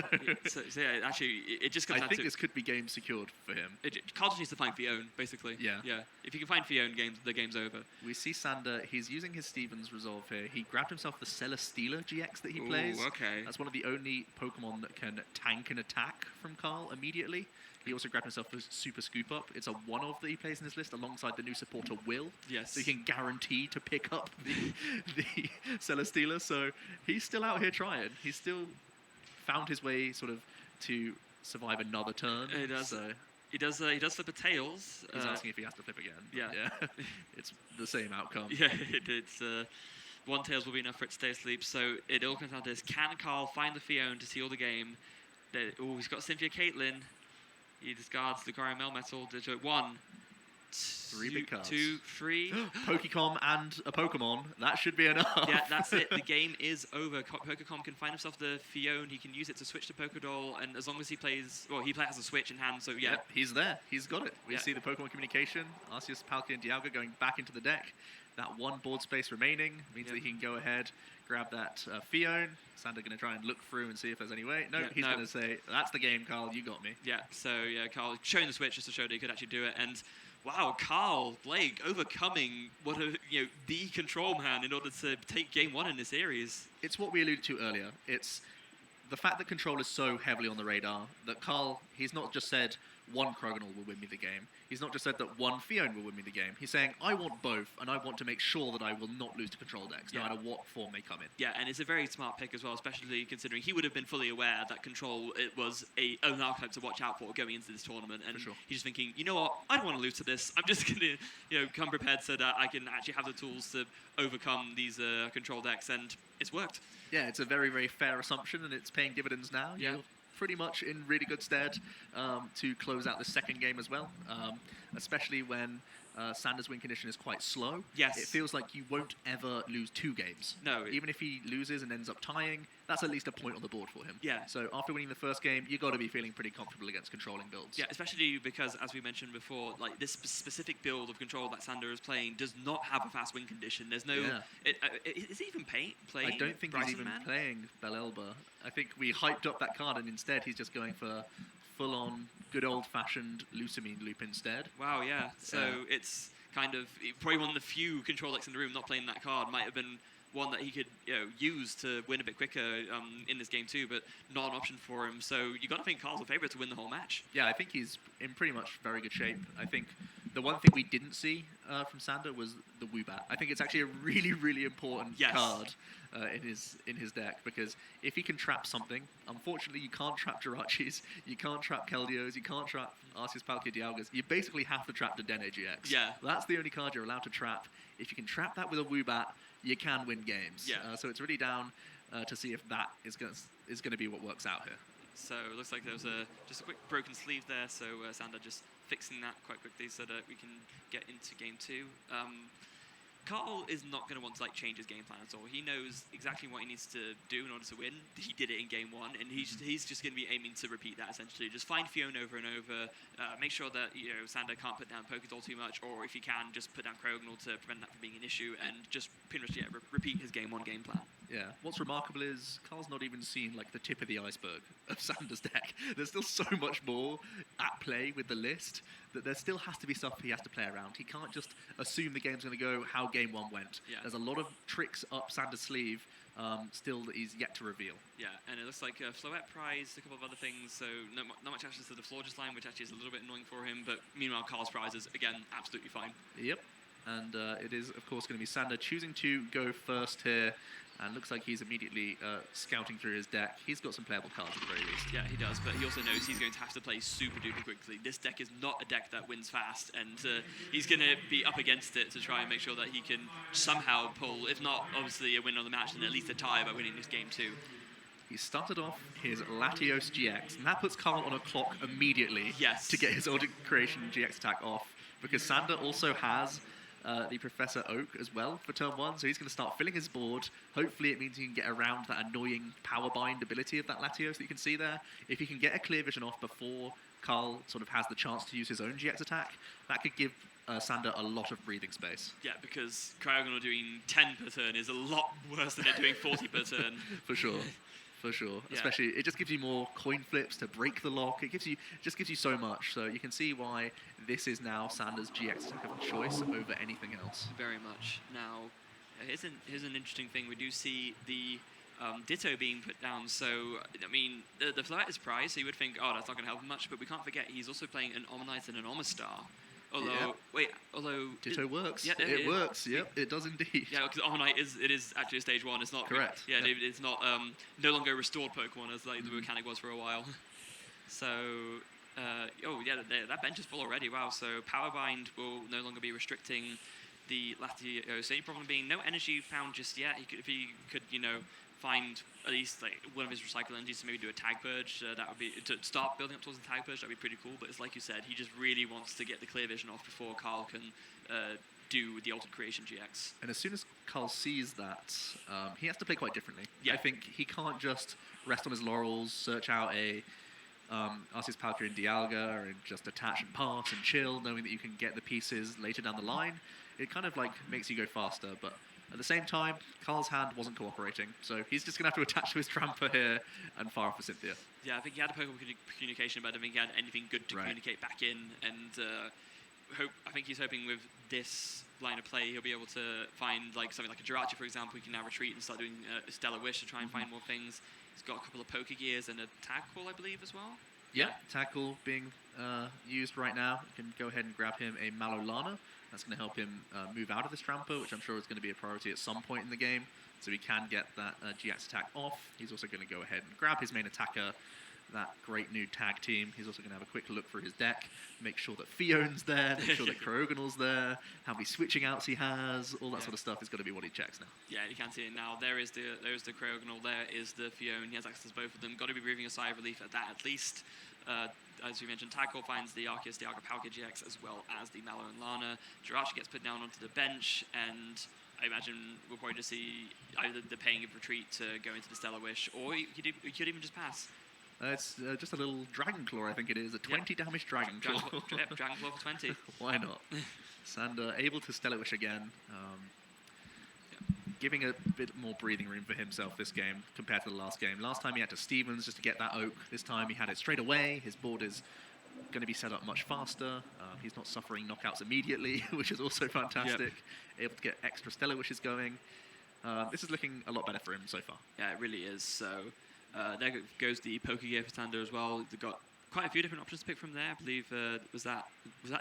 Actually, it just comes down to... I think this could be game secured for him. Carl just needs to find Fiona, basically. Yeah. If he can find Fiona, the game's over. We see Sander, he's using his Stevens Resolve here. He grabbed himself the Celesteela GX that he plays. Okay. That's one of the only Pokemon that can tank an attack from Carl immediately. He also grabbed himself the Super Scoop Up. It's a one-of that he plays in his list alongside the new supporter Will. Yes. So he can guarantee to pick up the Celesteela. So he's still out here trying. He's still found his way sort of to survive another turn. He does. So He does flip a tails. he's asking if he has to flip again. Yeah. It's the same outcome. Yeah, it's... one tails will be enough for it to stay asleep. So it all comes down to this. Can Carl find the Fiona to seal the game? He's got Cynthia Caitlin. He discards the Caramel Metal. 1, 3 big cards. 2, 3. Pokecom and a Pokemon. That should be enough. Yeah, that's it. The game is over. Pokecom can find himself the Fiona. He can use it to switch to Pokédoll, and as long as he plays... Well, he has a Switch in hand, so yeah. Yep, he's there. He's got it. We see the Pokemon communication. Arceus, Palkia, and Dialga going back into the deck. That 1 board space remaining means that he can go ahead, grab that Fiona. Sander going to try and look through and see if there's any way. No, he's going to say, that's the game, Carl, you got me. Yeah, so Carl showing the Switch just to show that he could actually do it. And wow, Carl Blake overcoming the control man in order to take game 1 in this series. It's what we alluded to earlier. It's the fact that control is so heavily on the radar that Carl, he's not just said 1 Kroganal will win me the game. He's not just said that 1 Fiona will win me the game. He's saying, I want both, and I want to make sure that I will not lose to control decks, no matter what form they come in. Yeah, and it's a very smart pick as well, especially considering he would have been fully aware that control it was an archetype to watch out for going into this tournament. And he's just thinking, you know what, I don't want to lose to this. I'm just going to come prepared so that I can actually have the tools to overcome these control decks, and it's worked. Yeah, it's a very, very fair assumption, and it's paying dividends now. Yeah. You're pretty much in really good stead to close out the second game as well, especially when Sander's win condition is quite slow. Yes. It feels like you won't ever lose 2 games. No. Even if he loses and ends up tying, that's at least a point on the board for him. Yeah. So after winning the first game, you got to be feeling pretty comfortable against controlling builds. Yeah, especially because, as we mentioned before, like this specific build of control that Sander is playing does not have a fast win condition. There's no. Is he even playing? I don't think he's even playing Belelba. I think we hyped up that card, and instead he's just going for full-on, good old-fashioned Lusamine loop instead. Wow, yeah. So it's kind of probably one of the few control decks in the room not playing that card. Might have been one that he could use to win a bit quicker in this game too, but not an option for him. So you got to think Carl's a favourite to win the whole match. Yeah, I think he's in pretty much very good shape. I think the one thing we didn't see from Sander was the Woobat. I think it's actually a really, really important card in his deck, because if he can trap something, unfortunately you can't trap Jirachis, you can't trap Keldios, you can't trap Arceus Palkia Dialgas. You basically have to trap the Den AGX. Yeah. That's the only card you're allowed to trap. If you can trap that with a Woobat, you can win games. Yeah. So it's really down to see if that is going to be what works out here. So it looks like there was just a quick broken sleeve there, so Sander just fixing that quite quickly so that we can get into game 2. Carl is not going to want to change his game plan at all. He knows exactly what he needs to do in order to win. He did it in game 1, and he's just going to be aiming to repeat that essentially. Just find Fiona over and over. Make sure that Sander can't put down Pokédoll too much, or if he can, just put down Croagnal to prevent that from being an issue, and just pretty much repeat his game 1 game plan. Yeah. What's remarkable is Carl's not even seen the tip of the iceberg of Sander's deck. There's still so much more at play with the list that there still has to be stuff he has to play around. He can't just assume the game's going to go how game 1 went. Yeah. There's a lot of tricks up Sander's sleeve still that he's yet to reveal. Yeah, and it looks like Floette prize, a couple of other things, so not much access to the Florges line, which actually is a little bit annoying for him, but meanwhile Carl's prize is, again, absolutely fine. Yep. And it is, of course, going to be Sander choosing to go first here. And looks like he's immediately scouting through his deck. He's got some playable cards at the very least. Yeah, he does, but he also knows he's going to have to play super duper quickly. This deck is not a deck that wins fast, and he's going to be up against it to try and make sure that he can somehow pull, if not obviously a win on the match, then at least a tie by winning this game 2. He started off his Latios GX, and that puts Carl on a clock immediately to get his Order Creation GX attack off, because Sander also has the Professor Oak as well for turn 1, so he's going to start filling his board. Hopefully it means he can get around that annoying power bind ability of that Latios that you can see there. If he can get a clear vision off before Carl sort of has the chance to use his own GX attack, that could give Sander a lot of breathing space. Yeah, because Cryogonal doing 10 per turn is a lot worse than it doing 40 per turn. For sure. For sure. Yeah. Especially, it just gives you more coin flips to break the lock. It just gives you so much. So you can see why this is now Sander's GX attack of choice over anything else. Very much. Now, here's an interesting thing. We do see the Ditto being put down. So, I mean, the Floette is prize, so you would think, oh, that's not going to help him much. But we can't forget he's also playing an Omanyte and an Omastar. Although Ditto works. Yeah, it works. Yep, it does indeed. Yeah, because Omanyte is actually a stage 1. It's not correct. Yeah, it's not no longer restored Pokemon as the mechanic was for a while. So that bench is full already. Wow. So Power Bind will no longer be restricting the Latios. So the problem being no energy found just yet. If he could find at least one of his recycle energies to maybe do a tag purge, that would be to start building up towards the tag purge. That'd be pretty cool. But it's like you said, he just really wants to get the clear vision off before Carl can do the Altered Creation GX. And as soon as Carl sees that, he has to play quite differently. Yeah. I think he can't just rest on his laurels, search out a Arceus Palkia and Dialga, and just attach and pass and chill, knowing that you can get the pieces later down the line. It kind of makes you go faster, but at the same time, Carl's hand wasn't cooperating, so he's just going to have to attach to his Tramper here and fire off for Cynthia. Yeah, I think he had a Pokemon communication, but I don't think he had anything good to communicate back in, and I think he's hoping with this line of play he'll be able to find something like a Jirachi, for example. He can now retreat and start doing Stellar Wish to try and find more things. He's got a couple of Pokegears and a Tag Call, I believe, as well. Yeah, Tag Call being used right now. You can go ahead and grab him a Malolana. That's going to help him move out of this Tramper, which I'm sure is going to be a priority at some point in the game, so he can get that GX attack off. He's also going to go ahead and grab his main attacker, that great new tag team. He's also going to have a quick look for his deck, make sure that Fione's there, make sure that Croagnal's there, how many switching outs he has, all that sort of stuff is going to be what he checks now. Yeah, you can see it now. There is the Croagnal, there is the Fione. He has access to both of them. Got to be breathing a sigh of relief at that at least. As we mentioned, Tag Call finds the Arceus Dialga Palkia GX as well as the Mallow and Lana. Jirachi gets put down onto the bench, and I imagine we'll probably just see either the paying of retreat to go into the Stellar Wish, or you could even just pass. It's just a little Dragon Claw, I think it is. A 20 damage Dragon Claw. Dragon Claw for 20. Why not? Sander able to Stellar Wish again. Giving a bit more breathing room for himself this game compared to the last game. Last time he had to Stevens just to get that Oak. This time he had it straight away. His board is going to be set up much faster. He's not suffering knockouts immediately, which is also fantastic. Able to get extra Stellar Wishes going. This is looking a lot better for him so far. Yeah, it really is. So there goes the Poker Gear for Sander as well. They've got quite a few different options to pick from there. I believe was that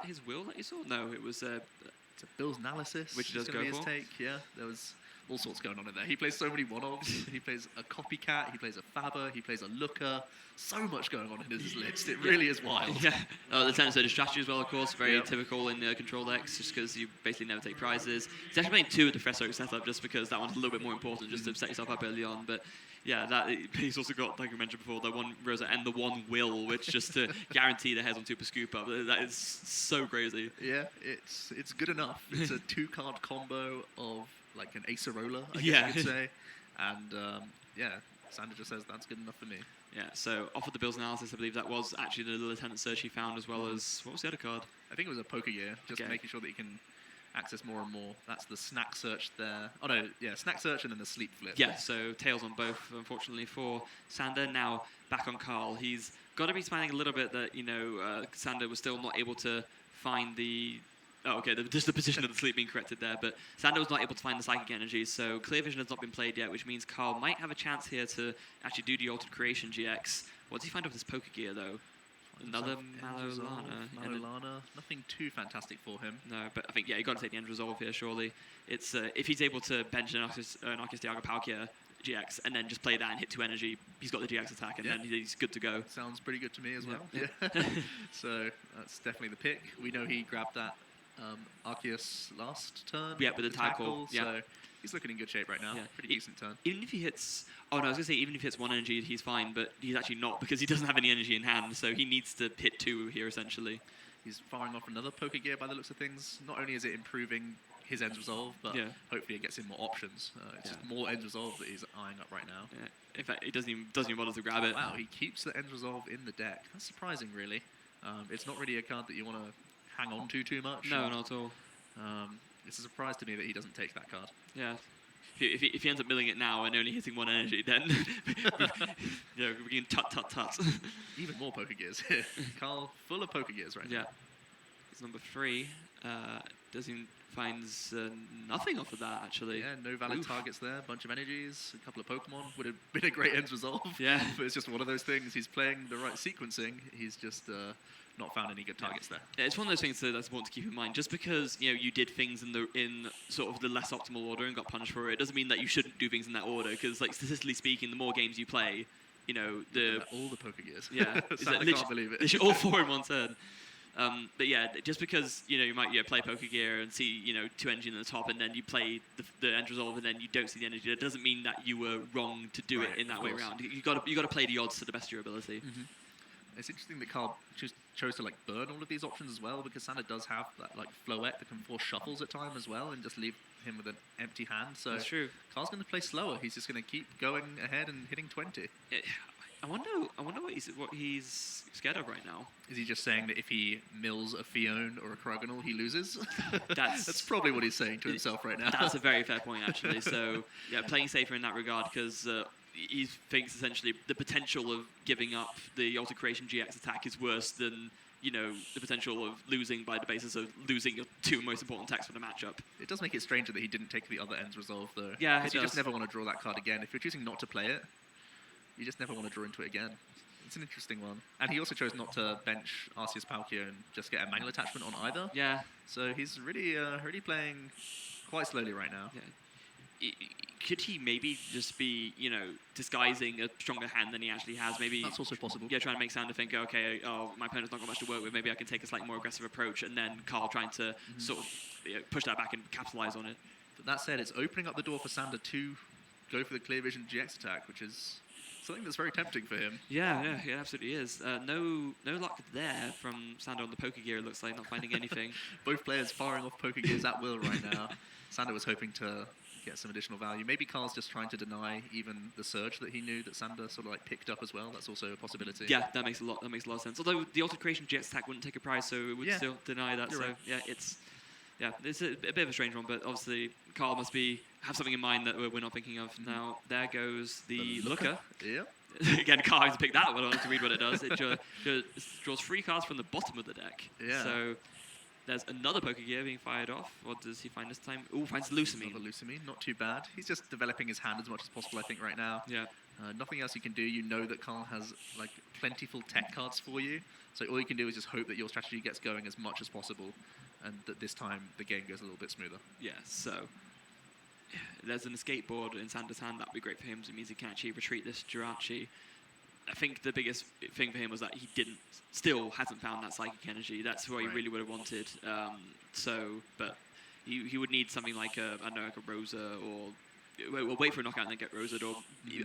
his will that you saw? No, it was it's a Bill's Analysis, which he does go his for. take. Yeah, there was all sorts going on in there. He plays so many one-offs. He plays a Copycat. He plays a Fabber. He plays a Looker. So much going on in his list. It really is wild. Yeah. The 10-sided strategy as well, of course. Very typical in control decks, just because you basically never take prizes. He's actually playing 2 of the Fresco setup just because that one's a little bit more important, just to set yourself up early on. But yeah, he's also got, like I mentioned before, the 1 Rosa and the 1 Will, which just to guarantee the heads on 2 per scoop up. That is so crazy. Yeah, it's good enough. It's a 2-card combo of like an Acerola, I guess you could say. And Sander just says that's good enough for me. Yeah, so off of the Bill's Analysis, I believe that was actually the Lieutenant Search he found, as well as, what was the other card? I think it was a Poker Gear, just making sure that you can access more and more. That's the Snack Search there. Oh no, yeah, Snack Search and then the Sleep Flip. Yeah, so tails on both, unfortunately, for Sander. Now back on Carl. He's got to be smiling a little bit that, Sander was still not able to find the... Oh, okay, just the position of the sleep being corrected there, but Sander was not able to find the Psychic Energy, so Clear Vision has not been played yet, which means Carl might have a chance here to actually do the Altered Creation GX. What does he find with his Poker Gear, though? Another Malolana. Nothing too fantastic for him. No, but I think, you got to take the End Resolve here, surely. It's if he's able to bench an Arceus Dialga Palkia GX and then just play that and hit 2 energy, he's got the GX attack, and then he's good to go. Sounds pretty good to me as well. Yeah. So that's definitely the pick. We know he grabbed that Arceus last turn. Yeah, with the tackle. So he's looking in good shape right now. Yeah. Pretty decent turn. Even if he hits... Oh, no, I was going to say, even if he hits 1 energy, he's fine, but he's actually not, because he doesn't have any energy in hand, so he needs to hit 2 here, essentially. He's firing off another Poker Gear by the looks of things. Not only is it improving his End Resolve, but hopefully it gets him more options. It's just more End Resolve that he's eyeing up right now. Yeah. In fact, he doesn't even bother to grab it. Wow, he keeps the End Resolve in the deck. That's surprising, really. It's not really a card that you want to hang on to too much. No, not at all. It's a surprise to me that he doesn't take that card. Yeah. If he ends up milling it now and only hitting 1 energy, then we can tut. Even more Poker Gears here. Carl, full of Poker Gears right now. Yeah. It's number 3. Finds nothing off of that, actually. Yeah, no valid targets there. Bunch of energies, a couple of Pokemon. Would have been a great End Resolve. Yeah. But it's just one of those things. He's playing the right sequencing. He's just... not found any good targets there. Yeah, it's one of those things that's important to keep in mind. Just because you did things in sort of the less optimal order and got punished for it, doesn't mean that you shouldn't do things in that order. Because statistically speaking, the more games you play, all the Poker Gears. Yeah, I can't believe it. Literally all 4 in one turn. But yeah, just because you might play Poker Gear and see 2 energy in the top, and then you play the End Resolve and then you don't see the energy, that doesn't mean that you were wrong to do it in that way around. You got to play the odds to the best of your ability. Mm-hmm. It's interesting that Carl chose to burn all of these options as well, because Sander does have that Floette that can force shuffles at time as well and just leave him with an empty hand. So that's true. Carl's going to play slower. He's just going to keep going ahead and hitting 20. I wonder what he's scared of right now. Is he just saying that if he mills a Fione or a Krogonal, he loses? That's probably what he's saying to himself right now. That's a very fair point, actually. So yeah, playing safer in that regard, because he thinks essentially the potential of giving up the Altered Creation GX attack is worse than the potential of losing by the basis of losing your 2 most important attacks for the matchup. It does make it stranger that he didn't take the other Ends Resolve, though. Yeah, because you just never want to draw that card again. If you're choosing not to play it, you just never want to draw into it again. It's an interesting one. And he also chose not to bench Arceus Palkia and just get a manual attachment on either. Yeah. So he's really playing quite slowly right now. Yeah. Could he maybe just be, disguising a stronger hand than he actually has? Maybe that's also possible. Yeah, trying to make Sander think, okay, my opponent's not got much to work with. Maybe I can take a slightly more aggressive approach, and then Carl trying to sort of push that back and capitalize on it. But that said, it's opening up the door for Sander to go for the Clear Vision GX attack, which is Something that's very tempting for him. Yeah, it absolutely is. No luck there from Sander on the poker gear, it looks like, not finding anything. Both players firing off poker gears at will right now. Sander was hoping to get some additional value. Maybe Carl's just trying to deny even the surge that he knew that Sander sort of like picked up as well. That's also a possibility. Yeah, that makes a lot of sense. Although the altered creation Jets attack wouldn't take a prize, so it would still deny that. You're so right. it's a bit of a strange one, but obviously Carl must have something in mind that we're not thinking of. Now there goes the looker. Yep. Again, Carl has to pick that one on to read what it does. It draws 3 cards from the bottom of the deck. Yeah. So there's another poker gear being fired off. What does he find this time? Oh, finds Lucamine. Another Lucamine, not too bad. He's just developing his hand as much as possible, I think, right now. Yeah. Nothing else you can do. You know that Carl has like plentiful tech cards for you. So all you can do is just hope that your strategy gets going as much as possible, and that this time the game goes a little bit smoother. Yeah, so there's an escape board in Sander's hand. That would be great for him. So it means he can actually retreat this Jirachi. I think the biggest thing for him was that he still hasn't found that psychic energy. That's what he really would have wanted. But he would need something like a Rosa, or we'll wait for a knockout and then get Rosa'd, or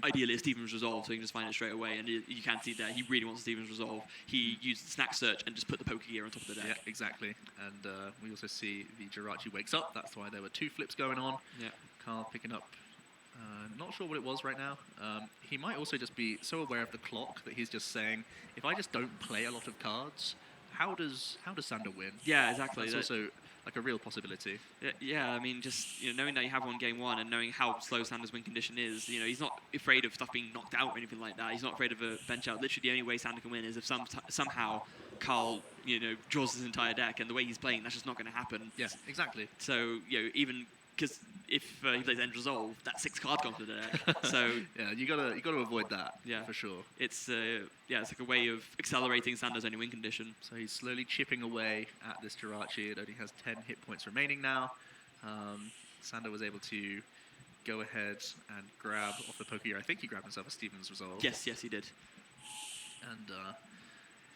ideally a Stevens Resolve, so he can just find it straight away. And you can see there, he really wants Stevens Resolve. He used Snack Search and just put the poker gear on top of the deck. Yeah, exactly. And we also see the Jirachi wakes up. That's why there were 2 flips going on. Yeah. Carl picking up. Not sure what it was right now. He might also just be so aware of the clock that he's just saying, if I just don't play a lot of cards, how does Sander win? Yeah, exactly. That's also like a real possibility. Yeah, I mean, just knowing that you have won game 1 and knowing how slow Sander's win condition is, he's not afraid of stuff being knocked out or anything like that. He's not afraid of a bench out. Literally, the only way Sander can win is if somehow Carl, draws his entire deck, and the way he's playing, that's just not going to happen. Yeah, exactly. So even because if he plays End Resolve, that 6 cards come to the deck. So yeah, you gotta avoid that. Yeah, for sure. It's it's like a way of accelerating Sander's only win condition. So he's slowly chipping away at this Jirachi. It only has 10 hit points remaining now. Sander was able to go ahead and grab off the poker gear. I think he grabbed himself a Stevens Resolve. Yes, he did. And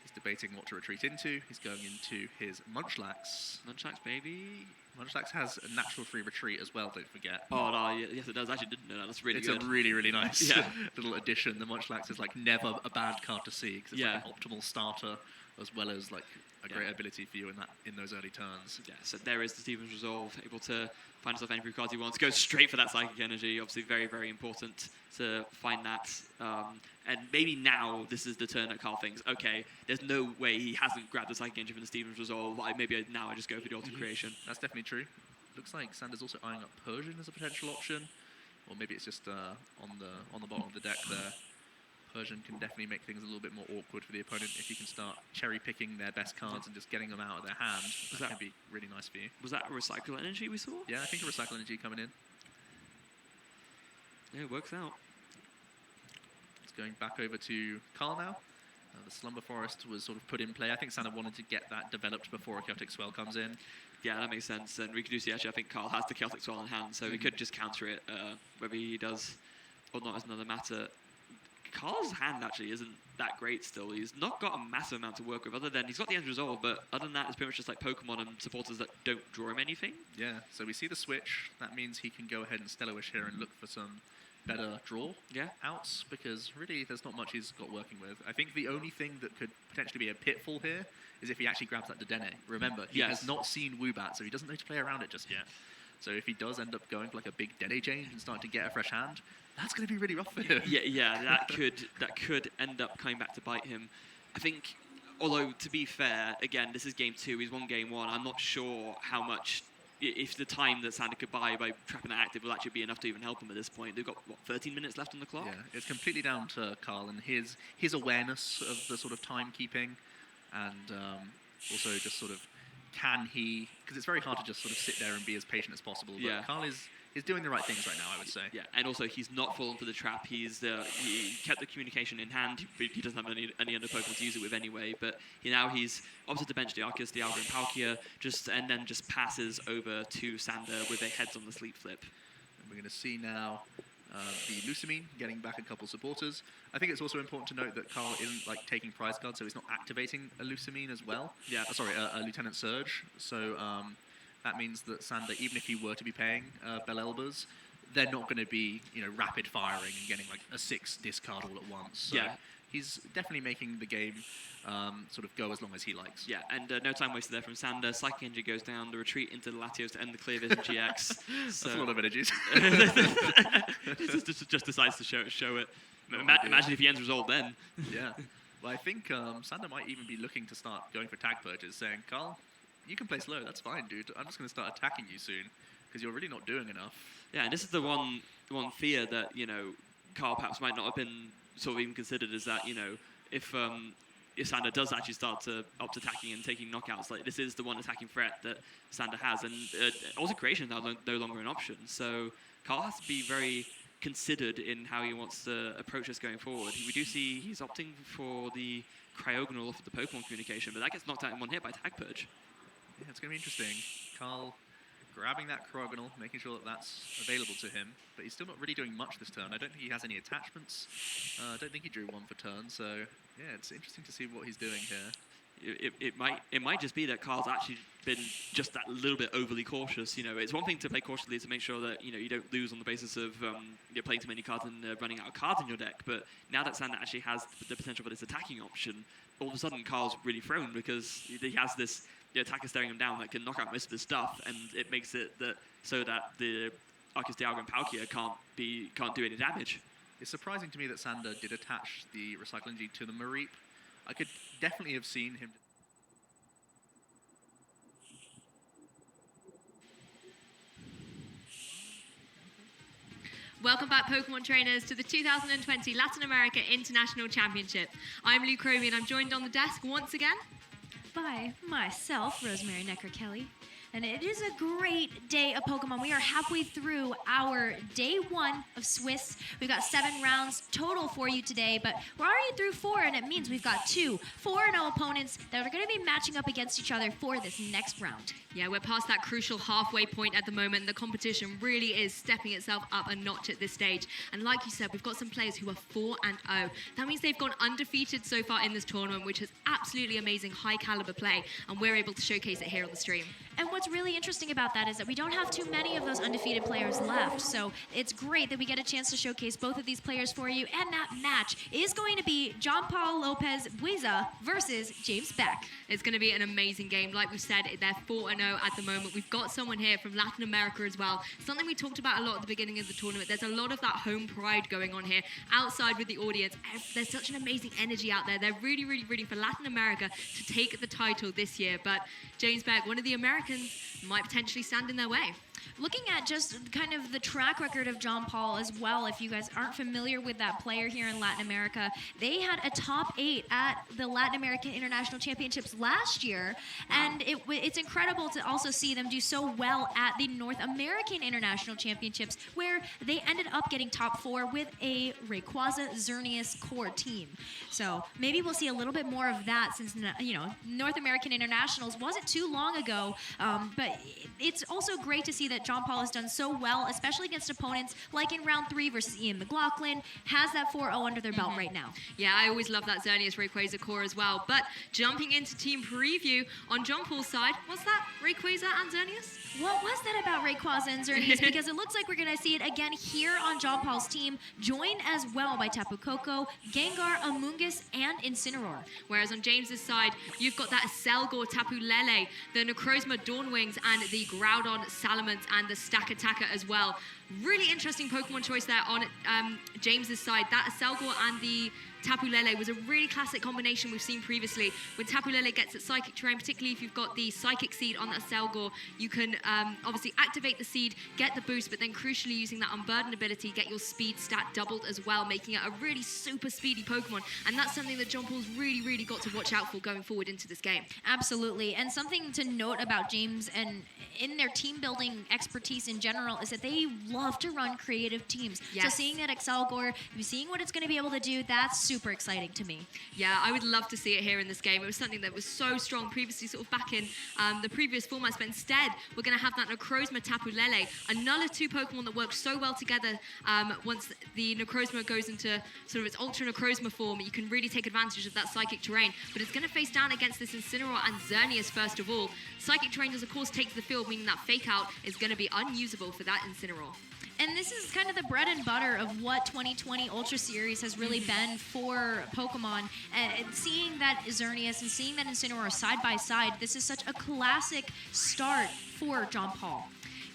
he's debating what to retreat into. He's going into his Munchlax. Munchlax, baby. Munchlax has a natural free retreat as well, don't forget. Oh, no, yes it does. I actually didn't know that. That's really good. It's a really, really nice little addition. The Munchlax is like never a bad card to see, because it's like an optimal starter, as well as like a great ability for you in those early turns. Yeah, so there is the Stevens Resolve, able to find himself any free cards he wants, go straight for that psychic energy. Obviously very, very important to find that. And maybe now this is the turn that Carl thinks, okay, there's no way he hasn't grabbed the psychic energy from the Stevens Resolve. Maybe now I just go for the altered creation. That's definitely true. Looks like Sander's also eyeing up Persian as a potential option, or maybe it's just on the bottom of the deck there. Persian can definitely make things a little bit more awkward for the opponent if you can start cherry-picking their best cards and just getting them out of their hand. That can be really nice for you. Was that a Recycle Energy we saw? Yeah, I think a Recycle Energy coming in. Yeah, it works out. It's going back over to Carl now. The Slumber Forest was sort of put in play. I think Sander wanted to get that developed before a Chaotic Swell comes in. Yeah, that makes sense. And we could do see, actually, I think Carl has the Chaotic Swell in hand, so we could just counter it. Whether he does or not is another matter. Carl's hand actually isn't that great still. He's not got a massive amount to work with, other than he's got the End Resolve, but other than that, it's pretty much just like Pokemon and supporters that don't draw him anything. Yeah, so we see the switch. That means he can go ahead and Stellar Wish here and look for some better draw outs, because really there's not much he's got working with. I think the only thing that could potentially be a pitfall here is if he actually grabs that Dedenne. Remember, he has not seen Woobat, so he doesn't know to play around it just yet. So if he does end up going for like a big Dene change and starting to get a fresh hand, that's going to be really rough for him. Yeah, that could end up coming back to bite him. I think, although to be fair, again, this is game 2. He's won game 1. I'm not sure how much, if the time that Sander could buy by trapping that active will actually be enough to even help him at this point. They've got, 13 minutes left on the clock? Yeah, it's completely down to Carl and his awareness of the sort of timekeeping, and also just sort of, can he, because it's very hard to just sort of sit there and be as patient as possible, but Carl is doing the right things right now, I would say. Yeah, and also he's not fallen for the trap. He kept the communication in hand. He doesn't have any other Pokemon to use it with anyway, but he's opted to bench the Arceus, the Alga, and Palkia, and then just passes over to Sander with a heads on the sleep flip. And we're going to see now the Lucamine getting back a couple supporters. I think it's also important to note that Carl isn't like taking prize cards, so he's not activating a Lucamine as well. Yeah. A Lieutenant Surge. So that means that Sander, even if he were to be paying Bell Elbers, they're not going to be, rapid firing and getting like a 6 discard all at once. So he's definitely making the game sort of go as long as he likes. Yeah, and no time wasted there from Sander. Psychic Energy goes down, the retreat into the Latios to end the Clear Vision GX. That's a lot of energies. just decides to show it. Imagine if he ends Resolve then. Yeah. Well, I think Sander might even be looking to start going for tag purges, saying, Carl, you can play slow, that's fine, dude. I'm just going to start attacking you soon, because you're really not doing enough. Yeah, and this is the one fear that, Carl perhaps might not have been sort of even considered, is that, if Sander does actually start to opt attacking and taking knockouts, like this is the one attacking threat that Sander has, and also creation is now no longer an option. So Carl has to be very considered in how he wants to approach this going forward. We do see he's opting for the cryogonal off of the Pokemon communication, but that gets knocked out in one hit by Tag Purge. Yeah, it's going to be interesting. Carl grabbing that cryogonal, making sure that that's available to him, but he's still not really doing much this turn. I don't think he has any attachments. I don't think he drew one for turn, so yeah, it's interesting to see what he's doing here. It might just be that Carl's actually been just that little bit overly cautious. It's one thing to play cautiously to make sure that you don't lose on the basis of you're playing too many cards and running out of cards in your deck. But now that Sander actually has the potential for this attacking option, all of a sudden Carl's really thrown because he has this attacker staring him down that can knock out most of the stuff, and it makes it so that the Arceus Dialga and Palkia can't do any damage. It's surprising to me that Sander did attach the Recycle Energy to the Mareep. I could definitely have seen him. Welcome back, Pokemon trainers, to the 2020 Latin America International Championship. I'm Luke Roby, and I'm joined on the desk once again by myself, Rosemary Necker-Kelly. And it is a great day of Pokemon. We are halfway through our day 1 of Swiss. We've got 7 rounds total for you today, but we're already through 4, and it means we've got 2 4-0 opponents that are going to be matching up against each other for this next round. Yeah, we're past that crucial halfway point at the moment. The competition really is stepping itself up a notch at this stage. And like you said, we've got some players who are 4-0. That means they've gone undefeated so far in this tournament, which is absolutely amazing, high caliber play, and we're able to showcase it here on the stream. And what's really interesting about that is that we don't have too many of those undefeated players left. So it's great that we get a chance to showcase both of these players for you. And that match is going to be John Paul Lopez Buiza versus James Beck. It's going to be an amazing game. Like we said, they're 4-0 at the moment. We've got someone here from Latin America as well. Something we talked about a lot at the beginning of the tournament. There's a lot of that home pride going on here outside with the audience. There's such an amazing energy out there. They're really, really rooting for Latin America to take the title this year. But James Beck, one of the Americans, might potentially stand in their way. Looking at just kind of the track record of John Paul as well, if you guys aren't familiar with that player here in Latin America, they had a top 8 at the Latin American International Championships last year, and it's incredible to also see them do so well at the North American International Championships, where they ended up getting top 4 with a Rayquaza Xerneas core team. So maybe we'll see a little bit more of that, since North American Internationals wasn't too long ago, but it's also great to see that John Paul has done so well, especially against opponents like in round 3 versus Ian McLaughlin, has that 4-0 under their belt right now. Yeah, I always love that Xerneas Rayquaza core as well. But jumping into team preview, on John Paul's side, what's that, Rayquaza and Xerneas? What was that about Rayquaza and Xerneas? Because it looks like we're going to see it again here on John Paul's team, joined as well by Tapu Koko, Gengar, Amoonguss, and Incineroar. Whereas on James's side, you've got that Selgor Tapu Lele, the Necrozma Dawnwings, and the Groudon Salamence, and the Stack Attacker as well. Really interesting Pokemon choice there on James's side. That Selgor and the Tapu Lele was a really classic combination we've seen previously. When Tapu Lele gets its Psychic Terrain, particularly if you've got the Psychic Seed on that Selgor, you can obviously activate the Seed, get the boost, but then crucially using that Unburden ability, get your speed stat doubled as well, making it a really super speedy Pokemon. And that's something that John Paul's really, really got to watch out for going forward into this game. Absolutely. And something to note about James and in their team building expertise in general is that they love to run creative teams. Yes. So seeing that Excelgor, seeing what it's going to be able to do, that's super exciting to me. Yeah, I would love to see it here in this game. It was something that was so strong previously, sort of back in the previous formats, but instead we're going to have that Necrozma Tapu Lele, another 2 Pokemon that work so well together. Once the Necrozma goes into sort of its Ultra Necrozma form, you can really take advantage of that Psychic Terrain, but it's going to face down against this Incineroar and Xerneas first of all. Psychic Terrain does of course take the field, meaning that Fake Out is going to be unusable for that Incineroar. And this is kind of the bread and butter of what 2020 Ultra Series has really been for Pokemon. And seeing that Xerneas and seeing that Incineroar side by side, this is such a classic start for John Paul.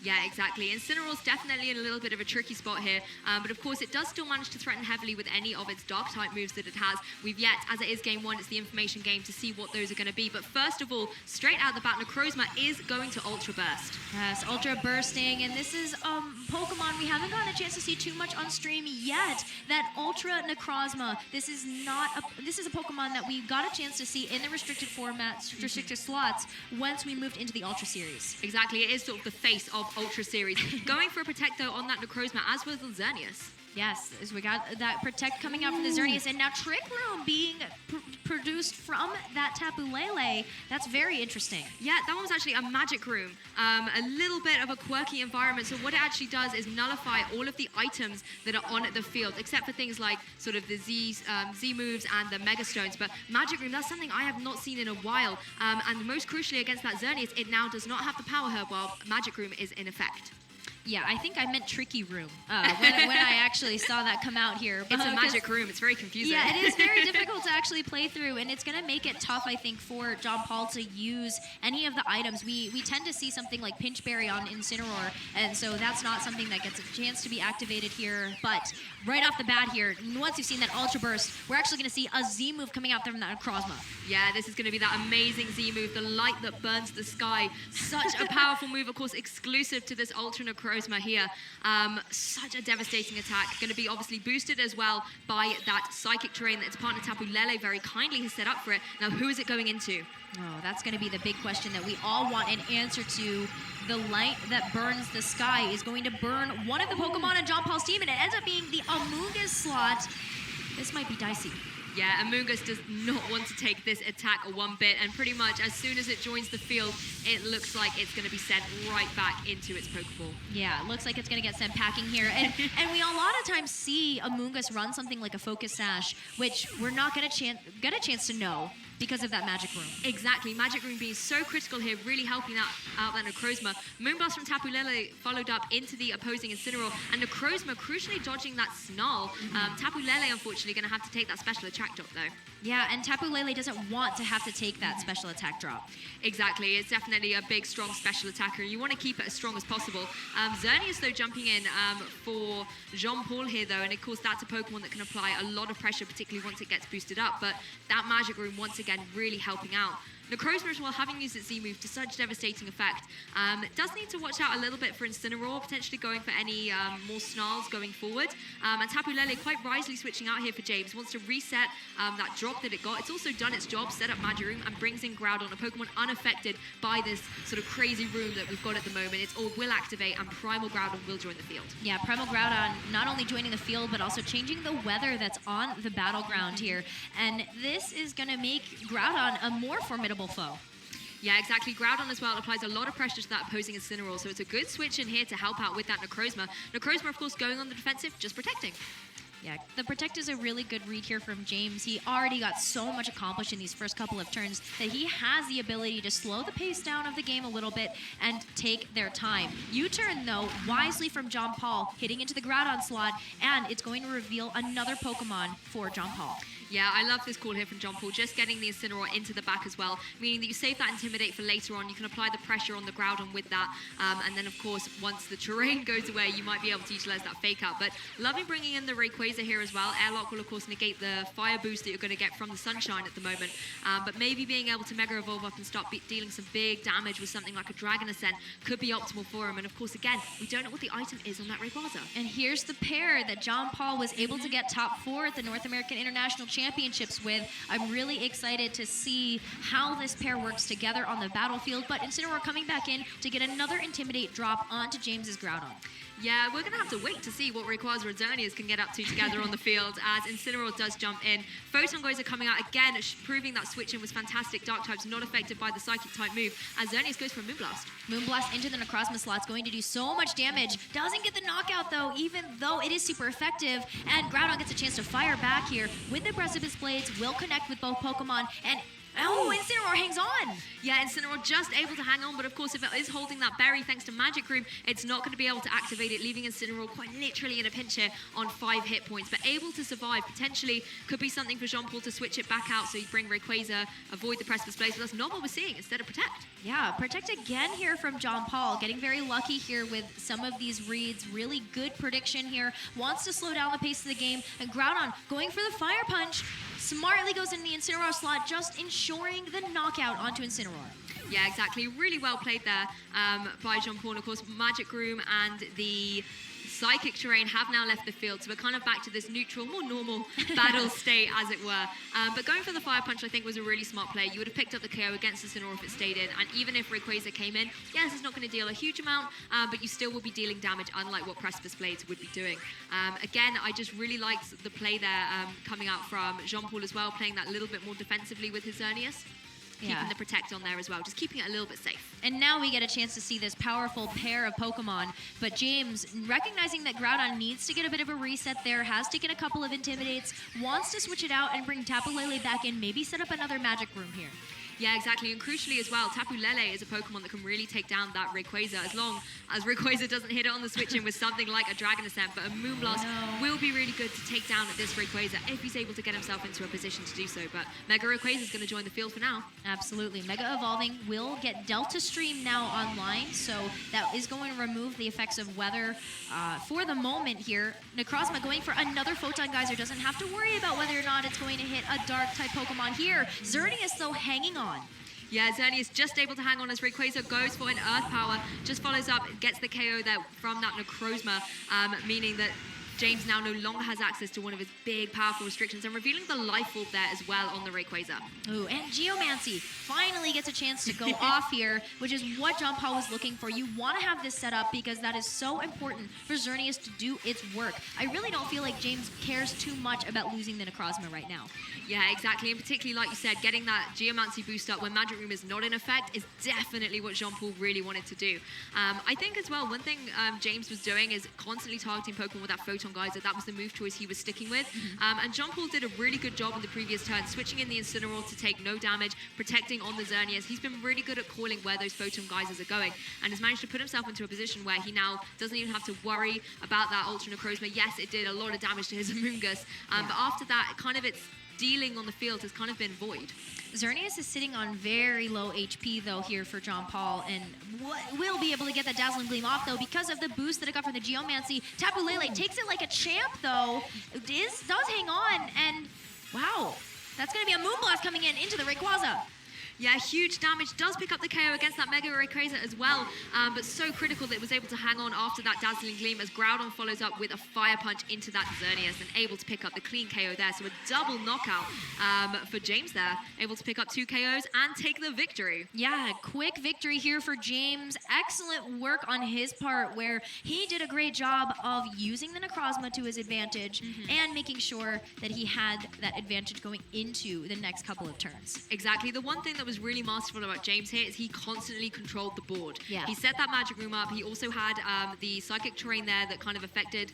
Yeah, exactly. Incineroar's definitely in a little bit of a tricky spot here, but of course it does still manage to threaten heavily with any of its Dark-type moves that it has. We've yet, as it is Game 1, it's the information game to see what those are going to be. But first of all, straight out the bat, Necrozma is going to Ultra Burst. Yes, Ultra Bursting, and this is Pokemon we haven't gotten a chance to see too much on stream yet. That Ultra Necrozma, this is a Pokemon that we got a chance to see in the restricted formats, restricted slots, once we moved into the Ultra Series. Exactly, it is sort of the face of Ultra Series. Going for a Protect, though, on that Necrozma, as was Xerneas. Yes, as we got that Protect coming out from the Xerneas, and now Trick Room being produced from that Tapu Lele. That's very interesting. Yeah, that one was actually a Magic Room. A little bit of a quirky environment. So what it actually does is nullify all of the items that are on the field, except for things like sort of the Z moves and the Mega Stones. But Magic Room, that's something I have not seen in a while. And most crucially against that Xerneas, it now does not have the Power Herb while Magic Room is in effect. Yeah, I think I meant Tricky Room when I actually saw that come out here. It's a Magic Room. It's very confusing. Yeah, it is very difficult to actually play through, and it's going to make it tough, I think, for John Paul to use any of the items. We tend to see something like Pinchberry on Incineroar, and so that's not something that gets a chance to be activated here. But right off the bat here, once you've seen that Ultra Burst, we're actually going to see a Z move coming out from that Necrozma. Yeah, this is going to be that amazing Z move, the light that burns the sky. Such a powerful move, of course, exclusive to this Ultra Necrozma here. Such a devastating attack. Going to be obviously boosted as well by that Psychic terrain that its partner Tapu Lele very kindly has set up for it. Now, who is it going into? Oh, that's going to be the big question that we all want an answer to. The light that burns the sky is going to burn one of the Pokemon on John Paul's team, and it ends up being the Amoonguss slot. This might be dicey. Yeah, Amoonguss does not want to take this attack one bit, and pretty much as soon as it joins the field, it looks like it's going to be sent right back into its Pokeball. Yeah, it looks like it's going to get sent packing here. And we a lot of times see Amoonguss run something like a Focus Sash, which we're not going to get a chance to know because of that Magic Room. Exactly, Magic Room being so critical here, really helping out that Necrozma. Moonblast from Tapu Lele followed up into the opposing Incineroar, and Necrozma crucially dodging that Snarl. Tapu Lele, unfortunately, going to have to take that special attack drop, though. Yeah, and Tapu Lele doesn't want to have to take that special attack drop. Exactly, it's definitely a big, strong special attacker. You want to keep it as strong as possible. Xerneas, though, jumping in for Jean Paul here, though, and of course that's a Pokemon that can apply a lot of pressure, particularly once it gets boosted up, but that Magic Room, once again, really helping out. Necrozma as well, having used its Z-move to such devastating effect, does need to watch out a little bit for Incineroar, potentially going for any more Snarls going forward. And Tapu Lele quite wisely switching out here for James, wants to reset that drop that it got. It's also done its job, set up Magic Room, and brings in Groudon, a Pokemon unaffected by this sort of crazy room that we've got at the moment. Its orb will activate, and Primal Groudon will join the field. Yeah, Primal Groudon not only joining the field, but also changing the weather that's on the battleground here. And this is going to make Groudon a more formidable foe. Yeah, exactly. Groudon as well applies a lot of pressure to that opposing Incineroar, so it's a good switch in here to help out with that Necrozma. Necrozma, of course, going on the defensive, just protecting. Yeah, the Protect is a really good read here from James. He already got so much accomplished in these first couple of turns that he has the ability to slow the pace down of the game a little bit and take their time. U-turn, though, wisely from John Paul, hitting into the Groudon slot, and it's going to reveal another Pokemon for John Paul. Yeah, I love this call here from John Paul, just getting the Incineroar into the back as well, meaning that you save that Intimidate for later on. You can apply the pressure on the Groudon with that, and then, of course, once the terrain goes away, you might be able to utilize that Fake Out. But loving bringing in the Rayquaza here as well. Airlock will, of course, negate the Fire Boost that you're going to get from the Sunshine at the moment, but maybe being able to Mega Evolve up and start dealing some big damage with something like a Dragon Ascent could be optimal for him. And, of course, again, we don't know what the item is on that Rayquaza. And here's the pair that John Paul was able to get top 4 at the North American International Championships with. I'm really excited to see how this pair works together on the battlefield, but Incineroar coming back in to get another Intimidate drop onto James's Groudon. Yeah, we're going to have to wait to see what Rayquaza and Xerneas can get up to together on the field as Incineroar does jump in. Photon Goes are coming out again, proving that switch-in was fantastic. Dark type's not affected by the Psychic type move as Xerneas goes for a Moonblast. Moonblast into the Necrozma slot's going to do so much damage. Doesn't get the knockout though, even though it is super effective. And Groudon gets a chance to fire back here with the Precipice Blades, will connect with both Pokemon, and Oh, Incineroar hangs on. Yeah, Incineroar just able to hang on, but of course if it is holding that berry thanks to Magic Room, it's not going to be able to activate it, leaving Incineroar quite literally in a pinch here on 5 hit points, but able to survive. Potentially could be something for Jean-Paul to switch it back out so you bring Rayquaza, avoid the Precipice Blaze, but that's not what we're seeing. Instead of Protect. Yeah, Protect again here from Jean-Paul, getting very lucky here with some of these reads. Really good prediction here. Wants to slow down the pace of the game, and Groudon going for the Fire Punch. Smartly goes in the Incineroar slot, just ensuring the knockout onto Incineroar. Yeah, exactly. Really well played there by Jean-Paul. Of course, Magic Room and the Psychic Terrain have now left the field, so we're kind of back to this neutral, more normal battle state, as it were. But going for the Fire Punch, I think, was a really smart play. You would have picked up the KO against the Incineroar if it stayed in, and even if Rayquaza came in, yes, it's not going to deal a huge amount, but you still will be dealing damage, unlike what Precipice Blades would be doing. Again, I just really liked the play there coming out from Jean-Paul as well, playing that a little bit more defensively with his Xerneas. Keeping the Protect on there as well, just keeping it a little bit safe. And now we get a chance to see this powerful pair of Pokemon. But James, recognizing that Groudon needs to get a bit of a reset there, has taken a couple of Intimidates, wants to switch it out and bring Tapu Lele back in, maybe set up another Magic Room here. Yeah, exactly. And crucially as well, Tapu Lele is a Pokemon that can really take down that Rayquaza as long as Rayquaza doesn't hit it on the switch-in with something like a Dragon Ascent. But a Moonblast will be really good to take down this Rayquaza if he's able to get himself into a position to do so. But Mega Rayquaza is going to join the field for now. Absolutely. Mega Evolving will get Delta Stream now online, so that is going to remove the effects of weather for the moment here. Necrozma going for another Photon Geyser, doesn't have to worry about whether or not it's going to hit a Dark-type Pokemon here. Xerneas, though, hanging on. Yeah, Xerneas just able to hang on as Rayquaza goes for an Earth Power, just follows up, gets the KO there from that Necrozma, meaning that James now no longer has access to one of his big, powerful restrictions, and revealing the Life Orb there as well on the Rayquaza. Ooh, and Geomancy finally gets a chance to go off here, which is what Jean-Paul was looking for. You want to have this set up because that is so important for Xerneas to do its work. I really don't feel like James cares too much about losing the Necrozma right now. Yeah, exactly, and particularly, like you said, getting that Geomancy boost up when Magic Room is not in effect is definitely what Jean-Paul really wanted to do. I think as well, one thing James was doing is constantly targeting Pokemon with that Photon Geyser. That was the move choice he was sticking with. And Jean-Paul did a really good job in the previous turn, switching in the Incineroar to take no damage, protecting on the Xerneas. He's been really good at calling where those Photon Geysers are going, and has managed to put himself into a position where he now doesn't even have to worry about that Ultra Necrozma. Yes, it did a lot of damage to his Amoonguss, but after that, kind of its dealing on the field has kind of been void. Xerneas is sitting on very low HP, though, here for Jean-Paul, and will be able to get that Dazzling Gleam off, though, because of the boost that it got from the Geomancy. Tapu Lele takes it like a champ, though. Does hang on, and wow, that's going to be a Moonblast coming in into the Rayquaza. Yeah, huge damage. Does pick up the KO against that Mega Rayquaza as well, but so critical that it was able to hang on after that Dazzling Gleam as Groudon follows up with a Fire Punch into that Xerneas and able to pick up the clean KO there. So a double knockout for James there, able to pick up 2 KOs and take the victory. Yeah, quick victory here for James. Excellent work on his part where he did a great job of using the Necrozma to his advantage and making sure that he had that advantage going into the next couple of turns. Exactly. The one thing that was really masterful about James here is he constantly controlled the board. Yeah. He set that Magic Room up. He also had the Psychic Terrain there that kind of affected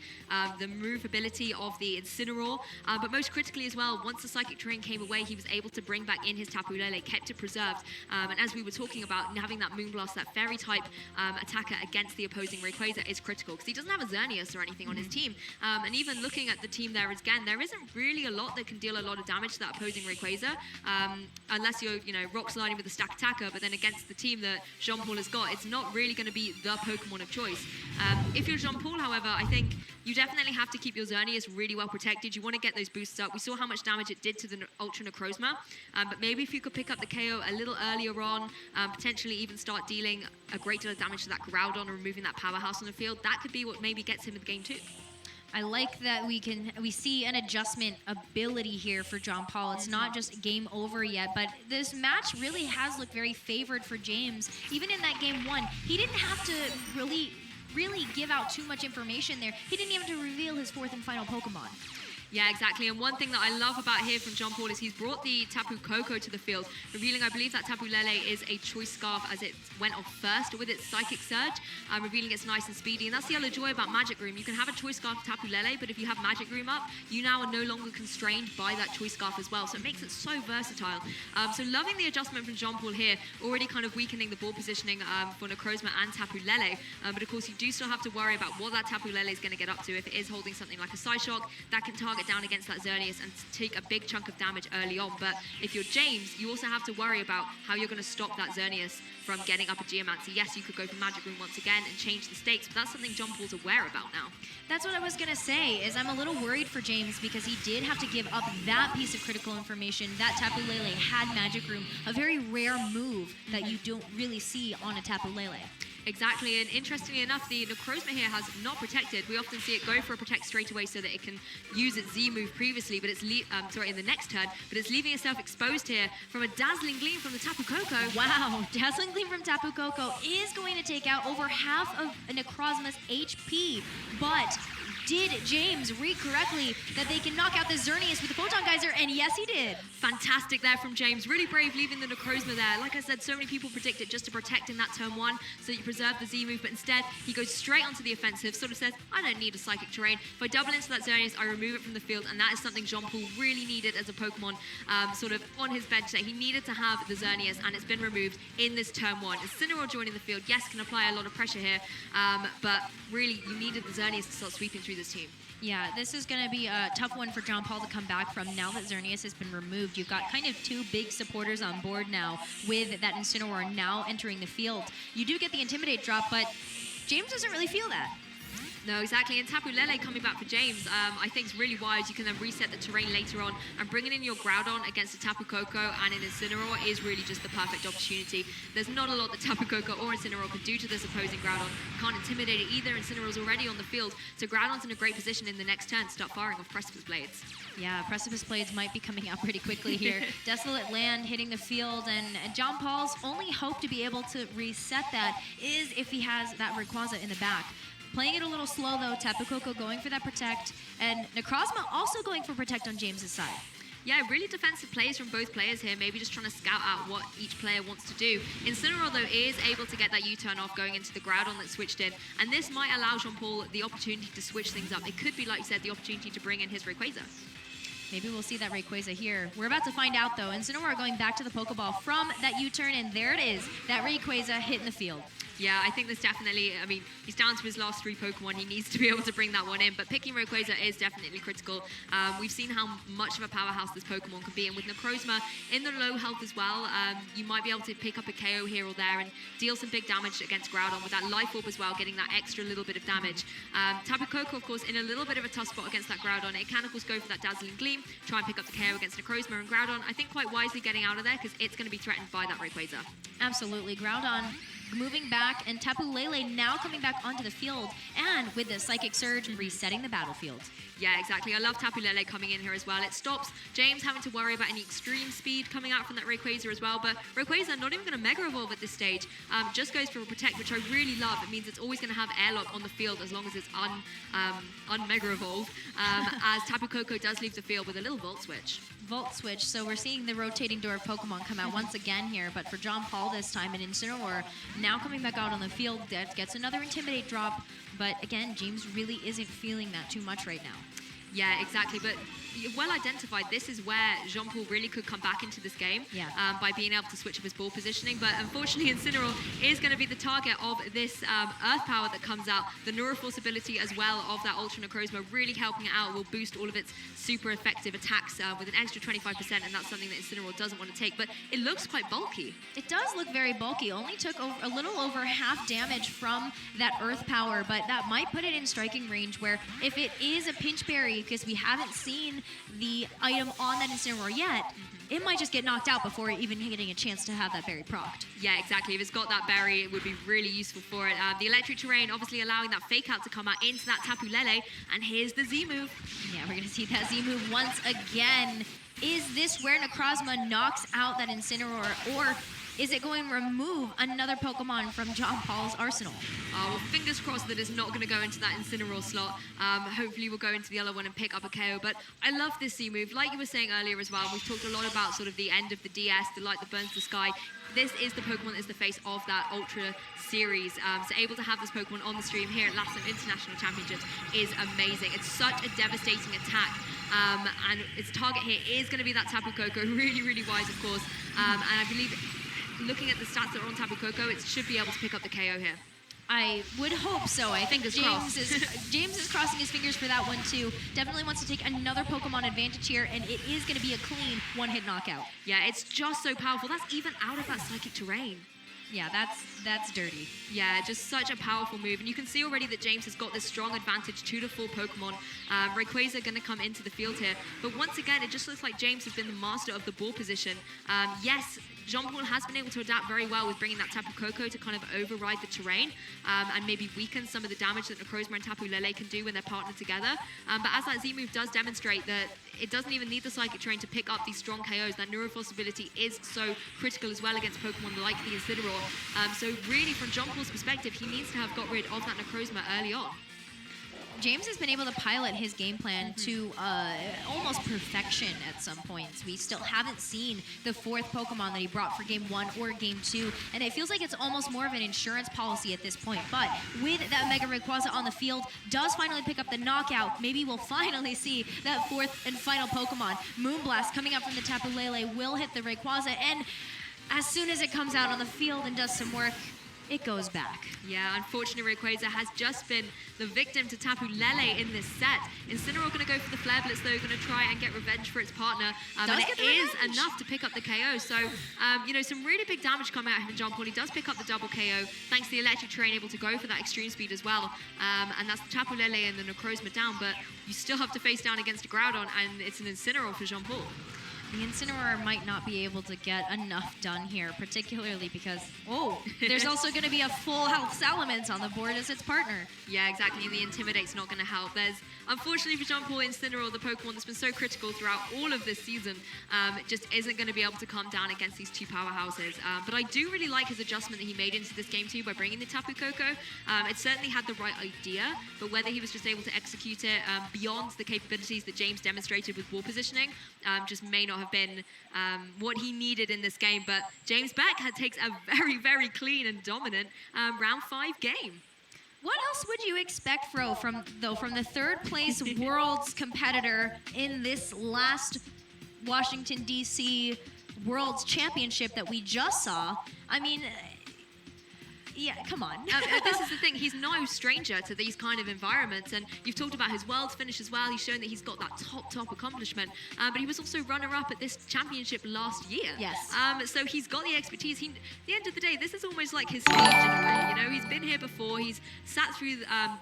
the movability of the Incineroar. But most critically as well, once the Psychic Terrain came away, he was able to bring back in his Tapu Lele, kept it preserved. And as we were talking about, having that Moonblast, that Fairy type attacker against the opposing Rayquaza is critical because he doesn't have a Xerneas or anything on his team. And even looking at the team there again, there isn't really a lot that can deal a lot of damage to that opposing Rayquaza, unless you're, rock sliding with a stack attacker, but then against the team that Jean-Paul has got, it's not really going to be the Pokemon of choice. If you're Jean-Paul, however, I think you definitely have to keep your Xerneas really well protected. You want to get those boosts up. We saw how much damage it did to the Ultra Necrozma, but maybe if you could pick up the KO a little earlier on, potentially even start dealing a great deal of damage to that Groudon and removing that powerhouse on the field, that could be what maybe gets him in the game too. I like that we see an adjustment ability here for Jean-Paul. It's not just game over yet, but this match really has looked very favored for James. Even in that game 1, he didn't have to really give out too much information there. He didn't even have to reveal his 4th and final Pokemon. Yeah, exactly. And one thing that I love about here from John Paul is he's brought the Tapu Koko to the field, revealing, I believe, that Tapu Lele is a choice scarf as it went off first with its Psychic Surge, revealing it's nice and speedy. And that's the other joy about Magic Room. You can have a choice scarf Tapu Lele, but if you have Magic Room up, you now are no longer constrained by that choice scarf as well. So it makes it so versatile. So loving the adjustment from John Paul here, already kind of weakening the ball positioning for Necrozma and Tapu Lele. But of course, you do still have to worry about what that Tapu Lele is going to get up to. If it is holding something like a Side Shock, that can target down against that Xerneas and take a big chunk of damage early on. But if you're James, you also have to worry about how you're going to stop that Xerneas from getting up a Geomancer. Yes, you could go for Magic Room once again and change the stakes, but that's something John Paul's aware about now. That's what I was gonna say, is I'm a little worried for James because he did have to give up that piece of critical information. That Tapu Lele had Magic Room, a very rare move that you don't really see on a Tapu Lele. Exactly, and interestingly enough, the Necrozma here has not protected. We often see it go for a protect straight away so that it can use its Z move previously, but it's in the next turn, but it's leaving itself exposed here from a Dazzling Gleam from the Tapu Koko. Wow, Dazzling Gleam from Tapu Koko is going to take out over half of Necrozma's HP, but did James read correctly that they can knock out the Xerneas with the Photon Geyser? And yes, he did. Fantastic there from James. Really brave leaving the Necrozma there. Like I said, so many people predict it just to protect in that turn 1 so that you preserve the Z move, but instead he goes straight onto the offensive, sort of says, I don't need a Psychic Terrain. If I double into that Xerneas, I remove it from the field, and that is something John Paul really needed as a Pokemon sort of on his bench there. He needed to have the Xerneas, and it's been removed in this turn 1. Incineroar joining the field, yes, can apply a lot of pressure here, but really you needed the Xerneas to start sweeping through this team. Yeah, this is going to be a tough one for John Paul to come back from now that Xerneas has been removed. You've got kind of two big supporters on board now with that Incineroar now entering the field. You do get the Intimidate drop, but James doesn't really feel that. No, exactly. And Tapu Lele coming back for James, I think is really wise. You can then reset the terrain later on, and bringing in your Groudon against a Tapu Koko and an Incineroar is really just the perfect opportunity. There's not a lot that Tapu Koko or Incineroar could do to this opposing Groudon. Can't intimidate it either. Incineroar's already on the field, so Groudon's in a great position in the next turn to start firing off Precipice Blades. Yeah, Precipice Blades might be coming out pretty quickly here. Desolate Land hitting the field, and John Paul's only hope to be able to reset that is if he has that Rayquaza in the back. Playing it a little slow though, Tapu Koko going for that Protect, and Necrozma also going for Protect on James's side. Yeah, really defensive plays from both players here, maybe just trying to scout out what each player wants to do. Incineroar, though, is able to get that U-turn off going into the Groudon that switched in, and this might allow John Paul the opportunity to switch things up. It could be, like you said, the opportunity to bring in his Rayquaza. Maybe we'll see that Rayquaza here. We're about to find out, though. Incineroar going back to the Pokeball from that U-turn, and there it is, that Rayquaza hitting the field. Yeah, I think this definitely, I mean, he's down to his last 3 Pokemon. He needs to be able to bring that one in, but picking Rayquaza is definitely critical. We've seen how much of a powerhouse this Pokemon can be, and with Necrozma in the low health as well, you might be able to pick up a KO here or there and deal some big damage against Groudon with that Life Orb as well, getting that extra little bit of damage. Tapu Koko, of course, in a little bit of a tough spot against that Groudon. It can, of course, go for that Dazzling Gleam, try and pick up the KO against Necrozma, and Groudon, I think, quite wisely getting out of there because it's going to be threatened by that Rayquaza. Absolutely. Groudon moving back, and Tapu Lele now coming back onto the field, and with the Psychic Surge resetting the battlefield. Yeah, exactly. I love Tapu Lele coming in here as well. It stops James having to worry about any extreme speed coming out from that Rayquaza as well, but Rayquaza not even going to Mega Evolve at this stage, just goes for a Protect, which I really love. It means it's always going to have Airlock on the field as long as it's un-Mega Evolve, as Tapu Koko does leave the field with a little Volt Switch. Volt Switch, so we're seeing the rotating door of Pokemon come out once again here, but for John Paul this time, and Incineroar now coming back out on the field, that gets another Intimidate drop, but again, James really isn't feeling that too much right now. Yeah, exactly, but well identified. This is where Jean Paul really could come back into this game by being able to switch up his ball positioning. But unfortunately, Incineroar is going to be the target of this Earth Power that comes out. The Neuroforce ability as well of that Ultra Necrozma really helping it out will boost all of its super effective attacks with an extra 25%, and that's something that Incineroar doesn't want to take. But it looks quite bulky. It does look very bulky. Only took a little over half damage from that Earth Power, but that might put it in striking range where if it is a Pinch Berry, because we haven't seen the item on that Incineroar yet, it might just get knocked out before even getting a chance to have that berry procced. Yeah, exactly. If it's got that berry, it would be really useful for it. The Electric Terrain obviously allowing that Fake Out to come out into that Tapu Lele, and here's the Z move. Yeah, we're going to see that Z move once again. Is this where Necrozma knocks out that Incineroar, or is it going to remove another Pokemon from John Paul's arsenal? Well, fingers crossed that it's not going to go into that Incineroar slot. Hopefully we'll go into the other one and pick up a KO. But I love this C move. Like you were saying earlier as well, we've talked a lot about sort of the end of the DS, the light that burns the sky. This is the Pokemon that is the face of that Ultra series. So able to have this Pokemon on the stream here at LATAM International Championships is amazing. It's such a devastating attack. And its target here is going to be that Tapu Koko. Really, really wise, of course. And I believe, looking at the stats that are on Tapu Koko, it should be able to pick up the KO here. I would hope so. I think James is crossing his fingers for that one too. Definitely wants to take another Pokemon advantage here, and it is going to be a clean one-hit knockout. Yeah, it's just so powerful. That's even out of that Psychic Terrain. Yeah, that's dirty. Yeah, just such a powerful move. And you can see already that James has got this strong advantage 2-4 Pokemon. Rayquaza going to come into the field here. But once again, it just looks like James has been the master of the ball position. Yes, Jean-Paul has been able to adapt very well with bringing that Tapu Koko to kind of override the terrain and maybe weaken some of the damage that Necrozma and Tapu Lele can do when they're partnered together. But as that Z-move does demonstrate that it doesn't even need the Psychic Terrain to pick up these strong KOs. That Neuroforce ability is so critical as well against Pokemon like the Incineroar. So really, from Jean-Paul's perspective, he needs to have got rid of that Necrozma early on. James has been able to pilot his game plan to almost perfection at some points. We still haven't seen the fourth Pokemon that he brought for Game 1 or Game 2, and it feels like it's almost more of an insurance policy at this point. But with that Mega Rayquaza on the field, does finally pick up the knockout. Maybe we'll finally see that fourth and final Pokemon. Moonblast coming up from the Tapu Lele will hit the Rayquaza, and as soon as it comes out on the field and does some work, it goes back. Yeah, unfortunately, Rayquaza has just been the victim to Tapu Lele in this set. Incineroar going to go for the Flare Blitz, though, going to try and get revenge for its partner. And it is enough to pick up the KO. So, you know, some really big damage coming out of him, John Paul. He does pick up the double KO, thanks to the Electric Terrain, able to go for that extreme speed as well. And that's the Tapu Lele and the Necrozma down, but you still have to face down against a Groudon, and it's an Incineroar for Jean Paul. The Incineroar might not be able to get enough done here, particularly because, there's also going to be a full health Salamence on the board as its partner. Yeah, exactly, and the Intimidate's not going to help. There's, unfortunately for Jean Paul, Incineroar, the Pokemon that's been so critical throughout all of this season, just isn't going to be able to come down against these two powerhouses. But I do really like his adjustment that he made into this game too by bringing the Tapu Koko. It certainly had the right idea, but whether he was just able to execute it beyond the capabilities that James demonstrated with ball positioning just may not have been what he needed in this game. But James Beck takes a very, very clean and dominant round 5 game. What else would you expect, Fro, from the third place Worlds competitor in this last Washington, D.C. Worlds Championship that we just saw? I mean, yeah, come on. This is the thing. He's no stranger to these kind of environments, and you've talked about his Worlds finish as well. He's shown that he's got that top accomplishment, but he was also runner-up at this championship last year. Yes. So he's got the expertise. At the end of the day, this is almost like his stage in a way. You know, he's been here before. He's sat through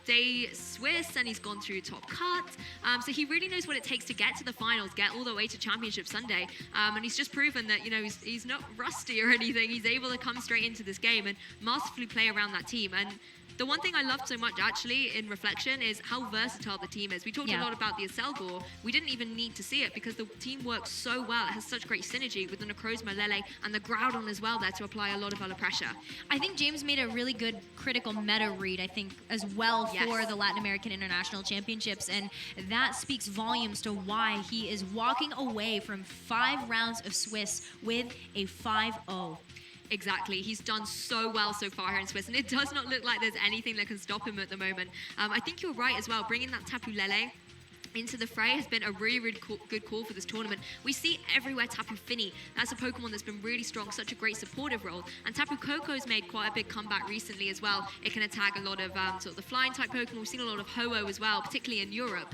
Day Swiss, and he's gone through Top Cut. So he really knows what it takes to get to the finals, get all the way to Championship Sunday. And he's just proven that, you know, he's not rusty or anything. He's able to come straight into this game and masterfully play around that team. And the one thing I loved so much, actually, in reflection, is how versatile the team is. We talked a lot about the Acelgor. We didn't even need to see it because the team works so well. It has such great synergy with the Necrozma, Lele, and the Groudon as well there to apply a lot of other pressure. I think James made a really good critical meta read, I think, as well for the Latin American International Championships, and that speaks volumes to why he is walking away from 5 rounds of Swiss with a 5-0. Exactly. He's done so well so far here in Swiss, and it does not look like there's anything that can stop him at the moment. I think you're right as well. Bringing that Tapu Lele into the fray has been a really, really good call for this tournament. We see everywhere Tapu Fini. That's a Pokemon that's been really strong, such a great supportive role. And Tapu Koko's made quite a big comeback recently as well. It can attack a lot of sort of the flying type Pokemon. We've seen a lot of Ho-Oh as well, particularly in Europe,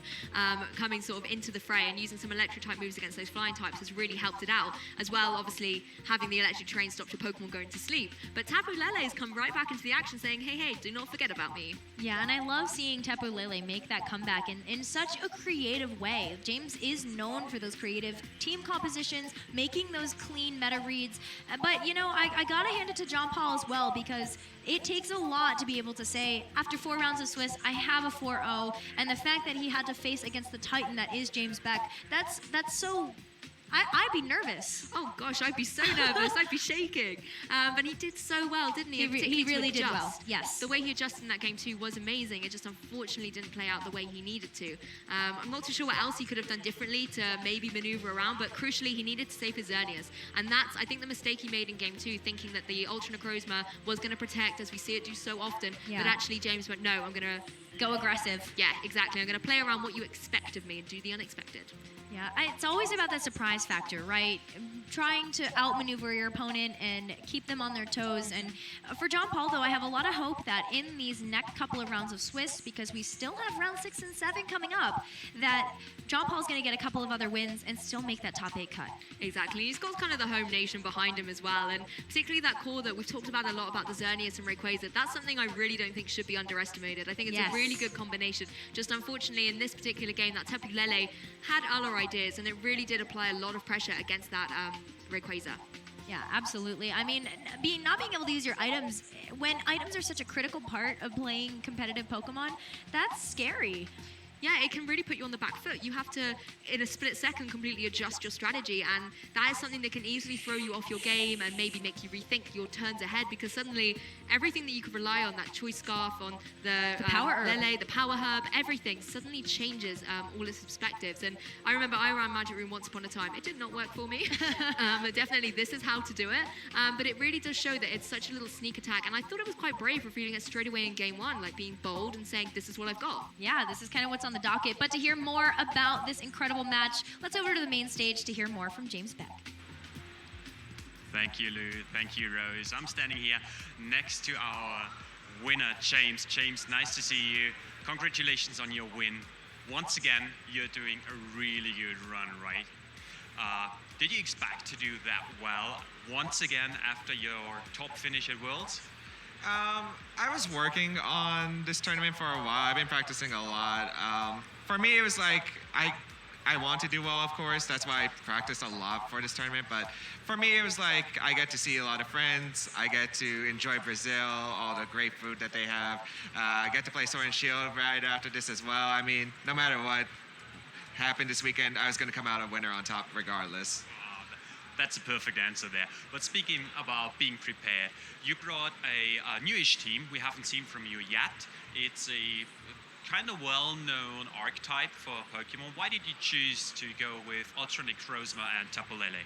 coming sort of into the fray and using some electric type moves against those flying types has really helped it out. As well, obviously, having the electric terrain stop your Pokemon going to sleep. But Tapu Lele has come right back into the action saying, hey, do not forget about me. Yeah, and I love seeing Tapu Lele make that comeback in such a creative way. James is known for those creative team compositions, making those clean meta reads. But, you know, I gotta hand it to John Paul as well, because it takes a lot to be able to say, after 4 rounds of Swiss, I have a 4-0, and the fact that he had to face against the Titan that is James Beck, that's so I'd be nervous. Oh gosh, I'd be so nervous. I'd be shaking. But he did so well, didn't he? He really did well. Yes. The way he adjusted in that game too was amazing. It just unfortunately didn't play out the way he needed to. I'm not too sure what else he could have done differently to maybe maneuver around, but crucially he needed to save his Xerneas. And that's, I think, the mistake he made in game 2, thinking that the Ultra Necrozma was going to protect, as we see it do so often. Yeah. But actually James went, no, I'm going to go aggressive. Yeah, exactly. I'm going to play around what you expect of me and do the unexpected. Yeah, it's always about that surprise factor, right? Trying to outmaneuver your opponent and keep them on their toes. And for John Paul, though, I have a lot of hope that in these next couple of rounds of Swiss, because we still have round 6 and 7 coming up, that John Paul's going to get a couple of other wins and still make that top 8 cut. Exactly. He's got kind of the home nation behind him as well. And particularly that core that we've talked about a lot about the Xerneas and Rayquaza, that's something I really don't think should be underestimated. I think it's a really good combination. Just unfortunately, in this particular game, that Tapu Lele had other ideas, and it really did apply a lot of pressure against that Rayquaza. Yeah, absolutely. I mean, not being able to use your items, when items are such a critical part of playing competitive Pokemon, that's scary. Yeah, it can really put you on the back foot. You have to, in a split second, completely adjust your strategy, and that is something that can easily throw you off your game and maybe make you rethink your turns ahead, because suddenly everything that you could rely on, that Choice Scarf, on the Power Herb, Lele, the Power Herb, everything suddenly changes all its perspectives. And I remember I ran Magic Room once upon a time. It did not work for me. But definitely this is how to do it. But it really does show that it's such a little sneak attack, and I thought it was quite brave revealing it straight away in game 1, like being bold and saying, this is what I've got. Yeah, this is kind of what's on the docket. But to hear more about this incredible match, let's over to the main stage to hear more from James Beck. Thank you, Lou. Thank you, Rose. I'm standing here next to our winner, James. James, nice to see you. Congratulations on your win. Once again, you're doing a really good run, right? Did you expect to do that well once again after your top finish at Worlds? I was working on this tournament for a while. I've been practicing a lot. For me, it was like, I want to do well, of course. That's why I practiced a lot for this tournament. But for me, it was like, I get to see a lot of friends. I get to enjoy Brazil, all the great food that they have. I get to play Sword and Shield right after this as well. I mean, no matter what happened this weekend, I was going to come out a winner on top regardless. That's a perfect answer there. But speaking about being prepared, you brought a newish team we haven't seen from you yet. It's a kind of well-known archetype for Pokemon. Why did you choose to go with Ultra Necrozma and Tapu Lele?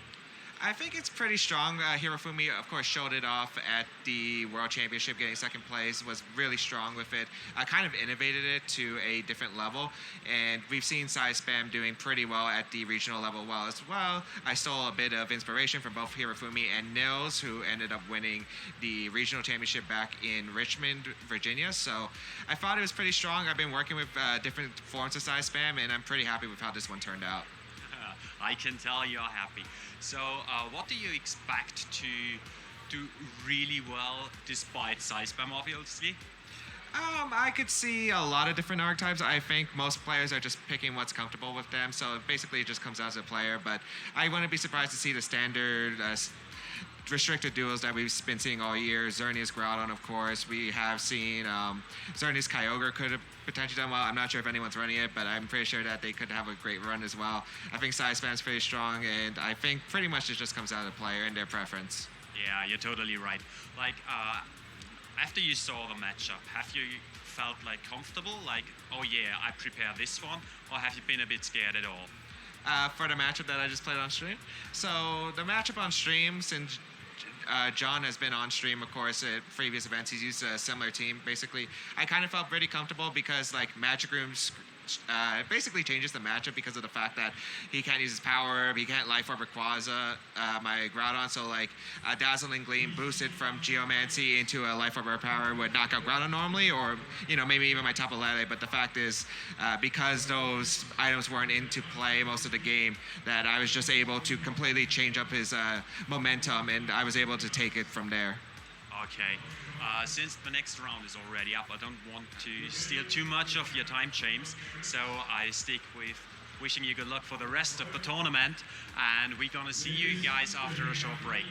I think it's pretty strong. Hirofumi, of course, showed it off at the World Championship, getting second place, was really strong with it. Kind of innovated it to a different level, and we've seen Spam doing pretty well at the regional level as well. I stole a bit of inspiration from both Hirofumi and Nils, who ended up winning the regional championship back in Richmond, Virginia. So I thought it was pretty strong. I've been working with different forms of Spam, and I'm pretty happy with how this one turned out. I can tell you're happy. So what do you expect to do really well despite Spam, obviously? I could see a lot of different archetypes. I think most players are just picking what's comfortable with them, so basically it just comes out as a player. But I wouldn't be surprised to see the standard restricted duels that we've been seeing all year. Xerneas Groudon, of course. We have seen Xerneas Kyogre could have potentially done well. I'm not sure if anyone's running it, but I'm pretty sure that they could have a great run as well. I think Spam's pretty strong, and I think pretty much it just comes out of the player and their preference. Yeah, you're totally right. Like, after you saw the matchup, have you felt like comfortable? Like, oh yeah, I prepare this one? Or have you been a bit scared at all? For the matchup that I just played on stream? So the matchup on stream, since John has been on stream, of course, at previous events. He's used a similar team, basically. I kind of felt pretty comfortable because, like, Magic Room's basically changes the matchup because of the fact that he can't use his power, he can't Life Orb Rayquaza, my Groudon, so like Dazzling Gleam boosted from Geomancy into a Life Orb power would knock out Groudon normally, or maybe even my Tapu Lele. But the fact is, because those items weren't into play most of the game, that I was just able to completely change up his momentum, and I was able to take it from there. Okay. Since the next round is already up, I don't want to steal too much of your time, James. So I stick with wishing you good luck for the rest of the tournament. And we're going to see you guys after a short break.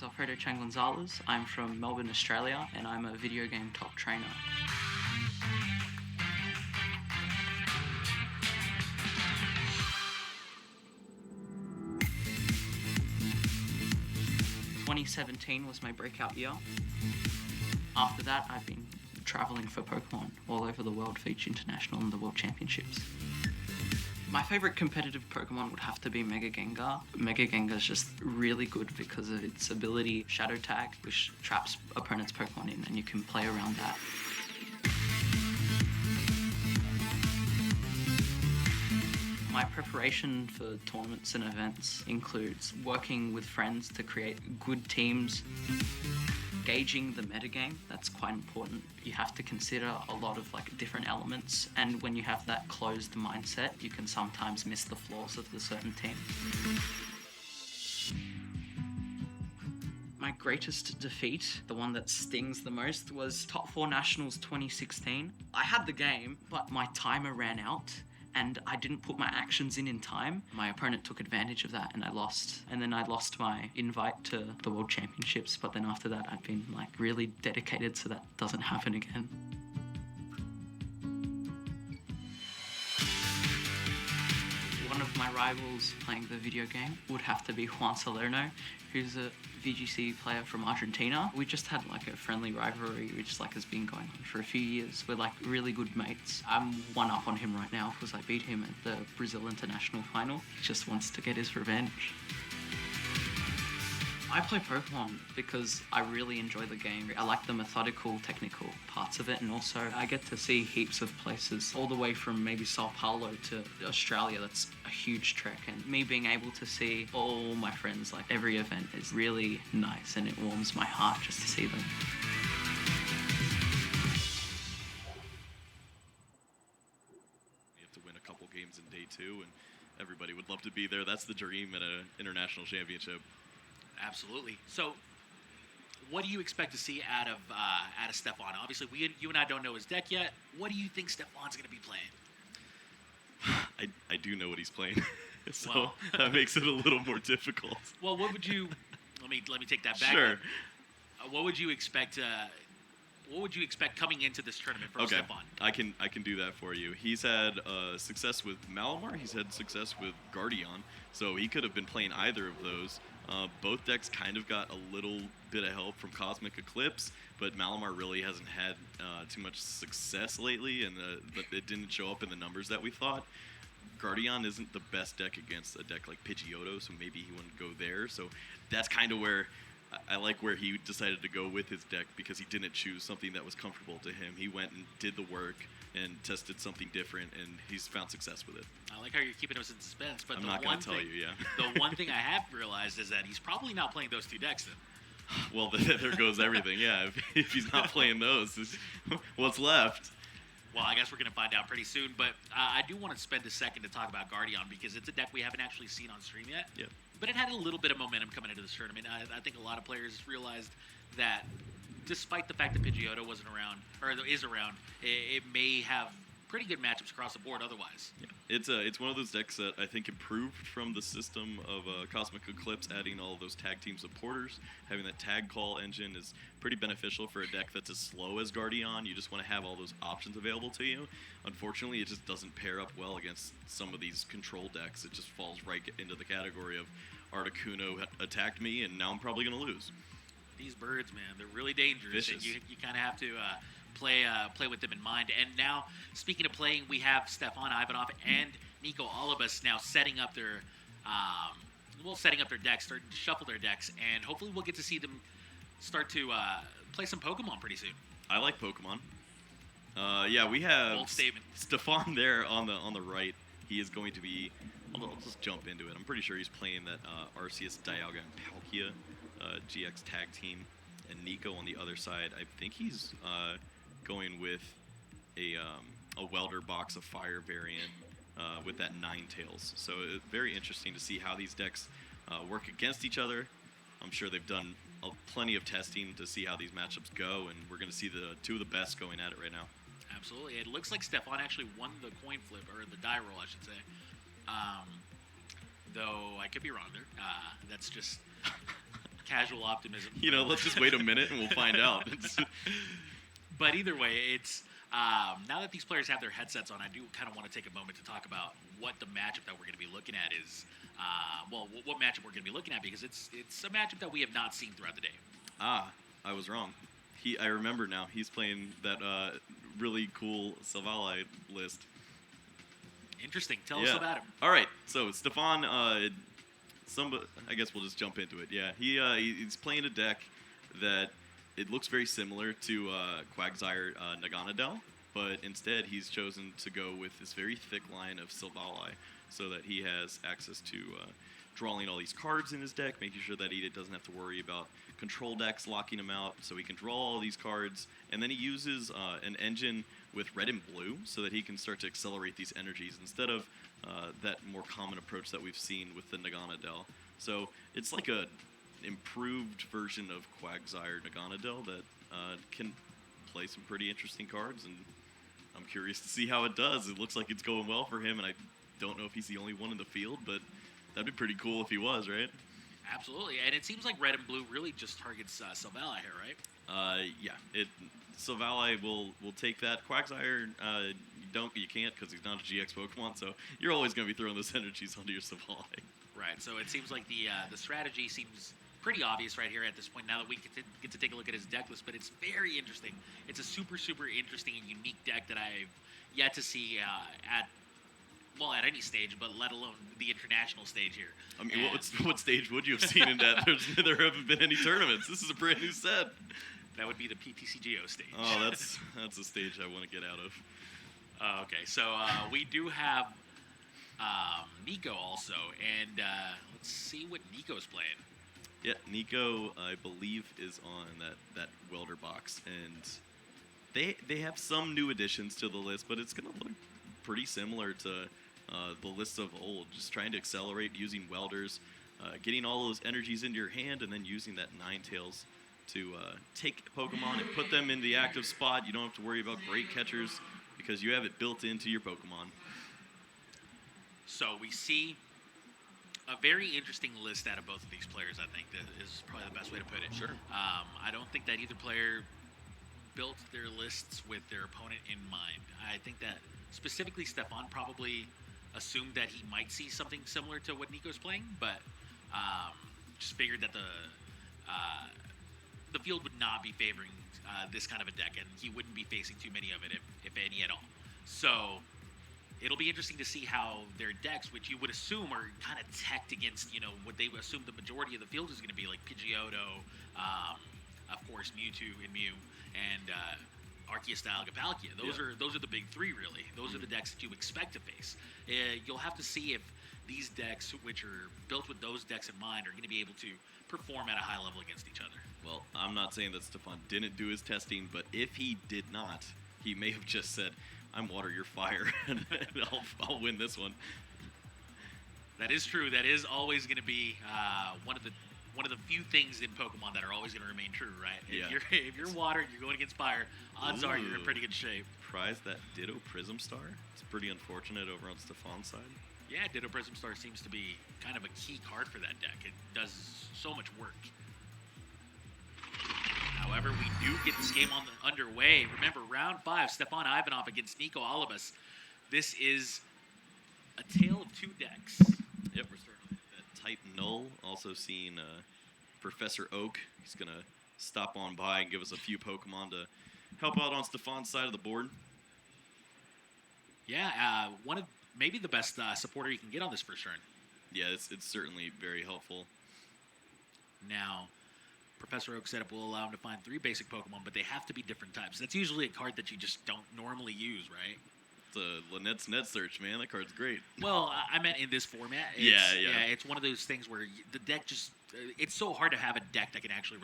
Alfredo Chang Gonzalez. I'm from Melbourne, Australia, and I'm a video game top trainer. ...2017 was my breakout year. After that, I've been traveling for Pokemon all over the world for each international and the World Championships. My favorite competitive Pokemon would have to be Mega Gengar. Mega Gengar is just really good because of its ability Shadow Tag, which traps opponent's Pokemon in, and you can play around that. My preparation for tournaments and events includes working with friends to create good teams, gauging the metagame. That's quite important. You have to consider a lot of different elements, and when you have that closed mindset, you can sometimes miss the flaws of the certain team. My greatest defeat, the one that stings the most, was Top 4 Nationals 2016. I had the game, but my timer ran out, and I didn't put my actions in time. My opponent took advantage of that and I lost. And then I lost my invite to the World Championships, but then after that I've been really dedicated so that doesn't happen again. One of my rivals playing the video game would have to be Juan Salerno, who's a VGC player from Argentina. We just had a friendly rivalry which has been going on for a few years. We're really good mates. I'm one up on him right now because I beat him at the Brazil International Final. He just wants to get his revenge. I play Pokemon because I really enjoy the game. I like the methodical, technical parts of it, and also I get to see heaps of places, all the way from maybe Sao Paulo to Australia. That's a huge trek, and me being able to see all my friends every event is really nice, and it warms my heart just to see them. We have to win a couple games in day 2, and everybody would love to be there. That's the dream at an international championship. Absolutely. So, what do you expect to see out of Stefan? Obviously, you and I don't know his deck yet. What do you think Stefan's going to be playing? I do know what he's playing, so that makes it a little more difficult. Well, what would you? Let me take that back. Sure. What would you expect? What would you expect coming into this tournament from Stefan? I can do that for you. He's had success with Malamar. He's had success with Guardian, so he could have been playing either of those. Both decks kind of got a little bit of help from Cosmic Eclipse, but Malamar really hasn't had too much success lately, and it didn't show up in the numbers that we thought. Guardian isn't the best deck against a deck like Pidgeotto, so maybe he wouldn't go there. So that's kind of where I like where he decided to go with his deck, because he didn't choose something that was comfortable to him. He went and did the work and tested something different, and he's found success with it. I like how you're keeping us in suspense, but I'm not going to tell you, yeah. The one thing I have realized is that he's probably not playing those 2 decks then. Well, there goes everything, yeah. If he's not playing those, what's left? Well, I guess we're going to find out pretty soon, but I do want to spend a second to talk about Guardian, because it's a deck we haven't actually seen on stream yet. Yep. But it had a little bit of momentum coming into this tournament. I think a lot of players realized that despite the fact that Pidgeotto wasn't around, or is around, it may have pretty good matchups across the board otherwise. Yeah. It's one of those decks that I think improved from the system of Cosmic Eclipse, adding all of those tag team supporters. Having that tag call engine is pretty beneficial for a deck that's as slow as Guardian. You just want to have all those options available to you. Unfortunately, it just doesn't pair up well against some of these control decks. It just falls right into the category of Articuno attacked me, and now I'm probably going to lose. These birds, man, they're really dangerous. Vicious. And you kind of have to play with them in mind. And now, speaking of playing, we have Stefan Ivanov and Nico Olibas now setting up their decks, starting to shuffle their decks, and hopefully we'll get to see them start to play some Pokemon pretty soon. I like Pokemon. Yeah, we have Bold statement. Stefan there on the right. He is going to be. I'll just jump into it. I'm pretty sure he's playing that Arceus, Dialga, and Palkia GX tag team, and Nico on the other side. I think he's going with a Welder Box of Fire variant with that Ninetales. So it's very interesting to see how these decks work against each other. I'm sure they've done plenty of testing to see how these matchups go, and we're going to see the 2 of the best going at it right now. Absolutely. It looks like Stefan actually won the coin flip, or the die roll, I should say. Though I could be wrong there. That's just casual optimism. You know, let's just wait a minute and we'll find out. But either way, it's now that these players have their headsets on, I do kind of want to take a moment to talk about what the matchup that we're going to be looking at is. What matchup we're going to be looking at, because it's a matchup that we have not seen throughout the day. I was wrong. I remember now. He's playing that really cool Silvally list. Interesting. Tell us about him. All right. So Stefan, I guess we'll just jump into it. Yeah, he's playing a deck that it looks very similar to Quagsire Naganadel, but instead he's chosen to go with this very thick line of Silvally, so that he has access to drawing all these cards in his deck, making sure that he doesn't have to worry about control decks locking him out, so he can draw all these cards. And then he uses an engine with red and blue so that he can start to accelerate these energies instead of that more common approach that we've seen with the Naganadel. So it's like a improved version of Quagsire Naganadel that can play some pretty interesting cards, and I'm curious to see how it does. It looks like it's going well for him, and I don't know if he's the only one in the field, but that'd be pretty cool if he was, right? Absolutely, and it seems like red and blue really just targets Silvally here, right? Yeah. Silvally will take that. Quagsire, you can't because he's not a GX Pokemon, so you're always going to be throwing those energies onto your Silvally. Right, so it seems like the strategy seems pretty obvious right here at this point now that we get to take a look at his deck list, but it's very interesting. It's a super, super interesting and unique deck that I've yet to see at any stage, but let alone the international stage here. I mean, what stage would you have seen in that? There haven't been any tournaments. This is a brand new set. That would be the PTCGO stage. Oh, that's a stage I want to get out of. Okay, so we do have Nico also, and let's see what Nico's playing. Yeah, Nico, I believe, is on that welder box, and they have some new additions to the list, but it's going to look pretty similar to the lists of old, just trying to accelerate using welders, getting all those energies into your hand, and then using that Ninetales to take Pokemon and put them in the active spot. You don't have to worry about great catchers because you have it built into your Pokemon. So we see a very interesting list out of both of these players, I think. That is probably the best way to put it. Sure. I don't think that either player built their lists with their opponent in mind. I think that specifically Stefan probably assumed that he might see something similar to what Nico's playing, but just figured that the field would not be favoring this kind of a deck, and he wouldn't be facing too many of it, if any at all. So it'll be interesting to see how their decks, which you would assume are kind of teched against, what they would assume the majority of the field is going to be, like Pidgeotto, of course Mewtwo and Mew, and Arceus-style Gapalkia. Those are the big three, really. Those are the decks that you expect to face. You'll have to see if these decks, which are built with those decks in mind, are going to be able to perform at a high level against each other. Well, I'm not saying that Stefan didn't do his testing, but if he did not, he may have just said, I'm water, you're fire, and I'll win this one. That is true. That is always going to be one of the few things in Pokemon that are always going to remain true, right? Yeah. If you're water and you're going against fire, odds are you're in pretty good shape. Prize that Ditto Prism Star. It's pretty unfortunate over on Stefan's side. Yeah, Ditto Prism Star seems to be kind of a key card for that deck. It does so much work. However, we do get this game underway. Remember, round 5, Stefan Ivanov against Nico Alibas. This is a tale of two decks. Yep, we're starting with that Titan Null. Also seeing Professor Oak. He's going to stop on by and give us a few Pokemon to help out on Stefan's side of the board. Yeah, one of maybe the best supporter you can get on this first turn. Yeah, it's certainly very helpful. Now, Professor Oak's setup will allow him to find 3 basic Pokemon, but they have to be different types. That's usually a card that you just don't normally use, right? It's a Lynette's Net Search, man. That card's great. Well, I meant in this format. Yeah. It's one of those things where the deck just... it's so hard to have a deck that can actually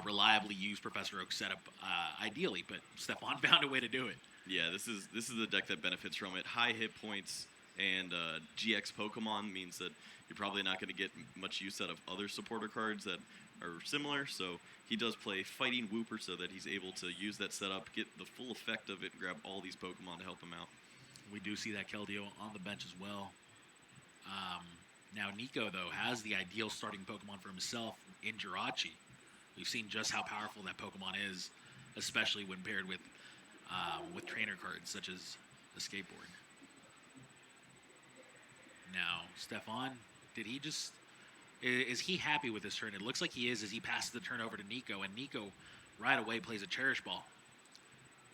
reliably use Professor Oak's setup ideally, but Stefan found a way to do it. Yeah, this is the deck that benefits from it. High hit points and GX Pokemon means that you're probably not going to get much use out of other supporter cards that are similar, so he does play Fighting Wooper so that he's able to use that setup, get the full effect of it, and grab all these Pokemon to help him out. We do see that Keldeo on the bench as well. Now, Nico, though, has the ideal starting Pokemon for himself in Jirachi. We've seen just how powerful that Pokemon is, especially when paired with trainer cards such as the skateboard. Now, Stefan, is he happy with this turn? It looks like he is as he passes the turn over to Nico, and Nico right away plays a Cherish Ball.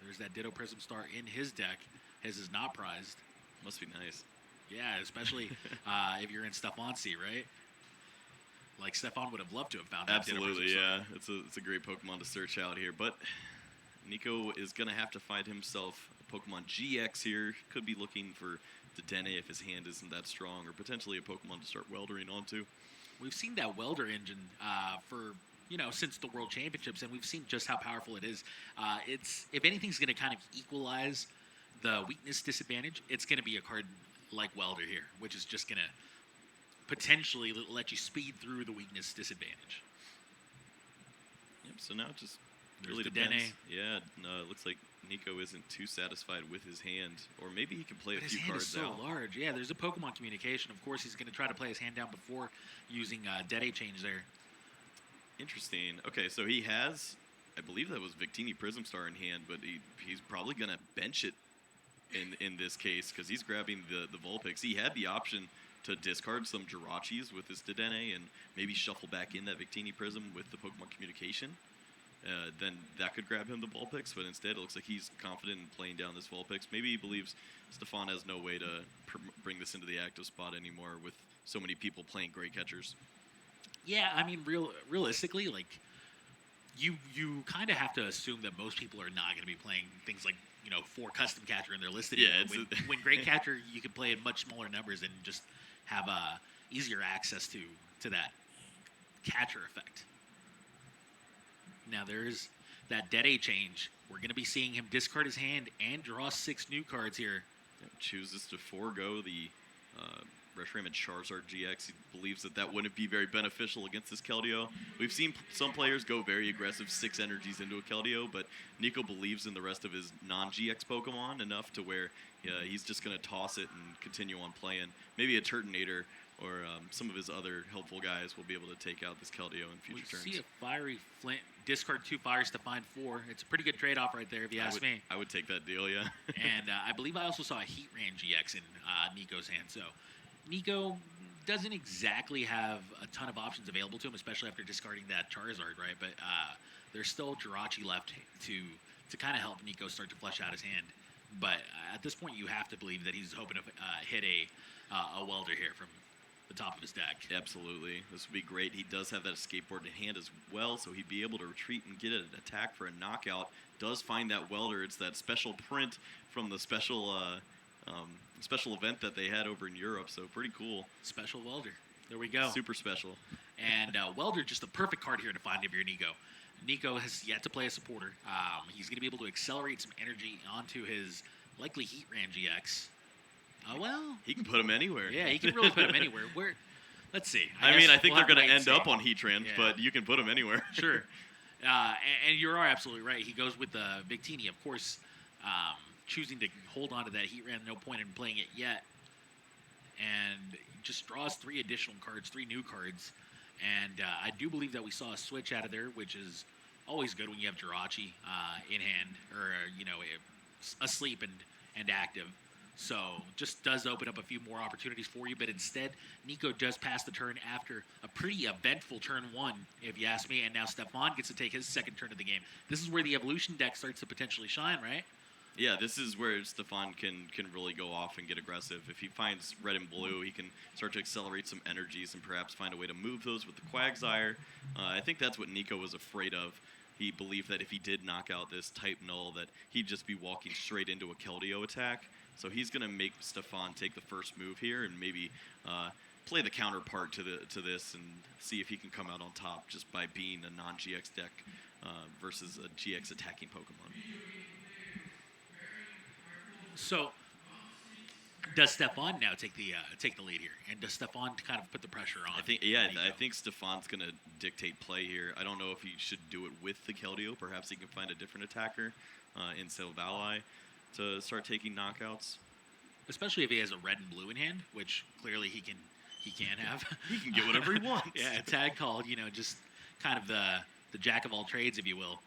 There's that Ditto Prism Star in his deck. His is not prized. Must be nice. Yeah, especially if you're in Stefan's seat, right? Like, Stefan would have loved to have found that. Absolutely, yeah. It's a great Pokemon to search out here. But Nico is going to have to find himself a Pokemon GX here. Could be looking for Dedenne if his hand isn't that strong, or potentially a Pokemon to start weldering onto. We've seen that welder engine since the World Championships, and we've seen just how powerful it is. If anything's going to kind of equalize the weakness disadvantage, it's going to be a card like Welder here, which is just going to potentially let you speed through the weakness disadvantage. Yep, so now it just There's really the depends. Dene. Yeah, no, it looks like Nico isn't too satisfied with his hand, or maybe he can play But a his few hand cards is so out. large. Yeah, there's a Pokemon communication. Of course, he's going to try to play his hand down before using Dede change there. Interesting. Okay, so he has, I believe that was Victini Prism Star in hand, but he's probably going to bench it in this case because he's grabbing the Vulpix. He had the option to discard some Jirachis with this Dedenne and maybe shuffle back in that Victini Prism with the Pokemon communication. Then that could grab him the Vulpix, but instead it looks like he's confident in playing down this Vulpix. Maybe he believes Stefan has no way to bring this into the active spot anymore with so many people playing great catchers. Yeah, I mean, realistically, like, you kind of have to assume that most people are not going to be playing things like, 4 custom catcher in their list anymore. Yeah, when great catcher, you can play in much smaller numbers and just have easier access to that catcher effect. Now there's that Dede change. We're going to be seeing him discard his hand and draw 6 new cards here. Chooses to forego the Reshiram and Charizard GX. He believes that wouldn't be very beneficial against this Keldeo. We've seen some players go very aggressive 6 energies into a Keldeo, but Nico believes in the rest of his non-GX Pokemon enough to where he's just going to toss it and continue on playing. Maybe a Turtonator or some of his other helpful guys will be able to take out this Keldeo in future turns. See a Fiery Flint, discard 2 fires to find 4. It's a pretty good trade-off right there, if you ask me. I would take that deal, yeah. And I believe I also saw a Heat Ran GX in Nico's hand. So Nico doesn't exactly have a ton of options available to him, especially after discarding that Charizard, right? But there's still Jirachi left to kind of help Nico start to flesh out his hand. But at this point, you have to believe that he's hoping to hit a welder here from the top of his deck. Absolutely. This would be great. He does have that skateboard in hand as well, so he'd be able to retreat and get an attack for a knockout. Does find that welder. It's that special print from the special event that they had over in Europe, so pretty cool. Special welder. There we go. Super special. And welder, just the perfect card here to find if you're Nico. Nico has yet to play a supporter. He's going to be able to accelerate some energy onto his likely Heat Ran GX. Well, he can put him anywhere. Yeah, he can really put him anywhere. Let's see. I think they're going to end up on Heatran, but you can put him anywhere. Sure. And you are absolutely right. He goes with the Victini, of course, choosing to hold on to that Heatran. No point in playing it yet. And just draws 3 additional cards, 3 new cards. And I do believe that we saw a switch out of there, which is always good when you have Jirachi in hand, or asleep and active. So just does open up a few more opportunities for you, but instead Nico does pass the turn after a pretty eventful turn 1, if you ask me, and now Stefan gets to take his second turn of the game. This is where the evolution deck starts to potentially shine, right? Yeah, this is where Stefan can really go off and get aggressive. If he finds red and blue, he can start to accelerate some energies and perhaps find a way to move those with the Quagsire. I think that's what Nico was afraid of. He believed that if he did knock out this type null, that he'd just be walking straight into a Keldeo attack. So he's going to make Stefan take the first move here and maybe play the counterpart to this and see if he can come out on top just by being a non-GX deck versus a GX attacking Pokemon. So does Stefan now take the lead here, and does Stefan kind of put the pressure on? I think Stefan's going to dictate play here. I don't know if he should do it with the Keldeo. Perhaps he can find a different attacker in Silvally to start taking knockouts. Especially if he has a red and blue in hand, which clearly he he can have. He can get whatever he wants. Yeah, a tag called, just kind of the jack of all trades, if you will.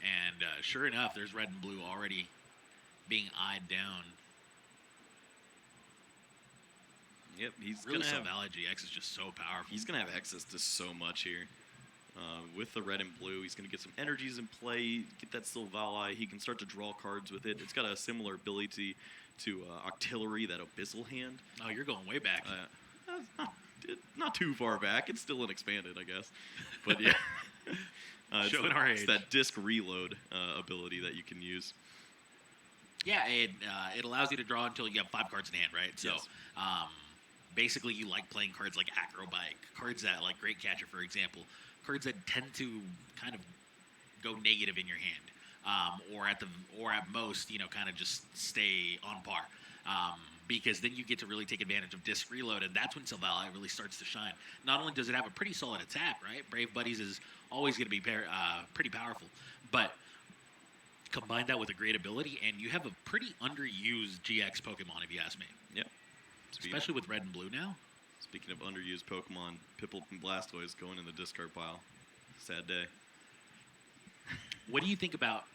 And sure enough, there's red and blue already being eyed down. Yep, he's Really, gonna have Silvally GX is just so powerful. He's gonna have access to so much here. With the red and blue, he's gonna get some energies in play, get that Silvally. He can start to draw cards with it. It's got a similar ability to Octillery, that Abyssal hand. Oh, you're going way back. Not too far back. It's still an expanded, I guess. But yeah. Showing our age. It's that disc reload ability that you can use. Yeah, it allows you to draw until you have 5 cards in hand, right? So basically you like playing cards like Acrobike, cards that like Great Catcher, for example, cards that tend to kind of go negative in your hand, or at most, kind of just stay on par. Because then you get to really take advantage of disc reload, and that's when Silvally really starts to shine. Not only does it have a pretty solid attack, right? Brave Buddies is always going to be pretty powerful, but combine that with a great ability, and you have a pretty underused GX Pokemon, if you ask me. Yep. Especially with red and blue now. Speaking of underused Pokemon, Piplup and Blastoise going in the discard pile. Sad day. What do you think about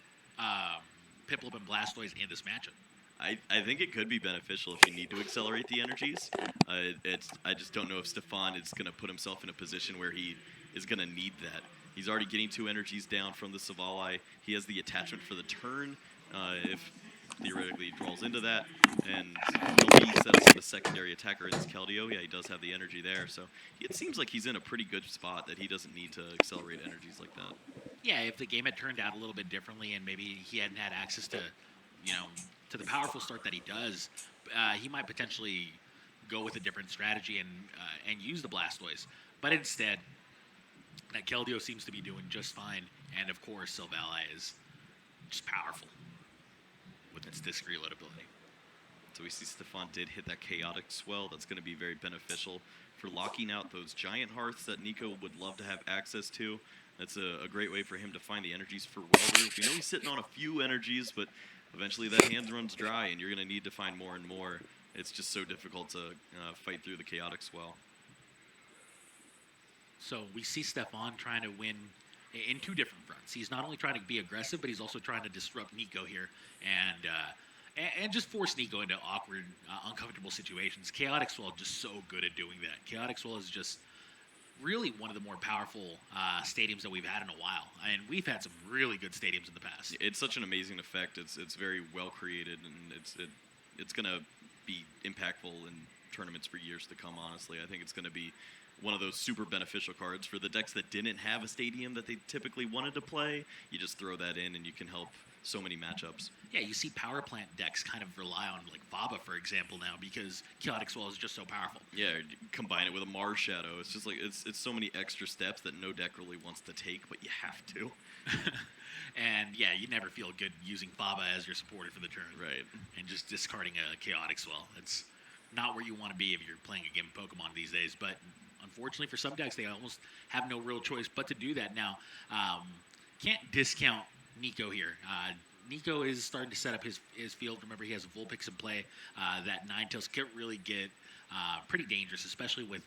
Piplup and Blastoise in this matchup? I think it could be beneficial if you need to accelerate the energies. I just don't know if Stefan is going to put himself in a position where he is going to need that. He's already getting 2 energies down from the Silvally. He has the attachment for the turn if theoretically he draws into that. And he'll be set up with a secondary attacker as Keldeo. Yeah, he does have the energy there. So it seems like he's in a pretty good spot that he doesn't need to accelerate energies like that. Yeah, if the game had turned out a little bit differently and maybe he hadn't had access to, to the powerful start that he does, he might potentially go with a different strategy and use the Blastoise. But instead, that Keldeo seems to be doing just fine. And of course, Silvally is just powerful with its disc reload ability. So we see Stefan did hit that Chaotic Swell. That's going to be very beneficial for locking out those Giant Hearths that Nico would love to have access to. That's a great way for him to find the energies for Welder. We know he's sitting on a few energies, but eventually that hand runs dry, and you're going to need to find more and more. It's just so difficult to fight through the Chaotic Swell. So we see Stefan trying to win in 2 different fronts. He's not only trying to be aggressive, but he's also trying to disrupt Nico here and just force Nico into awkward, uncomfortable situations. Chaotic Swell is just so good at doing that. Chaotic Swell is just really one of the more powerful stadiums that we've had in a while. And we've had some really good stadiums in the past. It's such an amazing effect. It's very well created, and it's going to be impactful in tournaments for years to come, honestly. I think it's going to be one of those super beneficial cards for the decks that didn't have a stadium that they typically wanted to play. You just throw that in, and you can help so many matchups. Yeah, you see power plant decks kind of rely on like Vaba, for example, now because Chaotic Swell is just so powerful. Yeah, combine it with a Mars Shadow. It's just like it's so many extra steps that no deck really wants to take, but you have to. And yeah, you never feel good using Vaba as your supporter for the turn. Right. And just discarding a Chaotic Swell. It's not where you want to be if you're playing a game of Pokemon these days, but unfortunately for some decks, they almost have no real choice but to do that now. Can't discount Nico here. Nico is starting to set up his field. Remember, he has Vulpix in play. That Ninetales can really get pretty dangerous, especially with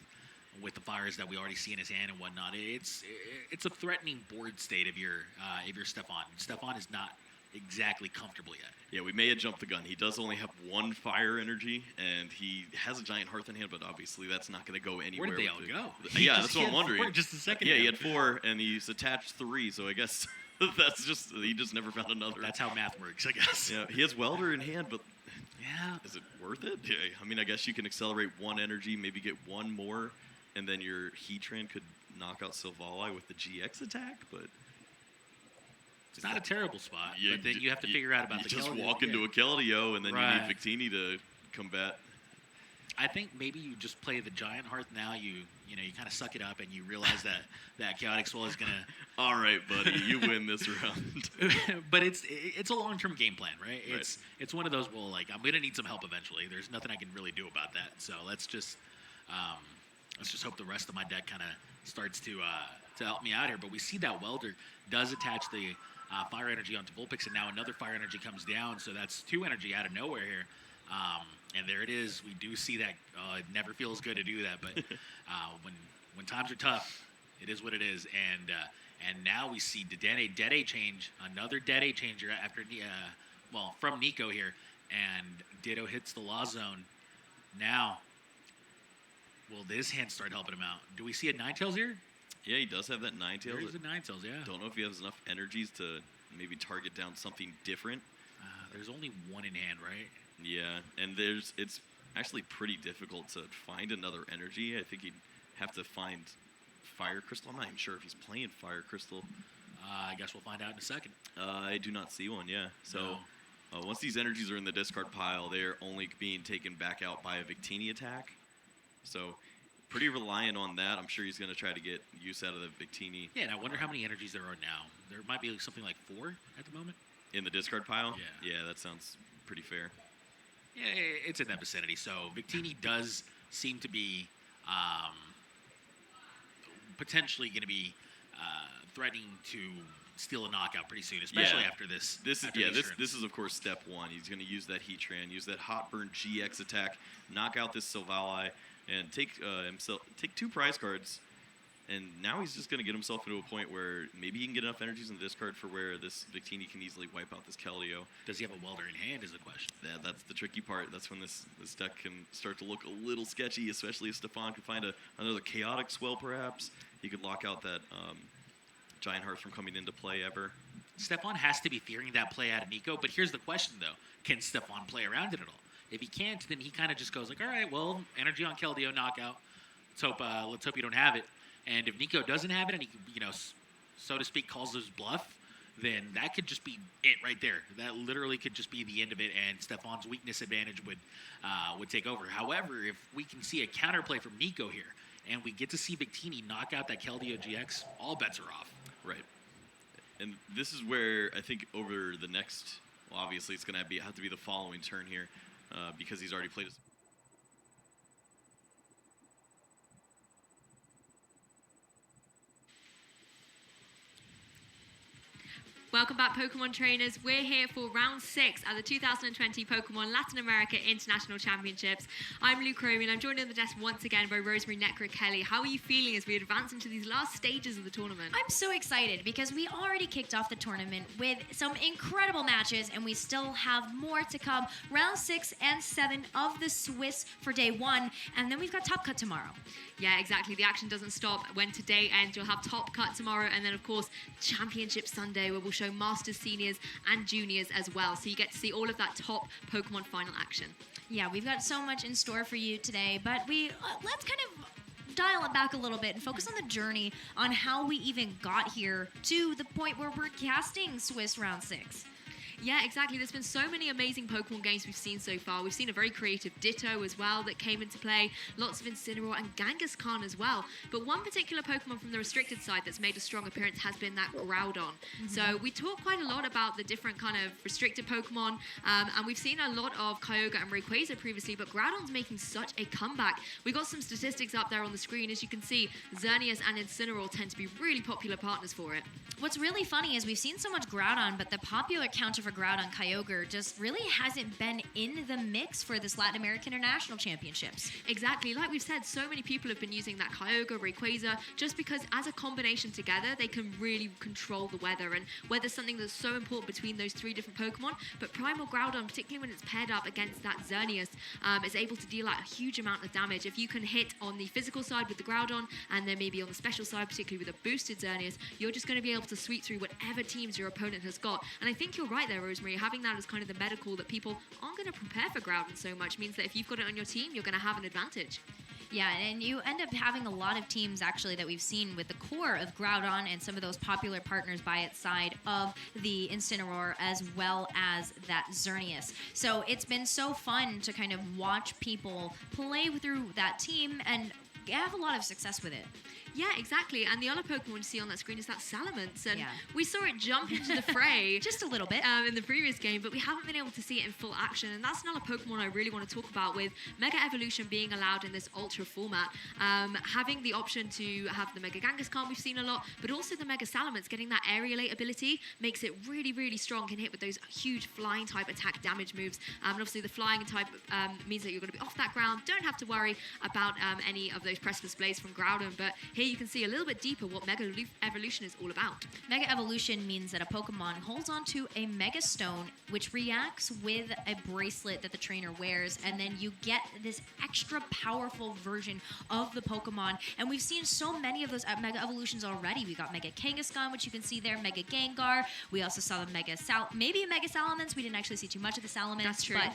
the fires that we already see in his hand and whatnot. It's a threatening board state if you're Stefan. Stefan is not exactly comfortable yet. Yeah, we may have jumped the gun. He does only have 1 fire energy, and he has a Giant Hearth in hand, but obviously that's not going to go anywhere. Where did they all go? Yeah, that's what I'm wondering. Just a second Yeah, ago. he had 4, and he's attached 3, so I guess he just never found another. That's how math works, I guess. Yeah, he has Welder in hand, but yeah, is it worth it? Yeah, I mean, I guess you can accelerate 1 energy, maybe get 1 more, and then your Heatran could knock out Silvally with the GX attack, but it's not a terrible spot, but then you have to figure out about the You just Keldeo. walk into a Keldeo, and then Right. you need Victini to combat. I think maybe you just play the Giant Hearth now. You kind of suck it up, and you realize that Chaotic Swell is gonna. All right, buddy, you win this round. But it's a long-term game plan, right? It's one of those. Well, like I'm gonna need some help eventually. There's nothing I can really do about that. So let's just hope the rest of my deck kind of starts to help me out here. But we see that Welder does attach the fire energy onto Vulpix, and now another fire energy comes down. So that's 2 energy out of nowhere here. And there it is. We do see that. It never feels good to do that, but when times are tough, it is what it is. And now we see Dede change, another Dede changer after from Nico here, and Ditto hits the law zone. Now, will this hand start helping him out? Do we see a Ninetales here? Yeah, he does have that Ninetales. There's a Ninetales, yeah. Don't know if he has enough energies to maybe target down something different. There's only one in hand, right? Yeah, and it's actually pretty difficult to find another energy. I think he'd have to find Fire Crystal. I'm not even sure if he's playing Fire Crystal. I guess we'll find out in a second. I do not see one, yeah. So once these energies are in the discard pile, they're only being taken back out by a Victini attack. So pretty reliant on that. I'm sure he's going to try to get use out of the Victini. Yeah, and I wonder how many energies there are now. There might be something like 4 at the moment. In the discard pile? Yeah. Yeah, that sounds pretty fair. Yeah, it's in that vicinity. So Victini does seem to be potentially going to be threatening to steal a knockout pretty soon, especially after this. This is of course step 1. He's going to use that Heatran, use that Hot Burn GX attack, knock out this Silvally, and take 2 prize cards. And now he's just going to get himself into a point where maybe he can get enough energies in the discard for where this Victini can easily wipe out this Keldeo. Does he have a Welder in hand is the question. Yeah, that's the tricky part. That's when this deck can start to look a little sketchy, especially if Stefan can find another Chaotic Swell perhaps. He could lock out that Giant Heart from coming into play ever. Stefan has to be fearing that play out of Nico, but here's the question though. Can Stefan play around it at all? If he can't, then he kind of just goes like, all right, well, energy on Keldeo, knockout. Let's hope you don't have it. And if Nico doesn't have it and he, so to speak, calls his bluff, then that could just be it right there. That literally could just be the end of it, and Stefan's weakness advantage would take over. However, if we can see a counterplay from Nico here, and we get to see Victini knock out that Keldeo GX, all bets are off. Right. And this is where I think over the next, well, obviously it's going to have to be the following turn here, because he's already played his... Welcome back, Pokemon trainers. We're here for round 6 at the 2020 Pokemon Latin America International Championships. I'm Luke Romy, and I'm joined on the desk once again by Rosemary Necro-Kelly. How are you feeling as we advance into these last stages of the tournament? I'm so excited because we already kicked off the tournament with some incredible matches, and we still have more to come. Round 6 and 7 of the Swiss for day 1, and then we've got Top Cut tomorrow. Yeah, exactly. The action doesn't stop. When today ends, you'll have Top Cut tomorrow, and then, of course, Championship Sunday, where we'll show Masters, Seniors, and Juniors as well. So you get to see all of that top Pokemon final action. Yeah, we've got so much in store for you today, but let's kind of dial it back a little bit and focus on the journey on how we even got here to the point where we're casting Swiss round 6. Yeah, exactly. There's been so many amazing Pokemon games we've seen so far. We've seen a very creative Ditto as well that came into play, lots of Incineroar and Kangaskhan as well. But one particular Pokemon from the restricted side that's made a strong appearance has been that Groudon. Mm-hmm. So we talk quite a lot about the different kind of restricted Pokemon, and we've seen a lot of Kyogre and Rayquaza previously, but Groudon's making such a comeback. We got some statistics up there on the screen. As you can see, Xerneas and Incineroar tend to be really popular partners for it. What's really funny is we've seen so much Groudon, but the popular counter for Groudon Kyogre just really hasn't been in the mix for this Latin American International Championships. Exactly. Like we've said, so many people have been using that Kyogre, Rayquaza, just because as a combination together, they can really control the weather. And weather's something that's so important between those 3 different Pokemon. But Primal Groudon, particularly when it's paired up against that Xerneas, is able to deal out a huge amount of damage. If you can hit on the physical side with the Groudon, and then maybe on the special side, particularly with a boosted Xerneas, you're just going to be able to sweep through whatever teams your opponent has got. And I think you're right there, Rosemary. Having that as kind of the medical that people aren't going to prepare for Groudon so much means that if you've got it on your team, you're going to have an advantage. Yeah, and you end up having a lot of teams, actually, that we've seen with the core of Groudon and some of those popular partners by its side of the Incineroar as well as that Xerneas. So it's been so fun to kind of watch people play through that team and have a lot of success with it. Yeah, exactly. And the other Pokemon you see on that screen is that Salamence. And we saw it jump into the fray just a little bit in the previous game, but we haven't been able to see it in full action. And that's another Pokemon I really want to talk about, with Mega Evolution being allowed in this Ultra format. Having the option to have the Mega Kangaskhan we've seen a lot, but also the Mega Salamence getting that aerialate ability makes it really, really strong, can hit with those huge flying type attack damage moves. And obviously the flying type means that you're going to be off that ground. Don't have to worry about any of those press displays from Groudon, but here you can see a little bit deeper what Mega Evolution is all about. Mega Evolution means that a Pokemon holds onto a Mega Stone, which reacts with a bracelet that the trainer wears, and then you get this extra powerful version of the Pokemon. And we've seen so many of those Mega Evolutions already. We got Mega Kangaskhan, which you can see there, Mega Gengar. We also saw the maybe a Mega Salamence. We didn't actually see too much of the Salamence. That's true. But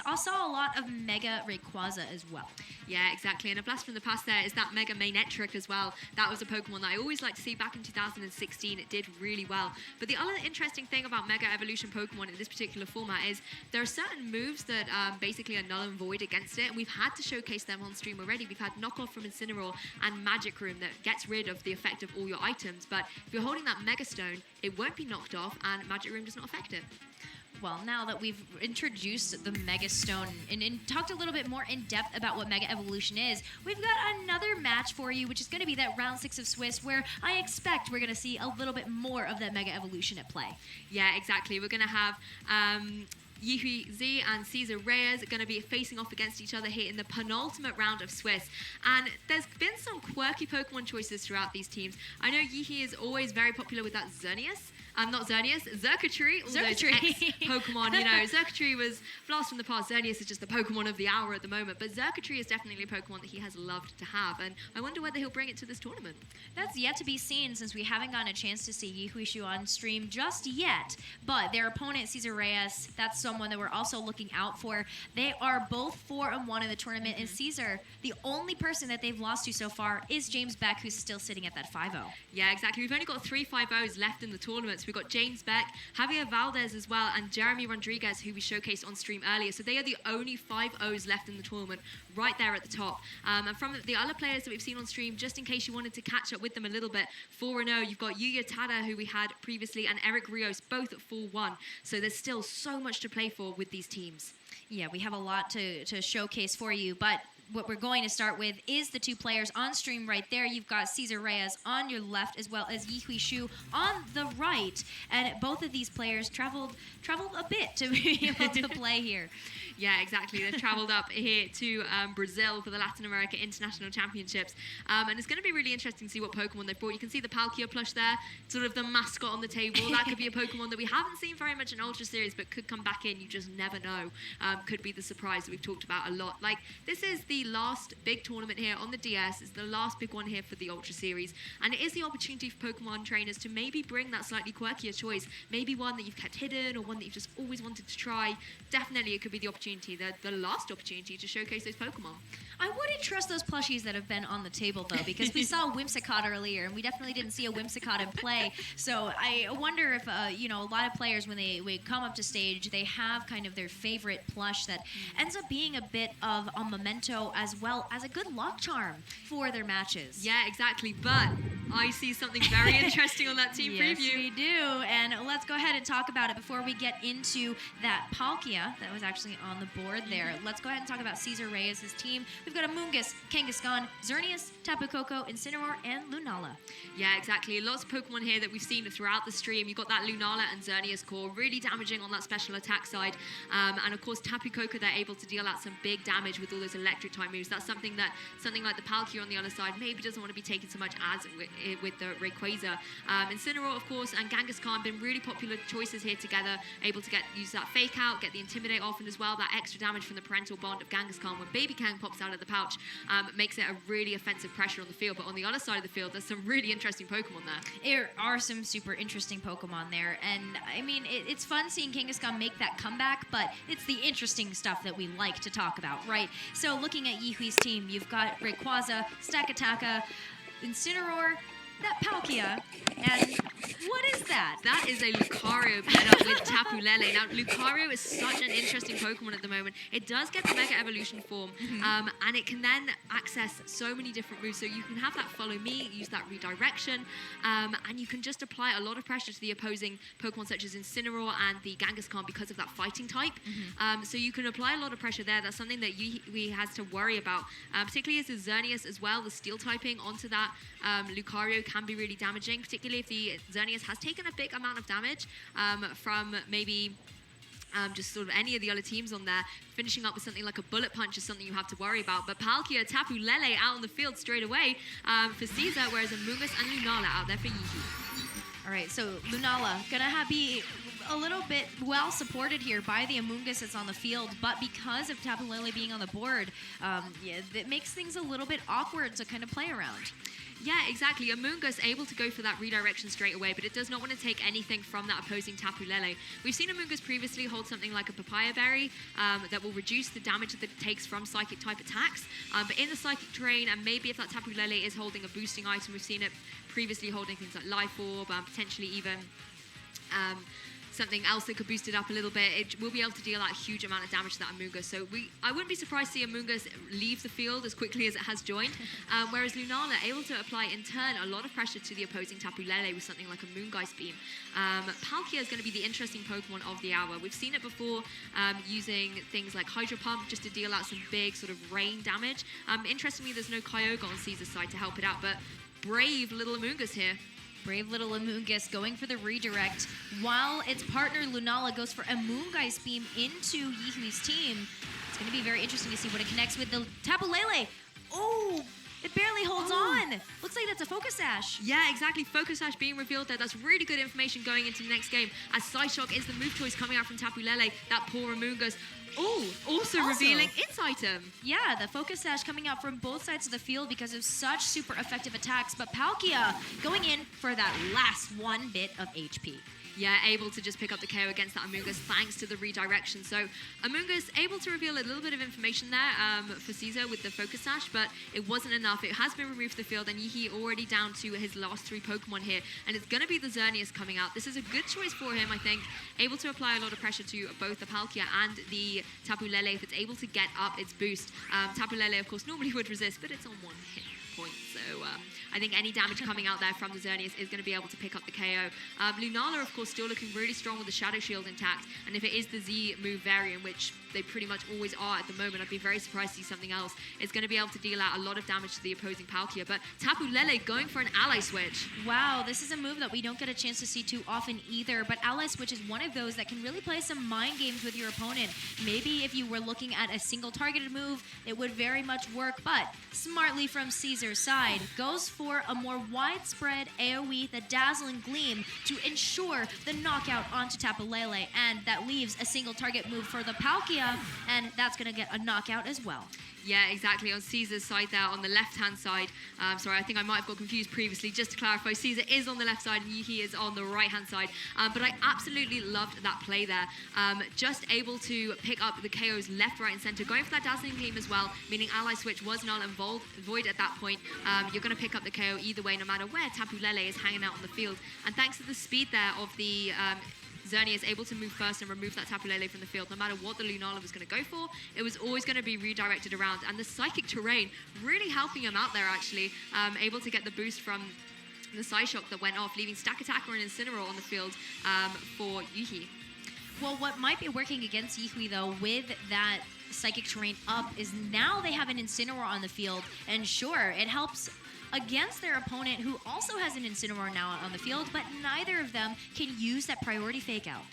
I saw a lot of Mega Rayquaza as well. Yeah, exactly. And a blast from the past there is that Mega Manectric as well. That was a Pokemon that I always liked to see back in 2016. It did really well. But the other interesting thing about Mega Evolution Pokemon in this particular format is there are certain moves that basically are null and void against it. And we've had to showcase them on stream already. We've had Knockoff from Incineroar and Magic Room that gets rid of the effect of all your items. But if you're holding that Mega Stone, it won't be knocked off, and Magic Room does not affect it. Well, now that we've introduced the Mega Stone and talked a little bit more in depth about what Mega Evolution is, we've got another match for you, which is going to be that round 6 of Swiss, where I expect we're going to see a little bit more of that Mega Evolution at play. Yeah, exactly. We're going to have Yihui Z and Cesar Reyes are going to be facing off against each other here in the penultimate round of Swiss. And there's been some quirky Pokemon choices throughout these teams. I know Yihui is always very popular with that Xerneas. Not Xerneas, Xurkitree. All those Pokemon, you know. Xurkitree was blast from the past. Xerneas is just the Pokemon of the hour at the moment. But Xurkitree is definitely a Pokemon that he has loved to have. And I wonder whether he'll bring it to this tournament. That's yet to be seen, since we haven't gotten a chance to see Yihui on stream just yet. But their opponent, Cesar Reyes, that's someone that we're also looking out for. They are both 4-1 in the tournament. And Cesar, the only person that they've lost to so far is James Beck, who's still sitting at that 5-0. Yeah, exactly. We've only got 3 5-0s left in the tournament. We've got James Beck, Javier Valdez as well, and Jeremy Rodriguez, who we showcased on stream earlier. So they are the only 5-0s left in the tournament, right there at the top. And from the other players that we've seen on stream, just in case you wanted to catch up with them a little bit, 4-0, you've got Yuya Tada, who we had previously, and Eric Rios, both at 4-1. So there's still so much to play for with these teams. Yeah, we have a lot to showcase for you, but what we're going to start with is the 2 players on stream right there. You've got Cesar Reyes on your left, as well as Yihui Shu on the right. And both of these players traveled a bit to be able to play here. Yeah, exactly. They've traveled up here to Brazil for the Latin America International Championships. And it's going to be really interesting to see what Pokemon they've brought. You can see the Palkia plush there, sort of the mascot on the table. That could be a Pokemon that we haven't seen very much in Ultra Series, but could come back in. You just never know. Could be the surprise that we've talked about a lot. Like, this is the last big tournament here on the DS. It's the last big one here for the Ultra Series. And it is the opportunity for Pokemon trainers to maybe bring that slightly quirkier choice. Maybe one that you've kept hidden, or one that you've just always wanted to try. Definitely it could be the opportunity, the last opportunity to showcase those Pokemon. I wouldn't trust those plushies that have been on the table, though, because we saw Whimsicott earlier, and we definitely didn't see a Whimsicott in play. So I wonder if, a lot of players, when they come up to stage, they have kind of their favorite plush that ends up being a bit of a memento, as well as a good luck charm for their matches. Yeah, exactly. But I see something very interesting on that team preview. Yes, we do. And let's go ahead and talk about it before we get into that Palkia that was actually on the board there. Let's go ahead and talk about Cesar Reyes' team. We've got Amoonguss, Kangaskhan, Xerneas, Tapu Koko, Incineroar, and Lunala. Yeah, exactly. Lots of Pokemon here that we've seen throughout the stream. You've got that Lunala and Xerneas core, really damaging on that special attack side. And of course, Tapu Koko, they're able to deal out some big damage with all those electric type moves. That's something like the Palkia on the other side maybe doesn't want to be taken so much as with the Rayquaza. Incineroar, of course, and Kangaskhan been really popular choices here together, able to use that fake out, get the Intimidate off, and as well that extra damage from the parental bond of Kangaskhan when Baby Kang pops out of the pouch, makes it a really offensive pressure on the field. But on the other side of the field, there's some really interesting Pokemon there. There are some super interesting Pokemon there, and I mean, it's fun seeing Kangaskhan make that comeback, but it's the interesting stuff that we like to talk about, right? So looking at Yihui's team, you've got Rayquaza, Stakataka, Incineroar, that Palkia. And what is that? That is a Lucario paired up with Tapu Lele. Now, Lucario is such an interesting Pokemon at the moment. It does get the Mega Evolution form, and it can then access so many different moves. So you can have that Follow Me, use that Redirection, and you can just apply a lot of pressure to the opposing Pokemon such as Incineroar and the Kangaskhan because of that fighting type. So you can apply a lot of pressure there. That's something that Yui has to worry about, particularly as the Xerneas as well. The Steel typing onto that Lucario can be really damaging, particularly if the Xerneas has taken a big amount of damage from maybe just sort of any of the other teams on there. Finishing up with something like a Bullet Punch is something you have to worry about. But Palkia, Tapu Lele out on the field straight away for Caesar, whereas Amoonguss and Lunala out there for Yihi. All right, so Lunala gonna be a little bit well supported here by the Amoonguss that's on the field, but because of Tapu Lele being on the board, it makes things a little bit awkward to kind of play around. Yeah, exactly. Amoonguss able to go for that redirection straight away, but it does not want to take anything from that opposing Tapu Lele. We've seen Amoonguss previously hold something like a Papaya Berry that will reduce the damage that it takes from Psychic type attacks. But in the Psychic terrain, and maybe if that Tapu Lele is holding a boosting item, we've seen it previously holding things like Life Orb, potentially even something else that could boost it up a little bit, it will be able to deal that huge amount of damage to that Amoonguss. So I wouldn't be surprised to see Amoonguss leave the field as quickly as it has joined, whereas Lunala able to apply in turn a lot of pressure to the opposing Tapu Lele with something like a Moongeist Beam. Palkia is going to be the interesting Pokemon of the hour. We've seen it before using things like Hydro Pump just to deal out some big sort of rain damage. Interestingly, there's no Kyogre on Caesar's side to help it out, but brave little Amoonguss here. Brave little Amoonguss going for the redirect, while its partner Lunala goes for a Moongeist Beam into Yihui's team. It's going to be very interesting to see what it connects with the Tapu Lele. Oh, it barely holds on. Looks like that's a Focus Sash. Yeah, exactly. Focus Sash being revealed there. That's really good information going into the next game, as Psyshock is the move choice coming out from Tapu Lele. That poor Amoonguss. Oh, also revealing its item. Yeah, the Focus Sash coming out from both sides of the field because of such super effective attacks. But Palkia going in for that last one bit of HP. Yeah, able to just pick up the KO against that Amoonguss thanks to the redirection. So Amoonguss able to reveal a little bit of information there for Caesar with the Focus Sash, but it wasn't enough. It has been removed from the field, and Yihi already down to his last 3 Pokemon here, and it's going to be the Xerneas coming out. This is a good choice for him, I think. Able to apply a lot of pressure to both the Palkia and the Tapu Lele if it's able to get up its boost. Tapu Lele, of course, normally would resist, but it's on 1 hit point, so I think any damage coming out there from the Xerneas is going to be able to pick up the KO. Lunala, of course, still looking really strong with the Shadow Shield intact, and if it is the Z move variant, which they pretty much always are at the moment, I'd be very surprised to see something else, it's going to be able to deal out a lot of damage to the opposing Palkia. But Tapu Lele going for an Ally Switch. Wow, this is a move that we don't get a chance to see too often either, but Ally Switch is one of those that can really play some mind games with your opponent. Maybe if you were looking at a single targeted move, it would very much work, but smartly from Caesar's side, goes for a more widespread AoE, the Dazzling Gleam, to ensure the knockout onto Tapu Lele, and that leaves a single target move for the Palkia, and that's going to get a knockout as well. Yeah, exactly. On Caesar's side there, on the left-hand side. Sorry, I think I might have got confused previously. Just to clarify, Caesar is on the left side and Yihi is on the right-hand side. But I absolutely loved that play there. Just able to pick up the KOs left, right, and center. Going for that Dazzling Gleam as well, meaning Ally Switch was null and void at that point. You're going to pick up the KO either way, no matter where Tapu Lele is hanging out on the field. And thanks to the speed there of the Xerneas is able to move first and remove that Tapu Lele from the field. No matter what the Lunala was going to go for, it was always going to be redirected around. And the Psychic terrain really helping him out there, actually. Able to get the boost from the Psyshock that went off, leaving Stack Attacker and Incineroar on the field for Yihi. Well, what might be working against Yihui, though, with that Psychic terrain up is now they have an Incineroar on the field. And sure, it helps against their opponent who also has an Incineroar now on the field, but neither of them can use that priority fake out.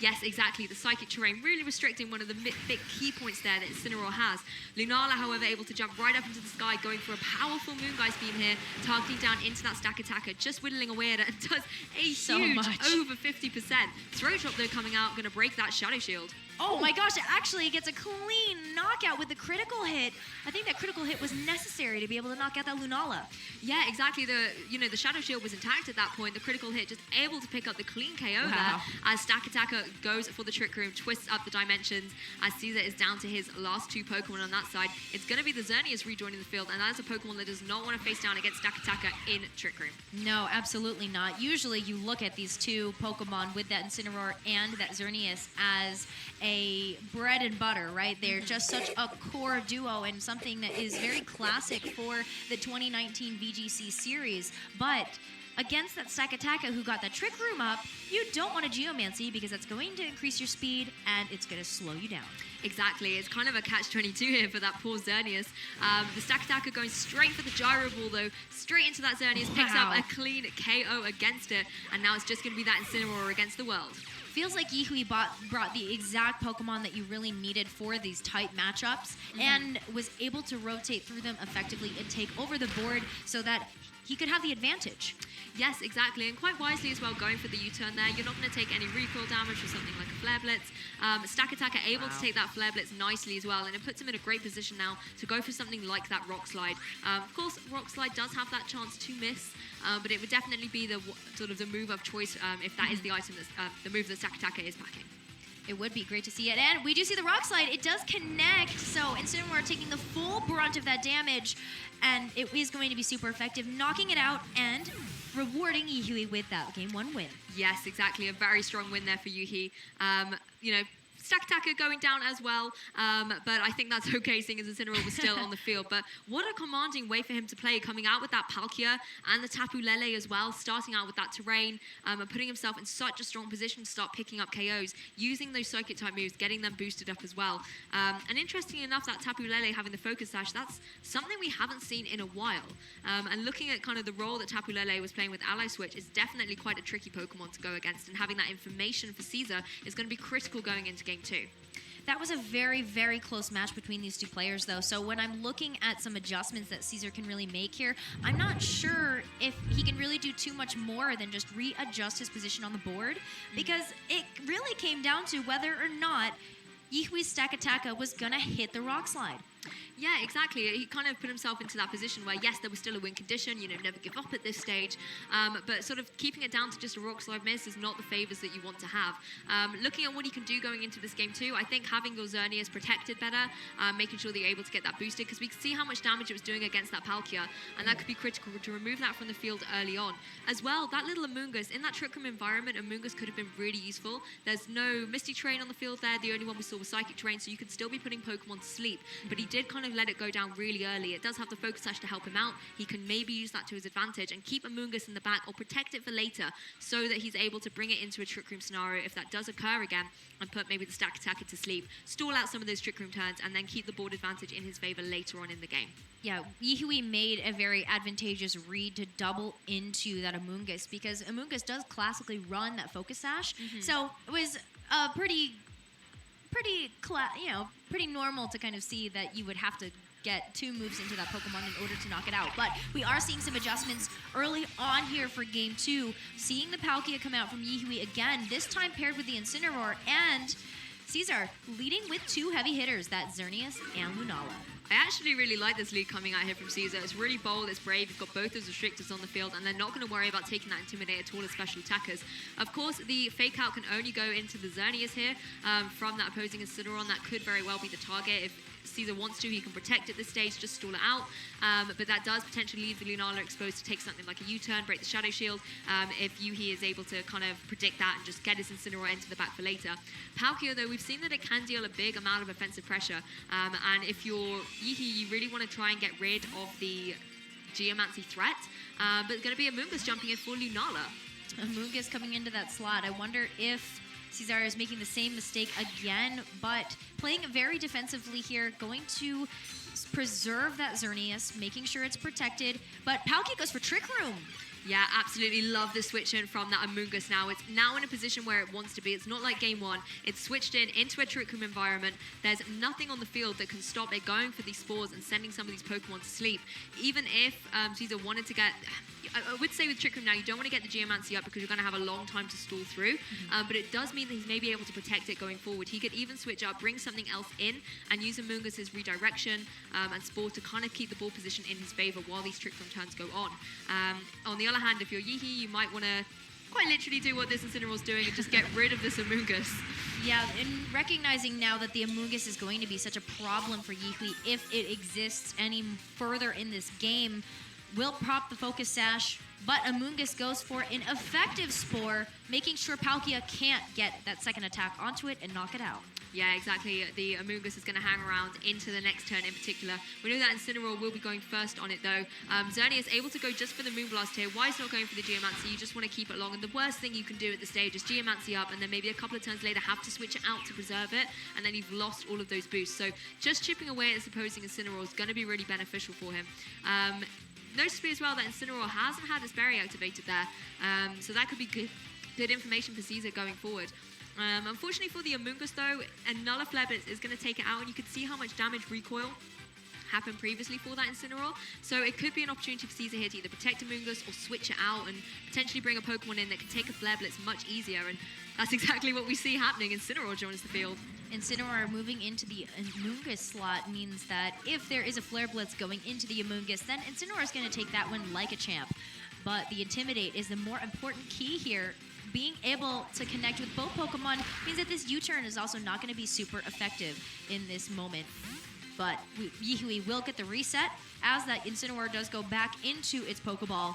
Yes, exactly. The Psychic terrain really restricting one of the big key points there that Incineroar has. Lunala, however, able to jump right up into the sky, going for a powerful Moongeist Beam here, targeting down into that Stack Attacker, just whittling away at it, and does a huge over 50%. Throat Drop, though, coming out, going to break that Shadow Shield. Oh my gosh, it actually gets a clean knockout with the critical hit. I think that critical hit was necessary to be able to knock out that Lunala. Yeah, exactly. The Shadow Shield was intact at that point. The critical hit just able to pick up the clean KO there as Stack Attacker goes for the Trick Room, twists up the dimensions as Caesar is down to his last two Pokemon on that side. It's going to be the Xerneas rejoining the field, and that is a Pokemon that does not want to face down against Stack Attacker in Trick Room. No, absolutely not. Usually you look at these two Pokemon with that Incineroar and that Xerneas as a bread and butter, right? They're just such a core duo and something that is very classic for the 2019 VGC series. But against that Stack Attacker who got that Trick Room up, you don't want a Geomancy because that's going to increase your speed and it's going to slow you down. Exactly. It's kind of a catch-22 here for that poor Xerneas. The Stack Attacker going straight for the Gyro Ball, though. Straight into that Xerneas, picks up a clean KO against it, and now it's just going to be that Incineroar against the world. Feels like Yihui brought the exact Pokemon that you really needed for these tight matchups and was able to rotate through them effectively and take over the board so that he could have the advantage. Yes, exactly, and quite wisely as well, going for the U-turn there. You're not going to take any recoil damage or something like a Flare Blitz. Stack Attacker able to take that Flare Blitz nicely as well, and it puts him in a great position now to go for something like that Rock Slide. Of course, Rock Slide does have that chance to miss, but it would definitely be the sort of the move of choice if that is the item that the move that Stack Attacker is packing. It would be great to see it. And we do see the Rock Slide. It does connect, so Incineroar taking the full brunt of that damage, and it is going to be super effective, knocking it out and rewarding Yihui with that Game 1 win. Yes, exactly. A very strong win there for Yuhi. Stack Attacker going down as well, but I think that's okay, seeing as Incineroar was still on the field. But what a commanding way for him to play, coming out with that Palkia and the Tapu Lele as well, starting out with that terrain, and putting himself in such a strong position to start picking up KOs, using those Psychic-type moves, getting them boosted up as well. And interestingly enough, that Tapu Lele having the Focus Sash, that's something we haven't seen in a while. And looking at kind of the role that Tapu Lele was playing with Ally Switch is definitely quite a tricky Pokemon to go against, and having that information for Caesar is going to be critical going into Game 2. That was a very, very close match between these two players, though. So when I'm looking at some adjustments that Caesar can really make here, I'm not sure if he can really do too much more than just readjust his position on the board, because it really came down to whether or not Yihui's Stack Attacker was going to hit the Rock Slide. Yeah, exactly. He kind of put himself into that position where, yes, there was still a win condition, never give up at this stage, but sort of keeping it down to just a Rock Slide miss is not the favors that you want to have. Looking at what he can do going into this game too, I think having your Xerneas protected better, making sure that you're able to get that boosted, because we can see how much damage it was doing against that Palkia, and that could be critical to remove that from the field early on. As well, that little Amoonguss, in that Trick Room environment, Amoonguss could have been really useful. There's no Misty Terrain on the field there, the only one we saw was Psychic Terrain, so you could still be putting Pokemon to sleep, but he did kind of let it go down really early. It does have the Focus Sash to help him out. He can maybe use that to his advantage and keep Amoonguss in the back or protect it for later so that he's able to bring it into a Trick Room scenario if that does occur again, and put maybe the Stack Attacker to sleep, stall out some of those Trick Room turns, and then keep the board advantage in his favor later on in the game. Yeah, Yihui made a very advantageous read to double into that Amoonguss, because Amoonguss does classically run that Focus Sash, so it was a pretty normal to kind of see that you would have to get two moves into that Pokemon in order to knock it out. But we are seeing some adjustments early on here for Game 2. Seeing the Palkia come out from Yihui again, this time paired with the Incineroar, and Caesar leading with two heavy hitters, that Xerneas and Lunala. I actually really like this lead coming out here from Caesar. It's really bold, it's brave, you've got both those restrictors on the field, and they're not going to worry about taking that Intimidate at all as special attackers. Of course, the Fake Out can only go into the Xerneas here from that opposing Incineroar. That could very well be the target. If Caesar wants to, he can protect at this stage, just stall it out. But that does potentially leave the Lunala exposed to take something like a U-turn, break the Shadow Shield, if Yuhi is able to kind of predict that and just get his Incineroar into the back for later. Palkia, though, we've seen that it can deal a big amount of offensive pressure, and if you're Yihi, you really want to try and get rid of the Geomancy threat, but it's going to be Amoonguss jumping in for Lunala. Amoonguss coming into that slot. I wonder if Caesar is making the same mistake again, but playing very defensively here, going to preserve that Xerneas, making sure it's protected, but Palkia goes for Trick Room. Yeah, absolutely love the switch in from that Amoonguss now. It's now in a position where it wants to be. It's not like Game 1. It's switched into a Trick Room environment. There's nothing on the field that can stop it going for these spores and sending some of these Pokemon to sleep. Even if Caesar wanted to get... I would say with Trick Room now, you don't want to get the Geomancy up because you're going to have a long time to stall through. But it does mean that he's maybe able to protect it going forward. He could even switch up, bring something else in, and use Amoonguss's redirection and Spore to kind of keep the ball position in his favor while these Trick Room turns go on. On the other hand, if you're Yeehee, you might want to quite literally do what this Incineroar's doing and just get rid of this Amoonguss. Yeah, and recognizing now that the Amoonguss is going to be such a problem for Yeehee if it exists any further in this game, will prop the Focus Sash, but Amoonguss goes for an effective Spore, making sure Palkia can't get that second attack onto it and knock it out. Yeah, exactly. The Amoonguss is going to hang around into the next turn in particular. We know that Incineroar will be going first on it though. Xerneas able to go just for the Moonblast here. Why is not going for the Geomancy? You just want to keep it long, and the worst thing you can do at this stage is Geomancy up and then maybe a couple of turns later have to switch it out to preserve it, and then you've lost all of those boosts. So just chipping away at this opposing Incineroar is going to be really beneficial for him. Notice as well that Incineroar hasn't had its berry activated there, so that could be good information for Caesar going forward. Unfortunately for the Amoonguss though, another Flare Blitz is going to take it out, and you can see how much damage recoil happened previously for that Incineroar. So it could be an opportunity for Caesar here to either protect Amoonguss or switch it out and potentially bring a Pokemon in that can take a Flare Blitz much easier, and that's exactly what we see happening. Incineroar joins the field. Incineroar moving into the Amoonguss slot means that if there is a Flare Blitz going into the Amoonguss, then Incineroar is going to take that one like a champ. But the Intimidate is the more important key here. Being able to connect with both Pokemon means that this U-turn is also not going to be super effective in this moment. But Yeehee will get the reset as that Incineroar does go back into its Pokeball,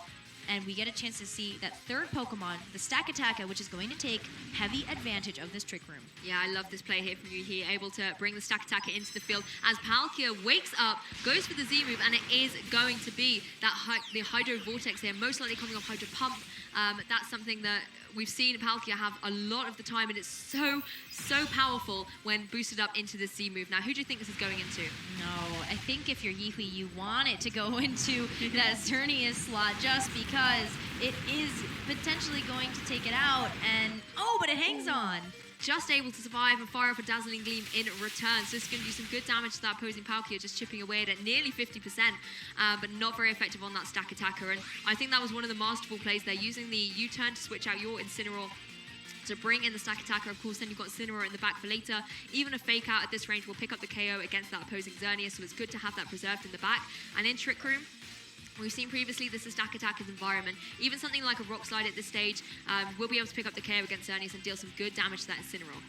and we get a chance to see that third Pokemon, the Stakataka, which is going to take heavy advantage of this Trick Room. Yeah, I love this play here from Yeehee, able to bring the Stakataka into the field as Palkia wakes up, goes for the Z move, and it is going to be that the Hydro Vortex here, most likely coming off Hydro Pump. That's something that we've seen Palkia have a lot of the time, and it's so powerful when boosted up into the Z move. Now, who do you think this is going into? No, I think if you're Yeehee, you want it to go into that Xerneas slot just because it is potentially going to take it out, and but it hangs on. Just able to survive and fire off a Dazzling Gleam in return. So it's going to do some good damage to that opposing Palkia, just chipping away at nearly 50%, but not very effective on that Stakataka. And I think that was one of the masterful plays there, using the U-turn to switch out your Incineroar to bring in the Stakataka. Of course, then you've got Incineroar in the back for later. Even a Fake Out at this range will pick up the KO against that opposing Xerneas, so it's good to have that preserved in the back. And in Trick Room, we've seen previously this is Stakataka's environment. Even something like a Rock Slide at this stage will be able to pick up the KO against Xerneas and deal some good damage to that Incineroar.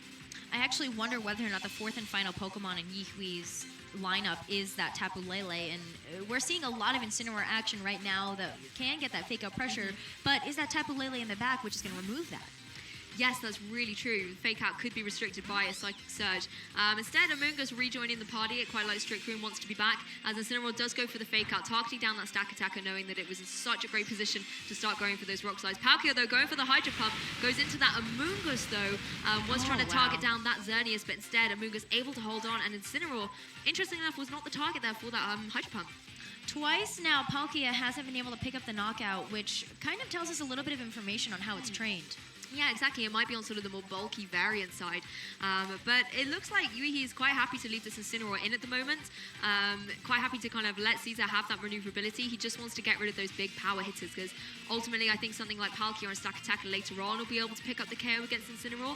I actually wonder whether or not the fourth and final Pokemon in Yeehee's lineup is that Tapu Lele, and we're seeing a lot of Incineroar action right now that can get that Fake Out pressure, but is that Tapu Lele in the back which is going to remove that? Yes, that's really true. Fake Out could be restricted by a Psychic Surge. Instead, Amoonguss rejoining the party. It quite likes Trick Room, wants to be back, as Incineroar does go for the Fake Out, targeting down that Stakataka, knowing that it was in such a great position to start going for those Rock Slides. Palkia, though, going for the Hydro Pump, goes into that Amoonguss, though, was trying to target down that Xerneas, but instead, Amoonguss able to hold on, and Incineroar, interestingly enough, was not the target there for that Hydro Pump. Twice now, Palkia hasn't been able to pick up the knockout, which kind of tells us a little bit of information on how it's trained. Yeah, exactly. It might be on sort of the more bulky variant side. But it looks like Yeehee is quite happy to leave this Incineroar in at the moment. Quite happy to kind of let Caesar have that maneuverability. He just wants to get rid of those big power hitters, because ultimately I think something like Palkia and Stakataka later on will be able to pick up the KO against Incineroar.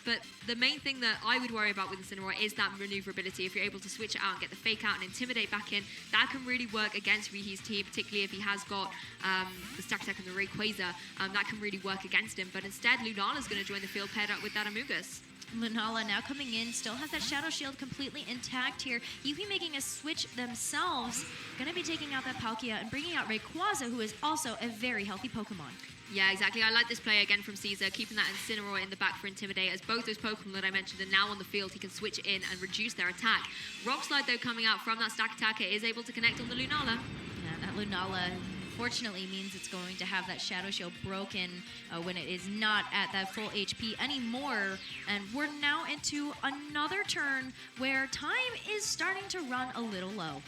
But the main thing that I would worry about with Incineroar is that maneuverability. If you're able to switch it out and get the Fake Out and Intimidate back in, that can really work against Yeehee's team, particularly if he has got the Stakataka and the Rayquaza. That can really work against him. But instead, Lunala's going to join the field paired up with that Amoonguss. Lunala now coming in, still has that Shadow Shield completely intact here. Yeehee making a switch themselves, going to be taking out that Palkia and bringing out Rayquaza, who is also a very healthy Pokemon. Yeah, exactly. I like this play again from Caesar, keeping that Incineroar in the back for Intimidate, as both those Pokemon that I mentioned are now on the field. He can switch in and reduce their attack. Rock Slide, though, coming out from that Stakataka is able to connect on the Lunala. Yeah, that Lunala fortunately means it's going to have that Shadow Shield broken when it is not at that full HP anymore. And we're now into another turn where time is starting to run a little low.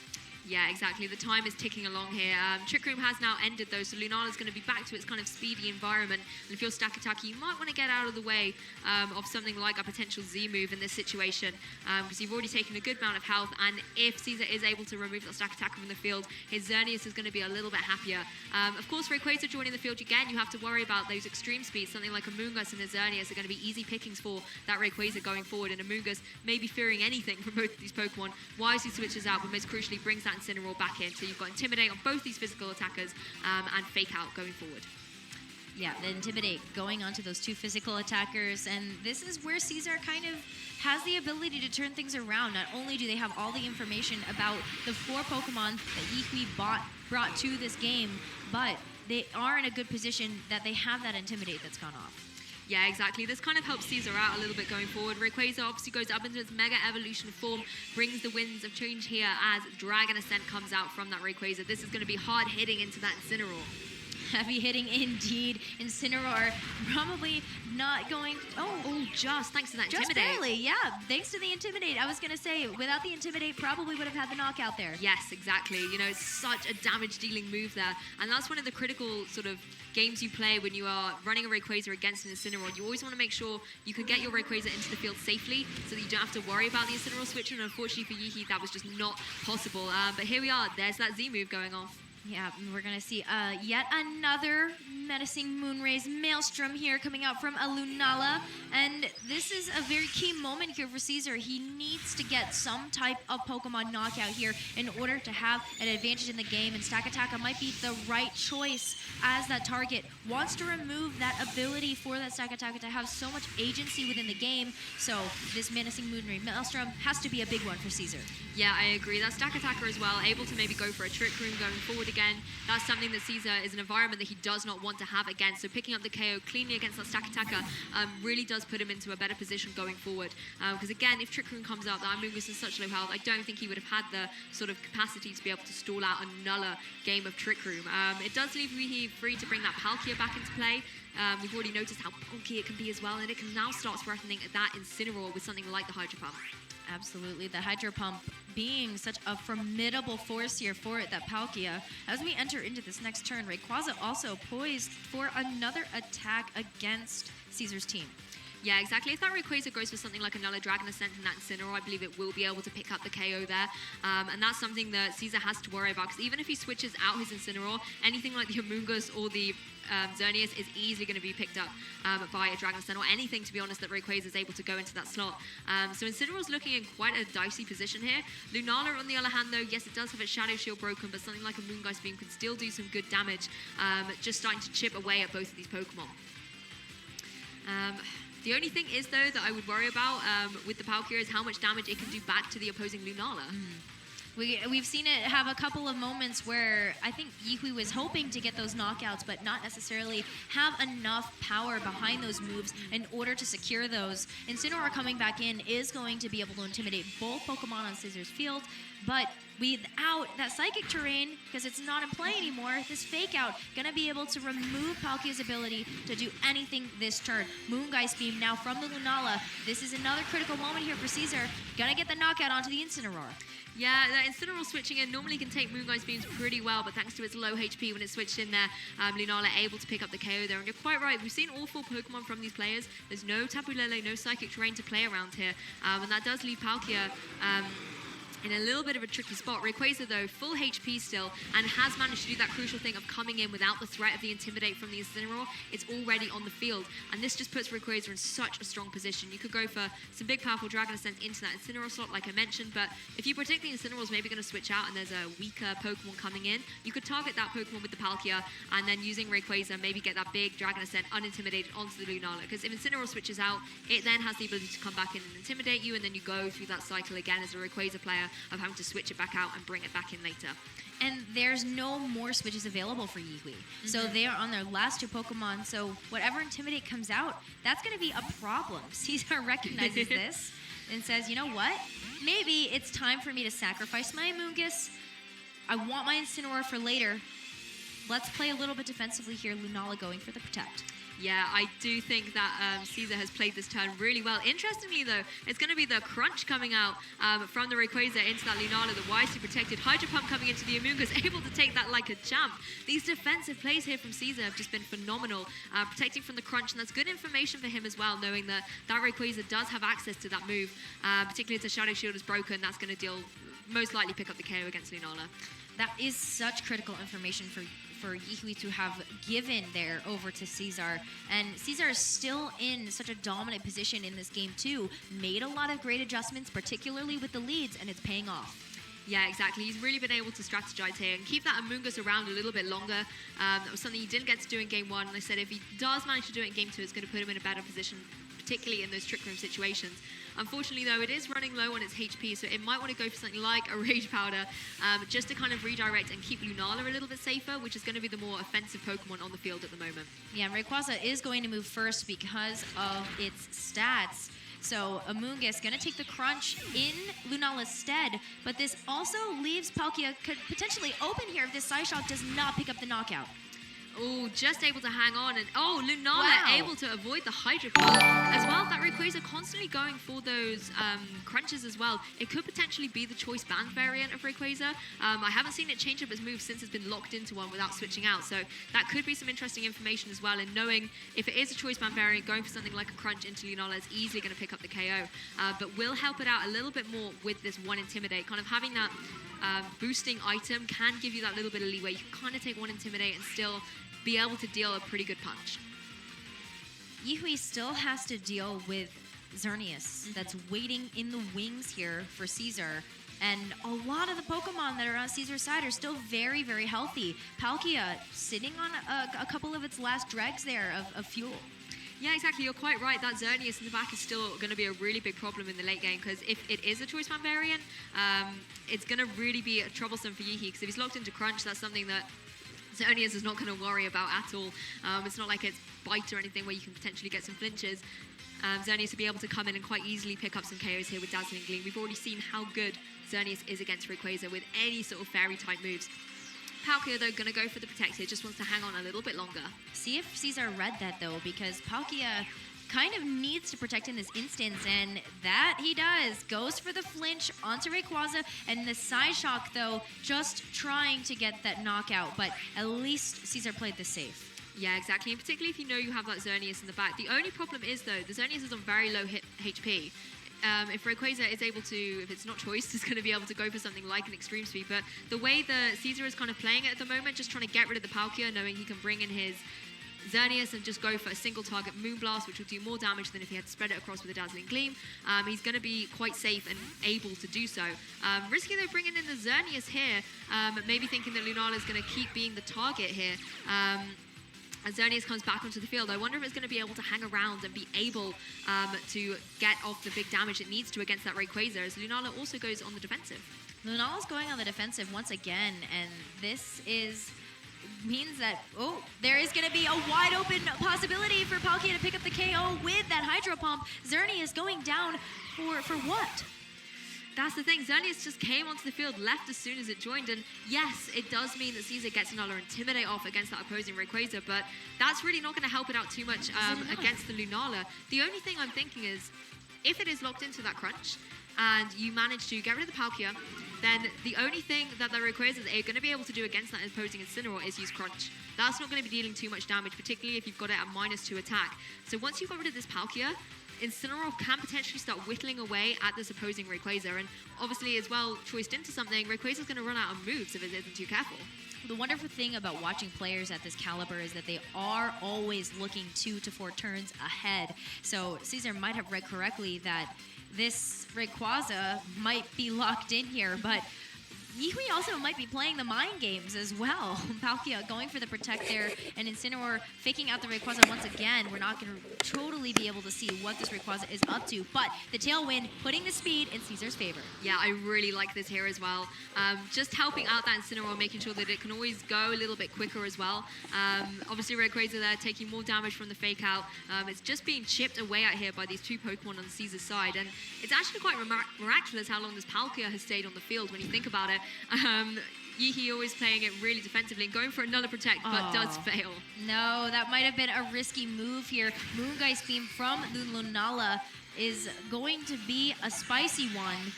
Yeah, exactly. The time is ticking along here. Trick Room has now ended, though, so Lunala's going to be back to its kind of speedy environment. And if you're Stakataka, you might want to get out of the way of something like a potential Z move in this situation, because you've already taken a good amount of health. And if Caesar is able to remove that Stakataka from the field, his Xerneas is going to be a little bit happier. Of course, Rayquaza joining the field again, you have to worry about those extreme speeds. Something like Amoonguss and his Xerneas are going to be easy pickings for that Rayquaza going forward. And Amoonguss may be fearing anything from both of these Pokemon. Wisely switches out, but most crucially brings that Incineroar back in. So you've got Intimidate on both these physical attackers and Fake Out going forward. Yeah, the Intimidate going onto those two physical attackers, and this is where Caesar kind of has the ability to turn things around. Not only do they have all the information about the 4 Pokemon that Yihui brought to this game, but they are in a good position that they have that Intimidate that's gone off. Yeah, exactly. This kind of helps Caesar out a little bit going forward. Rayquaza obviously goes up into its Mega Evolution form, brings the winds of change here as Dragon Ascent comes out from that Rayquaza. This is going to be hard hitting into that Incineroar. Heavy hitting indeed. Incineroar probably not going... Oh, just thanks to that Intimidate. Just barely, yeah. Thanks to the Intimidate. I was going to say, without the Intimidate, probably would have had the knockout there. Yes, exactly. You know, it's such a damage-dealing move there. And that's one of the critical sort of games you play when you are running a Rayquaza against an Incineroar. You always want to make sure you can get your Rayquaza into the field safely so that you don't have to worry about the Incineroar switch. And unfortunately for Yihui, that was just not possible. But here we are. There's that Z move going off. Yeah, we're going to see yet another menacing Moonrays Maelstrom here coming out from a Lunala. And this is a very key moment here for Caesar. He needs to get some type of Pokemon knockout here in order to have an advantage in the game. And Stakataka might be the right choice as that target. Wants to remove that ability for that Stakataka to have so much agency within the game. So this menacing Moonray Maelstrom has to be a big one for Caesar. Yeah, I agree. That Stakataka as well, able to maybe go for a Trick Room going forward again. That's something that Caesar is an environment that he does not want to have again. So picking up the KO cleanly against that Stakataka really does put him into a better position going forward. Because again, if Trick Room comes out, that Amoonguss is such low health, I don't think he would have had the sort of capacity to be able to stall out another game of Trick Room. It does leave Yihui free to bring that Palkia back into play. We've already noticed how bulky it can be as well, and it can now start threatening that Incineroar with something like the Hydro Pump. Absolutely, the Hydro Pump being such a formidable force here for it, that Palkia. As we enter into this next turn, Rayquaza also poised for another attack against Caesar's team. Yeah, exactly. If that Rayquaza goes for something like another Dragon Ascent and that Incineroar, I believe it will be able to pick up the KO there. And that's something that Caesar has to worry about, because even if he switches out his Incineroar, anything like the Amoonguss or the Xerneas is easily going to be picked up by a Dragon Ascent, or anything, to be honest, that Rayquaza is able to go into that slot. So Incineroar's looking in quite a dicey position here. Lunala, on the other hand, though, yes, it does have its Shadow Shield broken, but something like a Moongeist Beam can still do some good damage, just starting to chip away at both of these Pokemon. The only thing is, though, that I would worry about with the Palkia is how much damage it can do back to the opposing Lunala. We've seen it have a couple of moments where I think Yihui was hoping to get those knockouts, but not necessarily have enough power behind those moves in order to secure those. Incineroar coming back in is going to be able to intimidate both Pokemon on Caesar's field, but without that Psychic Terrain, because it's not in play anymore, this Fake Out going to be able to remove Palkia's ability to do anything this turn. Moongeist Beam now from the Lunala. This is another critical moment here for Caesar. Going to get the knockout onto the Incineroar. Yeah, that Incineroar switching in normally can take Moongeist Beams pretty well, but thanks to its low HP when it's switched in there, Lunala able to pick up the KO there. And you're quite right, we've seen all 4 Pokemon from these players. There's no Tapu Lele, no Psychic Terrain to play around here, and that does leave Palkia in a little bit of a tricky spot. Rayquaza, though, full HP still, and has managed to do that crucial thing of coming in without the threat of the Intimidate from the Incineroar. It's already on the field, and this just puts Rayquaza in such a strong position. You could go for some big, powerful Dragon Ascent into that Incineroar slot, like I mentioned, but if you predict the Incineroar's maybe going to switch out and there's a weaker Pokemon coming in, you could target that Pokemon with the Palkia, and then using Rayquaza, maybe get that big Dragon Ascent unintimidated onto the Lunala, because if Incineroar switches out, it then has the ability to come back in and intimidate you, and then you go through that cycle again as a Rayquaza player of having to switch it back out and bring it back in later. And there's no more switches available for Yihui. So they are on their last 2 Pokemon, so whatever Intimidate comes out, that's going to be a problem. Caesar recognizes this and says, you know what? Maybe it's time for me to sacrifice my Amoonguss. I want my Incineroar for later. Let's play a little bit defensively here. Lunala going for the Protect. Yeah, I do think that Caesar has played this turn really well. Interestingly, though, it's going to be the crunch coming out from the Rayquaza into that Lunala, the wisely protected Hydro Pump coming into the Amoonguss, able to take that like a champ. These defensive plays here from Caesar have just been phenomenal, protecting from the crunch, and that's good information for him as well, knowing that that Rayquaza does have access to that move, particularly if the Shadow Shield is broken. That's going to most likely pick up the KO against Lunala. That is such critical information for Yihui to have given there over to Caesar. And Caesar is still in such a dominant position in this game too. Made a lot of great adjustments, particularly with the leads, and it's paying off. Yeah, exactly. He's really been able to strategize here and keep that Amoonguss around a little bit longer. That was something he didn't get to do in game 1. And I said if he does manage to do it in game 2, it's going to put him in a better position, particularly in those Trick Room situations. Unfortunately, though, it is running low on its HP, so it might want to go for something like a Rage Powder just to kind of redirect and keep Lunala a little bit safer, which is going to be the more offensive Pokemon on the field at the moment. Yeah, Rayquaza is going to move first because of its stats. So Amoonguss going to take the crunch in Lunala's stead, but this also leaves Palkia potentially open here if this Psyshock does not pick up the knockout. Oh, just able to hang on. And Lunala able to avoid the Hydro Pump as well. That Rayquaza constantly going for those crunches as well. It could potentially be the choice band variant of Rayquaza. I haven't seen it change up its move since it's been locked into one without switching out. So that could be some interesting information as well. And knowing if it is a choice band variant, going for something like a crunch into Lunala is easily going to pick up the KO. But will help it out a little bit more with this one Intimidate. Kind of having that boosting item can give you that little bit of leeway. You can kind of take one Intimidate and still be able to deal a pretty good punch. Yihui still has to deal with Xerneas that's waiting in the wings here for Caesar. And a lot of the Pokemon that are on Caesar's side are still very, very healthy. Palkia sitting on a couple of its last dregs there of fuel. Yeah, exactly. You're quite right. That Xerneas in the back is still going to be a really big problem in the late game, because if it is a choice band variant, it's going to really be troublesome for Yihui, because if he's locked into crunch, that's something that Xerneas is not going to worry about at all. It's not like it's bite or anything where you can potentially get some flinches. Xerneas will be able to come in and quite easily pick up some KOs here with Dazzling Gleam. We've already seen how good Xerneas is against Rayquaza with any sort of fairy type moves. Palkia, though, going to go for the Protect here, just wants to hang on a little bit longer. See if Caesar read that, though, because Palkia kind of needs to protect in this instance, and that he does. Goes for the flinch onto Rayquaza, and the Psyshock, though, just trying to get that knockout, but at least Caesar played this safe. Yeah, exactly, and particularly if you know you have that Xerneas in the back. The only problem is, though, the Xerneas is on very low HP. If Rayquaza is able to, if it's not choice, is going to be able to go for something like an Extreme Sweep. But the way the Caesar is kind of playing it at the moment, just trying to get rid of the Palkia, knowing he can bring in his Xerneas and just go for a single target Moonblast, which will do more damage than if he had to spread it across with a Dazzling Gleam. He's going to be quite safe and able to do so. Risky though, bringing in the Xerneas here, maybe thinking that Lunala is going to keep being the target here. As Xerneas comes back onto the field, I wonder if it's going to be able to hang around and be able to get off the big damage it needs to against that Rayquaza, as Lunala also goes on the defensive. Lunala's going on the defensive once again, and this means that, there is going to be a wide open possibility for Palkia to pick up the KO with that Hydro Pump. Xerneas going down for what? That's the thing, Xerneas just came onto the field, left as soon as it joined, and yes, it does mean that Caesar gets another Intimidate off against that opposing Rayquaza, but that's really not going to help it out too much against the Lunala. The only thing I'm thinking is, if it is locked into that crunch, and you manage to get rid of the Palkia, then the only thing that the Rayquaza are going to be able to do against that opposing Incineroar is use Crunch. That's not going to be dealing too much damage, particularly if you've got it at -2 attack. So once you've got rid of this Palkia, Incineroar can potentially start whittling away at this opposing Rayquaza, and obviously as well, choiced into something, Rayquaza's going to run out of moves if it isn't too careful. The wonderful thing about watching players at this caliber is that they are always looking 2 to 4 turns ahead. So Caesar might have read correctly that this Rayquaza might be locked in here, but Yihui also might be playing the mind games as well. Palkia going for the Protect there, and Incineroar faking out the Rayquaza once again. We're not going to totally be able to see what this Rayquaza is up to, but the Tailwind putting the speed in Caesar's favor. Yeah, I really like this here as well. Just helping out that Incineroar, making sure that it can always go a little bit quicker as well. Obviously Rayquaza there taking more damage from the fake out. It's just being chipped away at here by these 2 Pokemon on Caesar's side, and it's actually quite miraculous how long this Palkia has stayed on the field when you think about it. Yihi always playing it really defensively and going for another protect, but does fail. No, that might have been a risky move here. Moongeist Beam from Lunala is going to be a spicy one.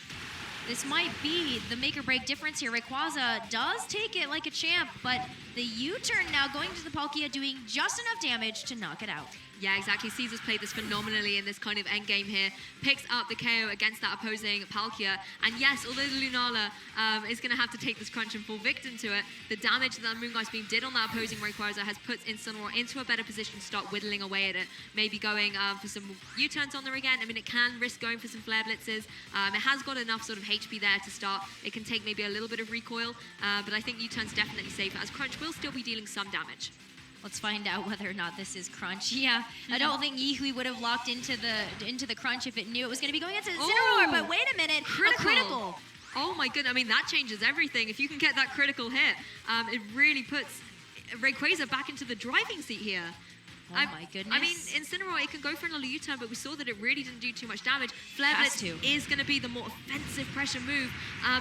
This might be the make or break difference here. Rayquaza does take it like a champ, but the U-turn now going to the Palkia, doing just enough damage to knock it out. Yeah, exactly. Caesar's played this phenomenally in this kind of end game here. Picks up the KO against that opposing Palkia. And yes, although the Lunala is going to have to take this crunch and fall victim to it, the damage that Moongeist Beam did on that opposing Rayquaza has put Incineroar into a better position to start whittling away at it. Maybe going for some U-turns on there again. I mean, it can risk going for some flare blitzes. It has got enough sort of HP there to start. It can take maybe a little bit of recoil, but I think U-turn's definitely safer, as Crunch will still be dealing some damage. Let's find out whether or not this is Crunch. Yeah, I don't think Yihui would have locked into the Crunch if it knew it was going to be going into Incineroar, but wait a minute, critical. Oh my goodness, I mean, that changes everything. If you can get that critical hit, it really puts Rayquaza back into the driving seat here. Oh my goodness. I mean, Incineroar, it can go for another U-turn, but we saw that it really didn't do too much damage. Flare Blitz is going to be the more offensive pressure move,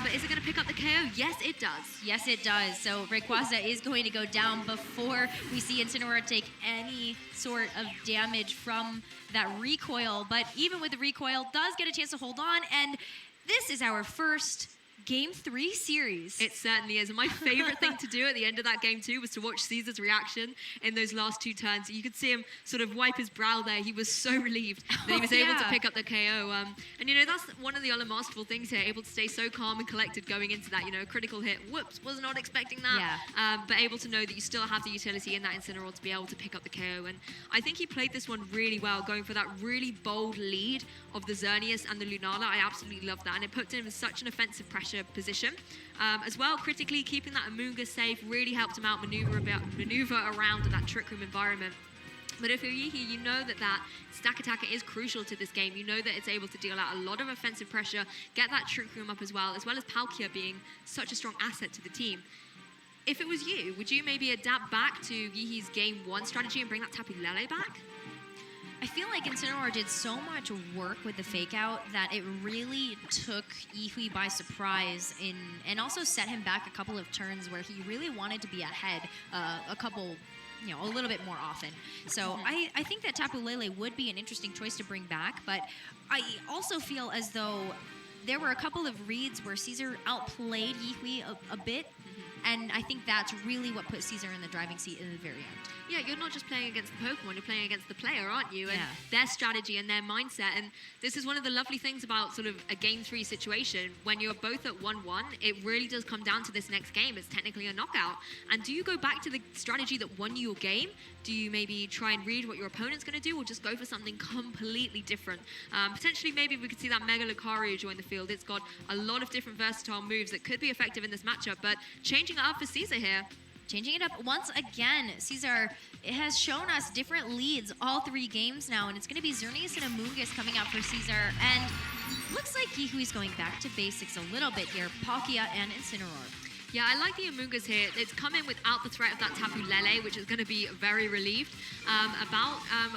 but is it going to pick up the KO? Yes, it does. Yes, it does. So Rayquaza is going to go down before we see Incineroar take any sort of damage from that recoil. But even with the recoil, does get a chance to hold on, and this is our first Game 3 series. It certainly is. And my favorite thing to do at the end of that game 2 was to watch Caesar's reaction in those last 2 turns. You could see him sort of wipe his brow there. He was so relieved that he was able to pick up the KO. And, you know, that's one of the other masterful things here, able to stay so calm and collected going into that, you know, critical hit. Whoops, was not expecting that. But able to know that you still have the utility in that Incineroar to be able to pick up the KO. And I think he played this one really well, going for that really bold lead of the Xerneas and the Lunala. I absolutely love that. And it put him in such an offensive pressure position. As well, critically keeping that Amoonguss safe really helped him out maneuver around that Trick Room environment. But if you're Yihi, you know that stack attacker is crucial to this game. You know that it's able to deal out a lot of offensive pressure, get that Trick Room up as well as Palkia being such a strong asset to the team. If it was you, would you maybe adapt back to Yihi's Game 1 strategy and bring that Tapu Lele back? I feel like Incineroar did so much work with the fake out that it really took Yihui by surprise and also set him back a couple of turns where he really wanted to be ahead a little bit more often. So I think that Tapu Lele would be an interesting choice to bring back, but I also feel as though there were a couple of reads where Caesar outplayed Yihui a bit, and I think that's really what put Caesar in the driving seat in the very end. Yeah, you're not just playing against the Pokemon, you're playing against the player, aren't you? And their strategy and their mindset. And this is one of the lovely things about sort of a Game 3 situation. When you're both at 1-1, it really does come down to this next game. It's technically a knockout. And do you go back to the strategy that won you your game? Do you maybe try and read what your opponent's going to do, or just go for something completely different? Potentially, maybe we could see that Mega Lucario join the field. It's got a lot of different versatile moves that could be effective in this matchup, but changing it up for Caesar here. Changing it up once again. Caesar has shown us different leads all 3 games now, and it's going to be Xerneas and Amoonguss coming out for Caesar. And looks like Yihui's going back to basics a little bit here. Palkia and Incineroar. Yeah, I like the Amoonguss here. It's come in without the threat of that Tapu Lele, which is going to be very relieved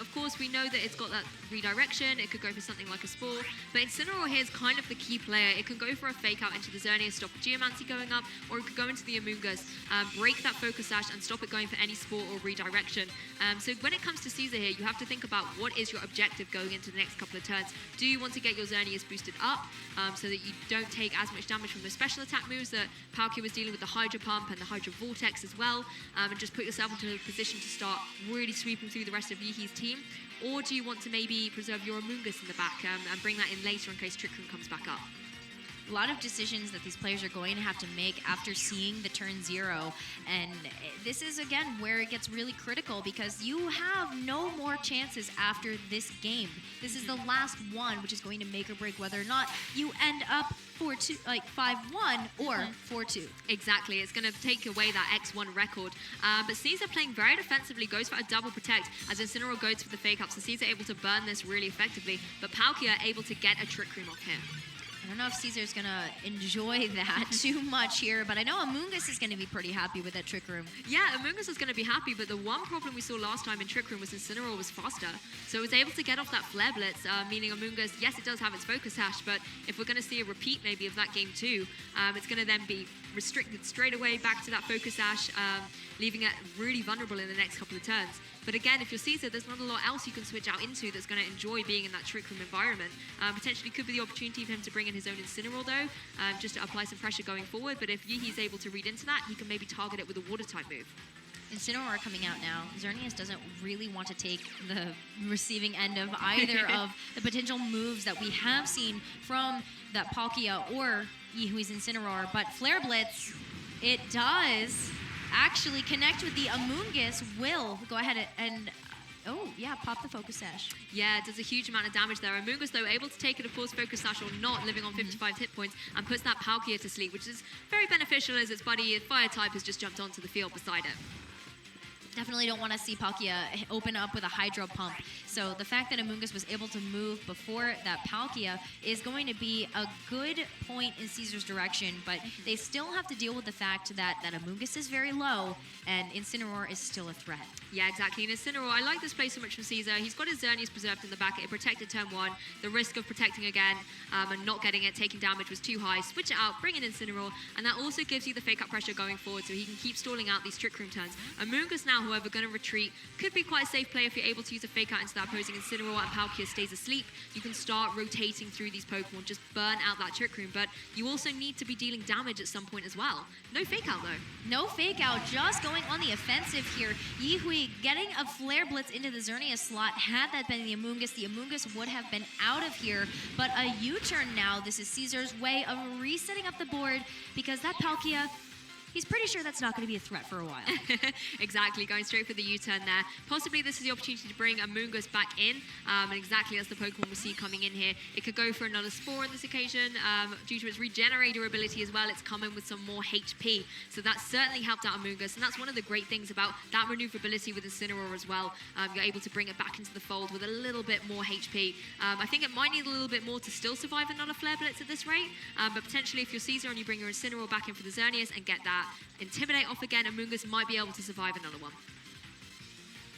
of course, we know that it's got that redirection. It could go for something like a Spore. But Incineroar here is kind of the key player. It can go for a fake out into the Xerneas, stop Geomancy going up, or it could go into the Amoonguss, break that Focus Sash, and stop it going for any Spore or redirection. So when it comes to Caesar here, you have to think about what is your objective going into the next couple of turns. Do you want to get your Xerneas boosted up so that you don't take as much damage from the special attack moves that Palkia was dealing with, the Hydro Pump and the Hydro Vortex as well, and just put yourself into a position to start really sweeping through the rest of Yihi's team? Or do you want to maybe preserve your Amoonguss in the back and bring that in later in case Trick Room comes back up? A lot of decisions that these players are going to have to make after seeing the turn 0. And this is, again, where it gets really critical because you have no more chances after this game. This is the last one, which is going to make or break whether or not you end up 5-1 or 4-2. Exactly. It's going to take away that X1 record. But Caesar playing very defensively goes for a double protect as Incineroar goes for the fake up. So Caesar able to burn this really effectively. But Palkia able to get a Trick Room off him. don't know if Caesar's going to enjoy that too much here, but I know Amoongus is going to be pretty happy with that Trick Room. Yeah, Amoongus is going to be happy, but the one problem we saw last time in Trick Room was Incineroar was faster. So it was able to get off that Flare Blitz, meaning Amoongus, yes, it does have its Focus Sash, but if we're going to see a repeat maybe of that game too, it's going to then be restricted straight away back to that Focus Sash, leaving it really vulnerable in the next couple of turns. But again, if you're Caesar, there's not a lot else you can switch out into that's going to enjoy being in that Trick Room environment. Potentially could be the opportunity for him to bring in his own Incineroar though, just to apply some pressure going forward. But if Yihi's able to read into that, he can maybe target it with a Water type move. Incineroar coming out now. Xerneas doesn't really want to take the receiving end of either of the potential moves that we have seen from that Palkia or Yihui's Incineroar, but Flare Blitz, it does actually connect with the Amoongus. Will go ahead and oh yeah, pop the Focus Sash. Yeah, it does a huge amount of damage there. Amoongus though able to take it, of course, Focus Sash or not, living on 55 hit points, and puts that Palkia to sleep, which is very beneficial as its buddy Fire type has just jumped onto the field beside it. Definitely don't want to see Palkia open up with a Hydro Pump. So the fact that Amoongus was able to move before that Palkia is going to be a good point in Caesar's direction, but they still have to deal with the fact that Amoongus is very low and Incineroar is still a threat. Yeah, exactly. And Incineroar, I like this play so much from Caesar. He's got his Xerneas preserved in the back. It protected turn 1. The risk of protecting again and not getting it, taking damage was too high. Switch it out, bring in Incineroar, and that also gives you the fake out pressure going forward so he can keep stalling out these Trick Room turns. Amoongus now, however, going to retreat. Could be quite a safe play if you're able to use a fake out into that opposing Incineroar and Palkia stays asleep. You can start rotating through these Pokemon, just burn out that Trick Room, but you also need to be dealing damage at some point as well. No fake out though. No fake out, just going on the offensive here. Yihui getting a Flare Blitz into the Xerneas slot. Had that been the Amoongus would have been out of here, but a U-turn now. This is Caesar's way of resetting up the board because that Palkia, he's pretty sure that's not going to be a threat for a while. Exactly, going straight for the U-turn there. Possibly this is the opportunity to bring Amoongus back in, and exactly as the Pokemon we see coming in here. It could go for another Spore on this occasion. Due to its Regenerator ability as well, it's coming with some more HP. So that certainly helped out Amoongus, and that's one of the great things about that maneuverability with Incineroar as well. You're able to bring it back into the fold with a little bit more HP. I think it might need a little bit more to still survive another Flare Blitz at this rate, but potentially if you're Caesar and you bring your Incineroar back in for the Xerneas and get that Intimidate off again, Amoongus might be able to survive another one.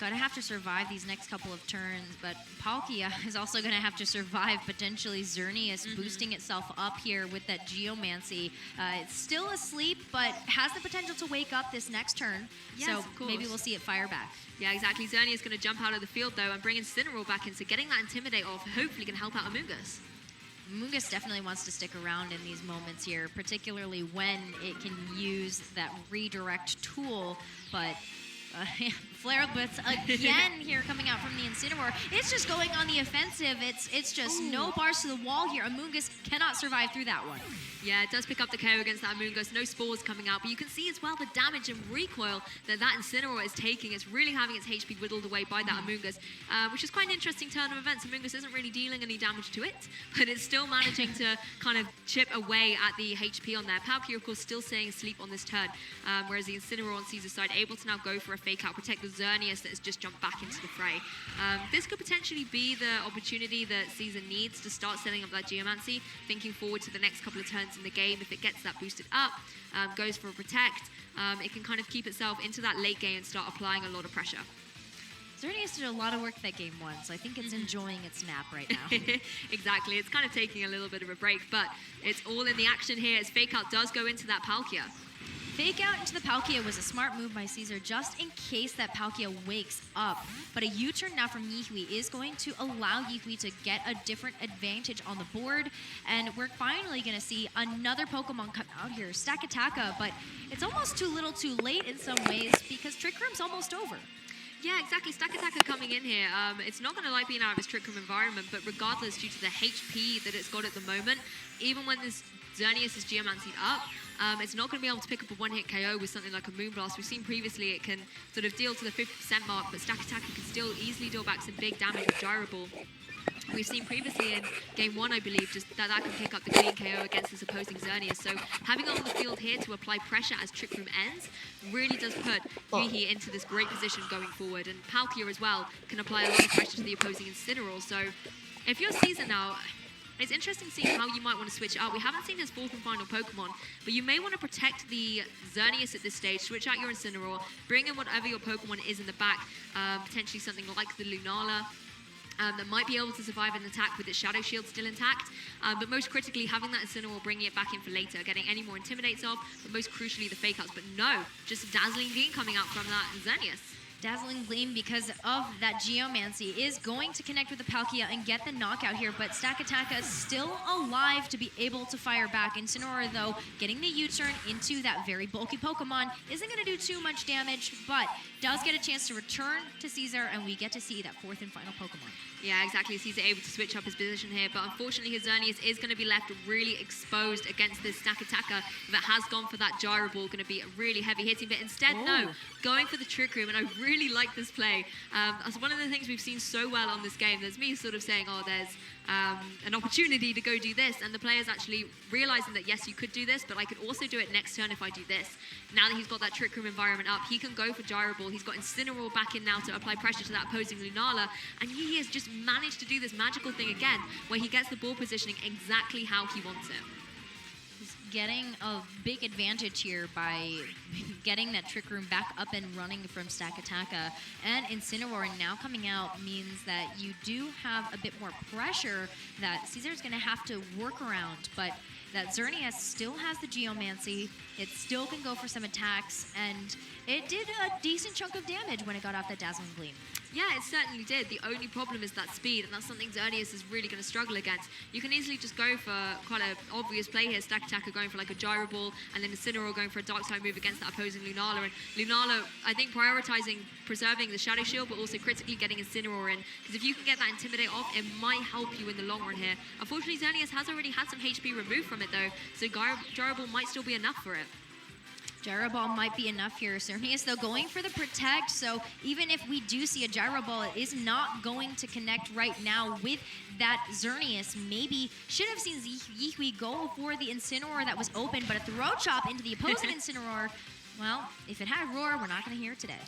Gonna have to survive these next couple of turns, but Palkia is also gonna have to survive potentially Xerneas boosting itself up here with that Geomancy. It's still asleep, but has the potential to wake up this next turn. Yes, so of course. maybe we'll see it fire back. Yeah, exactly. Xerneas is gonna jump out of the field though and bring Incineroar back in, so getting that Intimidate off hopefully can help out Amoongus. Amoongus definitely wants to stick around in these moments here, particularly when it can use that redirect tool, but Flare Blitz again here coming out from the Incineroar. It's just going on the offensive. It's just no bars to the wall here. Amoongus cannot survive through that one. Yeah, it does pick up the KO against that Amoongus. No spores coming out, but you can see as well the damage and recoil that Incineroar is taking. It's really having its HP whittled away by that Amoongus, which is quite an interesting turn of events. Amoongus isn't really dealing any damage to it, but it's still managing to kind of chip away at the HP on there. Palkia, of course, still staying asleep on this turn, whereas the Incineroar on Caesar's side able to now go for a fake out, protect the Xerneas that has just jumped back into the fray. This could potentially be the opportunity that Caesar needs to start setting up that Geomancy, thinking forward to the next couple of turns in the game. If it gets that boosted up, goes for a protect, it can kind of keep itself into that late game and start applying a lot of pressure. Xerneas did a lot of work that game one, so I think it's enjoying its nap right now. Exactly, it's kind of taking a little bit of a break, but it's all in the action here as Fake Out does go into that Palkia. Fake out into the Palkia was a smart move by Caesar just in case that Palkia wakes up. But a U-turn now from Yihui is going to allow Yihui to get a different advantage on the board. And we're finally going to see another Pokemon come out here, Stakataka, but it's almost too little too late in some ways because Trick Room's almost over. Yeah, exactly. Stakataka coming in here. It's not going to like being out of its Trick Room environment, but regardless, due to the HP that it's got at the moment, even when this Xerneas is Geomancied up, it's not going to be able to pick up a one-hit KO with something like a Moonblast. We've seen previously it can sort of deal to the 50% mark, but Stakataka can still easily deal back some big damage with Gyro Ball. We've seen previously in Game 1, I believe, just that can pick up the clean KO against this opposing Xerneas. So having it on the field here to apply pressure as Trick Room ends really does put Yihi into this great position going forward. And Palkia as well can apply a lot of pressure to the opposing Incineroar. So if you're Caesar now, And it's interesting seeing how you might want to switch it up. We haven't seen his fourth and final Pokemon, but you may want to protect the Xerneas at this stage, switch out your Incineroar, bring in whatever your Pokemon is in the back, potentially something like the Lunala, that might be able to survive an attack with its Shadow Shield still intact. But most critically, having that Incineroar, bringing it back in for later, getting any more Intimidates off, but most crucially, the Fake Outs. But no, just a Dazzling Gleam coming out from that Xerneas. Dazzling Gleam, because of that Geomancy, is going to connect with the Palkia and get the knockout here, but Stakataka is still alive to be able to fire back. Incineroar, though, getting the U-turn into that very bulky Pokemon isn't going to do too much damage, but does get a chance to return to Caesar, and we get to see that fourth and final Pokemon. Yeah, exactly. Caesar able to switch up his position here, but unfortunately his Xerneas is going to be left really exposed against this Stakataka that has gone for that Gyro Ball, going to be a really heavy hitting, but instead, no, going for the Trick Room, and I really like this play. That's one of the things we've seen so well on this game. There's me sort of saying, oh, there's an opportunity to go do this, and the player's actually realizing that, yes, you could do this, but I could also do it next turn if I do this. Now that he's got that Trick Room environment up, he can go for Gyro Ball. He's got Incineroar back in now to apply pressure to that opposing Lunala, and he has just managed to do this magical thing again, where he gets the ball positioning exactly how he wants it. He's getting a big advantage here by getting that Trick Room back up and running from Stakataka, and Incineroar now coming out means that you do have a bit more pressure that Caesar's going to have to work around, but that Xerneas still has the Geomancy, it still can go for some attacks, and it did a decent chunk of damage when it got off that Dazzling Gleam. Yeah, it certainly did. The only problem is that speed, and that's something Xerneas is really going to struggle against. You can easily just go for quite an obvious play here. Stakataka going for like a Gyro Ball, and then Incineroar going for a Dark Type move against that opposing Lunala. And Lunala, I think, prioritizing preserving the Shadow Shield, but also critically getting Incineroar in. Because if you can get that Intimidate off, it might help you in the long run here. Unfortunately, Xerneas has already had some HP removed from it, though, so Gyro Ball might still be enough for it. Gyro Ball might be enough here. Xerneas, though, going for the Protect, so even if we do see a Gyro Ball, it is not going to connect right now with that Xerneas. Maybe should have seen Yihui go for the Incineroar that was open, but a Throat Chop into the opposing Incineroar. Well, if it had Roar, we're not going to hear it today.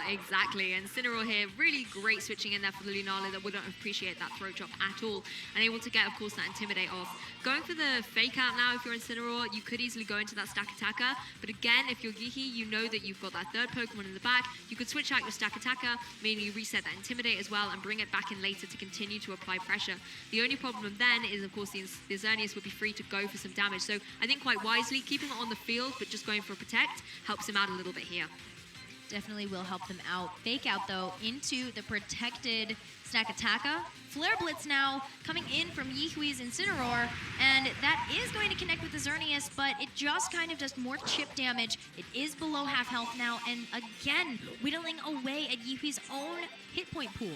Exactly. And Incineroar here, really great switching in there for the Lunala that wouldn't appreciate that Throat Chop at all. And able to get, of course, that Intimidate off. Going for the Fake Out now, if you're Incineroar, you could easily go into that Stakataka. But again, if you're Gihi, you know that you've got that third Pokemon in the back. You could switch out your Stakataka, meaning you reset that Intimidate as well, and bring it back in later to continue to apply pressure. The only problem then is, of course, the Xerneas would be free to go for some damage. So I think quite wisely, keeping it on the field, but just going for a Protect, helps him out a little bit here. Definitely will help them out. Fake Out, though, into the protected Stakataka. Flare Blitz now coming in from Yihui's Incineroar, and that is going to connect with the Xerneas, but it just kind of does more chip damage. It is below half health now, and again, whittling away at Yihui's own hit point pool.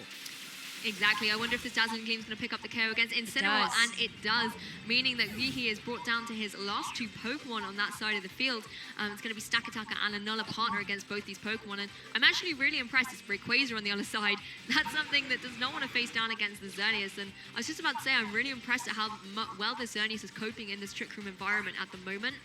Exactly. I wonder if this Dazzling Gleam is going to pick up the KO against Incineroar, and it does, meaning that Yihi is brought down to his last two Pokemon on that side of the field. It's going to be Stakataka and a Nulla partner against both these Pokemon, and I'm actually really impressed. It's Rayquaza on the other side. That's something that does not want to face down against the Xerneas, and I was just about to say I'm really impressed at how well the Xerneas is coping in this Trick Room environment at the moment.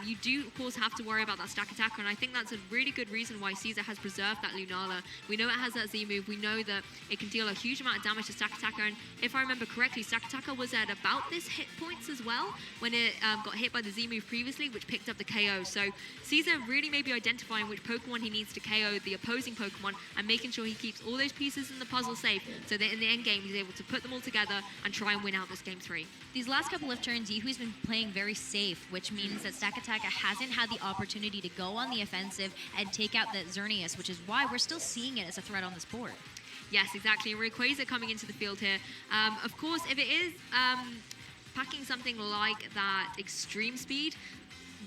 You do, of course, have to worry about that Stakataka, and I think that's a really good reason why Caesar has preserved that Lunala. We know it has that Z move. We know that it can deal a huge amount of damage to Stakataka, and if I remember correctly, Stakataka was at about this hit points as well when it got hit by the Z move previously, which picked up the KO. So Caesar really may be identifying which Pokemon he needs to KO the opposing Pokemon and making sure he keeps all those pieces in the puzzle safe so that in the end game he's able to put them all together and try and win out this game 3. These last couple of turns, Yihui's been playing very safe, which means that Stakataka hasn't had the opportunity to go on the offensive and take out that Xerneas, which is why we're still seeing it as a threat on this board. Yes, exactly. Rayquaza coming into the field here. Of course, if it is packing something like that extreme speed,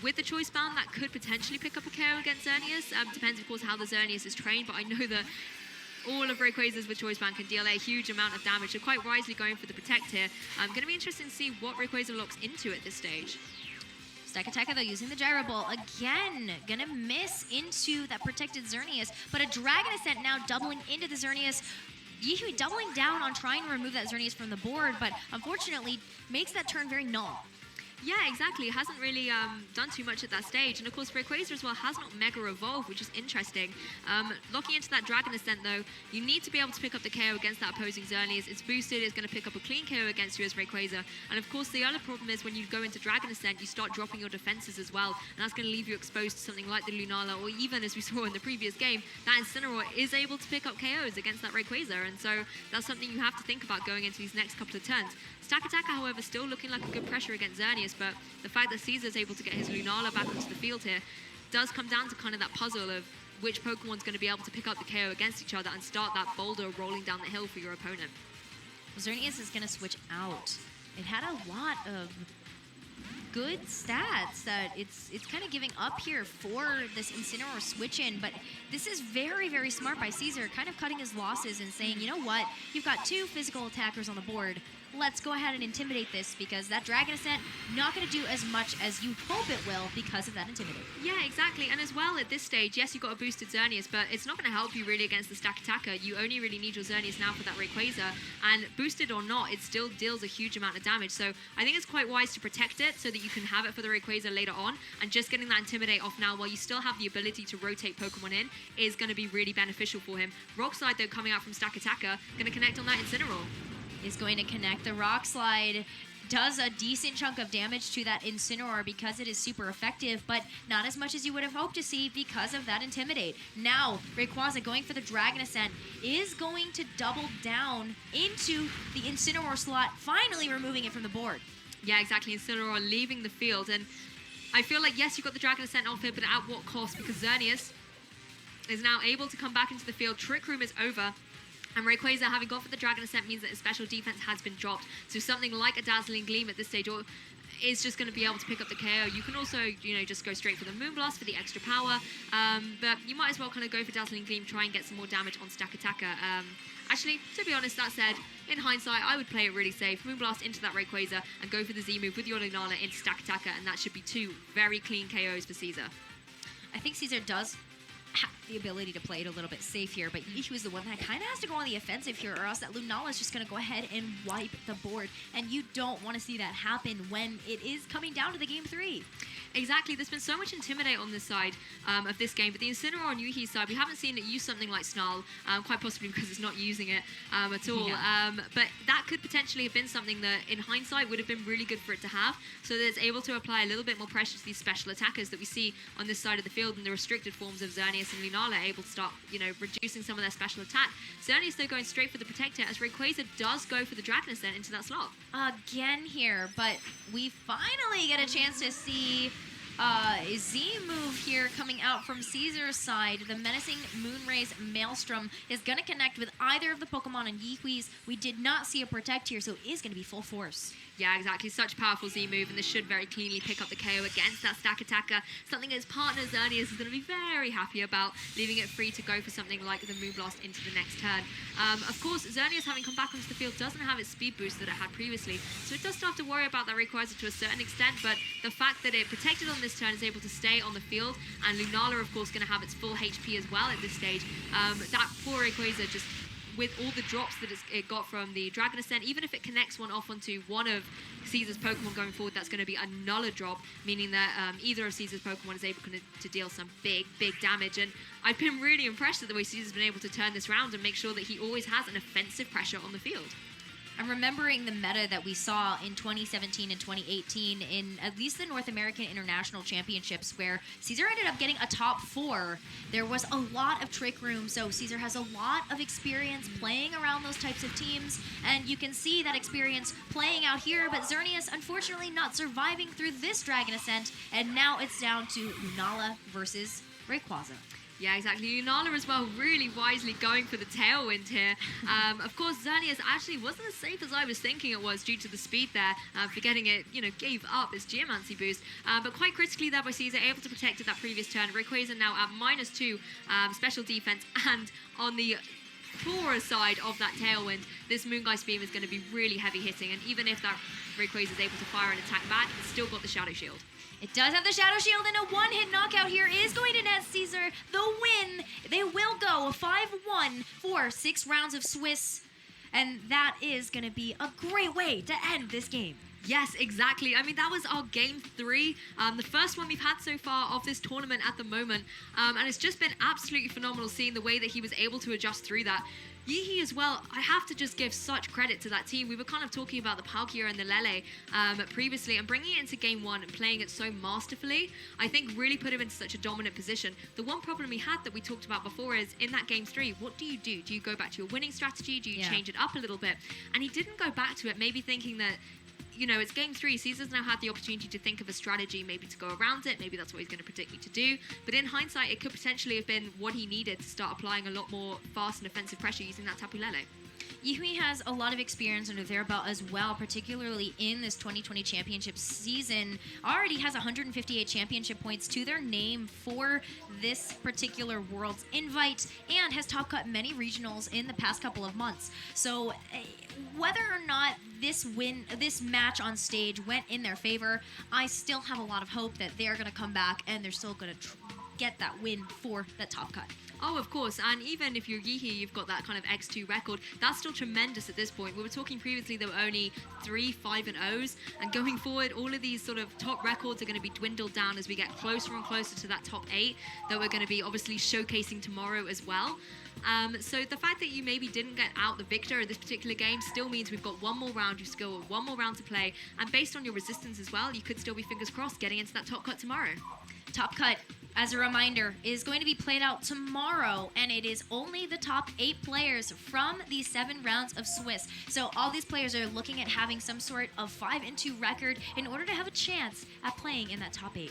with the Choice Band, that could potentially pick up a KO against Xerneas. Depends, of course, how the Xerneas is trained, but I know that all of Rayquaza's with Choice Band can deal a huge amount of damage, so quite wisely going for the Protect here. Going to be interesting to see what Rayquaza locks into at this stage. Stakataka, though, using the Gyro Ball. Again, gonna miss into that protected Xerneas, but a Dragon Ascent now doubling into the Xerneas. Yihui doubling down on trying to remove that Xerneas from the board, but unfortunately makes that turn very null. Yeah, exactly. It hasn't really done too much at that stage. And of course, Rayquaza as well has not Mega Evolved, which is interesting. Locking into that Dragon Ascent, though, you need to be able to pick up the KO against that opposing Xerneas. It's boosted, it's going to pick up a clean KO against you as Rayquaza. And of course, the other problem is when you go into Dragon Ascent, you start dropping your defenses as well. And that's going to leave you exposed to something like the Lunala, or even, as we saw in the previous game, that Incineroar is able to pick up KOs against that Rayquaza. And so that's something you have to think about going into these next couple of turns. Stakataka, however, still looking like a good pressure against Xerneas, but the fact that Caesar's able to get his Lunala back onto the field here does come down to kind of that puzzle of which Pokemon's going to be able to pick up the KO against each other and start that boulder rolling down the hill for your opponent. Xerneas is going to switch out. It had a lot of good stats that it's kind of giving up here for this Incineroar switch in, but this is very, very smart by Caesar, kind of cutting his losses and saying, you know what, you've got 2 physical attackers on the board. Let's go ahead and intimidate this, because that Dragon Ascent not going to do as much as you hope it will because of that Intimidate. Yeah, exactly. And as well, at this stage, yes, you've got a boosted Xerneas, but it's not going to help you really against the Stakataka. You only really need your Xerneas now for that Rayquaza, and boosted or not, it still deals a huge amount of damage. So I think it's quite wise to protect it so that you can have it for the Rayquaza later on, and just getting that Intimidate off now while you still have the ability to rotate Pokemon in is going to be really beneficial for him. Rock Slide, though, coming out from Stakataka, going to connect on that Incineroar. Is going to connect. The Rock Slide does a decent chunk of damage to that Incineroar because it is super effective, but not as much as you would have hoped to see because of that Intimidate. Now, Rayquaza going for the Dragon Ascent is going to double down into the Incineroar slot, finally removing it from the board. Yeah, exactly. Incineroar leaving the field, and I feel like, yes, you got the Dragon Ascent off it, but at what cost? Because Xerneas is now able to come back into the field. Trick Room is over. And Rayquaza, having gone for the Dragon Ascent, means that his special defense has been dropped. So something like a Dazzling Gleam at this stage is just going to be able to pick up the KO. You can also, just go straight for the Moonblast for the extra power. But you might as well kind of go for Dazzling Gleam, try and get some more damage on Stakataka. Actually, to be honest, that said, in hindsight, I would play it really safe. Moonblast into that Rayquaza and go for the Z move with your Lunala into Stakataka, and that should be 2 very clean KOs for Caesar. I think Caesar does have the ability to play it a little bit safe here, but Yihu is the one that kind of has to go on the offensive here, or else that Lunala is just going to go ahead and wipe the board, and you don't want to see that happen when it is coming down to the game 3. Exactly. There's been so much Intimidate on this side of this game, but the Incineroar on Yuhi's side, we haven't seen it use something like Snarl, quite possibly because it's not using it at all. Yeah. But that could potentially have been something that, in hindsight, would have been really good for it to have, so that it's able to apply a little bit more pressure to these special attackers that we see on this side of the field, and the restricted forms of Xerneas and Lunala able to start, reducing some of their special attack. Xerneas, though, going straight for the Protector, as Rayquaza does go for the Dragon Ascent into that slot. Again here, but we finally get a chance to see a Z move here coming out from Caesar's side. The menacing Moonrays Maelstrom is going to connect with either of the Pokemon on Yihui's. We did not see a Protect here, so it is going to be full force. Yeah, exactly. Such a powerful Z move, and this should very cleanly pick up the KO against that Stakataka. Something his partner Xerneas is going to be very happy about, leaving it free to go for something like the Moonblast into the next turn. Of course, Xerneas, having come back onto the field, doesn't have its speed boost that it had previously, so it does still have to worry about that Rayquaza to a certain extent, but the fact that it protected on this turn is able to stay on the field, and Lunala, of course, going to have its full HP as well at this stage. That poor Rayquaza, just with all the drops that it got from the Dragon Ascent, even if it connects one off onto one of Caesar's Pokemon going forward, that's going to be a nuller drop, meaning that either of Caesar's Pokemon is able to deal some big, big damage. And I've been really impressed at the way Caesar's been able to turn this round and make sure that he always has an offensive pressure on the field. I'm remembering the meta that we saw in 2017 and 2018 in at least the North American International Championships, where Caesar ended up getting a top 4. There was a lot of Trick Room, so Caesar has a lot of experience playing around those types of teams, and you can see that experience playing out here, but Xerneas unfortunately not surviving through this Dragon Ascent, and now it's down to Lunala versus Rayquaza. Yeah, exactly. Lunala as well, really wisely going for the Tailwind here. Of course, Xerneas actually wasn't as safe as I was thinking it was due to the speed there, forgetting it, gave up its Geomancy boost. But quite critically there by Caesar, able to protect it that previous turn. Rayquaza now at -2 special defense, and on the poorer side of that Tailwind, this Moongeist Beam is going to be really heavy hitting, and even if that Rayquaza is able to fire an attack back, it's still got the Shadow Shield. It does have the Shadow Shield, and a one-hit knockout here is going to net Caesar the win. They will go 5-1 for 6 rounds of Swiss, and that is going to be a great way to end this game. Yes, exactly. I mean, that was our game 3, the first one we've had so far of this tournament at the moment. And it's just been absolutely phenomenal seeing the way that he was able to adjust through that. Yihi as well, I have to just give such credit to that team. We were kind of talking about the Palkia and the Lele previously, and bringing it into game 1 and playing it so masterfully, I think really put him into such a dominant position. The one problem we had that we talked about before is in that game 3, what do you do? Do you go back to your winning strategy? Do you change it up a little bit? And he didn't go back to it, maybe thinking that, you know, it's game 3. Caesar's now had the opportunity to think of a strategy, maybe to go around it. Maybe that's what he's going to predict me to do. But in hindsight, it could potentially have been what he needed to start applying a lot more fast and offensive pressure using that Tapu Lele. Yihui has a lot of experience under their belt as well, particularly in this 2020 championship season. Already has 158 championship points to their name for this particular World's invite, and has top cut many regionals in the past couple of months. So whether or not this match on stage went in their favor, I still have a lot of hope that they're going to come back and they're still going to get that win for that top cut. Oh, of course. And even if you're Yihi, you've got that kind of X2 record. That's still tremendous at this point. We were talking previously there were only 3 5-0s. And going forward, all of these sort of top records are going to be dwindled down as we get closer and closer to that top 8 that we're going to be obviously showcasing tomorrow as well. So the fact that you maybe didn't get out the victor in this particular game still means we've got one more round, you've still got one more round to play. And based on your resistance as well, you could still be, fingers crossed, getting into that top cut tomorrow. Top cut, as a reminder, is going to be played out tomorrow, and it is only the top 8 players from these 7 rounds of Swiss. So all these players are looking at having some sort of 5-2 record in order to have a chance at playing in that top 8.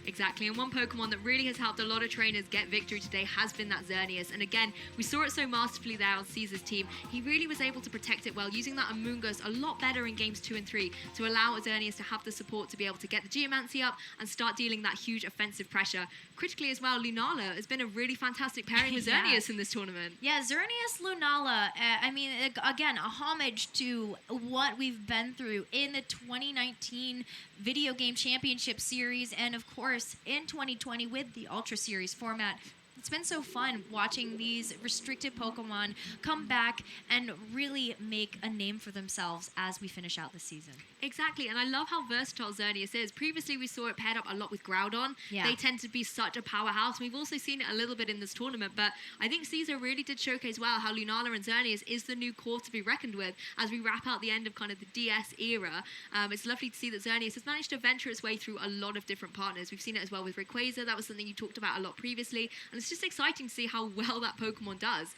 Exactly, and one Pokemon that really has helped a lot of trainers get victory today has been that Xerneas. And again, we saw it so masterfully there on Caesar's team. He really was able to protect it well, using that Amoonguss a lot better in games 2 and 3 to allow Xerneas to have the support to be able to get the Geomancy up and start dealing that huge offensive pressure. Critically as well, Lunala has been a really fantastic pairing with Xerneas in this tournament. Yeah, Xerneas, Lunala, I mean, again, a homage to what we've been through in the 2019 Video Game Championship Series, and of course in 2020 with the Ultra Series format. It's been so fun watching these restricted Pokemon come back and really make a name for themselves as we finish out the season. Exactly, and I love how versatile Xerneas is. Previously, we saw it paired up a lot with Groudon. Yeah. They tend to be such a powerhouse. We've also seen it a little bit in this tournament, but I think Caesar really did showcase well how Lunala and Xerneas is the new core to be reckoned with as we wrap out the end of kind of the DS era. It's lovely to see that Xerneas has managed to venture its way through a lot of different partners. We've seen it as well with Rayquaza. That was something you talked about a lot previously, and it's just exciting to see how well that Pokemon does.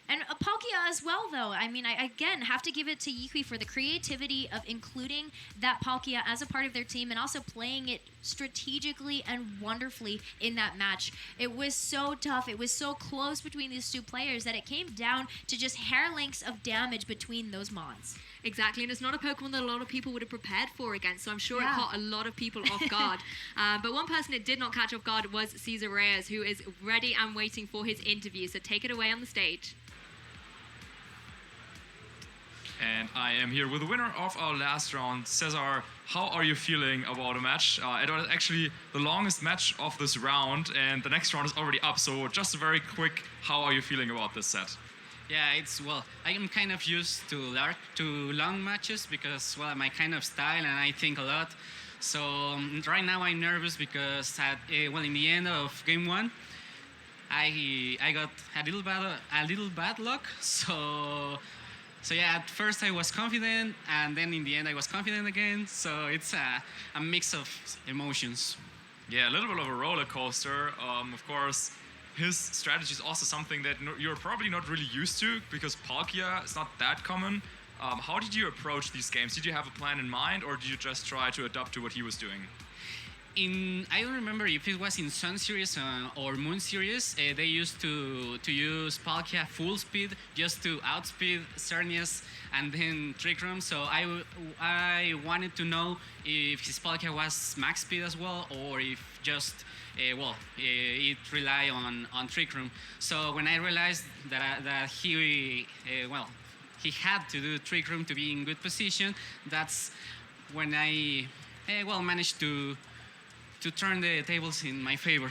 And Palkia as well, though. I mean, I again have to give it to Yihui for the creativity of including that Palkia as a part of their team and also playing it strategically and wonderfully in that match. It was so tough. It was so close between these two players that it came down to just hair lengths of damage between those mons. Exactly, and it's not a Pokemon that a lot of people would have prepared for against, so I'm sure it caught a lot of people off guard. But one person it did not catch off guard was Cesar Reyes, who is ready and waiting for his interview, so take it away on the stage. And I am here with the winner of our last round, Cesar. How are you feeling about the match? It was actually the longest match of this round, and the next round is already up, so just a very quick, how are you feeling about this set? Yeah, I am kind of used to long matches because, well, my kind of style and I think a lot. So right now I'm nervous because in the end of game 1, I got a little bad luck. So yeah, at first I was confident, and then in the end I was confident again. So it's a mix of emotions. Yeah, a little bit of a roller coaster. Of course, his strategy is also something that you're probably not really used to because Palkia is not that common. How did you approach these games? Did you have a plan in mind, or did you just try to adapt to what he was doing? I don't remember if it was in Sun Series or Moon Series. They used to use Palkia full speed just to outspeed Xerneas and then Trick Room. So I wanted to know if his Palkia was max speed as well, or if just it relied on Trick Room. So when I realized that he had to do Trick Room to be in good position, that's when I managed to turn the tables in my favor.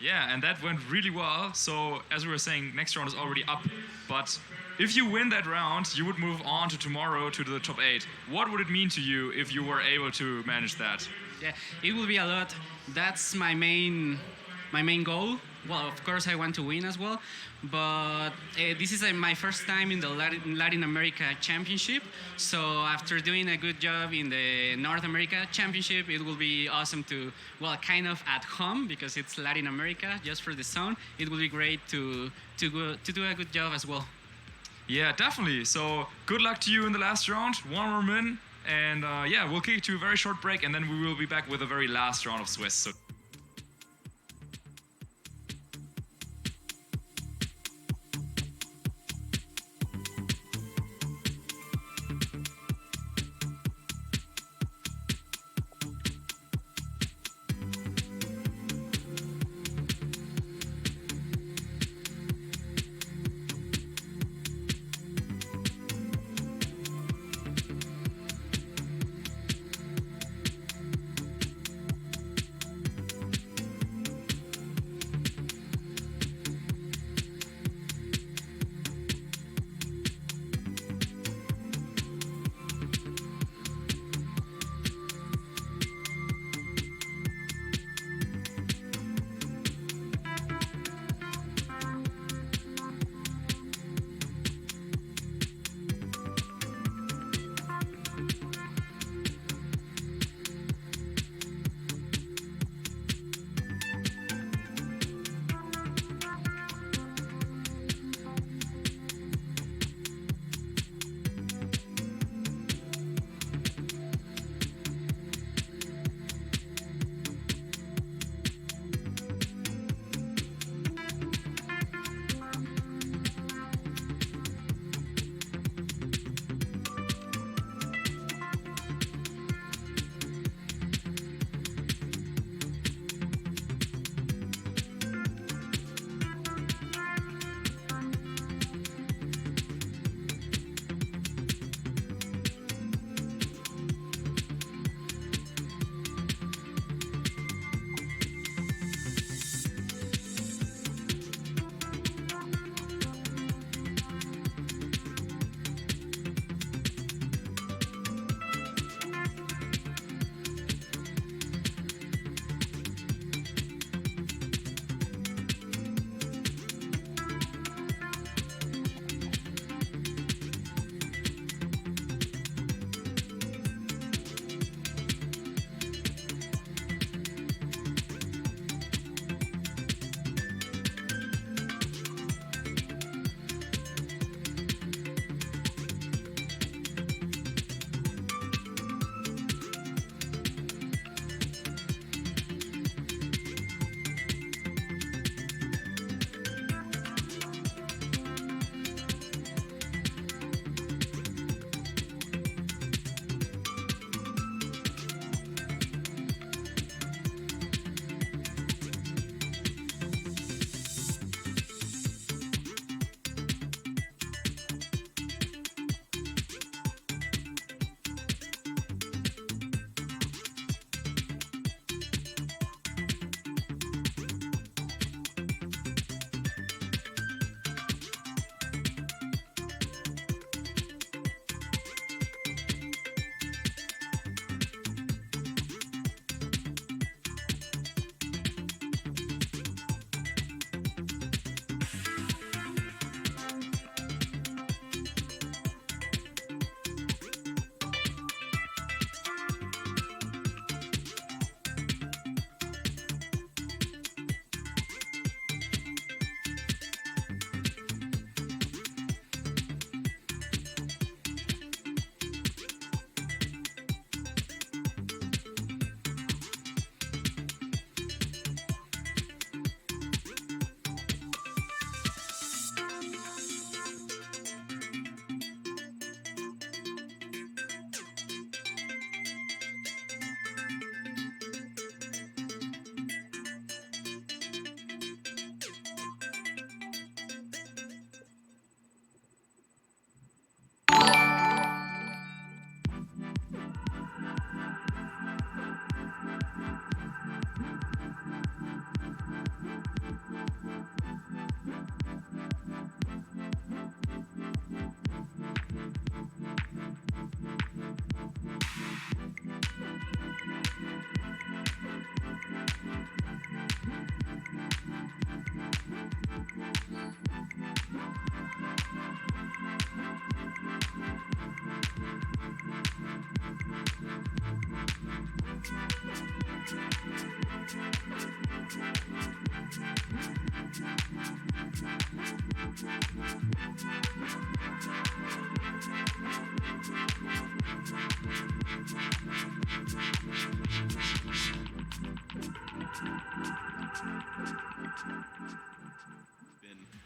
Yeah, and that went really well. So as we were saying, next round is already up. But if you win that round, you would move on to tomorrow to the top 8. What would it mean to you if you were able to manage that? Yeah, it will be a lot. That's my main goal. Well, of course, I want to win as well, but this is my first time in the Latin America Championship. So after doing a good job in the North America Championship, it will be awesome to, well, kind of at home because it's Latin America, just for the zone. It will be great to do a good job as well. Yeah, definitely. So good luck to you in the last round. One more min, and yeah, we'll kick to a very short break, and then we will be back with the very last round of Swiss. So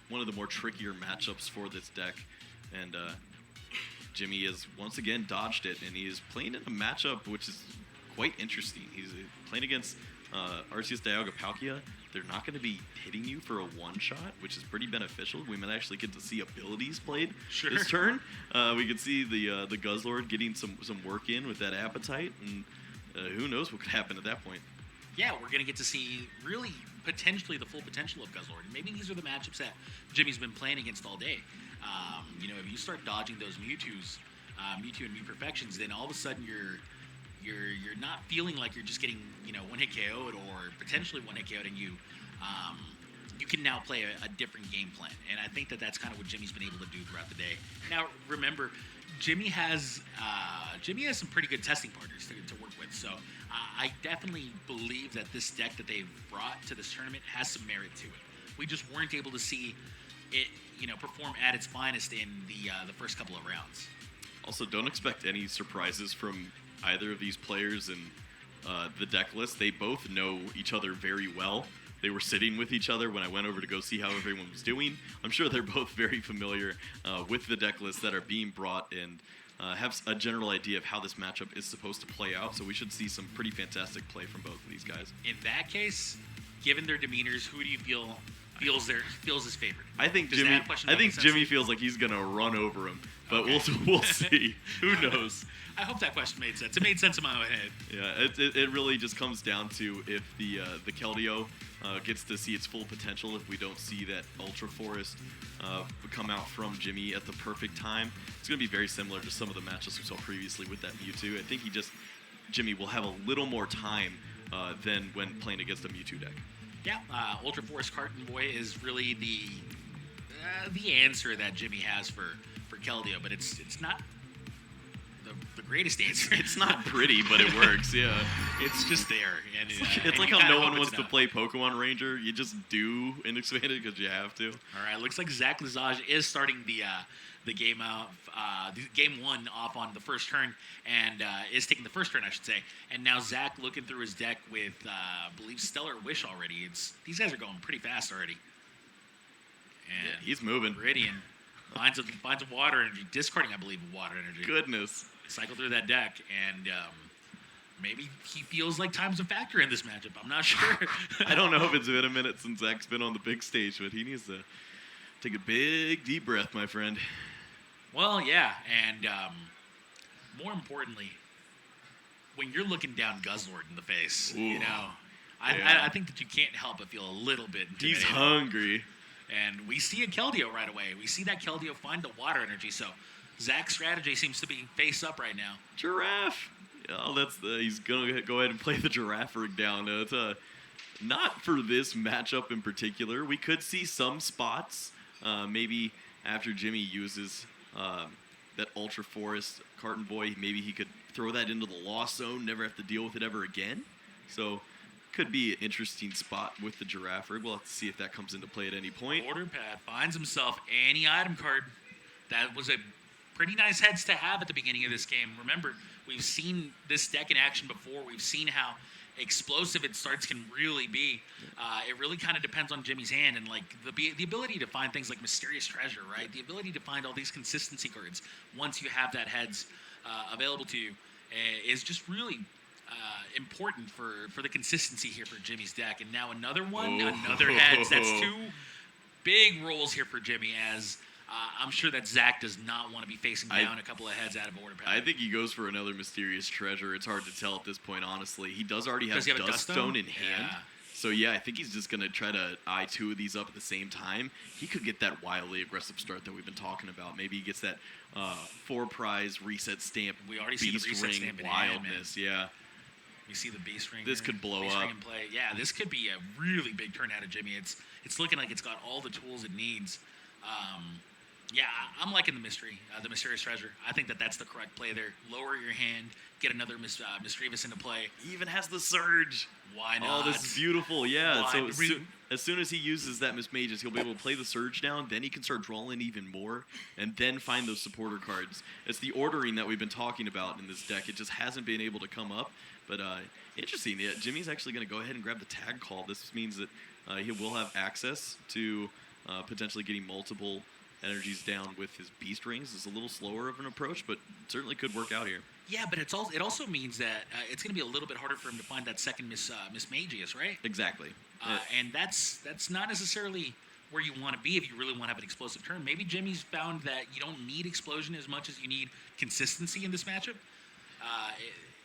one of the more trickier matchups for this deck, and Jimmy has once again dodged it, and he is playing in a matchup which is quite interesting. He's playing against Arceus Dialga Palkia. They're not going to be hitting you for a one-shot, which is pretty beneficial. We might actually get to see abilities played this turn. We could see the Guzzlord getting some work in with that Appetite, and who knows what could happen at that point. Yeah, we're going to get to see really potentially the full potential of Guzzlord. And maybe these are the matchups that Jimmy's been playing against all day. You know, if you start dodging those Mewtwo's, Mewtwo and Mew Perfections, then all of a sudden you're not feeling like you're just getting, you know, one hit KO'd or potentially one hit KO'd, and you can now play a different game plan. And I think that that's kind of what Jimmy's been able to do throughout the day. Now, remember, Jimmy has some pretty good testing partners to work with. So I definitely believe that this deck that they've brought to this tournament has some merit to it. We just weren't able to see it, you know, perform at its finest in the first couple of rounds. Also, don't expect any surprises from either of these players in the deck list. They both know each other very well. They were sitting with each other when I went over to go see how everyone was doing. I'm sure they're both very familiar with the deck lists that are being brought and have a general idea of how this matchup is supposed to play out. So we should see some pretty fantastic play from both of these guys. In that case, given their demeanors, who do you feel feels his favorite? I think Jimmy feels like he's gonna run over him, but Okay. we'll see. Who knows? I hope that question made sense. It made sense in my own head. Yeah, it really just comes down to if the Keldeo gets to see its full potential. If we don't see that Ultra Forest come out from Jimmy at the perfect time, it's going to be very similar to some of the matchups we saw previously with that Mewtwo. I think Jimmy will have a little more time than when playing against a Mewtwo deck. Yeah, Ultra Force Carton Boy is really the answer that Jimmy has for Keldeo, but it's not the greatest answer. It's not pretty, but it works. Yeah, it's just there. And it's like how no one wants to play Pokemon Ranger. You just do in Expanded because you have to. All right, looks like Zach Lazage is starting the game out, game one off on the first turn, and is taking the first turn, I should say. And now Zach looking through his deck with, I believe, Stellar Wish already. These guys are going pretty fast already. And yeah, he's moving. Viridian finds a water energy, discarding, I believe, water energy. Goodness. Cycle through that deck, and maybe he feels like time's a factor in this matchup. I'm not sure. I don't know if it's been a minute since Zach's been on the big stage, but he needs to take a big, deep breath, my friend. Well, yeah, and more importantly, when you're looking down Guzzlord in the face, Ooh. you know, Yeah. I think that you can't help but feel a little bit intimidated. He's hungry. And we see a Keldeo right away. We see that Keldeo find the water energy, so Zach's strategy seems to be face up right now. Giraffe. Yeah, he's gonna go ahead and play the Giraffe rig down. It's not for this matchup in particular. We could see some spots, maybe after Jimmy uses that Ultra Forest Carton Boy, maybe he could throw that into the Lost Zone, never have to deal with it ever again. So could be an interesting spot with the Giraffe rig. We'll have to see if that comes into play at any point. Order Pad finds himself any item card. That was a pretty nice heads to have at the beginning of this game. Remember, we've seen this deck in action before. We've seen how explosive its starts can really be. It really kind of depends on Jimmy's hand, and like the ability to find things like Mysterious Treasure, right? The ability to find all these consistency cards once you have that heads available to you is just really important for the consistency here for Jimmy's deck. And now another one, another heads. That's two big rolls here for Jimmy, as I'm sure that Zach does not want to be facing down a couple of heads out of Order Pad. I think he goes for another Mysterious Treasure. It's hard to tell at this point, honestly. He does already have Dust Stone in hand. Yeah. So, yeah, I think he's just going to try to eye two of these up at the same time. He could get that wildly aggressive start that we've been talking about. Maybe he gets that 4-prize reset stamp. We already see the Beast reset Ring stamp in hand, wildness, yeah. We see the Beast Ring. This could blow Beast up. Ring in play. Yeah, this could be a really big turn out of Jimmy. It's looking like it's got all the tools it needs. Yeah, I'm liking the Mysterious Treasure. I think that's the correct play there. Lower your hand, get another Mischievous into play. He even has the Surge. Why not? Oh, this is beautiful. Yeah. Why- So as soon as he uses that Miss Mages, he'll be able to play the Surge down. Then he can start drawing even more, and then find those supporter cards. It's the ordering that we've been talking about in this deck. It just hasn't been able to come up. But interesting. Yeah, Jimmy's actually going to go ahead and grab the Tag Call. This means that he will have access to potentially getting multiple energies down with his beast rings is a little slower of an approach, but certainly could work out here. Yeah, but it also means that it's going to be a little bit harder for him to find that second Miss Magius, right? Exactly. And that's not necessarily where you want to be if you really want to have an explosive turn. Maybe Jimmy's found that you don't need explosion as much as you need consistency in this matchup.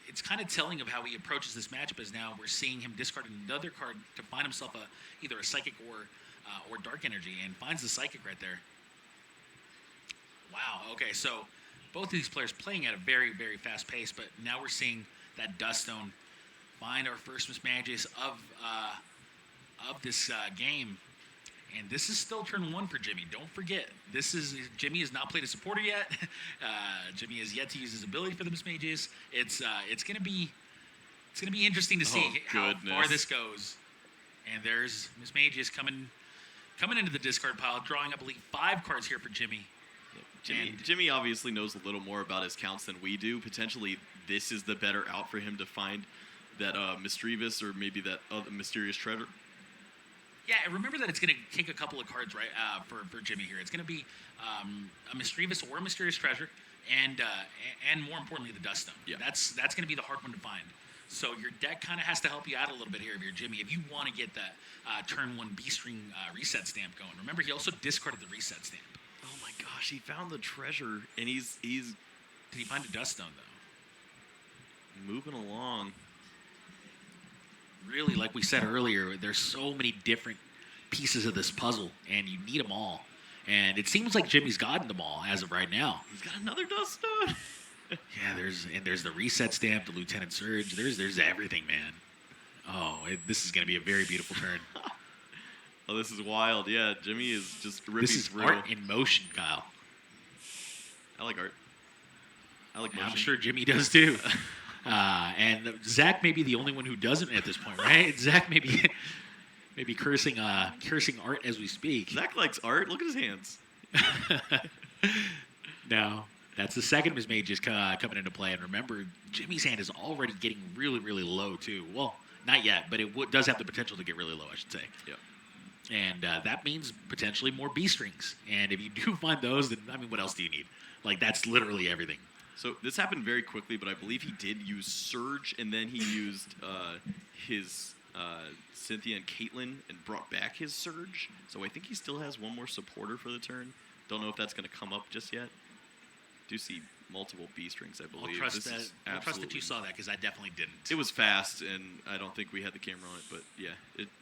It's kind of telling of how he approaches this matchup, as now we're seeing him discard another card to find himself either a psychic or dark energy, and finds the psychic right there. Wow. Okay, so both of these players playing at a very, very fast pace, but now we're seeing that Dust Stone find our first Miss Magius of this game. And this is still turn 1 for Jimmy. Don't forget, Jimmy has not played a supporter yet. Jimmy has yet to use his ability for the Miss Magius. It's gonna be interesting to see how far this goes. And there's Miss Magius coming into the discard pile, drawing, I believe, 5 cards here for Jimmy. Jimmy obviously knows a little more about his counts than we do. Potentially, this is the better out for him to find that Mischievous or maybe that other mysterious treasure. Yeah, remember that it's going to take a couple of cards, right, for Jimmy here. It's going to be a Mischievous or a Mysterious Treasure, and more importantly, the Dust Stone. Yeah. That's going to be the hard one to find. So your deck kind of has to help you out a little bit here if you're Jimmy, if you want to get that turn 1 B-String reset stamp going. Remember, he also discarded the reset stamp. Oh my gosh, he found the treasure, and he's... Did he find a Dust Stone, though? Moving along. Really, like we said earlier, there's so many different pieces of this puzzle, and you need them all. And it seems like Jimmy's gotten them all as of right now. He's got another Dust Stone. Yeah, there's the reset stamp, the Lieutenant Surge. There's everything, man. Oh, this is going to be a very beautiful turn. Oh, this is wild. Yeah, Jimmy is just ripping This is through. art in motion, Kyle. I like art. I like motion. I'm sure Jimmy does too. And Zach may be the only one who doesn't at this point, right? Zach may be cursing art as we speak. Zach likes art. Look at his hands. No, that's the second Miss Magius coming into play. And remember, Jimmy's hand is already getting really, really low too. Well, not yet, but it does have the potential to get really low, I should say. Yep. And that means potentially more B strings. And if you do find those, then I mean, what else do you need? Like, that's literally everything. So this happened very quickly, but I believe he did use Surge, and then he used his Cynthia and Caitlyn and brought back his Surge. So I think he still has one more supporter for the turn. Don't know if that's going to come up just yet. Do see multiple B strings, I believe. I'll trust that you saw that, because I definitely didn't. It was fast, and I don't think we had the camera on it, but yeah,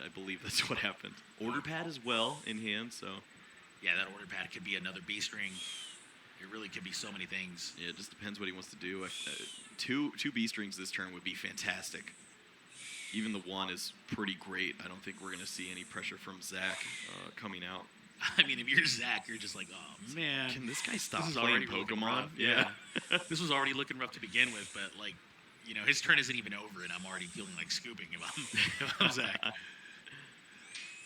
I believe that's what happened. Order pad as well in hand, so. Yeah, that order pad could be another B string. It really could be so many things. Yeah, it just depends what he wants to do. Two B strings this turn would be fantastic. Even the one is pretty great. I don't think we're going to see any pressure from Zach coming out. I mean, if you're Zach, you're just like, oh, man. Can this guy stop this is playing already Pokemon? Yeah. This was already looking rough to begin with, but, like, you know, his turn isn't even over, and I'm already feeling like scooping if I'm Zach.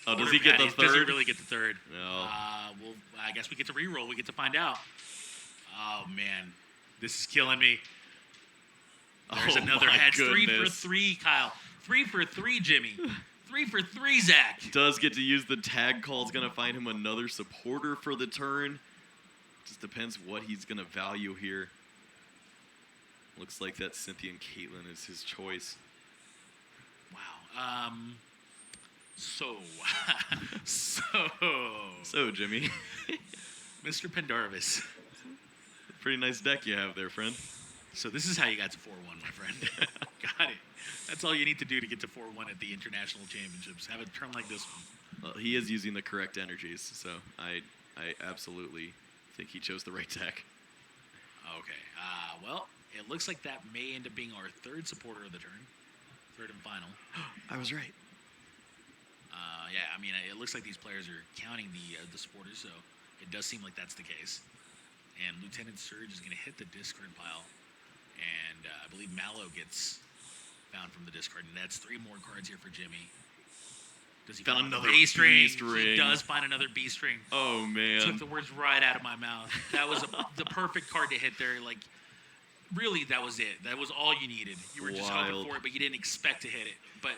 Oh, does he get the third? Does he really get the third? No. Well, I guess we get to re-roll. We get to find out. Oh, man. This is killing me. There's another heads. Goodness. 3 for 3, Kyle. 3 for 3, Jimmy. 3 for 3, Zach. Does get to use the tag call. Is going to find him another supporter for the turn. Just depends what he's going to value here. Looks like that Cynthia and Caitlyn is his choice. Wow. So, Jimmy. Mr. Pendarvis. Pretty nice deck you have there, friend. So this is how you got to 4-1, my friend. Got it. That's all you need to do to get to 4-1 at the International Championships. Have a turn like this one. Well, he is using the correct energies, so I absolutely think he chose the right deck. Okay. Well, it looks like that may end up being our third supporter of the turn. Third and final. I was right. Yeah, I mean, it looks like these players are counting the supporters, so it does seem like that's the case. And Lieutenant Surge is going to hit the discard pile. And I believe Mallow gets found from the discard. And that's 3 more cards here for Jimmy. Does he found another B-string? B-string? He does find another B-string. Oh, man. Took the words right out of my mouth. That was the perfect card to hit there. Like, really, that was it. That was all you needed. You were just hoping for it, but you didn't expect to hit it. But,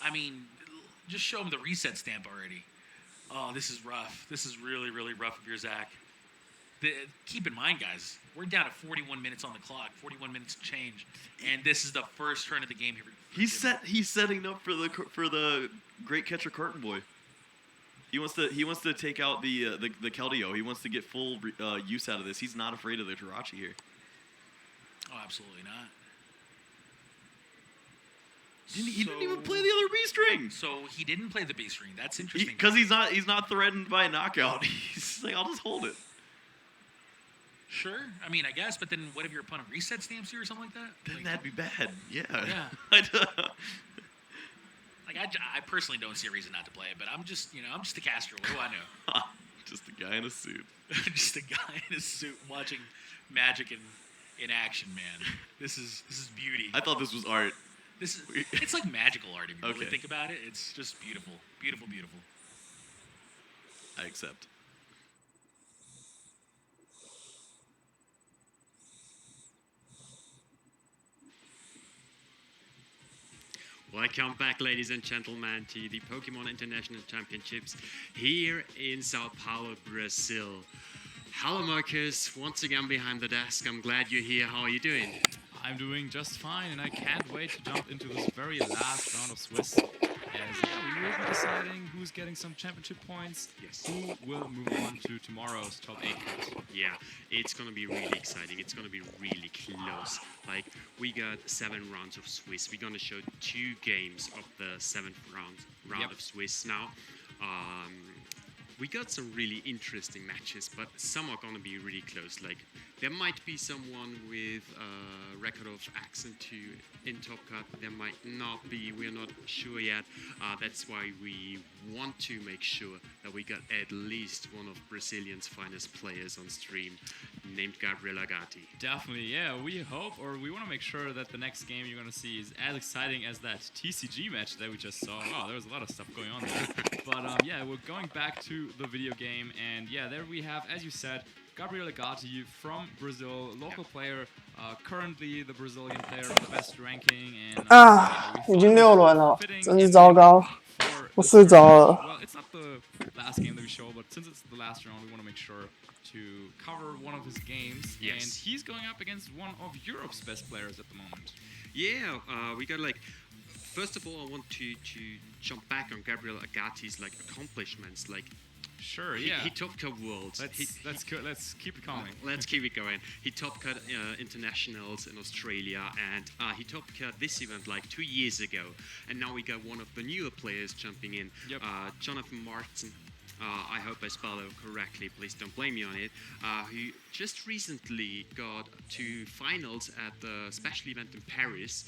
I mean, just show him the reset stamp already. Oh, this is rough. This is really, really rough of your Zach. Keep in mind, guys, we're down at 41 minutes on the clock, 41 minutes to change, and this is the first turn of the game here. He's setting up for the great catcher Carton Boy. He wants to take out the Keldeo. He wants to get full use out of this. He's not afraid of the Jirachi here. Oh, absolutely not. He didn't even play the other B string. So he didn't play the B string. That's interesting. Because he's not threatened by a knockout. He's like, I'll just hold it. Sure. I mean, I guess, but then what if your opponent reset stamps you or something like that? Then that'd be bad. Yeah. Yeah. Like I personally don't see a reason not to play it, but I'm just a caster. What do I know? Just a guy in a suit. Just a guy in a suit watching Magic in action, man. This is beauty. I thought this was art. It's like magical art if you really Okay. think about it. It's just beautiful, beautiful, beautiful. I accept. Welcome back, ladies and gentlemen, to the Pokemon International Championships here in Sao Paulo, Brazil. Hello, Marcus. Once again behind the desk. I'm glad you're here. How are you doing? I'm doing just fine, and I can't wait to jump into this very last round of Swiss. As we will be deciding who's getting some championship points, who will move on to tomorrow's top 8 cut. Yeah, it's going to be really exciting. It's going to be really close. Like, we got 7 rounds of Swiss. We're going to show 2 games of the 7th round of Swiss now. We got some really interesting matches, but some are going to be really close. Like, there might be someone with a record of X and 2 in top cut. There might not be. We're not sure yet. That's why we want to make sure that we got at least one of Brazilian's finest players on stream, named Gabriel Agati. Definitely, yeah. We hope, or we want to make sure that the next game you're going to see is as exciting as that TCG match that we just saw. Wow, there was a lot of stuff going on there. But yeah, we're going back to the video game, and yeah, there we have, as you said, Gabriel Agati from Brazil, local player, currently the Brazilian player with the best ranking. And 已经6轮了，真是糟糕，我睡着了。 Well, it's not the last game that we show, but since it's the last round, we want to make sure to cover one of his games. Yes. And he's going up against one of Europe's best players at the moment. Yeah, we got like. First of all, I want to jump back on Gabriel Agati's like accomplishments. Like, sure, he, yeah. he top cut worlds. Let's keep it coming. Let's keep it going. He top cut internationals in Australia, and he top cut this event like 2 years ago. And now we got one of the newer players jumping in, Jonathan Martin. I hope I spelled it correctly, please don't blame me on it, who just recently got to finals at the special event in Paris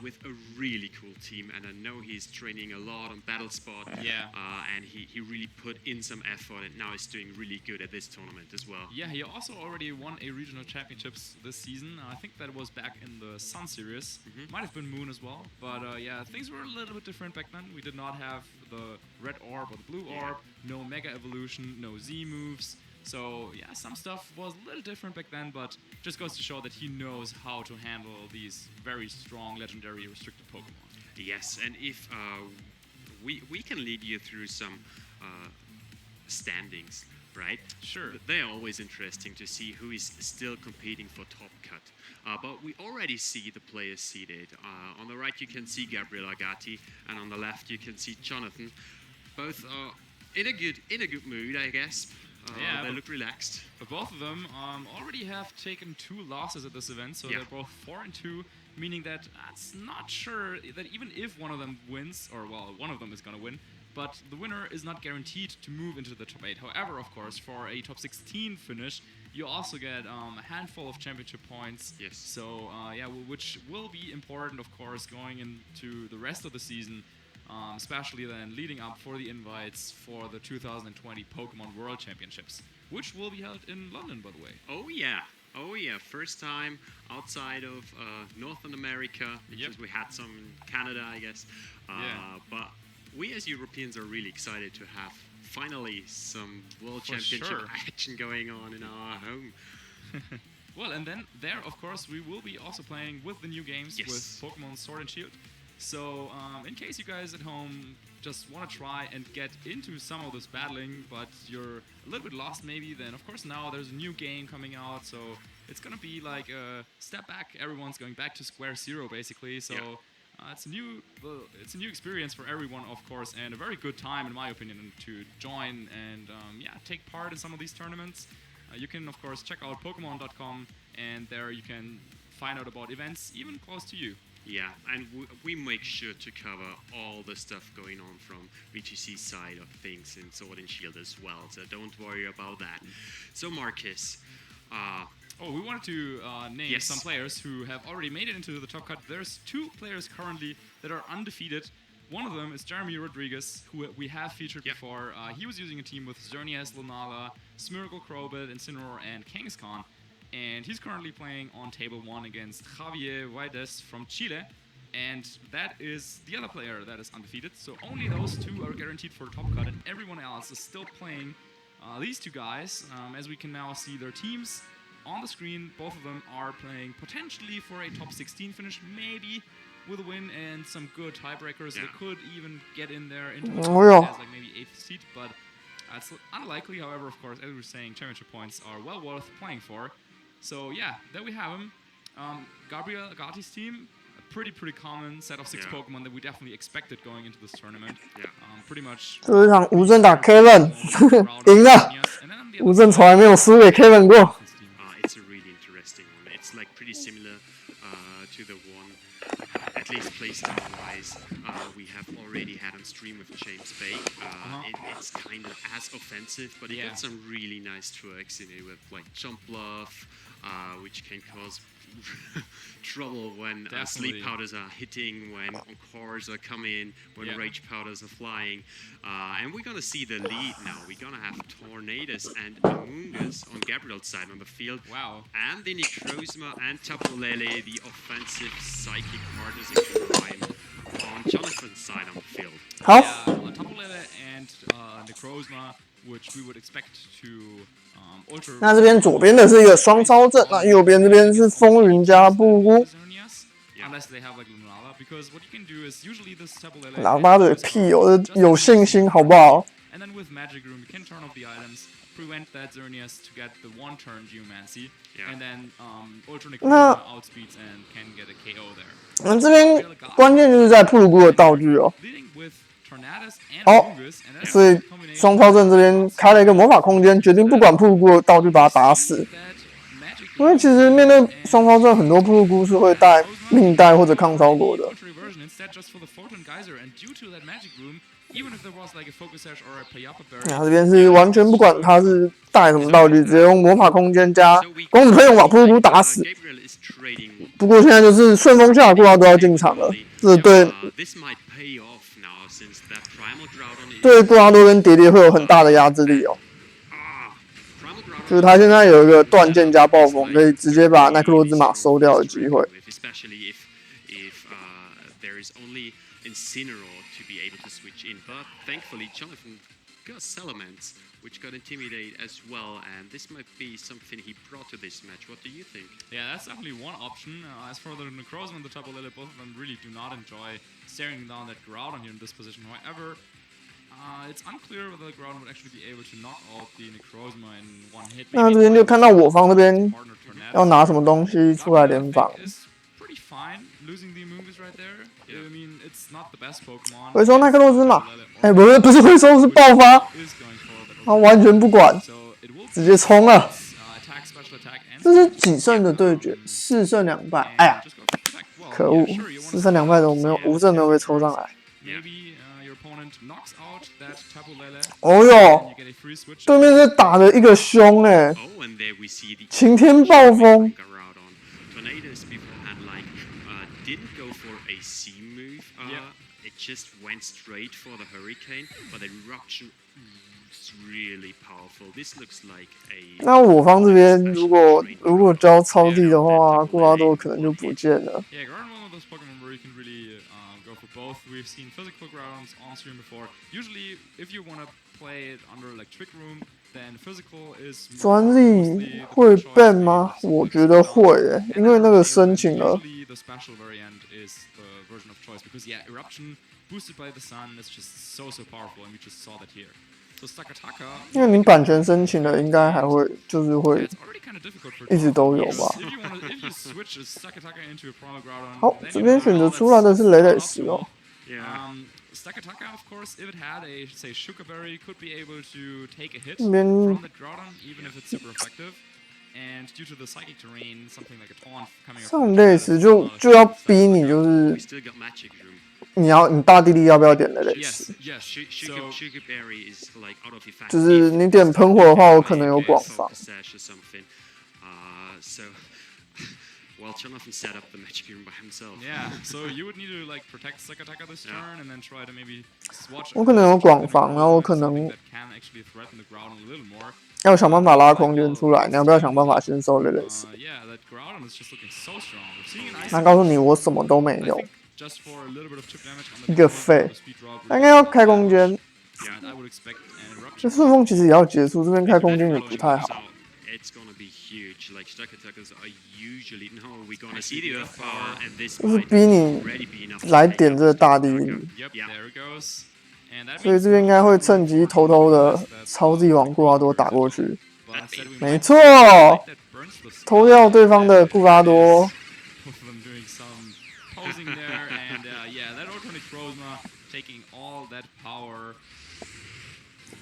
with a really cool team, and I know he's training a lot on Battle Spot, and he really put in some effort, and now he's doing really good at this tournament as well. Yeah, he also already won a regional championships this season. I think that was back in the Sun Series. Might have been Moon as well, but yeah, things were a little bit different back then. We did not have the red orb or the blue orb, no Mega Evolution, no Z moves. So yeah, some stuff was a little different back then, but just goes to show that he knows how to handle these very strong legendary restricted Pokemon. Yes, and if we can lead you through some standings, right? Sure. They're always interesting to see who is still competing for top cut. But we already see the players seated. On the right you can see Gabriel Agati, and on the left you can see Jonathan. Both are in a good mood, I guess. Yeah, they look relaxed. But both of them already have taken 2 losses at this event, so they're both 4-2, meaning that it's not sure that even if one of them wins, or well, one of them is going to win, but the winner is not guaranteed to move into the top 8. However, of course, for a top 16 finish, you also get a handful of championship points. Yes. So yeah, which will be important, of course, going into the rest of the season. Especially then leading up for the invites for the 2020 Pokemon World Championships, which will be held in London, by the way. Oh yeah, first time outside of Northern America, because we had some in Canada, I guess. But we as Europeans are really excited to have finally some World Championship action going on in our home. Well, and then there, of course, we will be also playing with the new games with Pokemon Sword and Shield. So in case you guys at home just want to try and get into some of this battling, but you're a little bit lost maybe, then of course now there's a new game coming out, so it's gonna be like a step back. Everyone's going back to square zero basically. So it's a new experience for everyone, of course, and a very good time in my opinion to join and take part in some of these tournaments. You can of course check out Pokemon.com, and there you can find out about events even close to you. Yeah, and we make sure to cover all the stuff going on from VGC's side of things in Sword and Shield as well, so don't worry about that. So Marcus, we wanted to name some players who have already made it into the top cut. There's 2 players currently that are undefeated. One of them is Jeremy Rodriguez, who we have featured before. He was using a team with Xerneas, Lunala, Smeargle, Krobit, Incineroar, and Kangaskhan. And he's currently playing on table 1 against Javier Vaides from Chile. And that is the other player that is undefeated. So only those 2 are guaranteed for top cut, and everyone else is still playing these 2 guys. As we can now see their teams on the screen, both of them are playing potentially for a top 16 finish, maybe with a win and some good tiebreakers. They could even get in there into the as like maybe 8th seed, but it's unlikely. However, of course, as we were saying, championship points are well worth playing for. So yeah, there we have him. Gabriel Agati's team, a pretty common set of 6 Pokemon that we definitely expected going into this tournament. Pretty much. 这场吴震打 Kevin 赢了，吴震从来没有输给 Kevin 过。It's a really interesting one. It's like pretty similar to the one, at least playstyle-wise, we have already had on stream with James Bay. It's kind of as offensive, but it got some really nice twerks in it with like Jump Bluff, which can cause trouble when sleep powders are hitting, when Encores are coming, when rage powders are flying. And we're going to see the lead now. We're going to have Tornadus and Amoonguss on Gabriel's side on the field. Wow. And the Necrozma and Tapulele, the offensive psychic partners in crime, on Jonathan's side on the field. Tapulele and Necrozma, which we would expect to 那这边左边的是一个双超阵，那右边这边是风云加布谷。喇叭嘴屁有信心好不好？ prevent that Xerneas to get the 1-turn Geomancy, and then Ultra 那 outspeeds and can get a KO there. 那这边关键就是在布鲁谷的道具哦。所以双超阵这边开了一个魔法空间，决定不管布鲁谷的道具把他打死。因为其实面对双超阵，很多布鲁谷是会带命带或者抗超果的。 然后这边是完全不管他是带什么道具，直接用魔法空间加光子喷涌把布鲁谷打死。不过现在就是顺风下过都要进场了，这对布拉多跟蝶蝶会有很大的压制力哦。就是他现在有一个断剑加暴风，可以直接把奈克罗兹玛收掉的机会。 But thankfully, Jonathan got Salamence, which got Intimidate as well, and this might be something he brought to this match. What do you think? Yeah, that's definitely one option. As for the Necrozma and the Tapulele, both of them really do not enjoy staring down that Groudon here in this position. However, it's unclear whether the Groudon would actually be able to knock out the Necrozma in one hit. 那这边就看到我方这边要拿什么东西出来联防。 回收奈克洛兹玛，不是回收，是爆发，他完全不管，直接冲了。这是几胜的对决？4胜2败。哎呀，可恶，4胜2败怎么没有无胜没有被抽上来？哦哟，对面是打了一个凶哎，晴天暴风。 Just went straight for the hurricane, but the eruption is really powerful. This looks like a. 那我方这边如果交超地的话，布拉多可能就不见了。go for both. We've seen physical grounds on stream before. Usually, if you want to play it under like Trick Room, then physical is 专利会 ban 吗？我觉得会耶，因为那个申请了。 Usually, the special variant is the version of choice because yeah, eruption boosted by the sun is just so powerful, and we just saw that here. So Sakataka. 因为你版权申请了，应该还会就是会一直都有吧。好，这边选择出来的是雷雷石哦。 Sakataka, of course, if it had a say Shukaberry, could be able to take a hit 这边 from the Groudon, even if it's super effective. And due to the psychic terrain, something like a taunt coming up. 上雷石就要逼你，就是你大地利要不要点雷雷石？ 就是你点喷火的话，我可能有广防。 Well, Jonathan set up the magic room by himself. Yeah, so you would need to like protect Sakataka this turn and then try to maybe swatch. 我可能有广防，然后我可能 can actually threaten the Groudon a little more. 要想办法拉空间出来。你要不要想办法先收雷雷石？ Yeah, that Groudon is just looking so strong. We're seeing an ice. 他告诉你我什么都没有， Just for a little bit of chip damage on the 一个废。他应该要开空间。 Yeah, I would expect an eruption. 这顺风其实也要结束，这边开空间也不太好。 It's gonna be huge. Like Sakatakas are usually no, we're gonna see the earth power and this 就是逼你来点这个大地利。 Yep, there it goes. And that 所以这边应该会趁机偷偷的朝自己往固拉多打过去。没错，偷掉对方的固拉多。 Both of them doing some posing there, and yeah, that Ultronic Rosma taking all that power.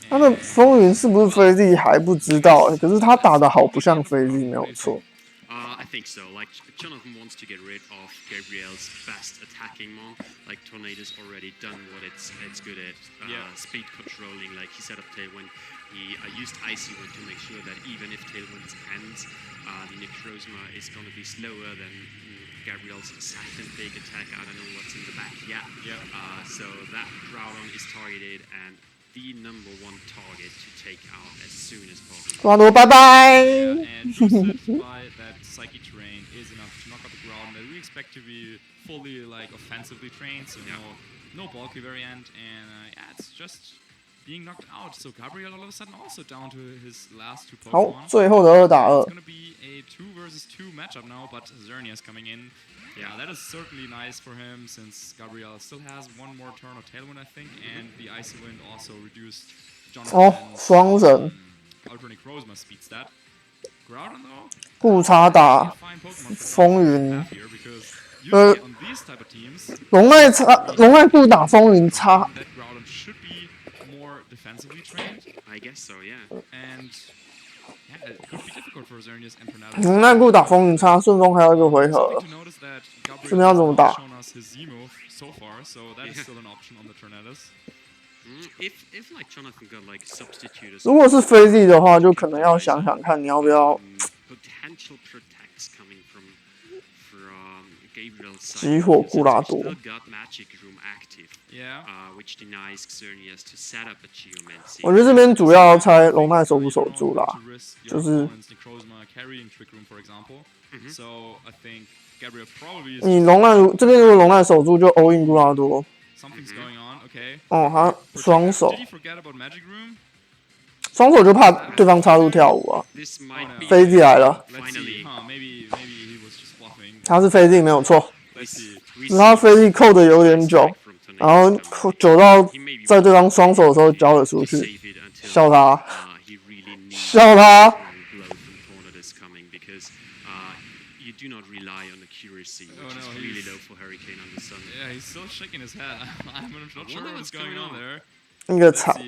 他的风云是不是飞地还不知道，可是他打的好不像飞地，没有错。 I think so. Like Jonathan wants to get rid of Gabriel's best attacking mon. Like Tornado's already done what it's good at. Speed controlling. Like he set up Tailwind. He used Icy Wind to make sure that even if Tailwind ends, the Necrozma is going to be slower than Gabriel's second big attack. I don't know what's in the back. Yeah. So that Groudon is targeted and the number one target to take out as soon as possible. 固拉多，拜拜。 That psychic terrain is enough to knock out the Groudon that we expect to be fully like offensively trained, so no bulky variant, and yeah, it's just being knocked out. So Gabriel all of a sudden also down to his last two Pokemon. 好，最后的2打2。 It's gonna be a 2 versus 2 matchup now, but Xerneas coming in. Yeah, that is certainly nice for him since Gabriel still has one more turn of Tailwind, I think, and the Icy Wind also reduced Jonathan's 双人 Ultronic Rosma speed stat. Groudon though. 不差打风云。龙奈不打风云差。 Groudon should be more defensively trained. I guess so, yeah. And yeah, it could be difficult for Xerneas and Tornado. 龙奈不打风云差，顺风还有一个回合。这边要怎么打？ So far, so that is still an option on the Tornadoes. If like Jonathan got like substitute. 如果是飞地的话，就可能要想想看，你要不要 potential protects coming from Gabriel's side. 激活固拉多。 Still got magic room active. Yeah. Which denies Xerneas to set up a Geomancy. 我觉得这边主要猜龙奈守不守住啦，就是。 你龙奈这边如果龙奈守住，就 all in 固拉多。哦，他双手，双手就怕对方插入跳舞啊。飞地来了，他是飞地没有错，他飞地扣的有点久，然后久到在对方双手的时候交了出去，笑他，笑他。 Do not rely on accuracy, which is really low for Hurricane on the sun. Yeah, he's still shaking his head. I'm not sure what's going on there. 一个草。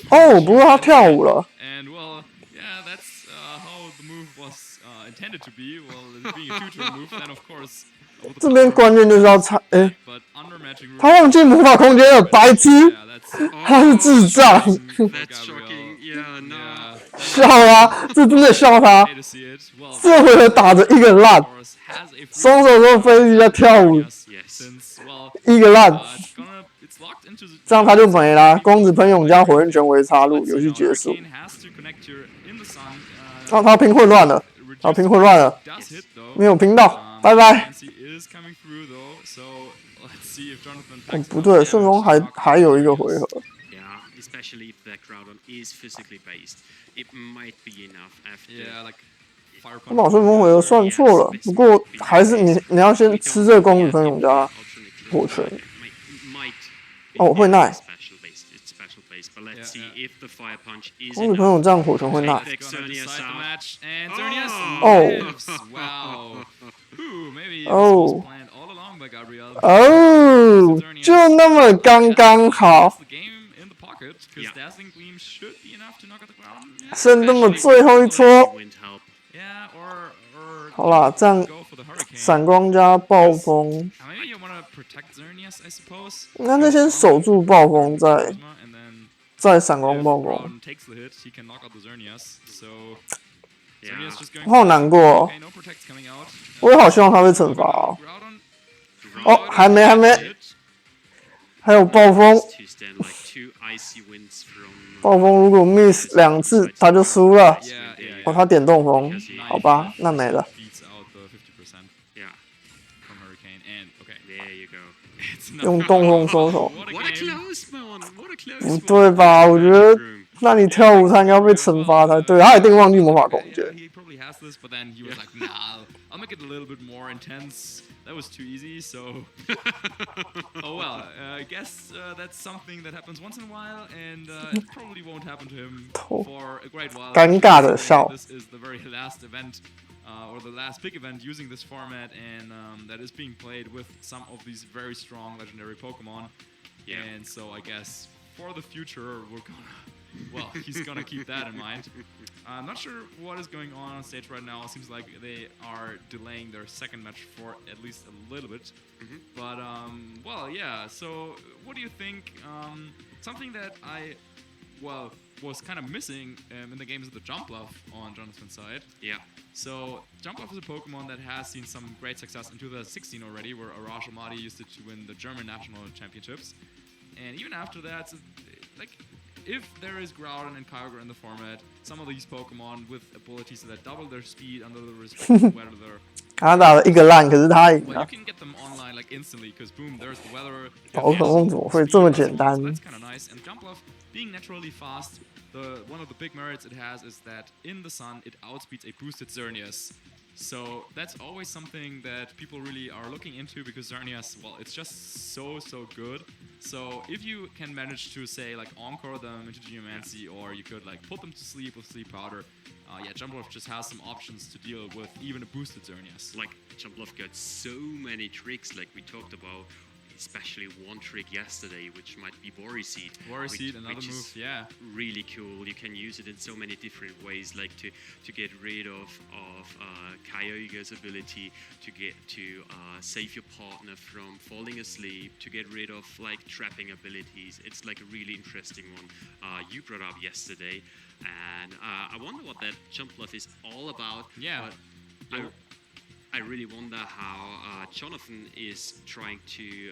哦，不过他跳舞了。 And well, yeah, that's how the move was intended to be. Well, being a two-turn move, then of course. 这边关键就是要猜，他忘记魔法空间了，白痴，他是智障。笑他，这真的笑他。这回合打着一个烂，双手都飞机在跳舞，一个烂，这样他就没啦。公子喷涌加火焰拳为插入，游戏结束。他拼混乱了，他拼混乱了，没有拼到。拜拜。 is coming through though, so let's see if Jonathan 哦， picks 不对，顺风还有一个回合。 Yeah, especially if the Groudon is physically based, it might be enough after. Yeah, like fire 我把顺风回合算错了，不过还是你要先吃这个公主喷涌加火拳。哦，我会耐。 But let's see if the fire punch is 公主喷涌这样火拳会耐。哦。Wow. Maybe this was planned all along by Gabriel. 哦，就那么刚刚好。 剩那么最后一撮。好啦，这样闪光加暴风。那就先守住暴风再闪光暴风。我好难过哦，我也好希望他被惩罚哦。哦，还没，还有暴风。暴风如果 miss 2次，他就输了。哦，他点动风，好吧，那没了。用动风收手。不对吧？我觉得那你跳舞他应该要被惩罚才对，他一定忘记魔法空间。 That was too easy, so oh well. I guess that's something that happens once in a while, and it probably won't happen to him for a great while. 尴尬的笑。 This is the very last event, or the last big event using this format, and that is being played with some of these very strong legendary Pokemon. And so I guess for the future, we're gonna. Well, he's gonna keep that in mind. I'm not sure what is going on stage right now. It seems like they are delaying their second match for at least a little bit. But well, yeah. So, what do you think? Something that I, well, was kind of missing in the games of the Jump Bluff on Jonathan's side. Yeah. So, Jump Bluff is a Pokemon that has seen some great success in 2016 already, where Arash Almaty used it to win the German national championships. And even after that, so, like. If there is Groudon and Kyogre in the format, some of these Pokemon with abilities that double their speed under the respective weather. 他打了一个烂，可是他赢了。 You can get them online like instantly, because boom, there's the weather. 宝可梦怎么会这么简单 That's kind of nice. And Jump Bluff being naturally fast, one of the big merits it has is that in the sun it outspeeds a boosted Xerneas. So that's always something that people really are looking into, because Xerneas, well, it's just so good. So if you can manage to say like encore them into Geomancy, or you could like put them to sleep with Sleep Powder, yeah, Jump Bluff just has some options to deal with even a boosted Xerneas. Like Jump Bluff got so many tricks, like we talked about. Especially one trick yesterday, which might be Worry Seed. Worry Seed, another move, yeah. Really cool. You can use it in so many different ways, like to get rid of Kyogre's ability, to save your partner from falling asleep, to get rid of like trapping abilities. It's like a really interesting one you brought up yesterday, and I wonder what that Jump Bluff is all about. Yeah. I really wonder how Jonathan is trying to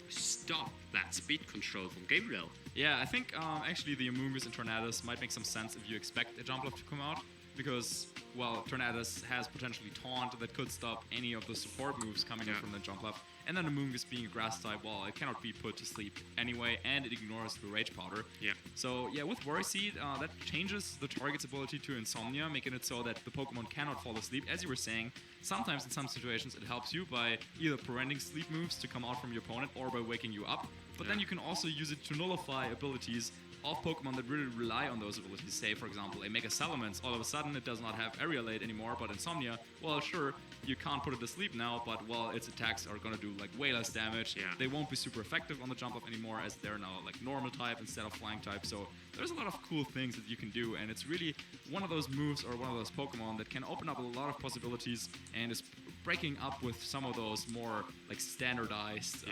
stop that speed control from Gabriel. Yeah, I think actually the Amoonguss and Tornadus might make some sense if you expect a Jump Bluff to come out, because, well, Tornadus has potentially Taunt that could stop any of the support moves coming in from the Jump Bluff, and then Amoonguss being a Grass type, well, it cannot be put to sleep anyway, and it ignores the Rage Powder. Yeah. So yeah, with Worry Seed, that changes the target's ability to Insomnia, making it so that the Pokemon cannot fall asleep. As you were saying, sometimes in some situations it helps you by either preventing sleep moves to come out from your opponent, or by waking you up. But then you can also use it to nullify abilities of Pokemon that really rely on those abilities. Say, for example, a Mega Salamence, all of a sudden it does not have Aerial Aid anymore, but Insomnia, well, sure, you can't put it to sleep now, but, well, its attacks are gonna do, like, way less damage. They won't be super effective on the Jump Up anymore, as they're now, like, normal type instead of flying type, so there's a lot of cool things that you can do, and it's really one of those moves or one of those Pokemon that can open up a lot of possibilities, and is breaking up with some of those more, like, standardized,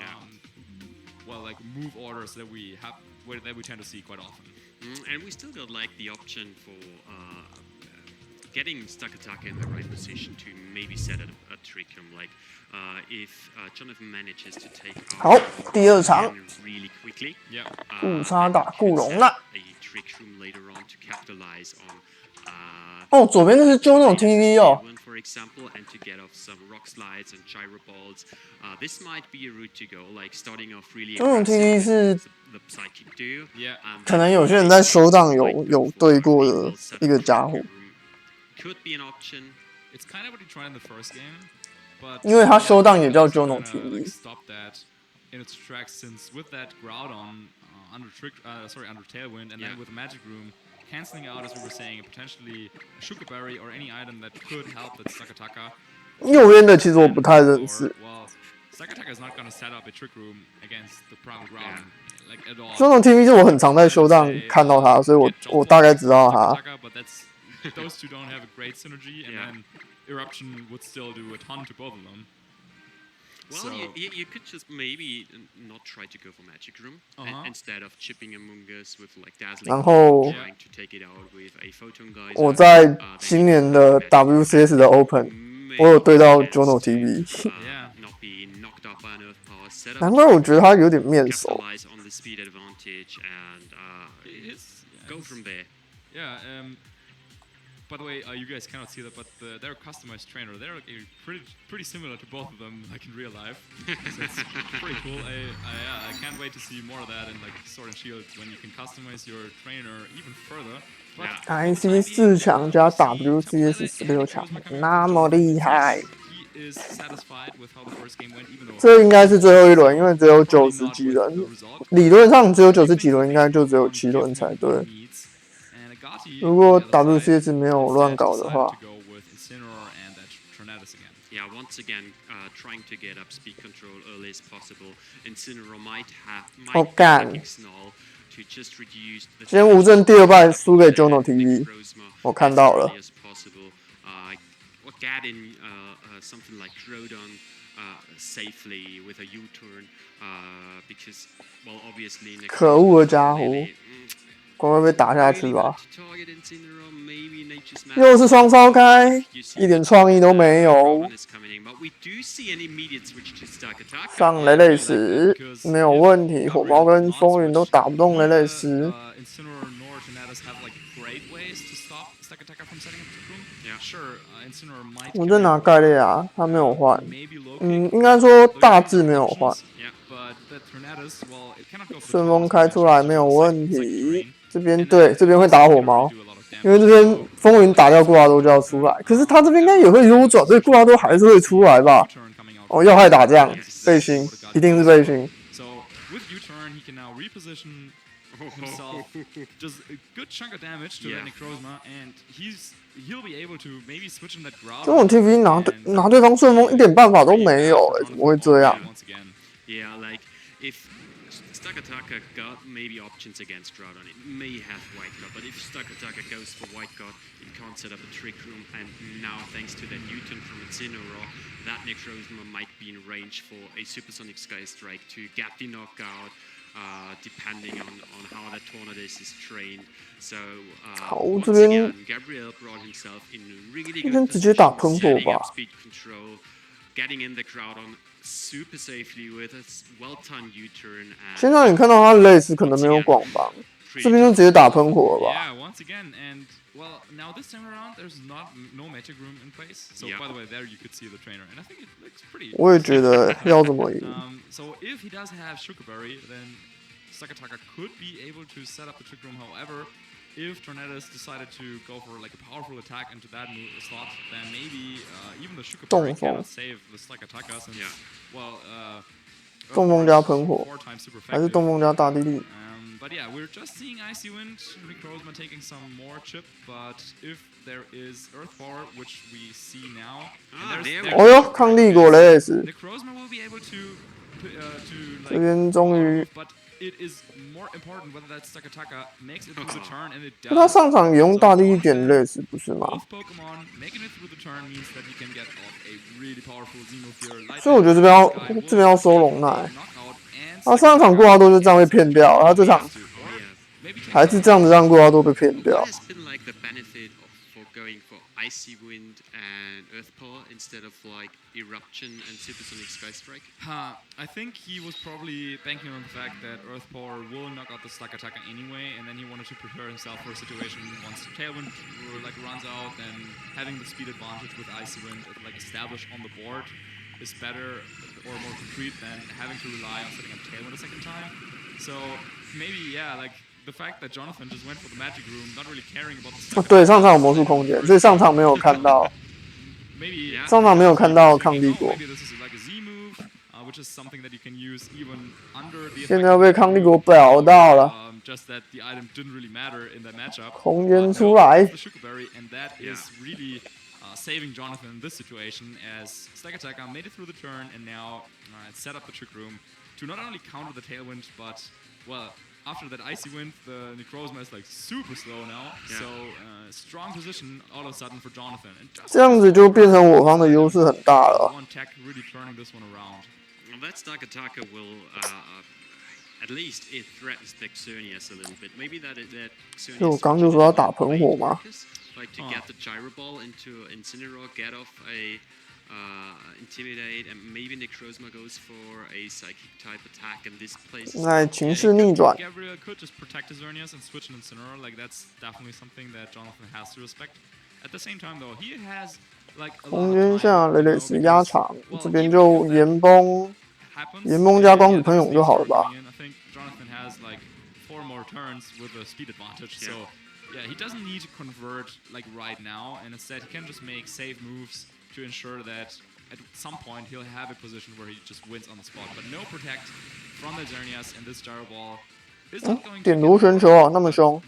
well, like, move orders that we have, that we tend to see quite often. And we still got like the option for getting Stakataka in the right position to maybe set a trick room. Like if Jonathan manages to take out really quickly, a trick room later on to capitalize on. 哦，左边那是揪那种 TV 哦。for example, and to get off some rock slides and gyro balls. This might be a route to go, like starting off really 这种 TV 是 the psychic do. 可能有些人在修档有对过的一个家伙， Could be an option. It's kind of what he tried in the first game, but 因为他修档也叫 John的 TV。 stop that in its tracks, since with that Groudon under Tailwind, and then with Magic Room canceling out, as we were saying, potentially Sugar Berry or any item that could help that Sakataka. 右边的其实我不太认识。 Well, Sakataka is not going to set up a Trick Room against the Prime Groudon, like at all. John 的 TV 是我很常在修档看到他，所以我大概知道他。 But those two don't have a great synergy, and then Eruption would still do a ton to both of them. Well, So, you could just maybe not try to go for Magic Room instead of chipping Among Us with like Dazzling, 然后 trying to take it out with a Photon Geyser. 我在今年的 WCS 的 Open， 我有对到 John TV， not be knocked out by an Earth Power setup. 难怪我觉得他有点面熟。 Capitalize on the speed advantage and go from there. Yeah. By the way, you guys cannot see that, but their customized trainer, they're like pretty similar to both of them, like in real life. So it's pretty cool. I can't wait to see more of that in like Sword and Shield when you can customize your trainer even further. But IC 4强加 WCS 16强，那么厉害！ he is satisfied with how the first game went, even though 这应该是最后一轮，因为只有90几人，理论上只有90几轮，应该就只有7轮才对。 如果 WCS 没有乱搞的话， Yeah, once again, trying to get up speed control early as possible. Incineroar might干 Snarl to just reduce the 今天吴震第2败输给 John TV， 我看到了。 as possible. Or get in something like Groudon safely with a U-turn because, well, obviously. 可恶的家伙！ 乖乖被打下去吧！又是双烧开，一点创意都没有。上雷雷石没有问题，火猫跟风云都打不动雷雷石。我在拿盖列啊，他没有换。应该说大致没有换。顺风开出来没有问题。 这边对，这边会打火猫，因为这边风云打掉固拉多就要出来，可是他这边应该也会溜转，所以固拉多还是会出来吧？哦，要害打这样，背心一定是背心。 himself just a good chunk of damage to that Necrozma, and he'll be able to maybe switch in that Groudon. 这种 TV 拿对方顺风一点办法都没有，怎么会这样？ Yeah, like if Stakataka got maybe options against Groudon, it may have White God, but if Stakataka goes for White God, it can't set up a Trick Room, and now thanks to that Newton from Incineroar, that Necrozma might be in range for a Supersonic Sky Strike to get the knockout. Depending on how that Tornadus is trained. So, once again, Gabriel brought himself in really good position, setting up speed control, getting in the Groudon super safely with a well-timed U-turn. 现在你看到他类似可能没有广防，这边就直接打喷火了吧？ Yeah, once again, and well, now this time around, there's no magic room in place. So by the way, there you could see the trainer, and I think it looks pretty. 我也觉得要怎么赢。So if he does have Sugarberry, then Sakataka could be able to set up the trick room. However, if Tornadus decided to go for like a powerful attack into that slot, then maybe even the Sugarberry cannot save the Sakataka since, well, 东风加喷火，还是东风加大地利？ But yeah, we're just seeing Icy Wind, Necrozma taking some more chip, but if there is Earth Power, which we see now,哦哟，抗帝果雷斯， Necrozma will be able to 这边终于。 But it is more important whether that Sakataka makes it through the turn, and it 他 does. 上场也用大地一点类似，不是吗？ Both Pokemon making it through the turn means that you can get off a really powerful Xenosphere. 所以我觉得这边要收龙奶。他上场固拉多就这样被骗掉，他这场还是这样子让固拉多被骗掉。Icy Wind and Earthpaw instead of like Eruption and Supersonic Skystrike? I think he was probably banking on the fact that Earthpower will knock out the Slug Attacker anyway, and then he wanted to prepare himself for a situation once Tailwind like runs out, and having the speed advantage with Icy Wind like established on the board is better or more concrete than having to rely on setting up Tailwind a second time. So maybe like the fact that Jonathan just went for the Magic Room, not really caring about the 对，上场有魔术空间，所以上场没有看到，上场没有看到抗帝国。现在被抗帝国表到了，空间出来。Saving Jonathan in this situation as Stack Attacker made it through the turn and now set up the Trick Room to not only counter the Tailwind, but, well, after that Icy Wind, the Necrozma is like super slow now, so strong position all of a sudden for Jonathan. 这样子就变成我方的优势很大了。One tech really turning this one around. Well, that Stack Attacker will, at least it threatens the Xerneas a little bit. Maybe that Xerneas. 就我刚就说要打喷火嘛。Like to get the Gyro Ball into Incineroar, get off a Intimidate, and maybe Necrozma goes for a Psychic type attack, and this plays. 那情势逆转。Gabriel could just protect his Xerneas and switch an Incineroar. Like that's definitely something that Jonathan has to respect. At the same time, though, he has like. 空间下雷雷斯压场，这边就岩崩加光子喷涌就好了吧。I think Jonathan has like 4 more turns with a speed advantage, so. Yeah, he doesn't need to convert like right now, and instead he can just make safe moves to ensure that at some point he'll have a position where he just wins on the spot. But no protect from the Xerneas, and this Gyro Ball is not going to 点螺旋球啊，那么凶！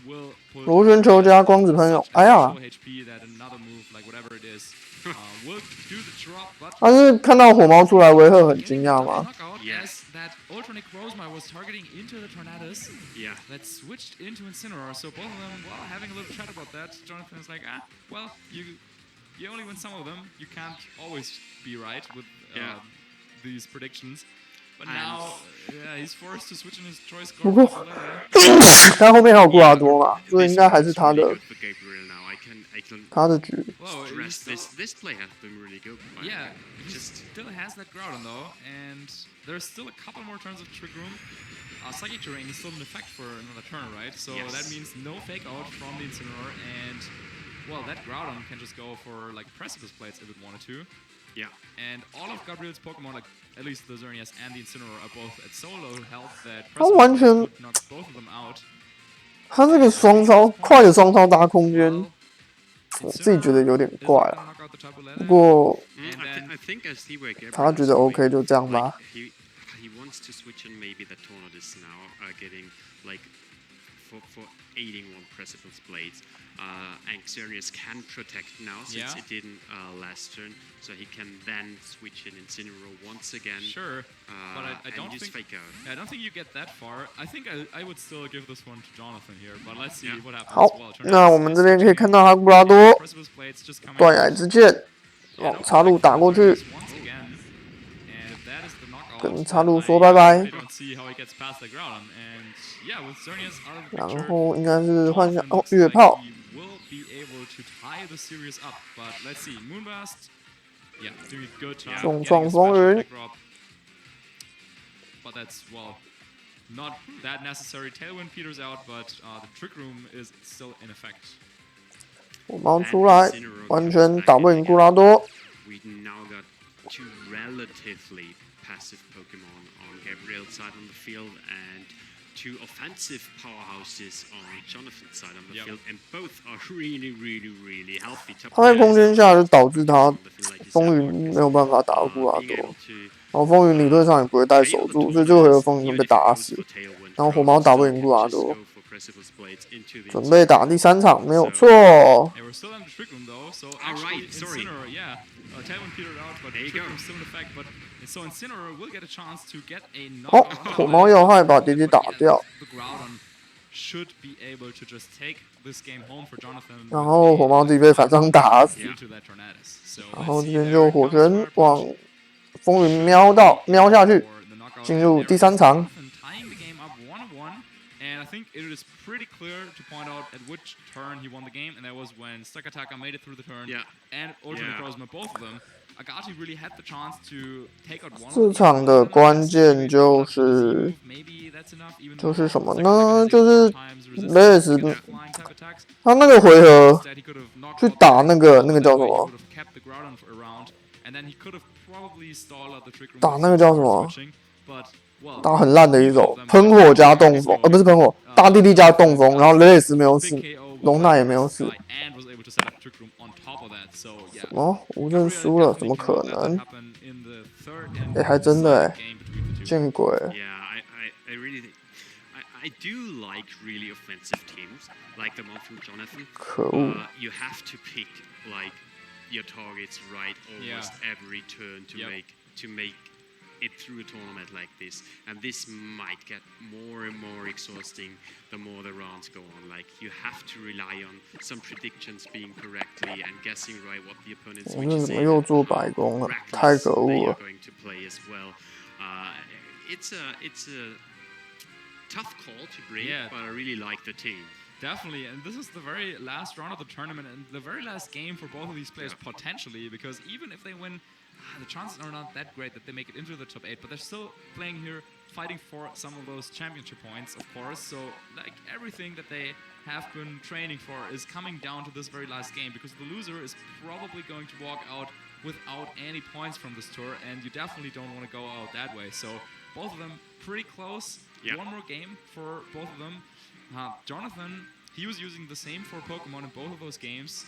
螺旋球加光子喷涌，哎呀！他是看到火猫出来，维赫很惊讶吗？ Yes, that Ultra Necrozma was targeting into the Tornadus. Yeah. That switched into Incineroar. So both of them, well, having a little chat about that. Jonathan's like, well, you only win some of them. You can't always be right with these predictions. But now, he's forced to switch in his choice. 不过，他后面还有布拉多嘛，所以应该还是他的。他的局。 This play has been really good. Yeah, he still has that Groudon though, and there's still a couple more turns of Trick Room. Psychic Terrain is still in effect for another turn, right? So that means no fake out from the Incineroar, and well, that Groudon can just go for like Precipice Plates if it wanted to. Yeah. And all of Gabriel's Pokemon, like at least the Xerneas and the Incineroar, are both at so low health that Precipice Plates knocks both of them out. 他这个双超快的双超搭空间，我自己觉得有点怪啊。不过他觉得 OK 就这样吧。He wants to switch in maybe the Tornadus now, getting like for aiding on Precipice Blades. And Xerneas can protect now since it didn't last turn, so he can then switch in Incineroar once again. Sure, but I don't think fake out. I don't think you get that far. I think I would still give this one to Jonathan here, but let's see what happens. 好，那我们这边可以看到哈布拉多断崖之剑往插入打过去，跟插入说拜拜。然后应该是换下月炮。 be able to tie the series up, but let's see. Moonblast, doing a good job. 重创风云 But that's, well, not that necessary. Tailwind peters out, but the Trick Room is still in effect. 火猫出来，完全打不赢布拉多。 We now got 2 relatively passive Pokemon on Gabriel's side on the field, and 2 offensive powerhouses on Jonathan's side on the field, and both are really healthy. 他在空间下就导致他风云没有办法打到布拉多，然后风云理论上也不会带守住，所以这回合风云会被打死。然后火猫打不赢布拉多，准备打第3场，没有错。 好，火猫要害把爹爹打掉。然后火猫自己被反伤打死。然后这边就火拳往风云瞄下去，进入第3场。And I think it is pretty clear to point out at which turn he won the game, and that was when Stakataka made it through the turn, and ultimately Krozma, both of them. Agati really had the chance to take out one. 这场的关键就是什么呢？就是雷斯他那个回合去打那个叫什么？打那个叫什么？打很烂的一手，喷火加冻风，不是喷火，大地利加冻风，然后雷斯没有死，龙奈也没有死。什么？吴镇输了？怎么可能？还真的见鬼！ I do like really offensive teams, like the one from Jonathan. 可恶 You have to pick like your targets right almost every turn to make it through a tournament like this, and this might get more and more exhausting the more the rounds go on. Like you have to rely on some predictions being correctly and guessing right what the opponent's 我这怎么又做白工了？太可恶了！ going to play as well. It's a tough call to bring, but I really like the team. Definitely, and this is the very last round of the tournament and the very last game for both of these players potentially, because even if they win, the chances are not that great that they make it into the top 8, but they're still playing here, fighting for some of those championship points, of course, so like everything that they have been training for is coming down to this very last game, because the loser is probably going to walk out without any points from this tour, and you definitely don't want to go out that way, so both of them pretty close. One more game for both of them. Jonathan, he was using the same 4 Pokemon in both of those games.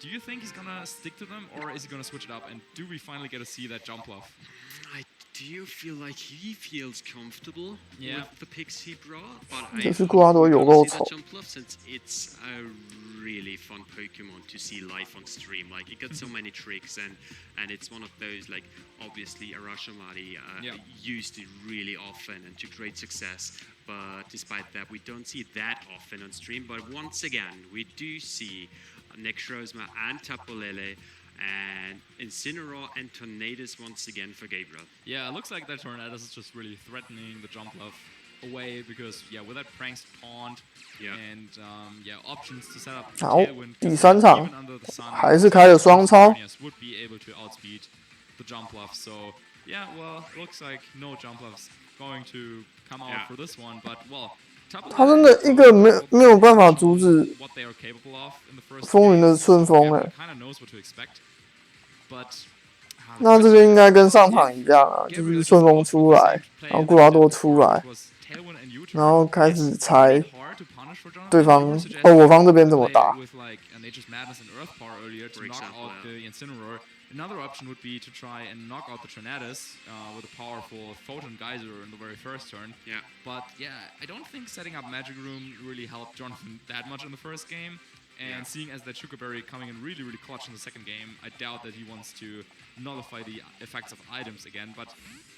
Do you think he's gonna stick to them, or is he gonna switch it up? And do we finally get to see that jump off? I do feel like he feels comfortable with the picks he brought, but I 这是瓜多有够 see 丑 that。jump off since it's a really fun Pokemon to see live on stream. Like it got so many tricks, and it's one of those like obviously Arashimari used it really often and to great success. But despite that, we don't see it that often on stream. But once again, we do see Necrozma and Tapolele and Incineroar and Tornadus once again for Gabriel. Yeah, it looks like that Tornadus is just really threatening the jump love away, because with that Prank's Taunt and options to set up 好 Tailwind, 第3场 even under the sun, 还是开了双超 would be able to outspeed the jump love. So looks like no jump love's going to come out for this one, but 他真的一个没有办法阻止风云的顺风那这边应该跟上场一样啊，就是顺风出来，然后固拉多出来，然后开始猜对方我方这边怎么打。Another option would be to try and knock out the Tornadus with a powerful Photon Geyser in the very first turn. But I don't think setting up Magic Room really helped Jonathan that much in the first game. And seeing as that Sugar Berry coming in really, really clutch in the second game, I doubt that he wants to nullify the effects of items again. But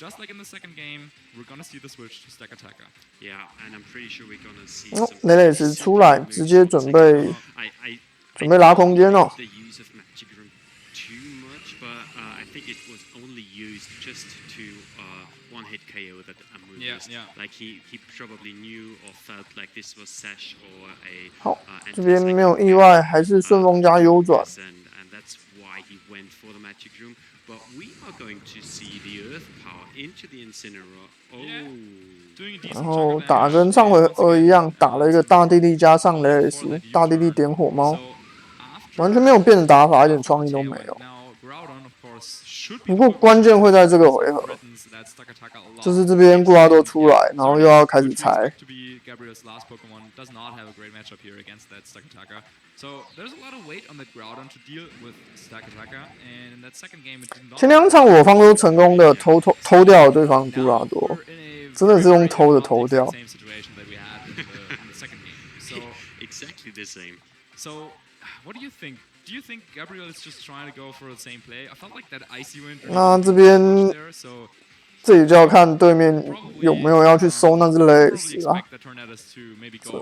just like in the second game, we're gonna see the switch to Stakataka. Yeah, and I'm pretty sure we're gonna see 雷雷斯出来，直接准备拉空间哦。 I think it was only used just to one-hit KO that Amumus. Like he probably knew or felt like this was Sash or a. 好，这边没有意外，还是顺风加优转。 And that's why he went for the Magic Room. But we are going to see the Earth Power into the Incineroar. Oh. 然后打跟上回合一样，打了一个大地利加上雷雷斯，大地利点火猫，完全没有变的打法，一点创意都没有。 不过关键会在这个回合，就是这边固拉多出来，然后又要开始猜。前2场我方都成功的偷掉了对方固拉多，真的是用偷的偷掉。Exactly the same. So, what do you think? Do you think Gabriel is just trying to go for the same play? I felt like that icy wind. 那这边这里就要看对面有没有要去收那只雷斯啦。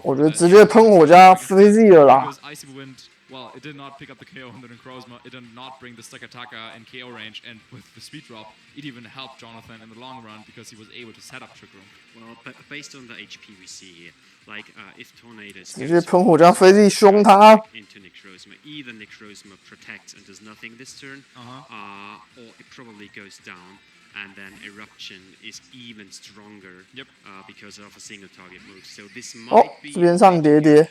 我觉得直接喷火加 Fizzy 了啦。well, it did not pick up the KO on the Necrozma. It did not bring the Stakataka in KO range, and with the speed drop, it even helped Jonathan in the long run because he was able to set up Trick Room. Well, but based on the HP we see here, like if Tornadoes 直接喷火将飞力凶他。 into Necrozma, either Necrozma protects and does nothing this turn, or it probably goes down. And then Eruption is even stronger because of a single target move. So this might be. 这边上叠叠。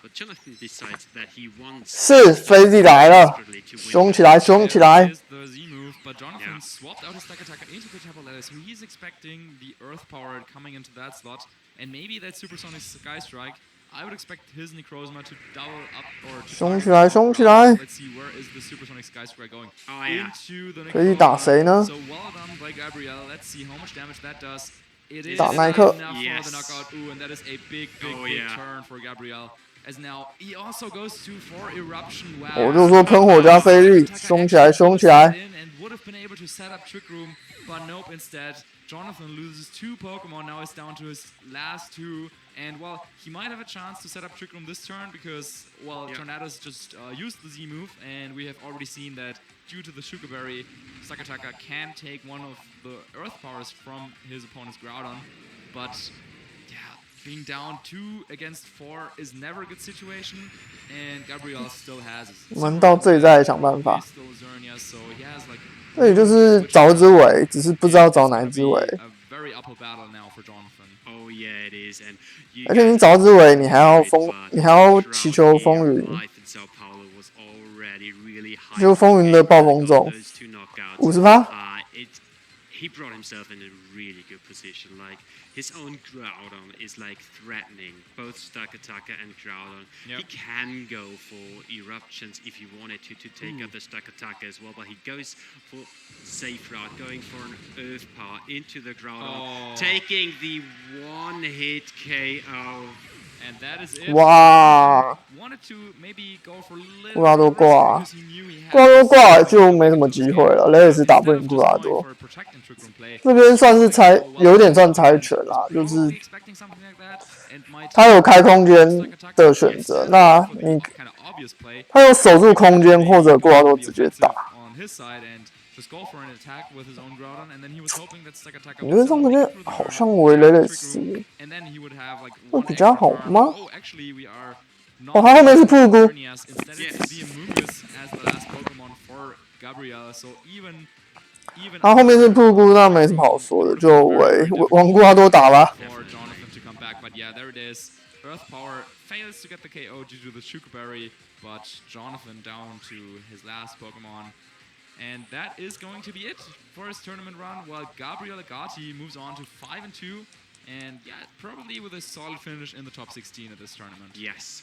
But Jonathan decides that he wants. 是飞力来了，凶起来，凶起来。 The Z move, but Jonathan swapped out his Stakataka into the Temple Ladder, so he's expecting the Earth Power coming into that slot, and maybe that Supersonic Sky Strike. I would expect his Necrozma to double up or to 凶起来，凶起来。 Let's see where is the Supersonic Sky Strike going into the 可以打谁呢？ So well done by Gabriel. Let's see how much damage that does. It is 打耐克。 enough for the knockout. Ooh, and that is a big turn for Gabriel. As now he also goes to for Eruption. Wow. 我就说喷火加飞力，凶起来，凶起来。 And would have been able to set up Trick Room, but nope. Instead, Jonathan loses 2 Pokemon. Now it's down to his last 2. And, well, he might have a chance to set up Trick Room this turn because, well, Tornadoes just used the Z move, and we have already seen that due to the Sugar Berry, Stakataka can take one of the Earth Powers from his opponent's Groudon. But, yeah, being down 2 against 4 is never a good situation, and Gabriel still has his 我们到这里再来想办法。 still Zernia, so he has, like, 这里就是找一只尾，只是不知道找哪一只尾。 a very uphill battle now for Jonathan. Oh yeah, it is, and 而且你找一只尾，你还要祈求风云，就风云的暴风中，50%。 He brought himself in a really good position. Like his own Groudon is like threatening both Stakataka and Groudon. He can go for Eruptions if he wanted to take out the Stakataka as well, but he goes for safe route, going for an Earth Power into the Groudon, taking the one-hit KO. And that is it. 哇！ Wanted to maybe go for 布拉多挂，布拉多挂就没什么机会了。雷也是打不赢布拉多，这边算是有点算猜拳啦，就是他有开空间的选择，那他有守住空间，或者布拉多直接打。 理论上这边好像为雷雷斯会比较好吗？哦，他后面是瀑布。他后面是瀑布，那没什么好说的，就往布拉多打吧。 Earth Power fails to get the KO due to the Sugar Berry, but Jonathan down to his last Pokemon. And that is going to be it for his tournament run, while Gabriel Agati moves on to 5-2, and yeah, probably with a solid finish in the top 16 at this tournament. Yes.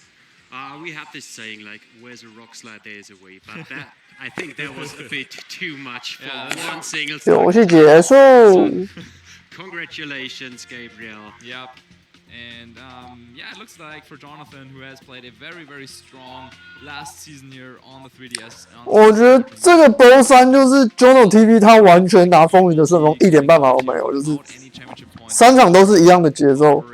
We have this saying like, where's a rock slide, there's a way, but that, I think that was a bit too much for one single time. 游戏结束。Congratulations, Gabriel. Yep. And yeah, it looks like for Jonathan, who has played a very, very strong last season here on the 3DS. 我觉得这个波3就是 John TV， 他完全拿风云的顺风一点办法都没有，就是3场都是一样的节奏。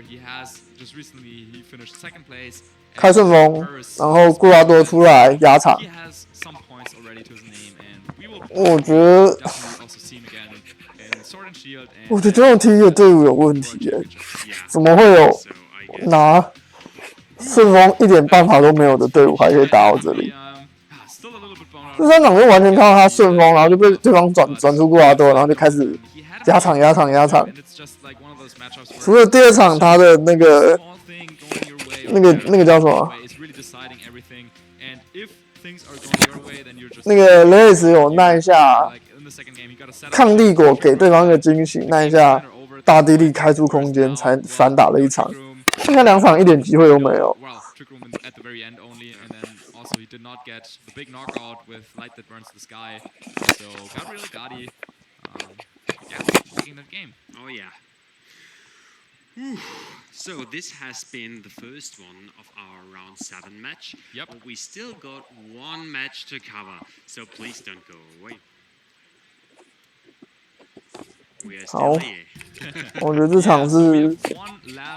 开顺风，然后库拉多出来压场。我觉得。 我觉得 John TV 的队伍有问题耶，怎么会有拿顺风一点办法都没有的队伍还可以打到这里？这3场就完全看到他顺风，然后就被对方转出库拉多，然后就开始压场。除了第2场他的那个叫什么？那个雷雷斯有那一下。 抗帝国给对方一个惊喜，那一下大地利开出空间，才反打了1场，剩下2场一点机会都没有。Oh yeah. So this has been the first one of our round 7 match. Yep. But we still got 1 match to cover, so please don't go away. 好，我觉得这场是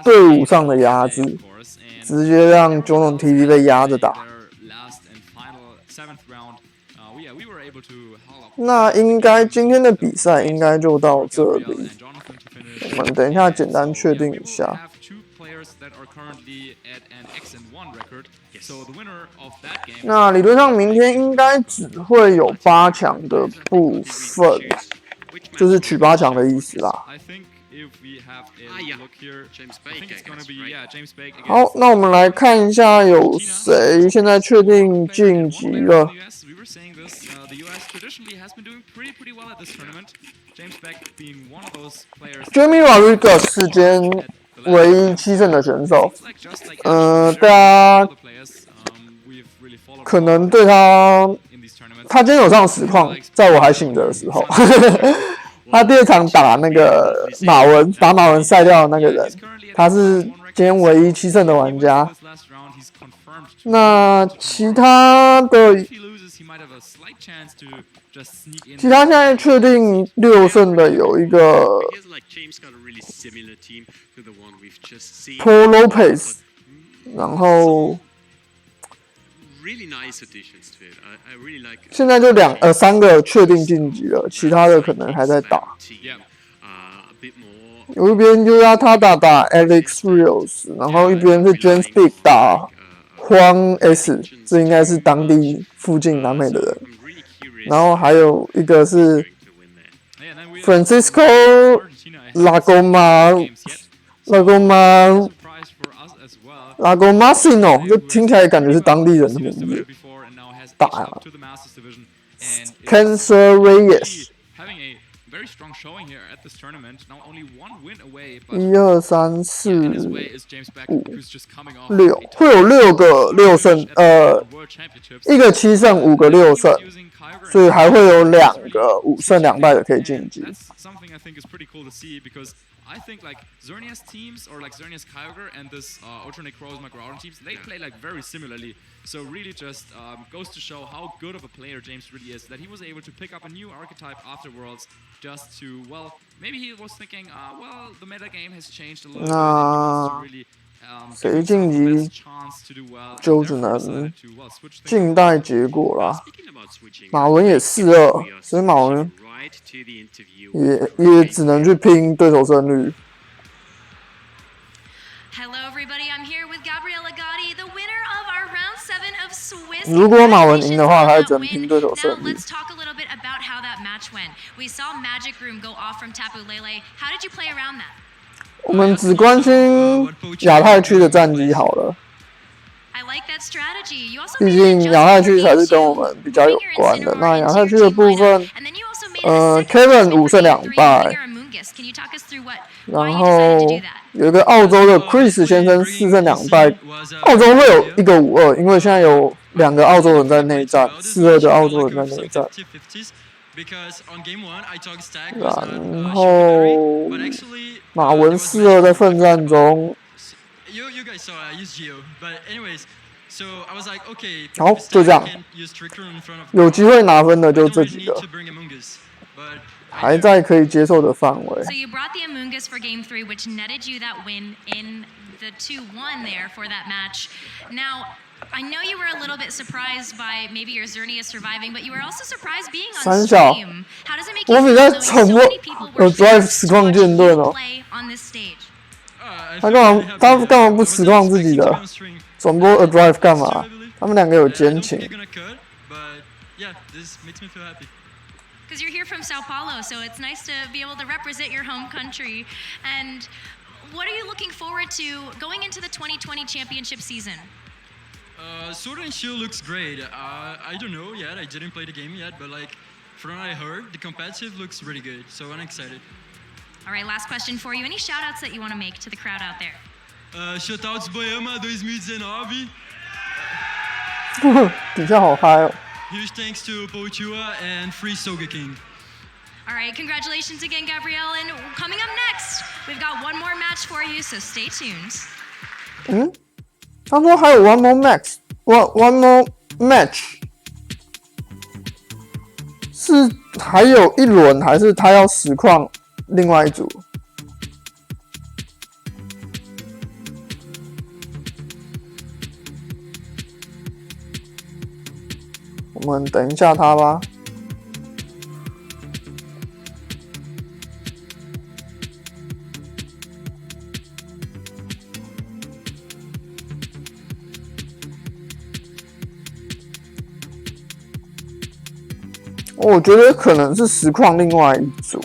队伍上的压制，直接让John TV 被压着打。那应该今天的比赛应该就到这里，我们等一下简单确定一下。那理论上明天应该只会有8强的部分，就是取8强的意思啦。好，那我们来看一下有谁现在确定晋级了。Jamie Rodriguez 世间唯一7胜的选手，大家可能对他今天有上实况，在我还醒着的时候，他第2场打那个马文，把马文赛掉的那个人，他是今天唯一7胜的玩家。那其他现在确定6胜的有一个 Paul Lopez， 然后现在就3个确定晋级了，其他的可能还在打。有一边就是他打 Alex Rios， 然后一边是 James Big 打荒 S， 这应该是当地附近南美的人。然后还有一个是 Francisco Lagomacino， 就听起来感觉是当地人的名字。打Cancer Reyes。1、2、3、4、5、6，会有6个6胜，一个7胜，5个6胜，所以还会有2个5胜2败的可以晋级。I think like Xerneas teams or like Xerneas Kyogre and this Ultra Necrozma Groudon teams, they play like very similarly. So really just goes to show how good of a player James really is, that he was able to pick up a new archetype after Worlds just to, well, maybe he was thinking, well, the meta game has changed a little bit. And he wants to really 谁晋级就只能静待结果啦。马文也4-2，所以马文也只能去拼对手胜率。如果马文赢的话，他会只能拼对手胜率。我们只关心亚太区的战绩好了，毕竟亚太区才是跟我们比较有关的。那亚太区的部分，Kevin 5胜2败，然后有一个澳洲的 Chris 先生4胜2败。澳洲会有一个5-2，因为现在有2个澳洲人在内战，4-2的澳洲人在内战。然后马文4-2在奋战中。好，就这样。有机会拿分的就这几个，还在可以接受的范围。So you brought the Amoonguss for Game 3, which netted you that win in the 2-1 there for that match. Now, I know you were a little bit surprised by maybe your Xerneas surviving, but you were also surprised being on stream. How does it make you feel knowing so many people were there to play on this stage? 他干嘛不实况自己的？转播 A Drive 干嘛？他们2个有奸情。Because you're here from Sao Paulo, so it's nice to be able to represent your home country. And what are you looking forward to going into the 2020 championship season? Sword and Shield looks great. I don't know yet. I didn't play the game yet, but like from what I heard, the competitive looks really good. So I'm excited. All right, last question for you. Any shout-outs that you want to make to the crowd out there? Shoutouts Boyama 2019. 底下好嗨哦。 Huge thanks to Pochua and Free Soga King. All right, congratulations again, Gabrielle. And coming up next, we've got one more match for you, so stay tuned. 他说还有 one more match， 是还有1轮，还是他要实况另外一组？我们等一下他吧。我觉得可能是实况另外一组，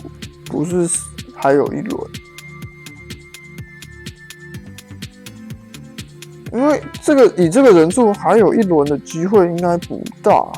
不是还有一轮，因为以这个人数还有一轮的机会应该不大。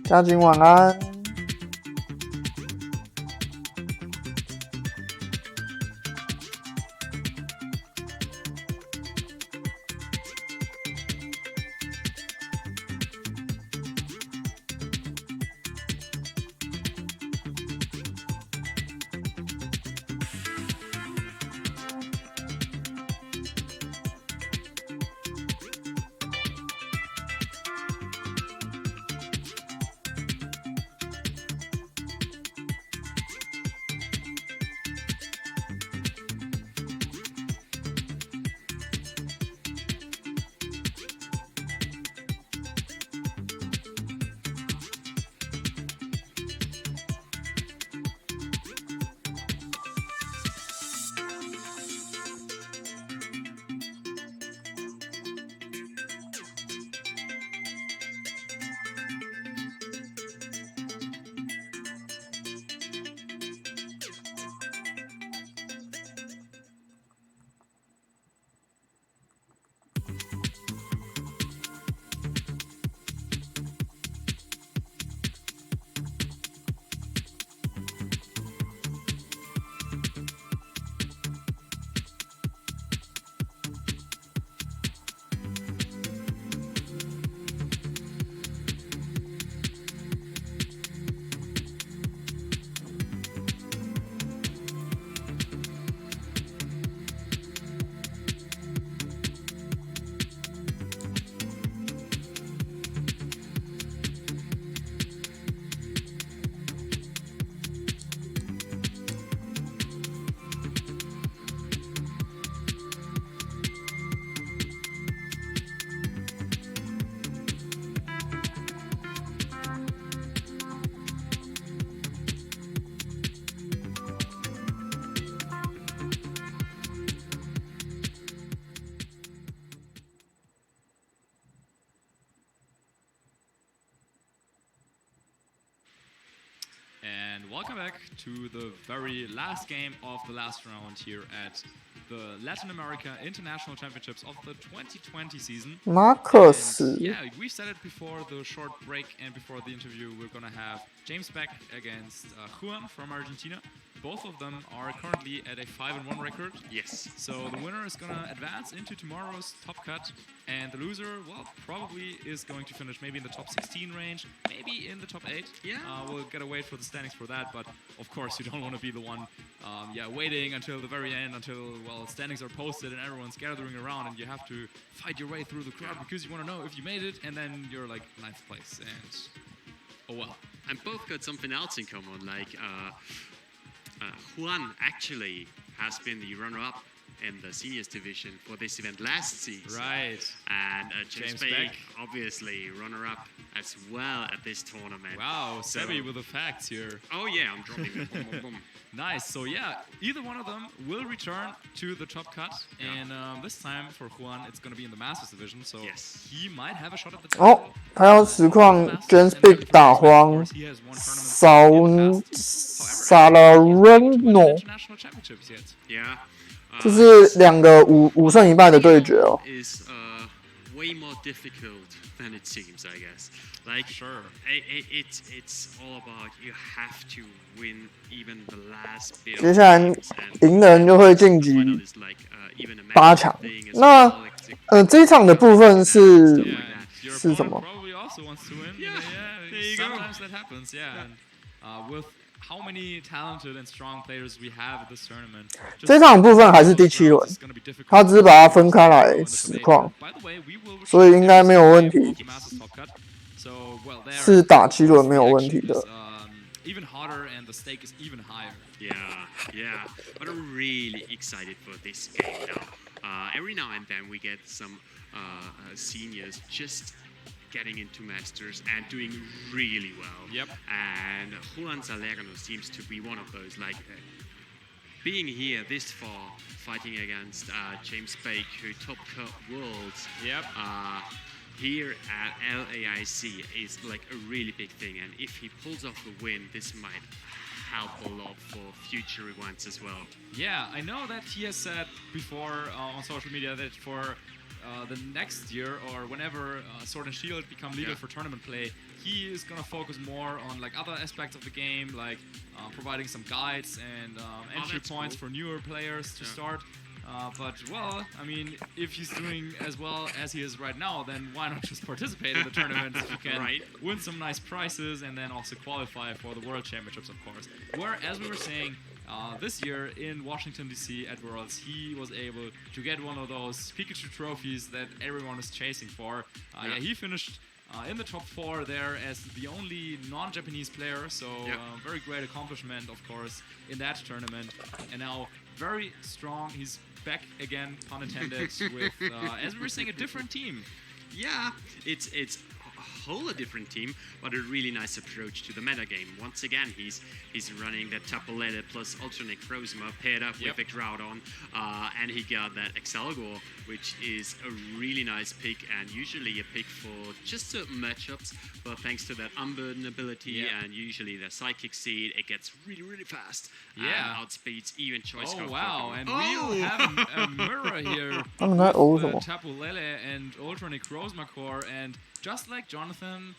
嘉靖晚安。And welcome back to the very last game of the last round here at the Latin America International Championships of the 2020 season. Marcus. Yeah, we said it before the short break and before the interview. We're gonna have James back against Juan from Argentina. both of them are currently at a 5-1 record. Yes. So the winner is gonna advance into tomorrow's top cut, and the loser, well, probably is going to finish maybe in the top 16 range, maybe in the top 8. Yeah. We'll gotta wait for the standings for that, but of course you don't want to be the one, waiting until the very end, until standings are posted and everyone's gathering around, and you have to fight your way through the crowd because you want to know if you made it, and then you're like 9th place, and oh well. And both got something else in common, like Juan actually has been the runner-up in the seniors division for this event last season. Right. And James Beck, obviously runner-up as well at this tournament. Wow, so, Sebi with the facts here. Oh yeah, I'm dropping it. Boom, boom, boom. Nice. So yeah, either one of them will return to the top cut, and this time for Juan, it's going to be in the Masters division, so he might have a shot at the title. 哦，他要实况 James 打荒Salareno， Yeah. 这是2个5胜1败的对决哦。Is way more difficult than it seems, I guess. Like, sure, it's all about you have to win even the last bit. 接下来赢的人就会晋级8强。那这一场的部分是什么？ Sometimes that happens, yeah. And, with how many talented and strong players we have at this tournament. 这场部分还是第7轮，他只是把它分开来实况，所以应该没有问题。是打7轮没有问题的。Even harder and the stake is even higher. Yeah. But I'm really excited for this game now. Every now and then we get some seniors just getting into Masters and doing really well. Yep. And Juan Salerno seems to be one of those, like being here this far, fighting against James Bake, who top cut worlds. Yep. Here at LAIC is like a really big thing, and if he pulls off the win, this might help a lot for future events as well. Yeah, I know that he has said before on social media that for the next year or whenever Sword and Shield become legal for tournament play, he is gonna focus more on like other aspects of the game, like providing some guides and entry points for newer players to start. But well, I mean, if he's doing as well as he is right now, then why not just participate in the tournament if you can win some nice prizes and then also qualify for the World Championships, of course. Where, as we were saying, this year in Washington, D.C. at Worlds, he was able to get one of those Pikachu trophies that everyone is chasing for. Yeah, he finished in the top 4 there as the only non-Japanese player, so very great accomplishment, of course, in that tournament. And now very strong. He's back again, pun intended, with, as we were saying, a different team. Yeah, it's a whole different team, but a really nice approach to the meta game. Once again, he's running that Tapolete plus Ultra Necrozma paired up with a Groudon, and he got that Excelgor, which is a really nice pick and usually a pick for just certain matchups, but thanks to that Unburden ability and usually the Psychic Seed, it gets really, really fast. Yeah. Outspeeds even Choice Oh Scarf wow, Pokemon. and we'll have a mirror here with Tapu Lele and Ultra Necrozma core, and just like Jonathan,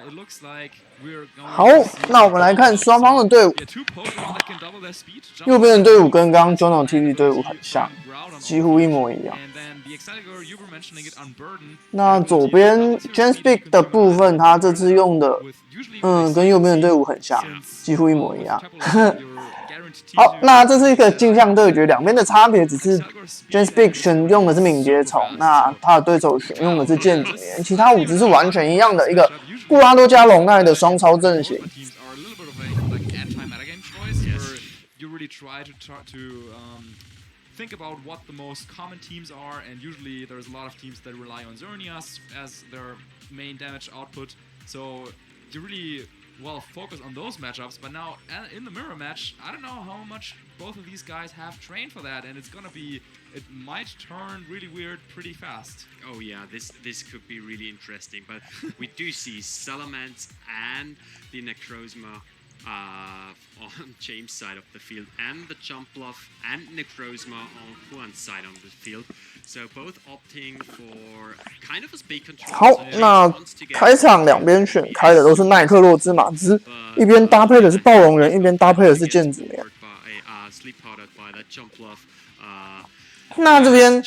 it looks like we're going 好，那我们来看双方的队伍。 two Pokemon that can double their speed. 右边的队伍跟刚刚 John TV 队伍很像，几乎一模一样。 And then the Excalibur, you were mentioning it, Unburden. 那左边 James Big 的部分，他这次用的，跟右边的队伍很像，几乎一模一样。好，那这是一个镜像对决，两边的差别只是 James Big 选用的是敏捷虫，那他的对手选用的是剑指连，其他5只是完全一样的一个布拉多加龙奈的双超阵型。 You really try to think about what the most common teams are, and usually there's a lot of teams that rely on Xerneas as their main damage output. So you really focus on those matchups. But now in the mirror match, I don't know how much both of these guys have trained for that, and it might turn really weird pretty fast. Oh yeah, this could be really interesting. But we do see Salamence and the Necrozma on James' side of the field, and the Jump Bluff and Necrozma on Juan's side on the field. So both opting for kind of a speed control. 好，那开场两边选开的都是奈克洛兹马兹，一边搭配的是暴龙人，一边搭配的是剑指连。那这边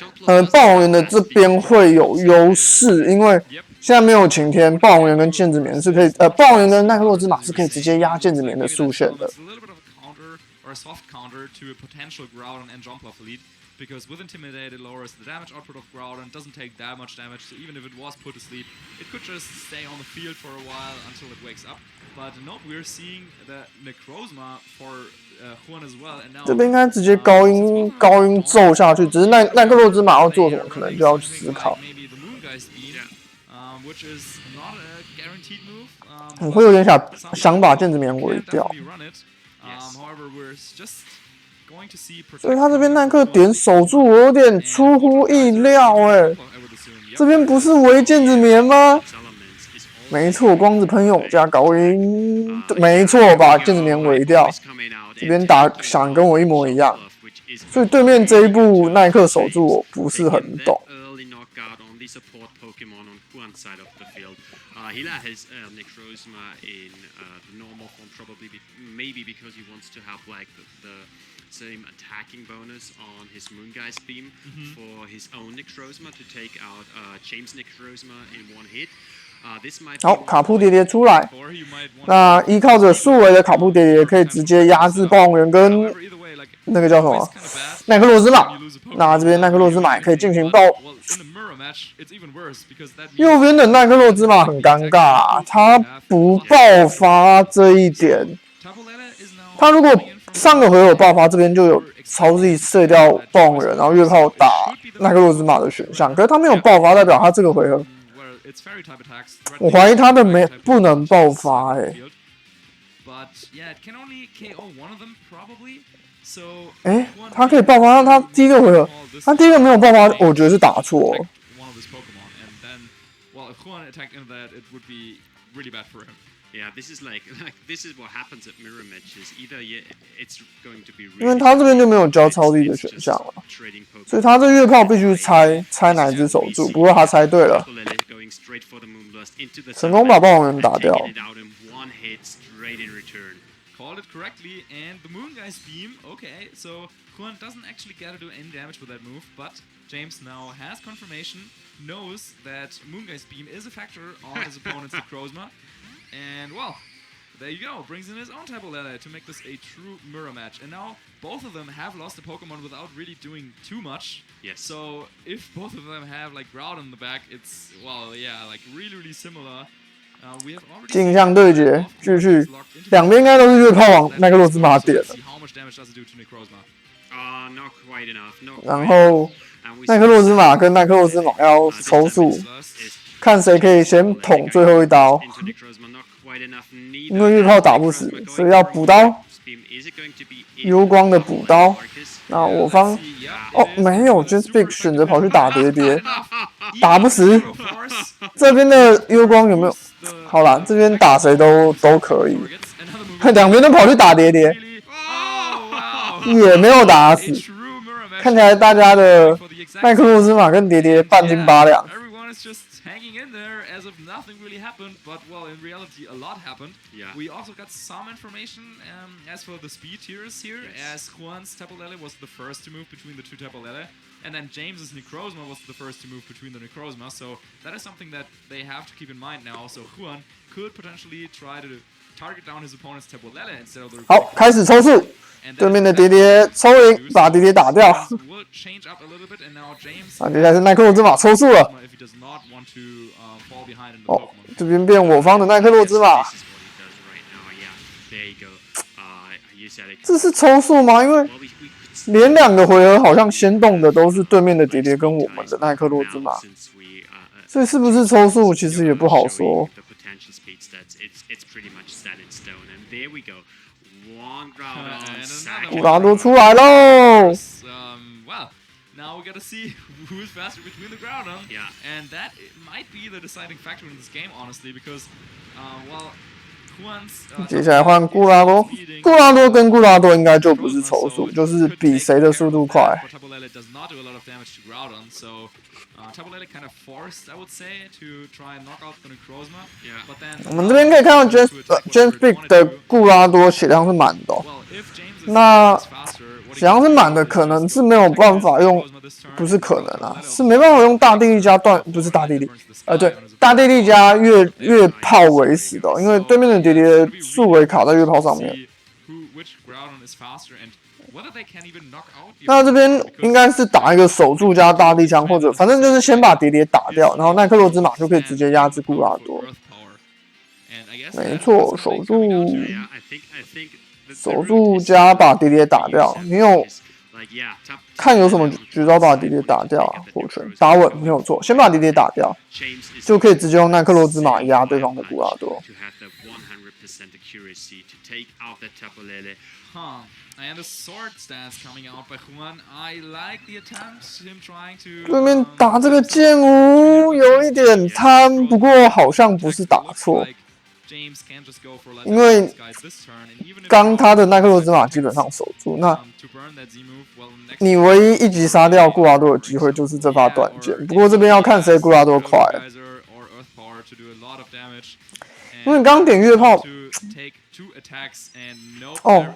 霸王猿的这边会有优势，因为现在没有晴天，霸王猿跟剑子棉是可以霸王猿跟奈克洛之马是可以直接压剑子棉的速线的。Because with Intimidate, it lowers the damage output of Groudon, doesn't take that much damage, so even if it was put to sleep, it could just stay on the field for a while until it wakes up. But nope, we're seeing the Necrozma for Juan as well, and now 这边应该直接高音揍下去，只是奈克洛之马要做什么，可能就要思考。Which is not a guaranteed move. 我会有点想把剑子棉围掉。However, we're just going to see 所以他这边奈克点守住，我有点出乎意料这边不是围剑子棉吗？没错，光子喷涌加高音，没错，把剑子棉围掉。这边想跟我一模一样，所以对面这一步奈克守住我不是很懂。He let his Necrozma in the normal form, probably maybe because he wants to have like the same attacking bonus on his Moongeist beam for his own Necrozma to take out James Necrozma in one hit. This might 好，卡布叠叠出来，那依靠着数维的卡布叠叠可以直接压制霸王猿跟那个叫什么奈克洛之马。那这边奈克洛之马也可以进行爆。右边的奈克洛之马很尴尬，他不爆发这一点，他如果上个回合爆发，这边就有超 Z 射掉霸王猿，然后月炮打奈克洛之马的选项。可是他没有爆发，代表他这个回合，我怀疑他的不能爆发他可以爆发，他第一个回合，他第一个没有爆发，我觉得是打错了。Yeah, this is this is what happens at mirror matches. Either it's going to be 因为他这边就没有交超力的选项了，所以他这月炮必须猜哪一只守住。不过他猜对了，成功把霸王猿打掉。Called it correctly, and the Moongeist beam. Okay, so Juan doesn't actually get to do any damage with that move, but James now has confirmation, knows that Moongeist beam is a factor on his opponent's Necrozma, and well, there you go. Brings in his own Tapu Lele to make this a true mirror match, and now both of them have lost a Pokemon without really doing too much. Yes. So if both of them have like Groudon in the back, it's like really similar. 镜像对决，继续，两边应该都是月炮往奈克洛之马点的。然后奈克洛之马跟奈克洛之马要抽速，看谁可以先捅最后一刀。因为月炮打不死，所以要补刀。幽光的补刀。那我方没有 ，Just Big 选择跑去打叠叠，打不死。这边的幽光有没有？好啦，这边打谁都可以，两边都跑去打叠叠，也没有打死。看起来大家的奈克洛之马跟叠叠半斤八两。Hanging in there as if nothing really happened, but well, in reality, a lot happened. Yeah. We also got some information as for the speed tiers here, as Juan's Tapu Lele was the first to move between the two Tapu Lele, and then James's Necrozma was the first to move between the Necrozma, so that is something that they have to keep in mind now. So Juan could potentially try to target down his opponent's Tapu Lele instead of the 好，开始抽速，对面的叠叠抽赢，把叠叠打掉。啊，接下来是奈克洛之马抽速了。这边变我方的奈克洛之马。这是抽速吗？因为连两个回合好像先动的都是对面的叠叠跟我们的奈克洛之马，所以是不是抽速其实也不好说。古拉多出来喽！ Now we gotta see who's faster between the Groudon. Yeah. And that might be the deciding factor in this game, honestly, because, Juan's 接下来换固拉多，固拉多跟固拉多应该就不是抽速，就是比谁的速度快。Tapu Lele does not do a lot of damage to Groudon, so Tapu Lele kind of forced, I would say, to try and knock out the Necrozma. Yeah. But then 我们这边可以看到 James Big 的固拉多血量是满的。那血量是满的，可能是没有办法用，不是可能啊，是没办法用大地利加不是大地利，对，大地利加月炮为死的、因为对面的叠叠数维卡在月炮上面。那这边应该是打一个守住加大地枪，或者反正就是先把叠叠打掉，然后奈克罗兹马就可以直接压制库拉多。没错，守住加把叠叠打掉。你有看有什么绝招把叠叠打掉啊？火拳打稳没有错，先把叠叠打掉，就可以直接用奈克罗兹马压对方的库拉多。And the sword stance coming out by Juan. I like the attempts, him trying to. 对面打这个剑舞有一点贪，不过好像不是打错，因为刚他的奈克罗兹马基本上守住，那你唯一一击杀掉库拉多的机会就是这发短剑。不过这边要看谁库拉多快，因为你刚刚点月炮。哦，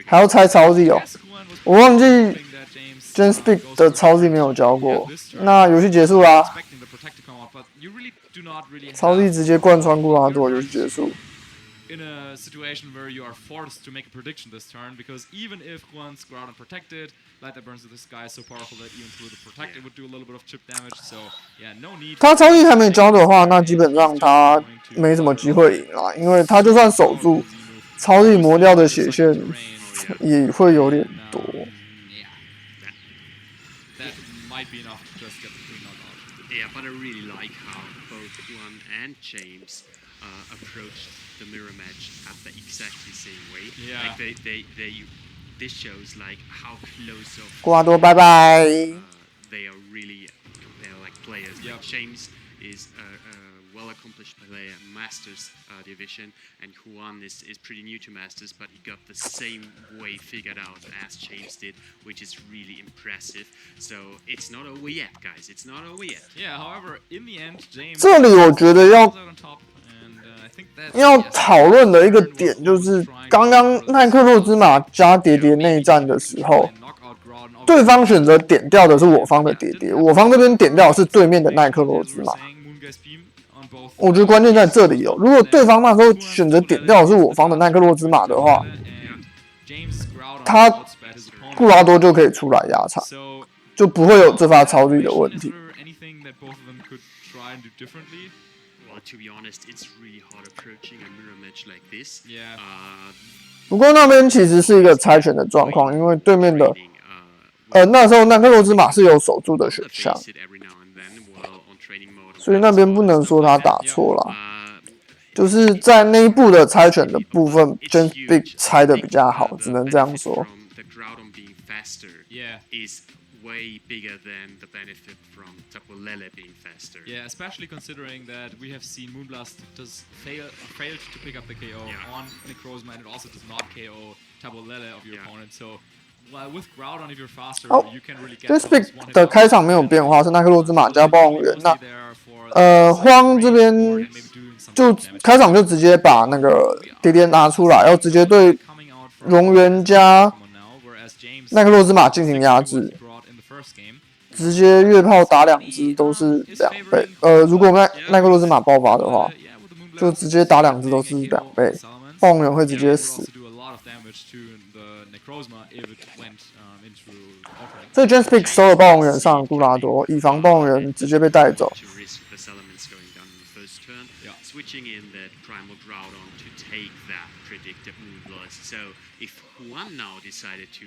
还要猜超 Z 哦，我忘记 John Speak 的超 Z 没有教过。那游戏结束啦，超 Z 直接贯穿库拉多，游戏结束。In a situation where you are forced to make a prediction this turn, because even if Juan's ground unprotected, Light That Burns to the Sky is so powerful that even through the protect it would do a little bit of chip damage. So yeah, no need. 他超 Z 还没教的话，那基本上他没什么机会赢啦，因为他就算守住，超 Z 磨掉的血线也会有点多。That might be enough to just get the clean knockout. Yeah, but I really like how both Juan and James approached the mirror match at the exactly same way. Yeah. Like this shows like how close of 库拉多拜拜。they are really like players. Yep. Like James is a well-accomplished player, Masters division, and Juan is pretty new to Masters, but he got the same way figured out as James did, which is really impressive. So it's not over yet, guys. It's not over yet. Yeah. However, in the end, James. 这里我觉得要讨论的一个点就是，刚刚奈克洛兹马加叠叠内战的时候，对方选择点掉的是我方的叠叠，我方这边点掉的是对面的奈克洛兹马。我觉得关键在这里哦，如果对方那时候选择点掉的是我方的奈克洛兹马的话，他库拉多就可以出来压场，就不会有这发超力的问题。To be honest, it's really hard approaching a mirror match like this. Yeah. 不过那边其实是一个猜拳的状况，因为对面的那时候奈克罗兹马是有守住的选项，所以那边不能说他打错了。就是在那一步的猜拳的部分 ，John Big 猜的比较好，只能这样说。Way bigger than the benefit from Tapolele being faster. Yeah, especially considering that we have seen Moonblast does failed to pick up the KO on Necrozma, and it also does not KO Tapolele of your opponent. So, while with Groudon if you're faster, you can really get. This pick 的开场没有变化，是奈克罗兹马加暴龙猿。那荒这边就开场就直接把那个叠叠拿出来，要直接对龙源加奈克罗兹马进行压制。直接月炮打2只都是2倍，如果奈克罗兹马爆发的话，就直接打2只都是2倍，暴龙猿会直接死。所以 John Speak 收了暴龙猿上库拉多，以防暴龙猿直接被带走。Switching in that Primal Groudon to take that predicted Moonblast. So if Juan now decided to.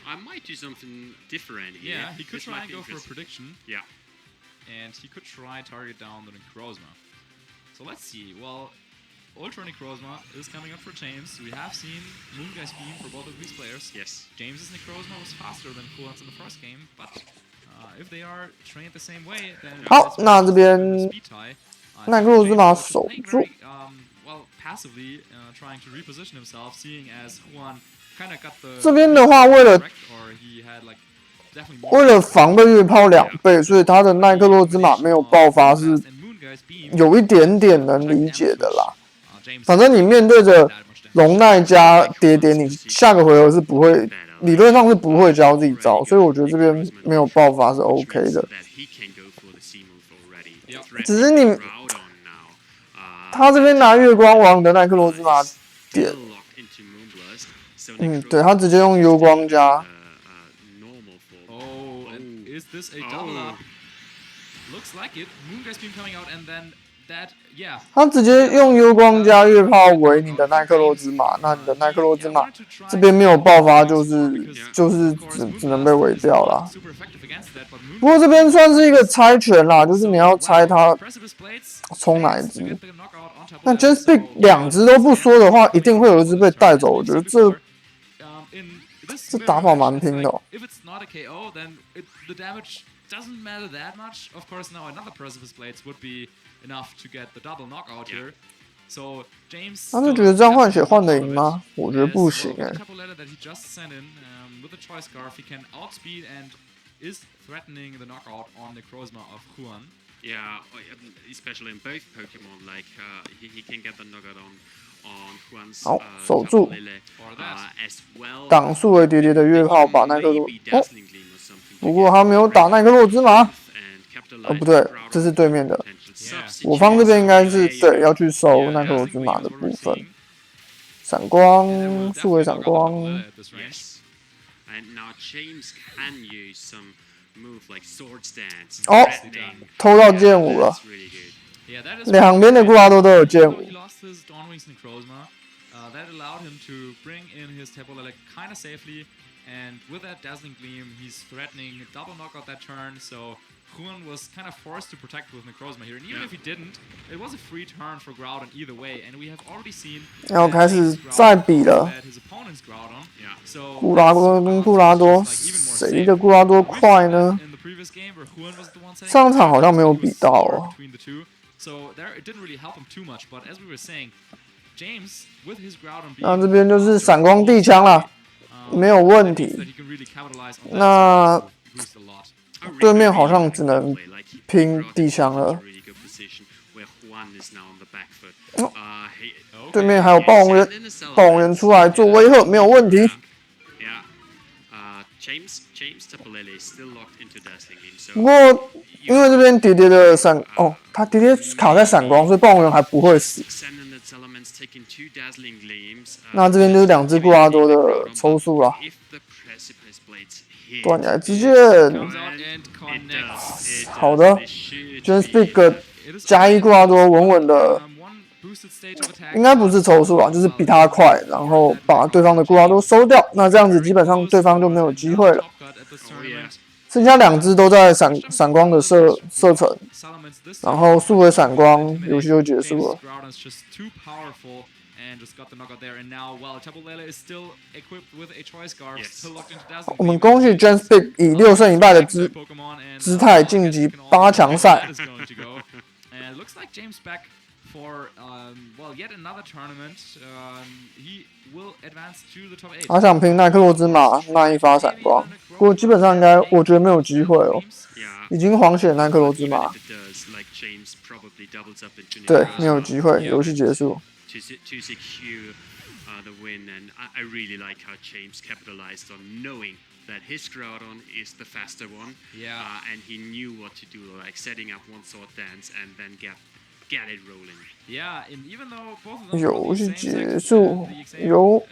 I might do something different here. Yeah, he could try and go for a prediction. Yeah. And he could try target down the Necrozma. So let's see. Well, Ultra Necrozma is coming up for James. We have seen Moongeist Beam for both of these players. Yes. James's Necrozma was faster than Coolant's in the first game, but if they are trained the same way, then 好，那这边奈克罗兹马守住。Well, passively trying to reposition himself, seeing as Juan. 这边的话，为了防备月抛2倍，所以他的奈克洛兹马没有爆发是有一点点能理解的啦。反正你面对着龙奈加叠叠，你下个回合是不会，理论上是不会教自己招，所以我觉得这边没有爆发是 OK 的。只是你他这边拿月光王的奈克罗兹玛点，对他直接用幽光加。Is this a double up? Looks like it. Moongeist beam coming out, and then that, yeah. 他直接用幽光加月炮围你的奈克罗兹玛，那你的奈克罗兹玛这边没有爆发，就是只能被围掉啦。不过这边算是一个猜拳啦，就是你要猜他冲哪一只。那 Just Big 两只都不说的话，一定会有一只被带走。我觉得这打法蛮拼的哦。If it's not a KO, then the damage doesn't matter that much. Of course, now another Precipice Blades would be enough to get the double knockout here. So James. 他是觉得这样换血换得赢吗？我觉得不行哎。That he just sent in with the Choice Scarf, he can outspeed and is threatening the knockout on the Necrozma of Huan. Yeah, especially in both Pokemon, like he can get the knockout on Huan's 好，守住， as well. 挡住了叠叠的月炮，把奈克洛不过他没有打奈克洛兹玛。不对，这是对面的。我方这边应该是对要去收奈克罗兹玛的部分。闪光，数位闪光。哦，偷到剑舞了。两边的库拉多都有剑舞。That allowed him to bring in his Tabolele kind of safely, and with that Dazzling Gleam, he's threatening a double knockout that turn, so Huan was kind of forced to protect with Necrozma here, and even if he didn't, it was a free turn for Groudon either way, and we have already seen 要开始再比了。库拉多跟库拉多，谁的库拉多快呢？上场好像没有比到哦。So there, it didn't really help him too much, but as we were saying, James with his Groudon being 那这边就是闪光地枪了，没有问题。那对面好像只能拼地枪了。哦，对面还有暴龙人，暴龙人出来做威吓，没有问题。不过因为这边叠叠的闪哦，他叠叠卡在闪光，所以暴龙人还不会死。那这边就是两只库拉多的抽速了。断崖之剑，好的 ，Just Big 加一库拉多稳稳的，应该不是抽速啊，就是比他快，然后把对方的库拉多收掉。那这样子基本上对方就没有机会了。剩下两只都在闪光的射程，然后速回闪光，游戏就结束了。我们恭喜 Just Big 以6胜1败的姿态晋级8强赛。他想拼奈克洛兹玛那一发闪光，不过基本上应该我觉得没有机会哦，已经黄血奈克洛兹玛，对，没有机会，游戏结束。The win, and I really like how James capitalized on knowing that his Groudon is the faster one. Yeah. And he knew what to do, like setting up one sword dance and then get it rolling. Yeah, and even though both of them 游戏结束，由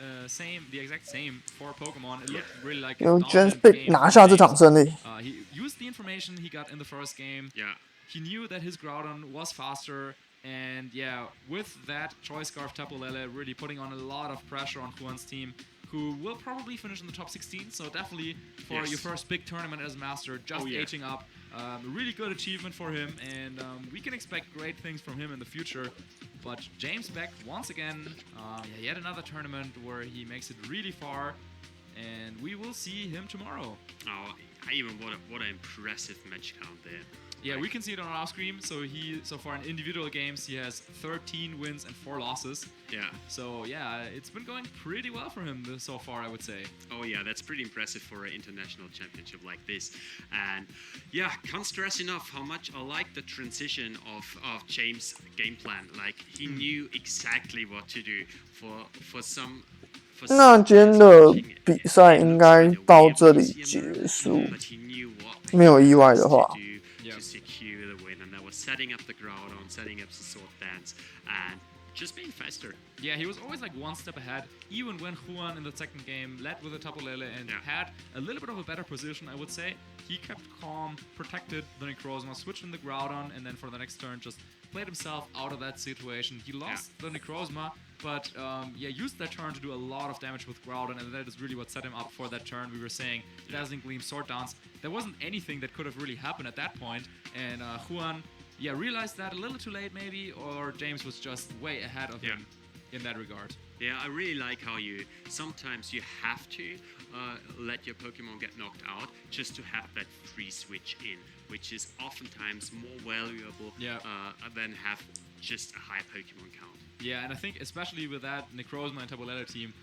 the exact same for Pokemon, it looked really like 由 Just Big 拿下这场胜利。He used the information he got in the first game. Yeah. He knew that his Groudon was faster. And yeah, with that, Choice Scarf Tapu Lele really putting on a lot of pressure on Huan's team, who will probably finish in the top 16. So definitely for your first big tournament as Master, just aging up, a really good achievement for him. And we can expect great things from him in the future. But James Beck, once again, yet another tournament where he makes it really far. And we will see him tomorrow. Oh, even what an impressive match count there. Yeah, we can see it on our screen. So far in individual games, he has 13 wins and 4 losses. Yeah. So yeah, it's been going pretty well for him so far, I would say. Oh yeah, that's pretty impressive for an international championship like this. And yeah, can't stress enough how much I like the transition of James' game plan. Like he knew exactly what to do for some. 那今天的比赛应该到这里结束，没有意外的话。To secure the win, and that was setting up the groudon, setting up the sword dance, and just being faster. Yeah, he was always like one step ahead, even when Juan in the second game led with a Tapu Lele and had a little bit of a better position, I would say. He kept calm, protected the Necrozma, switched in the Groudon, and then for the next turn just played himself out of that situation. He lost the Necrozma, but used that turn to do a lot of damage with Groudon, and that is really what set him up for that turn. We were saying Dazzling Gleam, Sword Dance. There wasn't anything that could have really happened at that point, and Juan realized that a little too late maybe, or James was just way ahead of him in that regard. Yeah, I really like how sometimes you have to let your Pokemon get knocked out just to have that free switch in, which is oftentimes more valuable than have just a high Pokemon count. Yeah, and I think especially with that Necrozma and Tapu Lele team,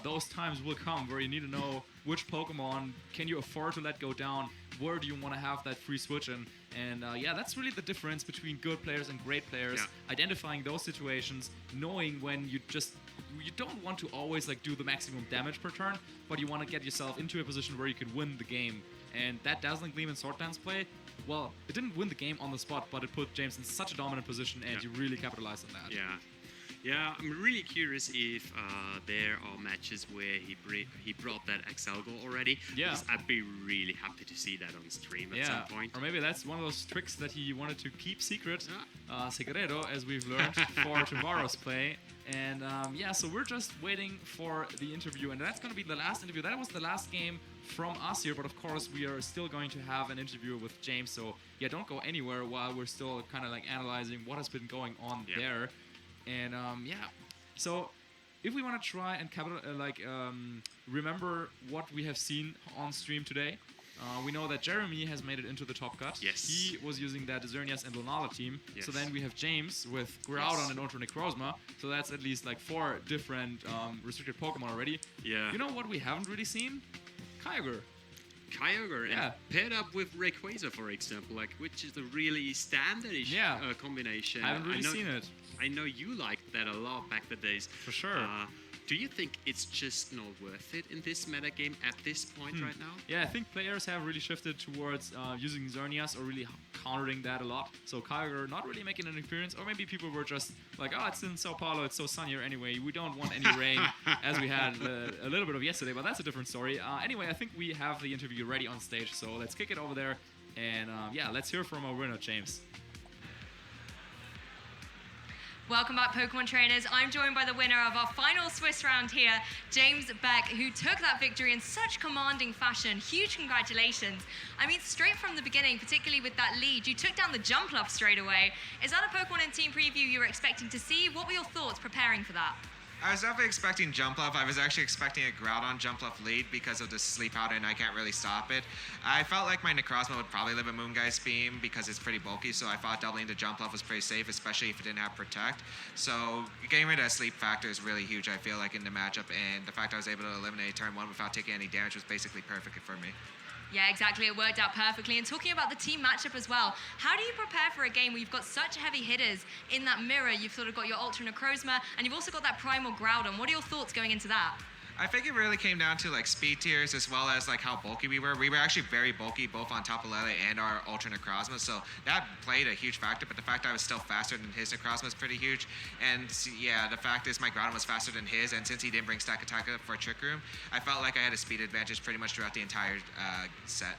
those times will come where you need to know which Pokemon can you afford to let go down, where do you want to have that free switch in, and that's really the difference between good players and great players, identifying those situations, knowing when you don't want to always like do the maximum damage per turn, but you want to get yourself into a position where you can win the game. And that Dazzling Gleam and Sword Dance play, well, it didn't win the game on the spot, but it put James in such a dominant position, and you really capitalized on that. Yeah, I'm really curious if there are matches where he brought that XL goal already. Yeah. Because I'd be really happy to see that on stream at some point. Or maybe that's one of those tricks that he wanted to keep secret, segredo, as we've learned for tomorrow's play. And so we're just waiting for the interview, and that's going to be the last interview. That was the last game from us here, but of course we are still going to have an interview with James. So don't go anywhere while we're still kind of like analyzing what has been going on there. And so if we want to try and remember what we have seen on stream today, we know that Jeremy has made it into the top cut. Yes. He was using that Xerneas and Lunala team. Yes. So then we have James with Groudon and Ultra Necrozma. So that's at least like 4 different restricted Pokemon already. Yeah. You know what we haven't really seen? Kyogre. And paired up with Rayquaza, for example, which is a really standardish combination. I haven't really seen it. I know you liked that a lot back the days. For sure. Do you think it's just not worth it in this metagame at this point right now? Yeah, I think players have really shifted towards using Xerneas or really countering that a lot. So Kyogre not really making an appearance, or maybe people were just like, oh, it's in Sao Paulo, it's so sunny here anyway, we don't want any rain, as we had a little bit of yesterday, but that's a different story. Anyway, I think we have the interview ready on stage, so let's kick it over there, and let's hear from our winner, James. Welcome back, Pokemon trainers. I'm joined by the winner of our final Swiss round here, James Beck, who took that victory in such commanding fashion. Huge congratulations. I mean, straight from the beginning, particularly with that lead, you took down the Jumpluff straight away. Is that a Pokemon in Team Preview you were expecting to see? What were your thoughts preparing for that? I was definitely expecting Jumpluff. I was actually expecting a Groudon Jumpluff lead because of the sleep powder and I can't really stop it. I felt like my Necrozma would probably live a Moonguy's Beam because it's pretty bulky, so I thought doubling the Jumpluff was pretty safe, especially if it didn't have Protect. So getting rid of that sleep factor is really huge, I feel like, in the matchup, and the fact I was able to eliminate turn 1 without taking any damage was basically perfect for me. Yeah, exactly. It worked out perfectly. And talking about the team matchup as well, how do you prepare for a game where you've got such heavy hitters in that mirror? You've sort of got your Ultra Necrozma, and you've also got that Primal Groudon. What are your thoughts going into that? I think it really came down to like speed tiers as well as like how bulky we were. We were actually very bulky both on Tapu Lele and our Ultra Necrozma, so that played a huge factor, but the fact I was still faster than his Necrozma was pretty huge. And yeah, the fact is my Groudon was faster than his, and since he didn't bring Stack Attack up for Trick Room, I felt like I had a speed advantage pretty much throughout the entire set.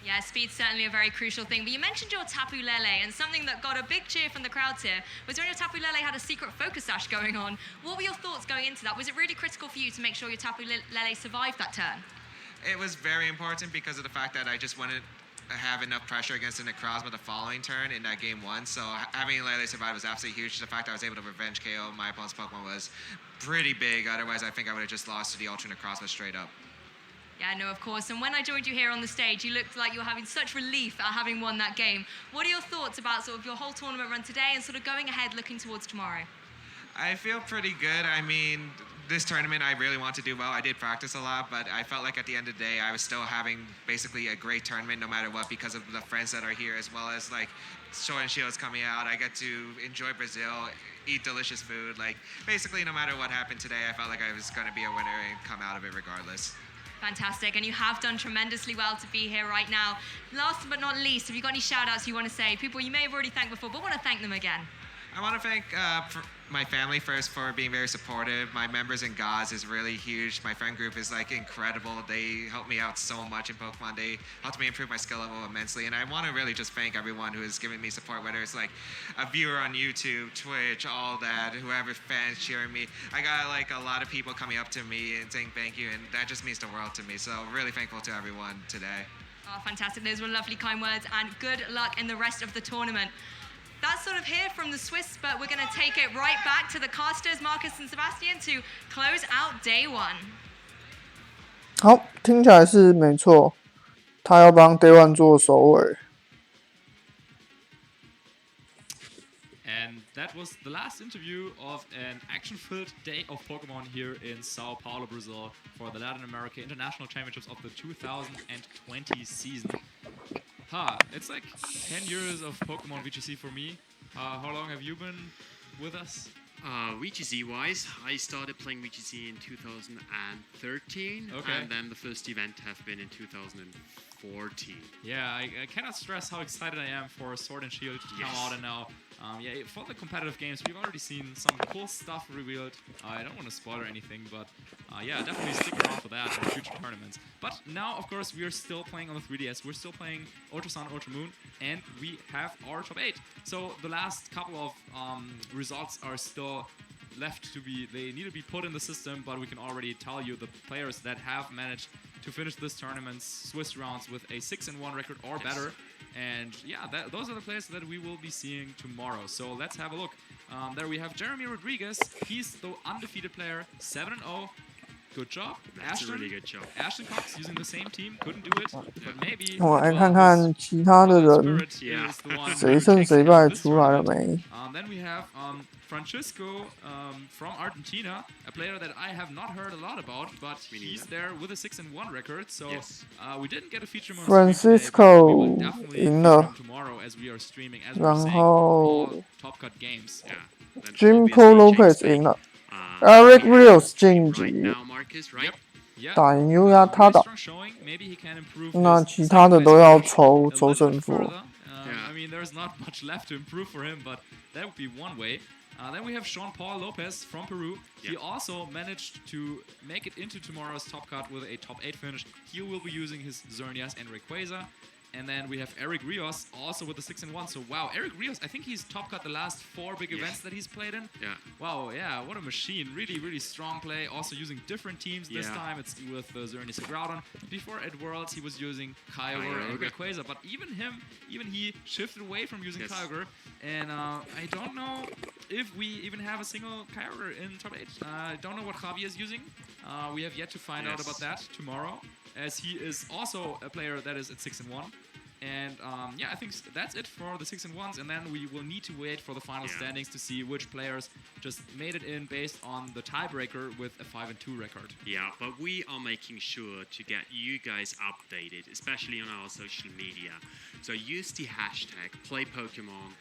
Yeah, speed's certainly a very crucial thing. But you mentioned your Tapu Lele, and something that got a big cheer from the crowds here was when your Tapu Lele had a secret focus sash going on. What were your thoughts going into that? Was it really critical for you to make sure your Tapu Lele survived that turn? It was very important because of the fact that I just wanted to have enough pressure against the Necrozma the following turn in that game 1. So having Lele survive was absolutely huge. The fact I was able to revenge KO my opponent's Pokemon was pretty big. Otherwise, I think I would have just lost to the Ultra Necrozma straight up. Yeah, no, of course. And when I joined you here on the stage, you looked like you were having such relief at having won that game. What are your thoughts about sort of your whole tournament run today and sort of going ahead looking towards tomorrow? I feel pretty good. I mean, this tournament I really want to do well. I did practice a lot, but I felt like at the end of the day I was still having basically a great tournament no matter what because of the friends that are here, as well as like Sword and Shield's coming out. I get to enjoy Brazil, eat delicious food. Like basically no matter what happened today, I felt like I was going to be a winner and come out of it regardless. Fantastic, and you have done tremendously well to be here right now. Last but not least, have you got any shout-outs you want to say? People you may have already thanked before, but want to thank them again. I want to thank my family first for being very supportive. My members in GOZ is really huge. My friend group is like incredible. They helped me out so much in Pokemon. They helped me improve my skill level immensely. And I want to really just thank everyone who has given me support, whether it's like a viewer on YouTube, Twitch, all that, whoever fans cheering me. I got like a lot of people coming up to me and saying thank you, and that just means the world to me. So really thankful to everyone today. Oh, fantastic. Those were lovely, kind words, and good luck in the rest of the tournament. That's sort of here from the Swiss, but we're going to take it right back to the casters, Marcus and Sebastian, to close out day one. 好，听起来是没错，他要帮 Day One 做首尾。And that was the last interview of an action-filled day of Pokemon here in Sao Paulo, Brazil, for the Latin America International Championships of the 2020 season. It's like 10 years of Pokemon VGC for me. How long have you been with us? VGC-wise, I started playing VGC in 2013, and then the first event have been in 2014. Yeah, I cannot stress how excited I am for Sword and Shield to come out, and now, for the competitive games, we've already seen some cool stuff revealed. I don't want to spoil anything, but definitely stick around for that in future tournaments. But now, of course, we are still playing on the 3DS. We're still playing Ultra Sun, Ultra Moon, and we have our top 8. So the last couple of results are still left to be, they need to be put in the system, but we can already tell you the players that have managed to finish this tournament's Swiss rounds with a 6-1 record or better. And those are the players that we will be seeing tomorrow. So let's have a look. There we have Jeremy Rodriguez. He's the undefeated player, 7-0. Good job. That's a really good job. Ashton Cox using the same team, couldn't do it, but maybe. 我来看看其他的人谁胜谁败出来了没。Then we have Francisco from Argentina, a player that I have not heard a lot about, but he's there with a 6-1 record. So we didn't get a feature on Francisco we will definitely 赢了， tomorrow as we are streaming, as 然 we're saying 后 all Top Cut games. Jim Paul Lopez 赢了 ，Eric Rios 晋级，打赢 Yuya Tada。那其他的都要抽胜负。 I mean, there's not much left to improve for him, but that would be one way. Then we have Sean Paul Lopez from Peru. He also managed to make it into tomorrow's Top Cut with a top 8 finish. He will be using his Xerneas and Rayquaza. And then we have Eric Rios, also with the 6-1. So wow, Eric Rios, I think he's top cut the last 4 big events that he's played in. Yeah. Wow, yeah, what a machine. Really, really strong play. Also using different teams this time. It's with Xerneas and Groudon. Before at Worlds, he was using Kyogre and Rayquaza. But even he shifted away from using Kyogre. And I don't know if we even have a single Kyogre in top 8. I don't know what Javi is using. We have yet to find out about that tomorrow, as he is also a player that is at 6-1. And I think that's it for the 6-1s, and then we will need to wait for the final standings to see which players just made it in based on the tiebreaker with a 5-2 record. Yeah, but we are making sure to get you guys updated, especially on our social media. So use the hashtag #PlayPokemon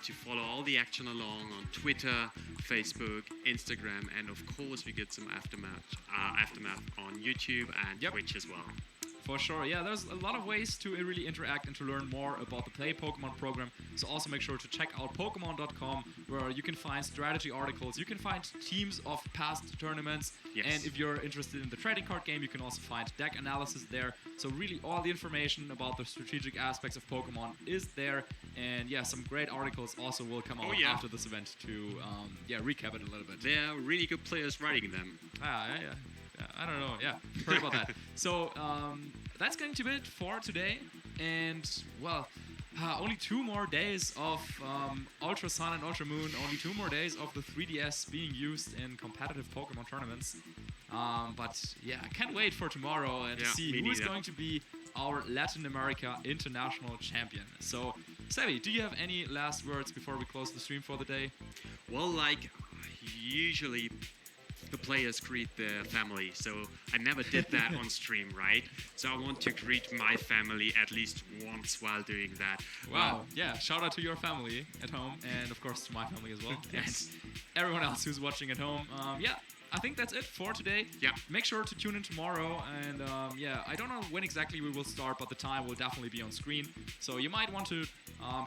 to follow all the action along on Twitter, Facebook, Instagram, and of course we get some aftermath on YouTube and Twitch as well. For sure, yeah, there's a lot of ways to really interact and to learn more about the Play Pokemon program. So also make sure to check out Pokemon.com, where you can find strategy articles, you can find teams of past tournaments, and if you're interested in the trading card game, you can also find deck analysis there. So really all the information about the strategic aspects of Pokemon is there, and some great articles also will come out after this event to recap it a little bit. There are really good players writing them. I don't know. Yeah, heard about that. So that's going to be it for today. And well, only 2 more days of Ultra Sun and Ultra Moon. Only 2 more days of the 3DS being used in competitive Pokemon tournaments. But yeah, I can't wait for tomorrow and to see who is going to be our Latin America International Champion. So, Sevi, do you have any last words before we close the stream for the day? Well, like, usually the players greet their family, so I never did that on stream, right? So I want to greet my family at least once while doing that. Wow, yeah, shout out to your family at home, and of course to my family as well, and everyone else who's watching at home. Yeah, I think that's it for today. Yeah. Make sure to tune in tomorrow, and yeah, I don't know when exactly we will start, but the time will definitely be on screen, so you might want to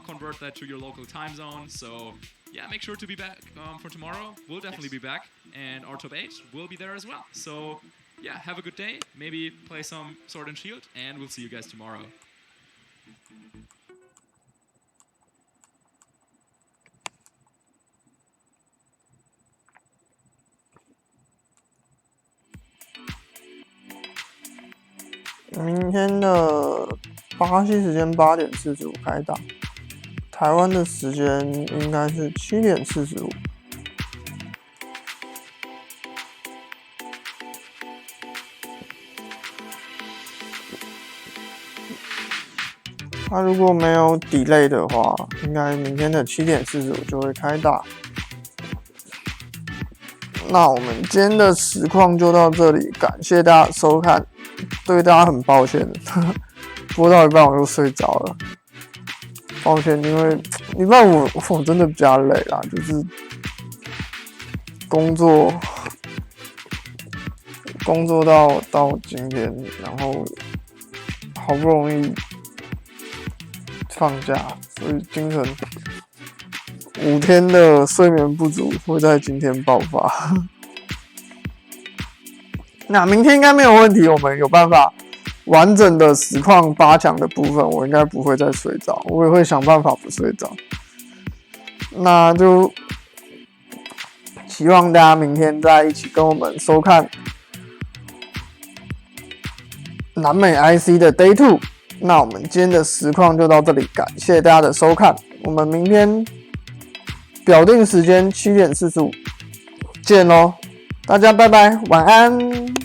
convert that to your local time zone. So yeah, make sure to be back for tomorrow. We'll definitely be back, and our top 8 will be there as well. So yeah, have a good day, maybe play some Sword and Shield, and we'll see you guys tomorrow.明天的巴西时间8点45开打，台湾的时间应该是7点45。他如果没有 delay 的话，应该明天的7点45就会开打。那我们今天的实况就到这里，感谢大家收看。对大家很抱歉，播到一半我就睡着了，抱歉，因为礼拜五我真的比较累啦，就是工作到今天，然后好不容易放假，所以精神5天的睡眠不足会在今天爆发。那明天应该没有问题，我们有办法完整的实况8强的部分，我应该不会再睡着，我也会想办法不睡着。那就希望大家明天再一起跟我们收看南美 IC 的 Day 2。那我们今天的实况就到这里，感谢大家的收看，我们明天表定时间7点45见咯。大家拜拜，晚安。